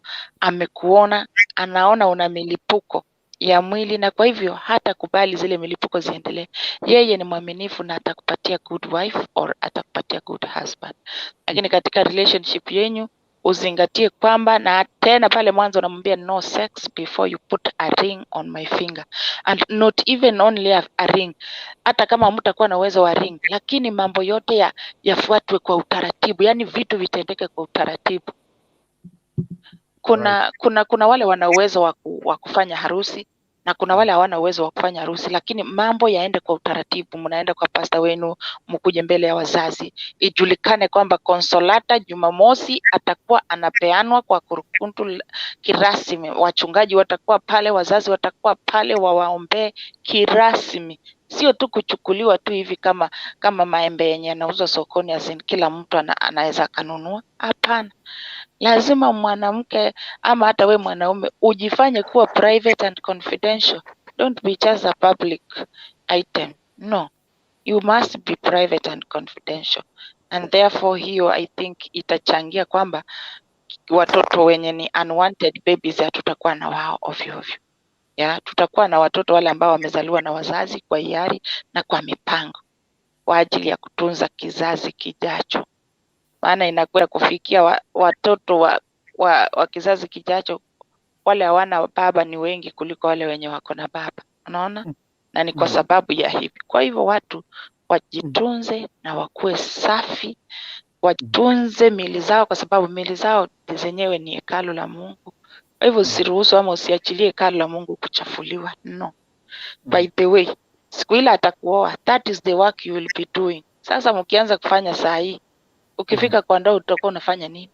amekuona, anaona una milipuko ya mwili, na kwa hivyo hata kubali zile milipuko ziendelee. Yeye ni mwaminifu na atakupatia good wife or atakupatia good husband. Lakini katika relationship yenyu uzingatie kwamba, na tena pale mwanzo unamwambia no sex before you put a ring on my finger, and not even only a ring. Hata kama mtakuwa na uwezo wa ring, lakini mambo yote yafuatwe kwa utaratibu, yani vitu vitendeke kwa utaratibu. Kuna wale wana uwezo wa kufanya harusi na kuna wale hawana uwezo wa kufanya harusi, lakini mambo yaende kwa utaratibu. Mnaenda kwa pasta wenu, mkuje mbele ya wazazi, ijulikane kwamba Konsolata Jumamosi atakuwa anapeanwa kwa kurukuntu kirasmi. Wachungaji watakuwa pale, wazazi watakuwa pale, wawaombee kirasmi, sio tu kuchukuliwa tu hivi kama maembe yenye yanauzwa sokoni, azin kila mtu anaweza kanunua. Hapana, lazima mwanamke ama hata we mwanaume ujifanye kuwa private and confidential. Don't be just a public item. No, you must be private and confidential. And therefore hiyo I think itachangia kwamba watoto wenye ni unwanted babies hatutakuwa na wao ovyo ovyo. Tutakuwa na watoto wale ambao wamezaliwa na wazazi kwa hiari na kwa mipango kwa ajili ya kutunza kizazi kijacho. Maana inakwenda kufikia watoto wa kizazi kijacho, wale hawana baba ni wengi kuliko wale wenye wako na baba. Unaona? Na ni kwa sababu ya hivi. Kwa hivyo watu wajitunze na wakuwe safi, watunze mili zao, kwa sababu mili zao zenyewe ni hekalu la Mungu. Kwa hivyo usiruhusu ama usiachilie hekalu la Mungu kuchafuliwa. No. By the way, siku ile atakuoa, that is the work you will be doing. Sasa mkianza kufanya saa hii, ukifika kwa ndoa utakuwa unafanya nini?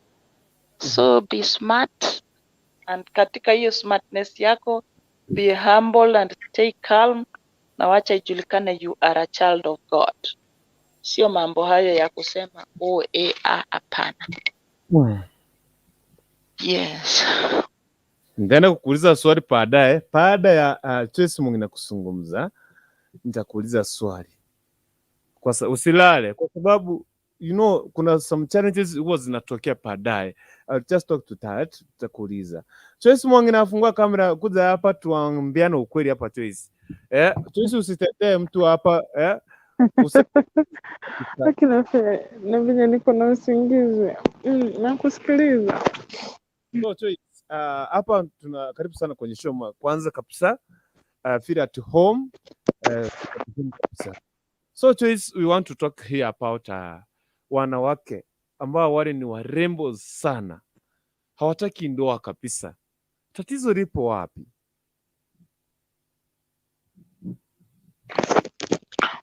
So be smart, and katika hiyo smartness yako be humble and stay calm, na wacha ijulikane you are a child of God. Sio mambo hayo ya kusema hapana. Yes. Nitaenda kukuuliza swali baadaye. Baada ya Choice mwingine kusungumza, nitakuuliza swali. Usilale kwa sababu kuna some challenges huwa zinatokea baadaye. I'll just talk to that, tutakuuliza. Choice mwingine afungua kamera, kuja hapa tuambiane ukweli hapa Choice. Choice usitetee mtu hapa, Lakini na vile niko na usingizi. Nakusikiliza. So Choice, hapa tuna karibu sana kwenye show. Kwanza kabisa, feel at home. So Choice, we want to talk here about wanawake ambao wale ni warembo sana, hawataki ndoa kabisa. Tatizo lipo wapi?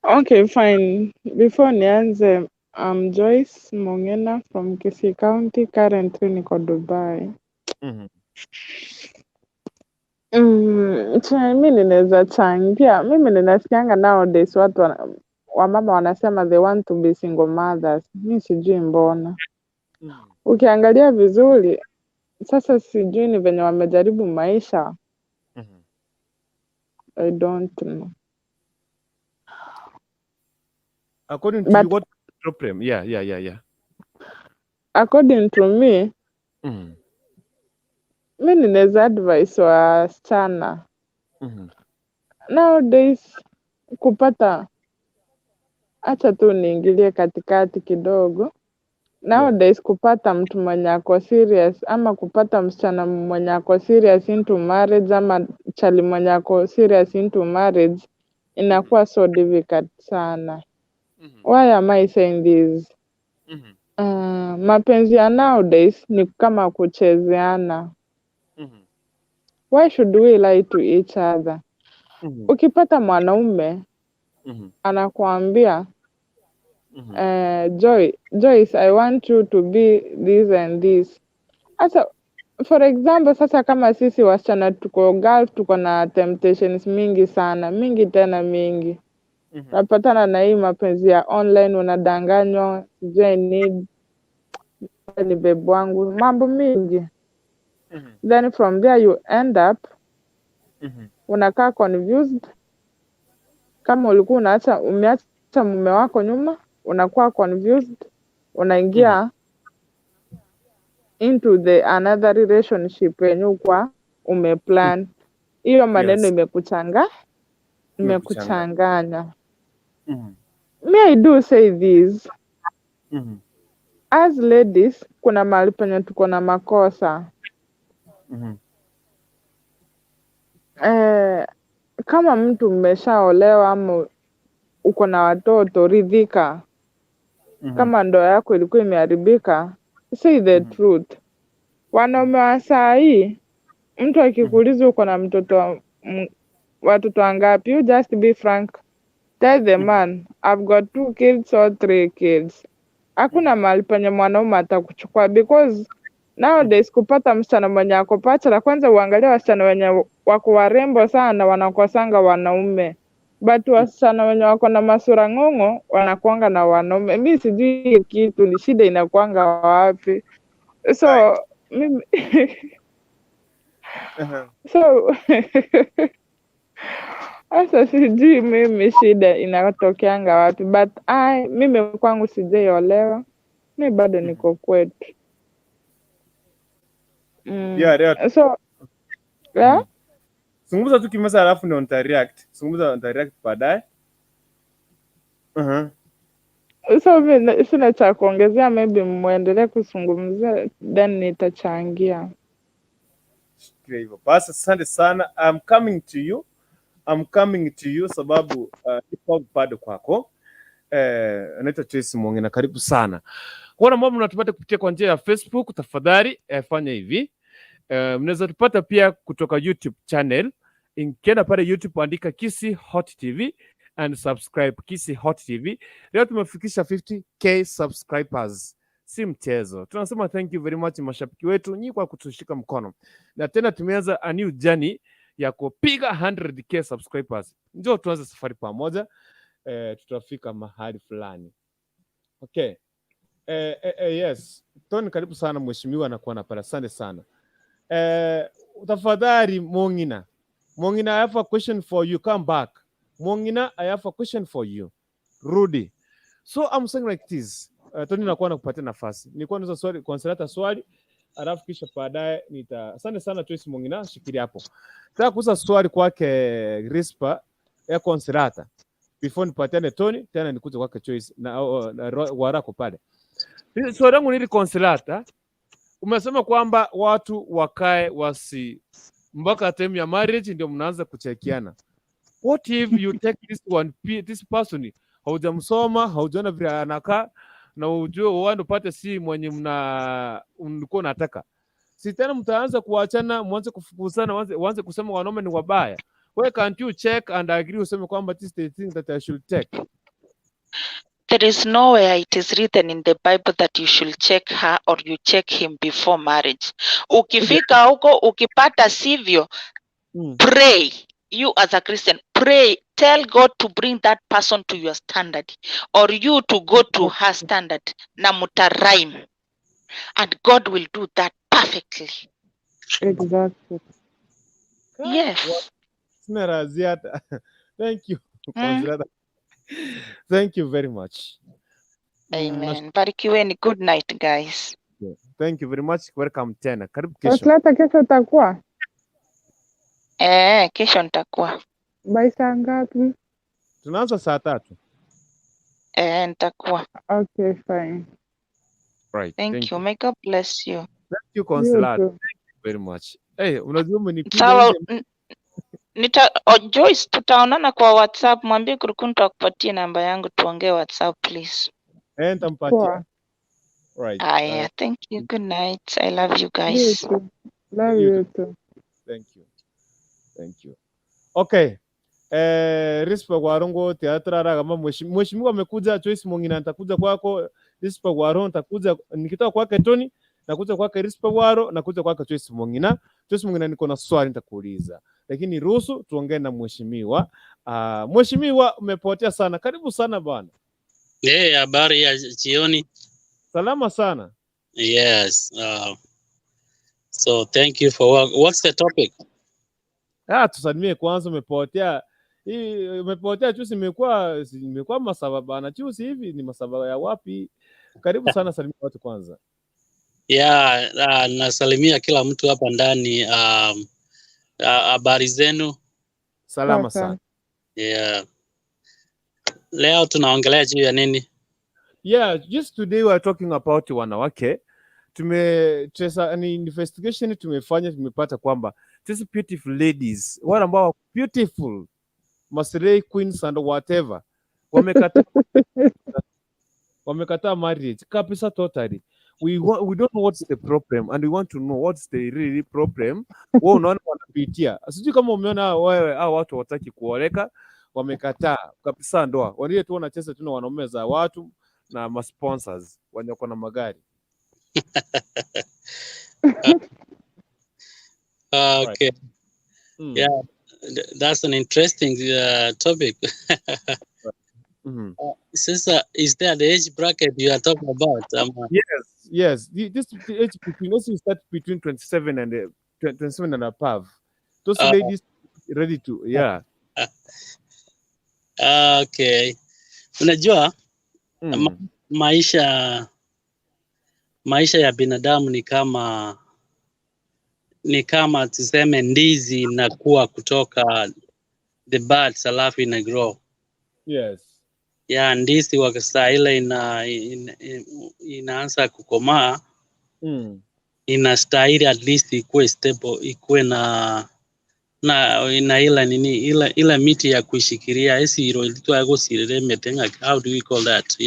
Okay, fine. Before nianze, I'm Joyce Mongena from Kisii County. Currently niko Dubai. Mimi ninaweza changia. Mimi ninasikianga nowadays watu wamama wanasema they want to be single mothers. Mimi sijui mbona. Ukiangalia vizuri, sasa sijui ni venye wamejaribu maisha. I don't know. According to you, what problem? Yeah. According to me, mimi ninaweza advise wasichana. Nowadays kupata, acha tu niingilie katikati kidogo. Nowadays kupata mtu mwenye ako serious ama kupata msichana mwenye ako serious into marriage ama chali mwenye ako serious into marriage inakuwa so difficult sana. Why am I saying this? Mapenzi ya nowadays ni kama kuchezeana. Why should we lie to each other? Ukipata mwanaume anakuambia Joyce, I want you to be this and this. Asa, for example, sasa kama sisi wasichana tuko Gulf, tuko na temptations mingi sana, mingi tena mingi. Napatana na hii mapenzi ya online, unadanganywa, ni bebu wangu, mambo mingi. Then from there you end up unakaa confused. Kama ulikuwa umeacha mume wako nyuma, unakuwa confused, unaingia into the another relationship yenye ukwa umeplan. Hiyo maneno imekuchanganya. Me, I do say this. As ladies, kuna mahali penye tuko na makosa. Kama mtu mmeshaolewa ama uko na watoto, ridhika. Kama ndoa yako ilikuwa imeharibika, say the truth. Wanaume wa saa hii, mtu akikuuliza uko na watoto wangapi, you just be frank. Tell the man, I've got 2 kids or 3 kids. Hakuna mahali penye mwanaume atakuchukua, because nowadays kupata msichana mwenye ako bachelor, kwanza uangalia wasichana wenye wako warembo sana wanakosanga wanaume. But wasichana wenye wako na masura ng'ong'o wanakuanga na wanaume. Mimi sijui kitu ni shida inakuanga wapi. So mimi so asa sijui mimi shida inatokeanga wapi, but mimi kwangu sijaiolewa. Mimi bado niko kwetu. So Zungumza tu kimesa alafu ndio nitareact. Zungumza nitareact baadaye. So mimi sina cha kuongezea, maybe muendelee kuzungumzia then nitachangia. Hivyo basi, asante sana. I'm coming to you sababu iko bado kwako. Anaitwa Tracy Mongi na karibu sana. Kwa mambo mnatupata kupitia kwa njia ya Facebook, tafadhali fanya hivi. Mnaweza tupata pia kutoka YouTube channel. Ingienda pale YouTube andika Kisi Hot TV and subscribe Kisi Hot TV. Leo tumefikisha 50k subscribers. Si mchezo. Tunasema thank you very much mashabiki wetu nyinyi kwa kutushika mkono. Na tena tumeanza a new journey ya kupiga 100k subscribers. Njoo tuanze safari pamoja. Tutafika mahali fulani. Okay. Yes. Tony, karibu sana mheshimiwa na kuwa na pala. Asante sana. Tafadhali Mongina, I have a question for you. Come back. Mongina, I have a question for you. Rudy. So I'm saying like this. Tony, nakuwa nakupatia nafasi. Nilikuwa naweza swali, konsilata swali, alafu kisha baadaye asante sana Tracy Mongina, shikilia hapo. Nataka kuuliza swali kwake Rispa ya konsilata. Before nipatiane Tony, tena nikuje kwake Choice na warako pale. Swali langu ni konsilata. Umesema kwamba watu wakae mpaka time ya marriage ndio mnaanza kuchekiana. What if you take this person, haujamsoma, haujaona vile anakaa, na ujue wewe upate si mwenye mlikuwa unataka. Si tena mtaanza kuachana, mwanze kufukuzana, mwanze kusema wanaume ni wabaya. Why can't you check and agree useme kwamba this is the thing that I should take? There is nowhere it is written in the Bible that you should check her or you check him before marriage. Ukifika huko ukipata sivyo, pray. You as a Christian, pray. Tell God to bring that person to your standard, or you to go to her standard. Na mutarime. And God will do that perfectly. Exactly. Yes. Thank you. Thank you very much. Amen. Barikiweni. Good night, guys. Thank you very much. Welcome tena. Karibu kesho. Konsilata, kesho utakuwa? Kesho nitakuwa. By saa ngapi? Tunaanza saa 3. Nitakuwa. Okay, fine. Right. Thank you. May God bless you. Thank you, Konsilata. Thank you very much. Unajua mnipiga. Sawa. Joyce, tutaonana kwa WhatsApp. Mwambie Kurukun nitakupatia namba yangu tuongee WhatsApp please. Nitampatia. Right. Thank you. Good night. I love you guys. Love you too. Thank you. Okay. Rispa Warongo teatrara kama mheshimiwa amekuja, Choice Mongina nitakuja kwako, Rispa Waro nitakuja, nikitoka kwake Tony nakuja kwake Rispa Waro, nakuja kwake Choice Mongina. Choice Mongina, niko na swali nitakuuliza. Lakini ruhusu tuongee na mheshimiwa. Mheshimiwa, umepotea sana. Karibu sana bwana. Habari ya jioni. Salama sana. Yes. So thank you for what's the topic? Tusalimie kwanza, umepotea. Hii umepotea chusi, imekuwa masaba bana. Chusi hivi ni masaba ya wapi? Karibu sana, salimia watu kwanza. Yeah, nasalimia kila mtu hapa ndani. Habari zenu? Salama sana. Yeah. Leo tunaongelea juu ya nini? Yeah, just today we are talking about wanawake. Ni investigation tumefanya, tumepata kwamba these beautiful ladies, wale ambao beautiful, Maslay queens and whatever, wamekataa marriage kabisa totally. We don't know what's the problem and we want to know what's the really problem. Wao unaona wanapitia. Sijui kama umeona wewe hao watu wataki kuoleka, wamekataa kabisa ndoa. Wale tu wanacheza tu na wanaume za watu na ma sponsors wenye kuna magari. Okay. Yeah, that's an interesting topic. Sister, is there the age bracket you are talking about? Yes. This age between, let's start between 27 and above. Those ladies ready to, yeah. Okay. Unajua maisha ya binadamu ni kama tuseme ndizi inakuwa kutoka the buds alafu ina grow. Yes. Ya ndizi wakasa ile inaanza kukomaa, inastahili at least ikuwe stable, ikuwe na ile miti ya kuishikilia esi iro ilitwa yago sirere metenga. How do we call that?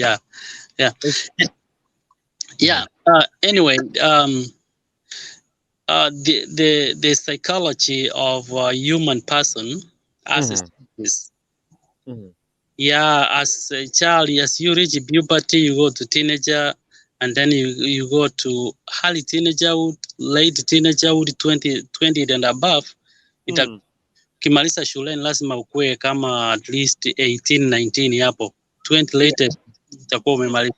Yeah. Anyway, the psychology of a human person as a species. Yeah, as a child, as you reach puberty, you go to teenager, and then you go to early teenagerhood, late teenagerhood, 20 and above. Ukimaliza shuleni lazima ukue kama at least 18, 19 hapo. 20 latest utakuwa umemaliza.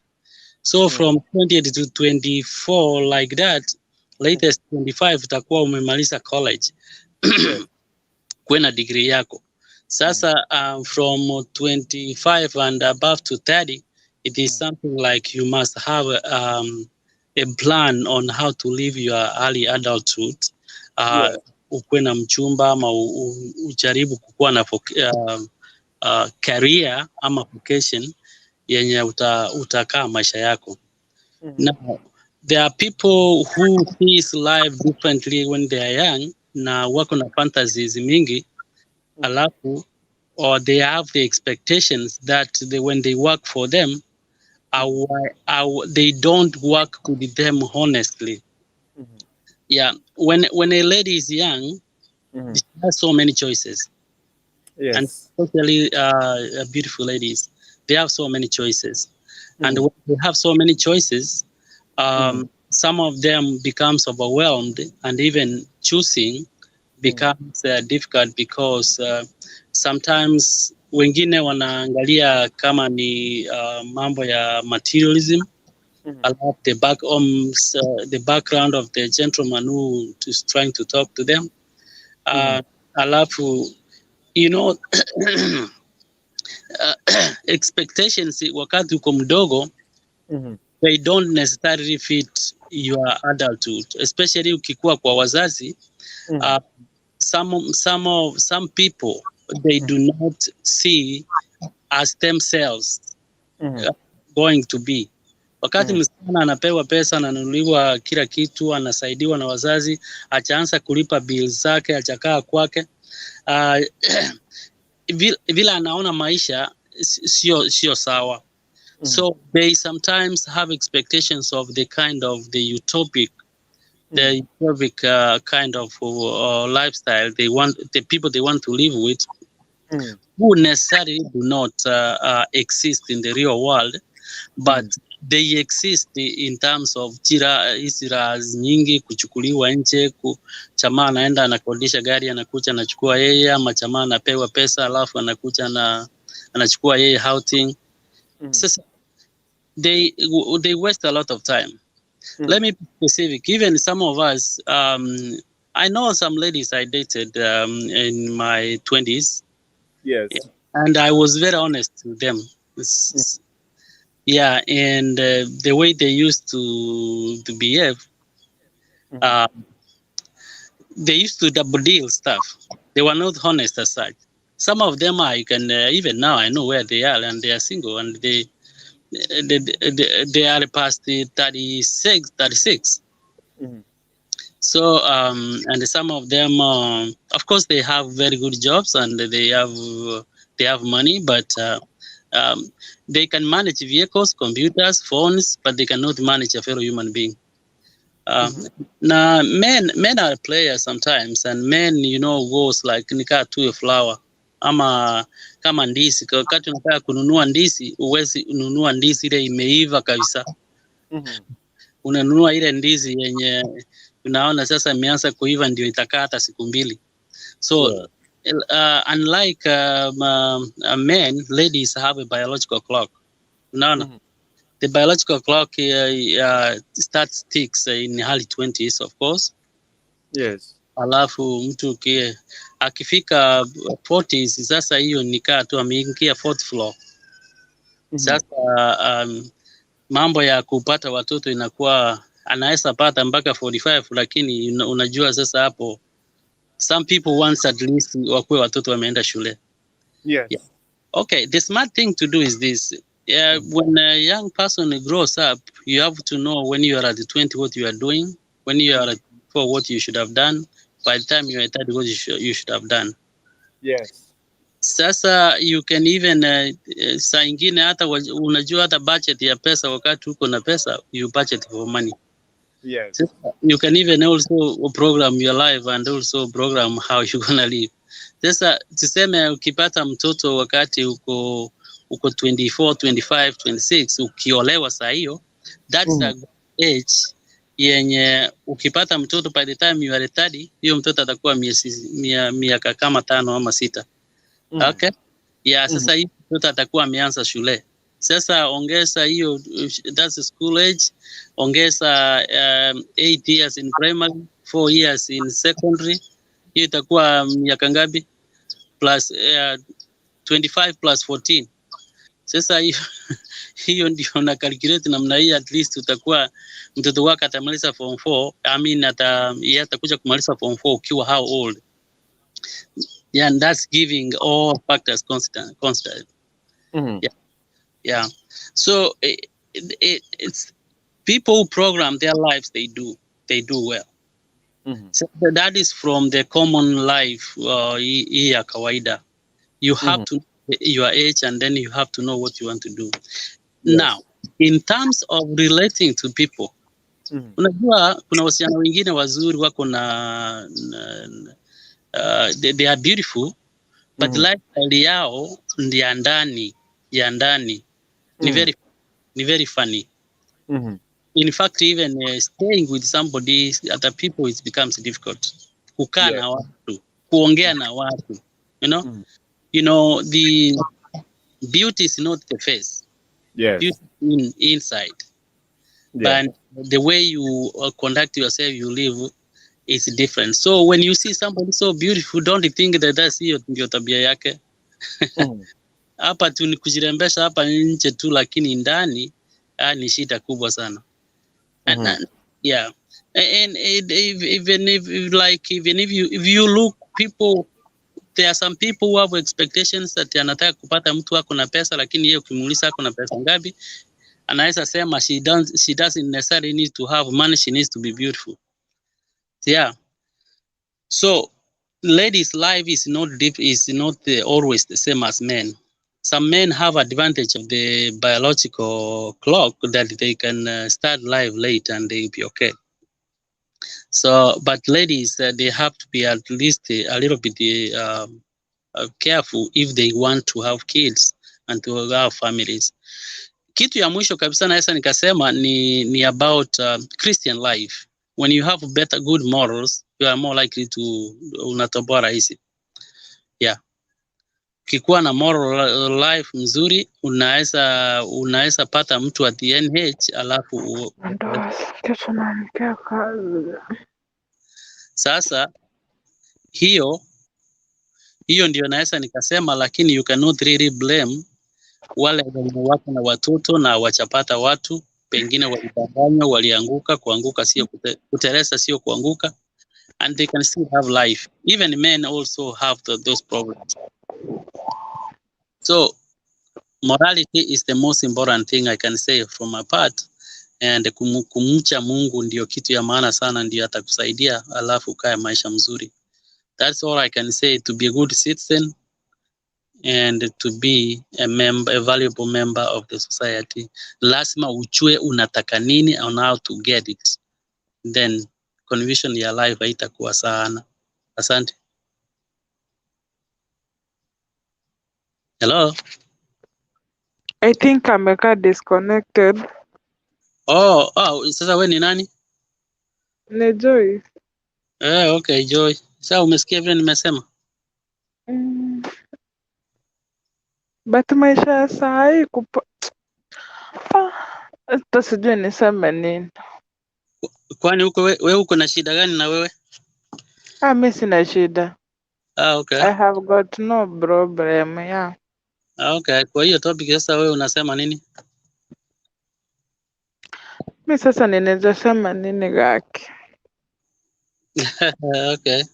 So from 20 to 24 like that, latest 25 utakuwa umemaliza college. Kuena degree yako. Sasa from 25 and above to 30, it is something like you must have a plan on how to live your early adulthood. Ukuwe na mchumba ama ujaribu kukuwa na career ama vocation yenye utakaa maisha yako. Now, there are people who sees life differently when they are young na wako na fantasies mingi, alafu or they have the expectations that when they work for them, they don't work with them honestly. Yeah, when a lady is young, she has so many choices. Yes. And especially beautiful ladies, they have so many choices. And when they have so many choices, some of them becomes overwhelmed, and even choosing becomes difficult because sometimes wengine wanaangalia kama ni mambo ya materialism. Alafu the background of the gentleman who is trying to talk to them. Alafu, you know, expectations wakati uko mdogo, they don't necessarily fit your adulthood, especially ukikuwa kwa wazazi. Some people, they do not see as themselves going to be. Wakati msichana anapewa pesa, ananunuliwa kila kitu, anasaidiwa na wazazi, achaanza kulipa bills zake, achakaa kwake, vile anaona maisha sio sawa. So they sometimes have expectations of the kind of the utopic kind of lifestyle they want, the people they want to live with, who necessarily do not exist in the real world, but they exist in terms of isira nyingi, kuchukuliwa nje, chama anaenda anakodisha gari, anakuja anachukua yeye, ama chama anapewa pesa alafu anakuja anachukua yeye outing. Sasa they waste a lot of time. Let me be specific. Even some of us, I know some ladies I dated in my 20s. Yes. And I was very honest with them. Yeah, and the way they used to behave, they used to double deal stuff. They were not honest as such. Some of them I can even now I know where they are, and they are single, and they are past the 36. So and some of them, of course, they have very good jobs and they have money, but they can manage vehicles, computers, phones, but they cannot manage a fellow human being. Now, men are players sometimes, and men, goes like nika to a flower. Ama kama ndizi, wakati unataka kununua ndizi, uwezi ununua ndizi ile imeiva kabisa. Unanunua ile ndizi yenye unaona sasa imeanza kuiva, ndio itakaa hata siku mbili. So unlike men, ladies have a biological clock. Unaona? The biological clock starts ticks in early 20s, of course. Yes. Alafu mtu akifika 40s, sasa hiyo nikaa tu ameingia 4th floor. Sasa mambo ya kupata watoto inakuwa anaweza pata mpaka 45, lakini unajua sasa hapo some people want at least wakuwe watoto wameenda shule. Yes. Yeah. Okay, the smart thing to do is this. When a young person grows up, you have to know when you are at 20 what you are doing, when you are at 4 what you should have done, by the time you are 30 what you should have done. Yes. Sasa you can even saa ingine hata unajua hata budget ya pesa, wakati uko na pesa you budget for money. Yes. Sasa, you can even also program your life and also program how you gonna live. Sasa tuseme ukipata mtoto wakati uko 24, 25, 26, ukiolewa saa hiyo, that's a good age yenye ukipata mtoto by the time you are 30, hiyo mtoto atakuwa miaka kama 5 ama 6. Okay? Yeah, sasa hiyo mtoto atakuwa ameanza shule. Sasa ongeza hiyo, that's school age, ongeza 8 years in primary, 4 years in secondary, hiyo itakuwa miaka ngapi? Plus 25 plus 14. Sasa hiyo ndio na calculate namna hii, at least utakuwa mtoto wako atamaliza form 4. I mean atakuja kumaliza form 4 ukiwa how old? Yeah, and that's giving all factors constant. Yeah. So it's people who program their lives, they do well. So that is from the common life hii ya kawaida. You have to know your age, and then you have to know what you want to do. Yes. Now, in terms of relating to people, unajua kuna wasichana wengine wazuri wako na they are beautiful, but lifestyle yao ndi ya ndani ni very funny. In fact, even staying with somebody, other people, it becomes difficult. Kukaa na watu, kuongea na watu, you know, the beauty is not the face. Yes. Beauty inside. Yeah. But the way you conduct yourself, you live, is different. So when you see somebody so beautiful, don't think that that's hiyo ndio tabia yake. Hapa tu ni kujirembesha hapa nje tu, lakini ndani ni shida kubwa sana. Yeah. And even if you look people, there are some people who have expectations that anataka kupata mtu wako na pesa, lakini yeye ukimuuliza ako na pesa ngapi, anaweza sema she doesn't necessarily need to have money, she needs to be beautiful. Yeah. So ladies' life is not always the same as men. Some men have advantage of the biological clock that they can start life late and they'll be okay. So, but ladies, they have to be at least a little bit careful if they want to have kids and to have families. Kitu ya mwisho kabisa naweza nikasema ni about Christian life. When you have good morals, you are more likely to unatoboa rahisi. Yeah. ukikuwa na moral life mzuri unaweza pata mtu at the NH alafu kesho naelekea kazi. Sasa hiyo ndio naweza nikasema, lakini you cannot really blame wale wenye wako na watoto na wachapata watu, pengine walidanganywa, walianguka. Kuanguka sio kuteleza, sio kuanguka, and they can still have life. Even men also have those problems. So morality is the most important thing I can say from my part, and kumcha Mungu ndio kitu ya maana sana, ndio atakusaidia alafu kae maisha mzuri. That's all I can say, to be a good citizen and to be a valuable member of the society. Lazima uchue unataka nini and how to get it, then confusion ya life haitakuwa sana. Asante. Hello. I think ameka disconnected. Sasa we ni nani? Ni Joy. Okay, Joy. Sasa umesikia vile nimesema? But maisha ya saa hii hata sijui niseme nini. Kwani wewe uko na shida gani na wewe? Mimi sina shida. Okay. I have got no problem, yeah. Okay, kwa hiyo topic sasa wewe unasema nini? Mimi sasa ninaweza sema nini gaki? Okay.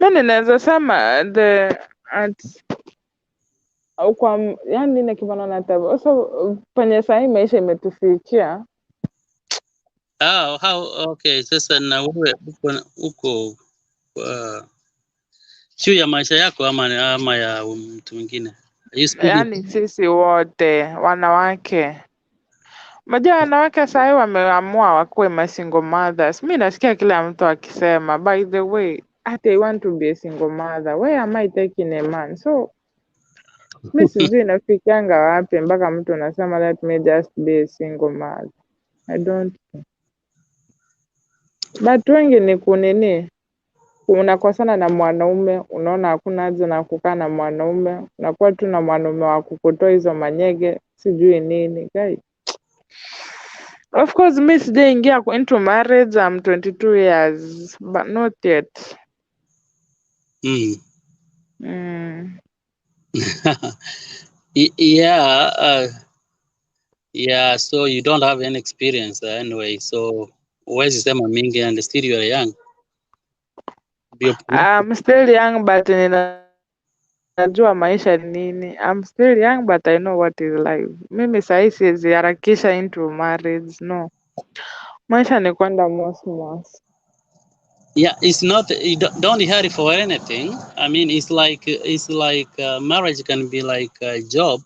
Mimi ninaweza sema yani nini kibana na tabu. So penye saa hii maisha imetufikia. Okay, sasa na wewe uko juu ya maisha yako ama ya mtu mwingine? Yani sisi wote wanawake. Unajua wanawake saa hii wameamua wakuwe single mothers. Mimi nasikia kila mtu akisema, by the way, I want to be a single mother. Where am I taking a man? So mimi sijui nafikianga wapi mpaka mtu anasema let me just be a single mother. I don't know. But wengi ni kunini, unakosana na mwanaume, unaona hakuna haja na kukaa na mwanaume, unakuwa tu na mwanaume wa kukutoa hizo manyege, sijui nini guys. Of course, mimi sijaingia into marriage. I'm 22 years, but not yet. Yeah, so you don't have any experience anyway, so huwezi sema mingi, and still you are young. I'm still young, but ninajua maisha ni nini. I'm still young, but I know what is life. Mimi sahi siwezi harakisha into marriage, no. Maisha ni kwenda mos. Yeah, it's not, you don't hurry for anything. I mean, it's like marriage can be like a job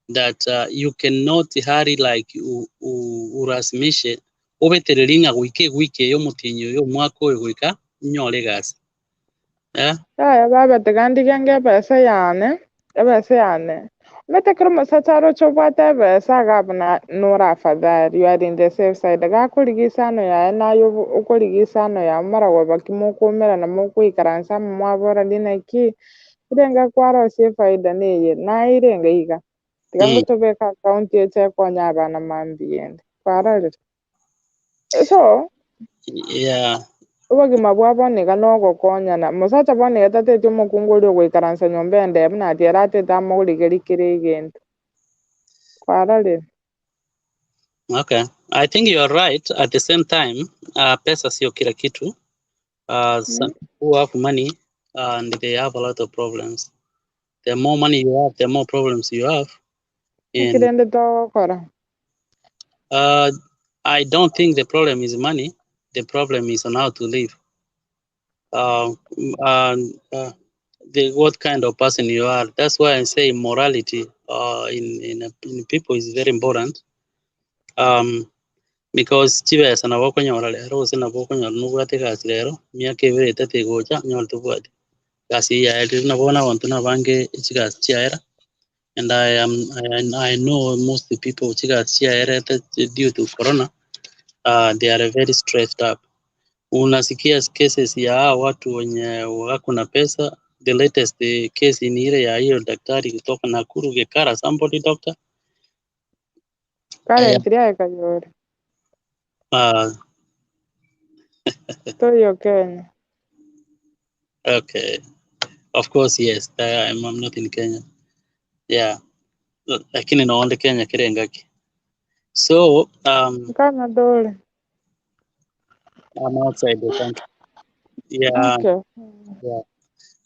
that you cannot hurry, like urasimishe ubeterelinga wike yo mutinyo yo mwako gwika nyole gas. Ya baba tegandikenge pesa yane. Mete kromo sacharo chobwate pesa gabna nora afadhali. You are in the safe side. Gakuligisano ya nayo ukuligisano ya mara wabaki mukumera na mukuikaransa mwabora dinaki irenga kwaro se faida neye na irenga iga. Tigango tobeka account yeche konya abana mambiende. Kwara. So yeah. Ubagima bwaboneka nogukonyana musacha boneka tatete omukunguli ogwikaransa nyomba endebe nati aratete amauligerikire egento kwarari. Okay, I think you are right. At the same time, pesa sio kila kitu. Some who have money and they have a lot of problems. The more money you have, the more problems you have. I don't think the problem is money. The problem is on how to live. What kind of person you are. That's why I say morality in people is very important. Because chive sana wako nyora lero sana wako nyora nubwate kasi lero miaka ibiri tate gocha nyora tubwate kasi ya eti na bona wantu na bange chigas chiaera, and I know most the people chigas chiaera due to corona they are very stressed up. Unasikia cases ya watu wenye wako na pesa the latest case in ile ya hiyo daktari kutoka Nakuru Gekara, somebody doctor. Currently Kayore. Toyo Kenya. Okay. Of course, yes. I'm not in Kenya. Yeah. Lakini naonde Kenya kirengaki. So, Kana dole. I'm outside the country. Yeah. Okay. Yeah.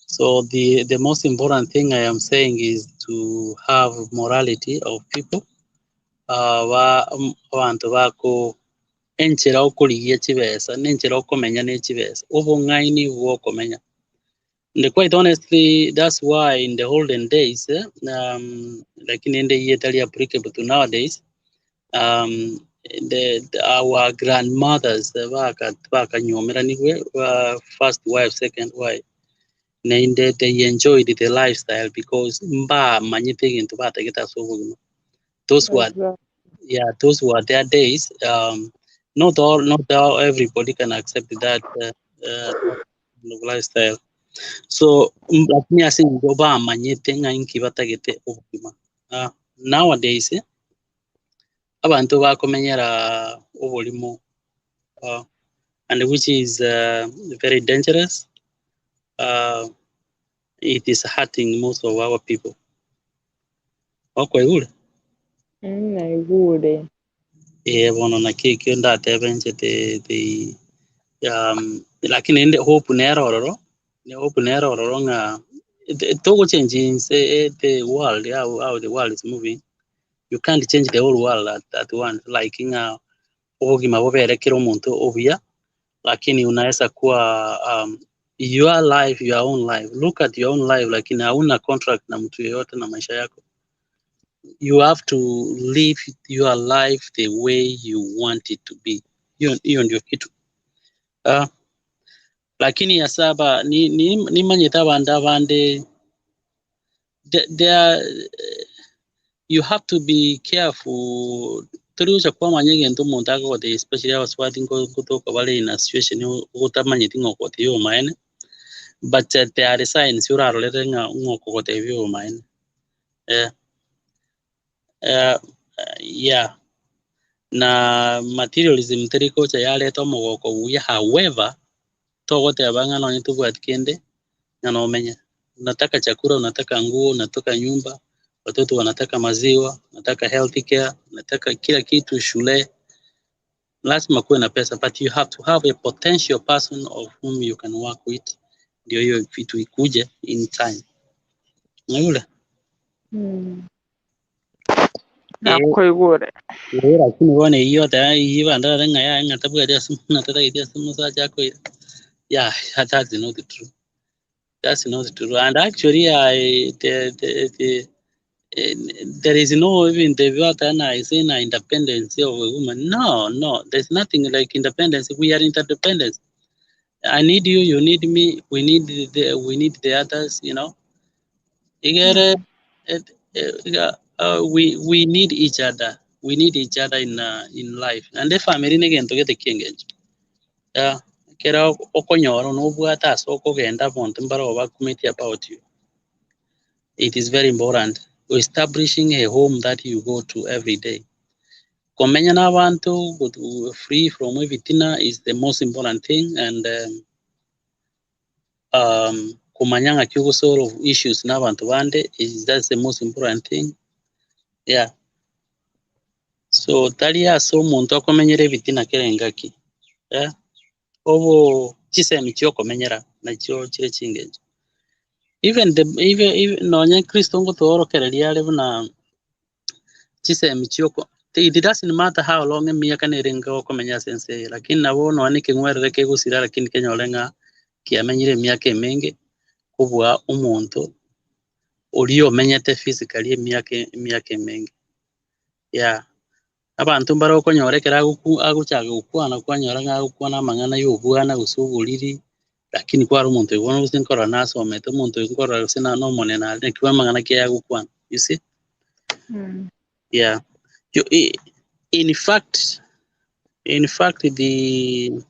So the most important thing I am saying is to have morality of people. Abantu bako enchera okurigia chibesa nenchera okomenya nechibesa obong'aini bwo okomenya. And quite honestly, that's why in the olden days, like in the year applicable to nowadays, our grandmothers, first wife, second wife, they enjoyed the lifestyle because those were, yeah, those were their days. Not all everybody can accept that lifestyle. So lakini asi ngoba amanyete nkainki batagete obuzima. Nowadays abantu bakomenyera obulimo, and which is very dangerous. It is hurting most of our people. Okwegule Naigure. bono na kiki ndatebenje the lakini ende hope nerororo ne hope nerororo nga togo changing the world, how the world is moving. You can't change the whole world at once, like inga obugima buberekera omuntu obuya, lakini unaweza kuwa your life, your own life. Look at your own life, lakini hauna contract na mtu yeyote na maisha yako. You have to live your life the way you want it to be. Hiyo ndio kitu. Lakini ya saba ni manyeta banda bande you have to be careful. Tuliuza kwa manyege ndo montaga kwa especially our swating kutoka wale in a situation utamanyiti ngoko tiyo maene, but there are signs you are letting ngoko kwa tiyo maene. Yeah. Na materialism teriko cha yale tomo ngoko uya, however to wote abanga no nitubu atkende na umenya. Unataka chakula, unataka nguo, unataka nyumba, watoto wanataka maziwa, unataka health care, unataka kila kitu, shule. Lazima kuwe na pesa, but you have to have a potential person of whom you can work with. Ndio hiyo vitu ikuje in time. Ngule. Nakwegure. Lakini wone hiyo hiyo ndara ngaya ngatabu ya simu nataka idia simu za chako. Yeah, that's not the truth. That's not the truth. And actually there is no even I say independence of a woman. No, there's nothing like independence. We are interdependent. I need you, you need me, we need the others, you know. You get it? We need each other. We need each other in life. And the family again to get the king. Kera okonyoro no bwata so ko genda bonto mbaro ba committee about you. It is very important establishing a home that you go to every day. Komenya na abantu free from everything is the most important thing, and kumanyanga kyugo solve issues na abantu bande that's the most important thing. Yeah. So talia so muntu akomenyere bitina kerengaki. Yeah. Obo chisemi kyo komenyera na kyo kire kingenje. Even nonye Kristo ngo torokereria ale buna chisemi kyoko. It doesn't matter how long miaka nerenga okomenya sense, lakini nabo no anike ngwerere ke gusira lakini kenyolenga kiamenyire miaka emenge kubwa umuntu oliyo menyete physically miaka emenge. Yeah. Abantu mbaro konyorekera aguchaga ukwana kwanyora nga ukwana mangana yobwana usubuliri, lakini kwa umuntu ubona usinkora nasomete umuntu ukora sina no monena nekiwa mangana kya gukwana. You see? Yeah. In fact the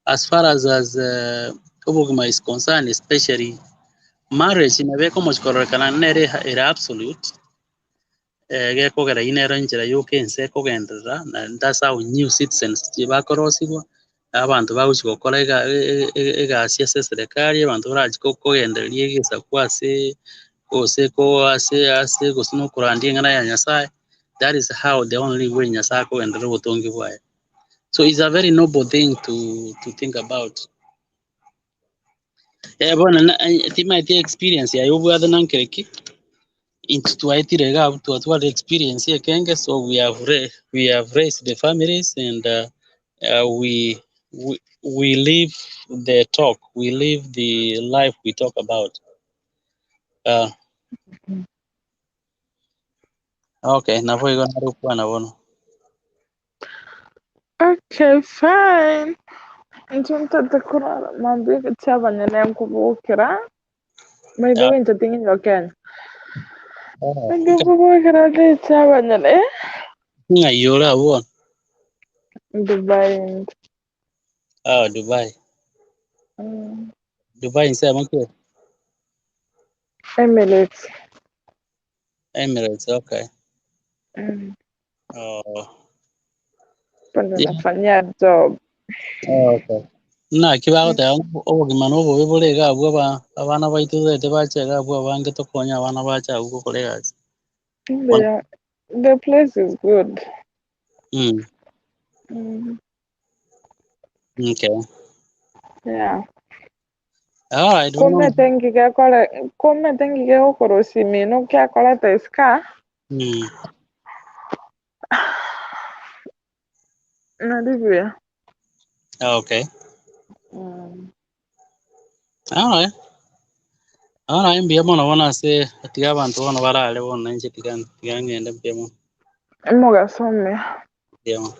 as far as obogima is concerned, especially marriage inabeko mochkorokana nere era absolute gekogera inero njira yukense kogendera, and that's how new citizens bakorosibwa abantu baguchi gukora egasi ase serikali, abantu barachi kogendereria egesa kwase kose ko ase gosino kurandie ngana ya Nyasaye. That is how the only way Nyasaye kogendera butongi bwaye. So it's a very noble thing to think about. Bona tima iti experience ya yobu ada nankereki into tuaitire ga tuatwa experience ya kenge. So we have raised the families, and we live the talk, we live the life we talk about. Okay, na voi gona rupa na bono. Okay, fine. Nchumta kurara mambi chaba nyane kubukira. By the way, ntatingi nyoken. Ndio kubukira de chaba nyane. Nga yola won. Dubai. Dubai. Dubai insa mke. Emirates, okay. Pande nafanya job. Okay. Na kibago ta obugimano bo bolega bwa abana baitu zete bachega bwa bange tokonya abana bacha uko kolega. The place is good. Okay. Yeah. All right. Come tengi ke okorosi mino kya kola teska. Nadivya. Okay. All right, mbia mona wana se atiga abantu wana barale wana nje tigangenda mbia mona. Emoga some. Yeah.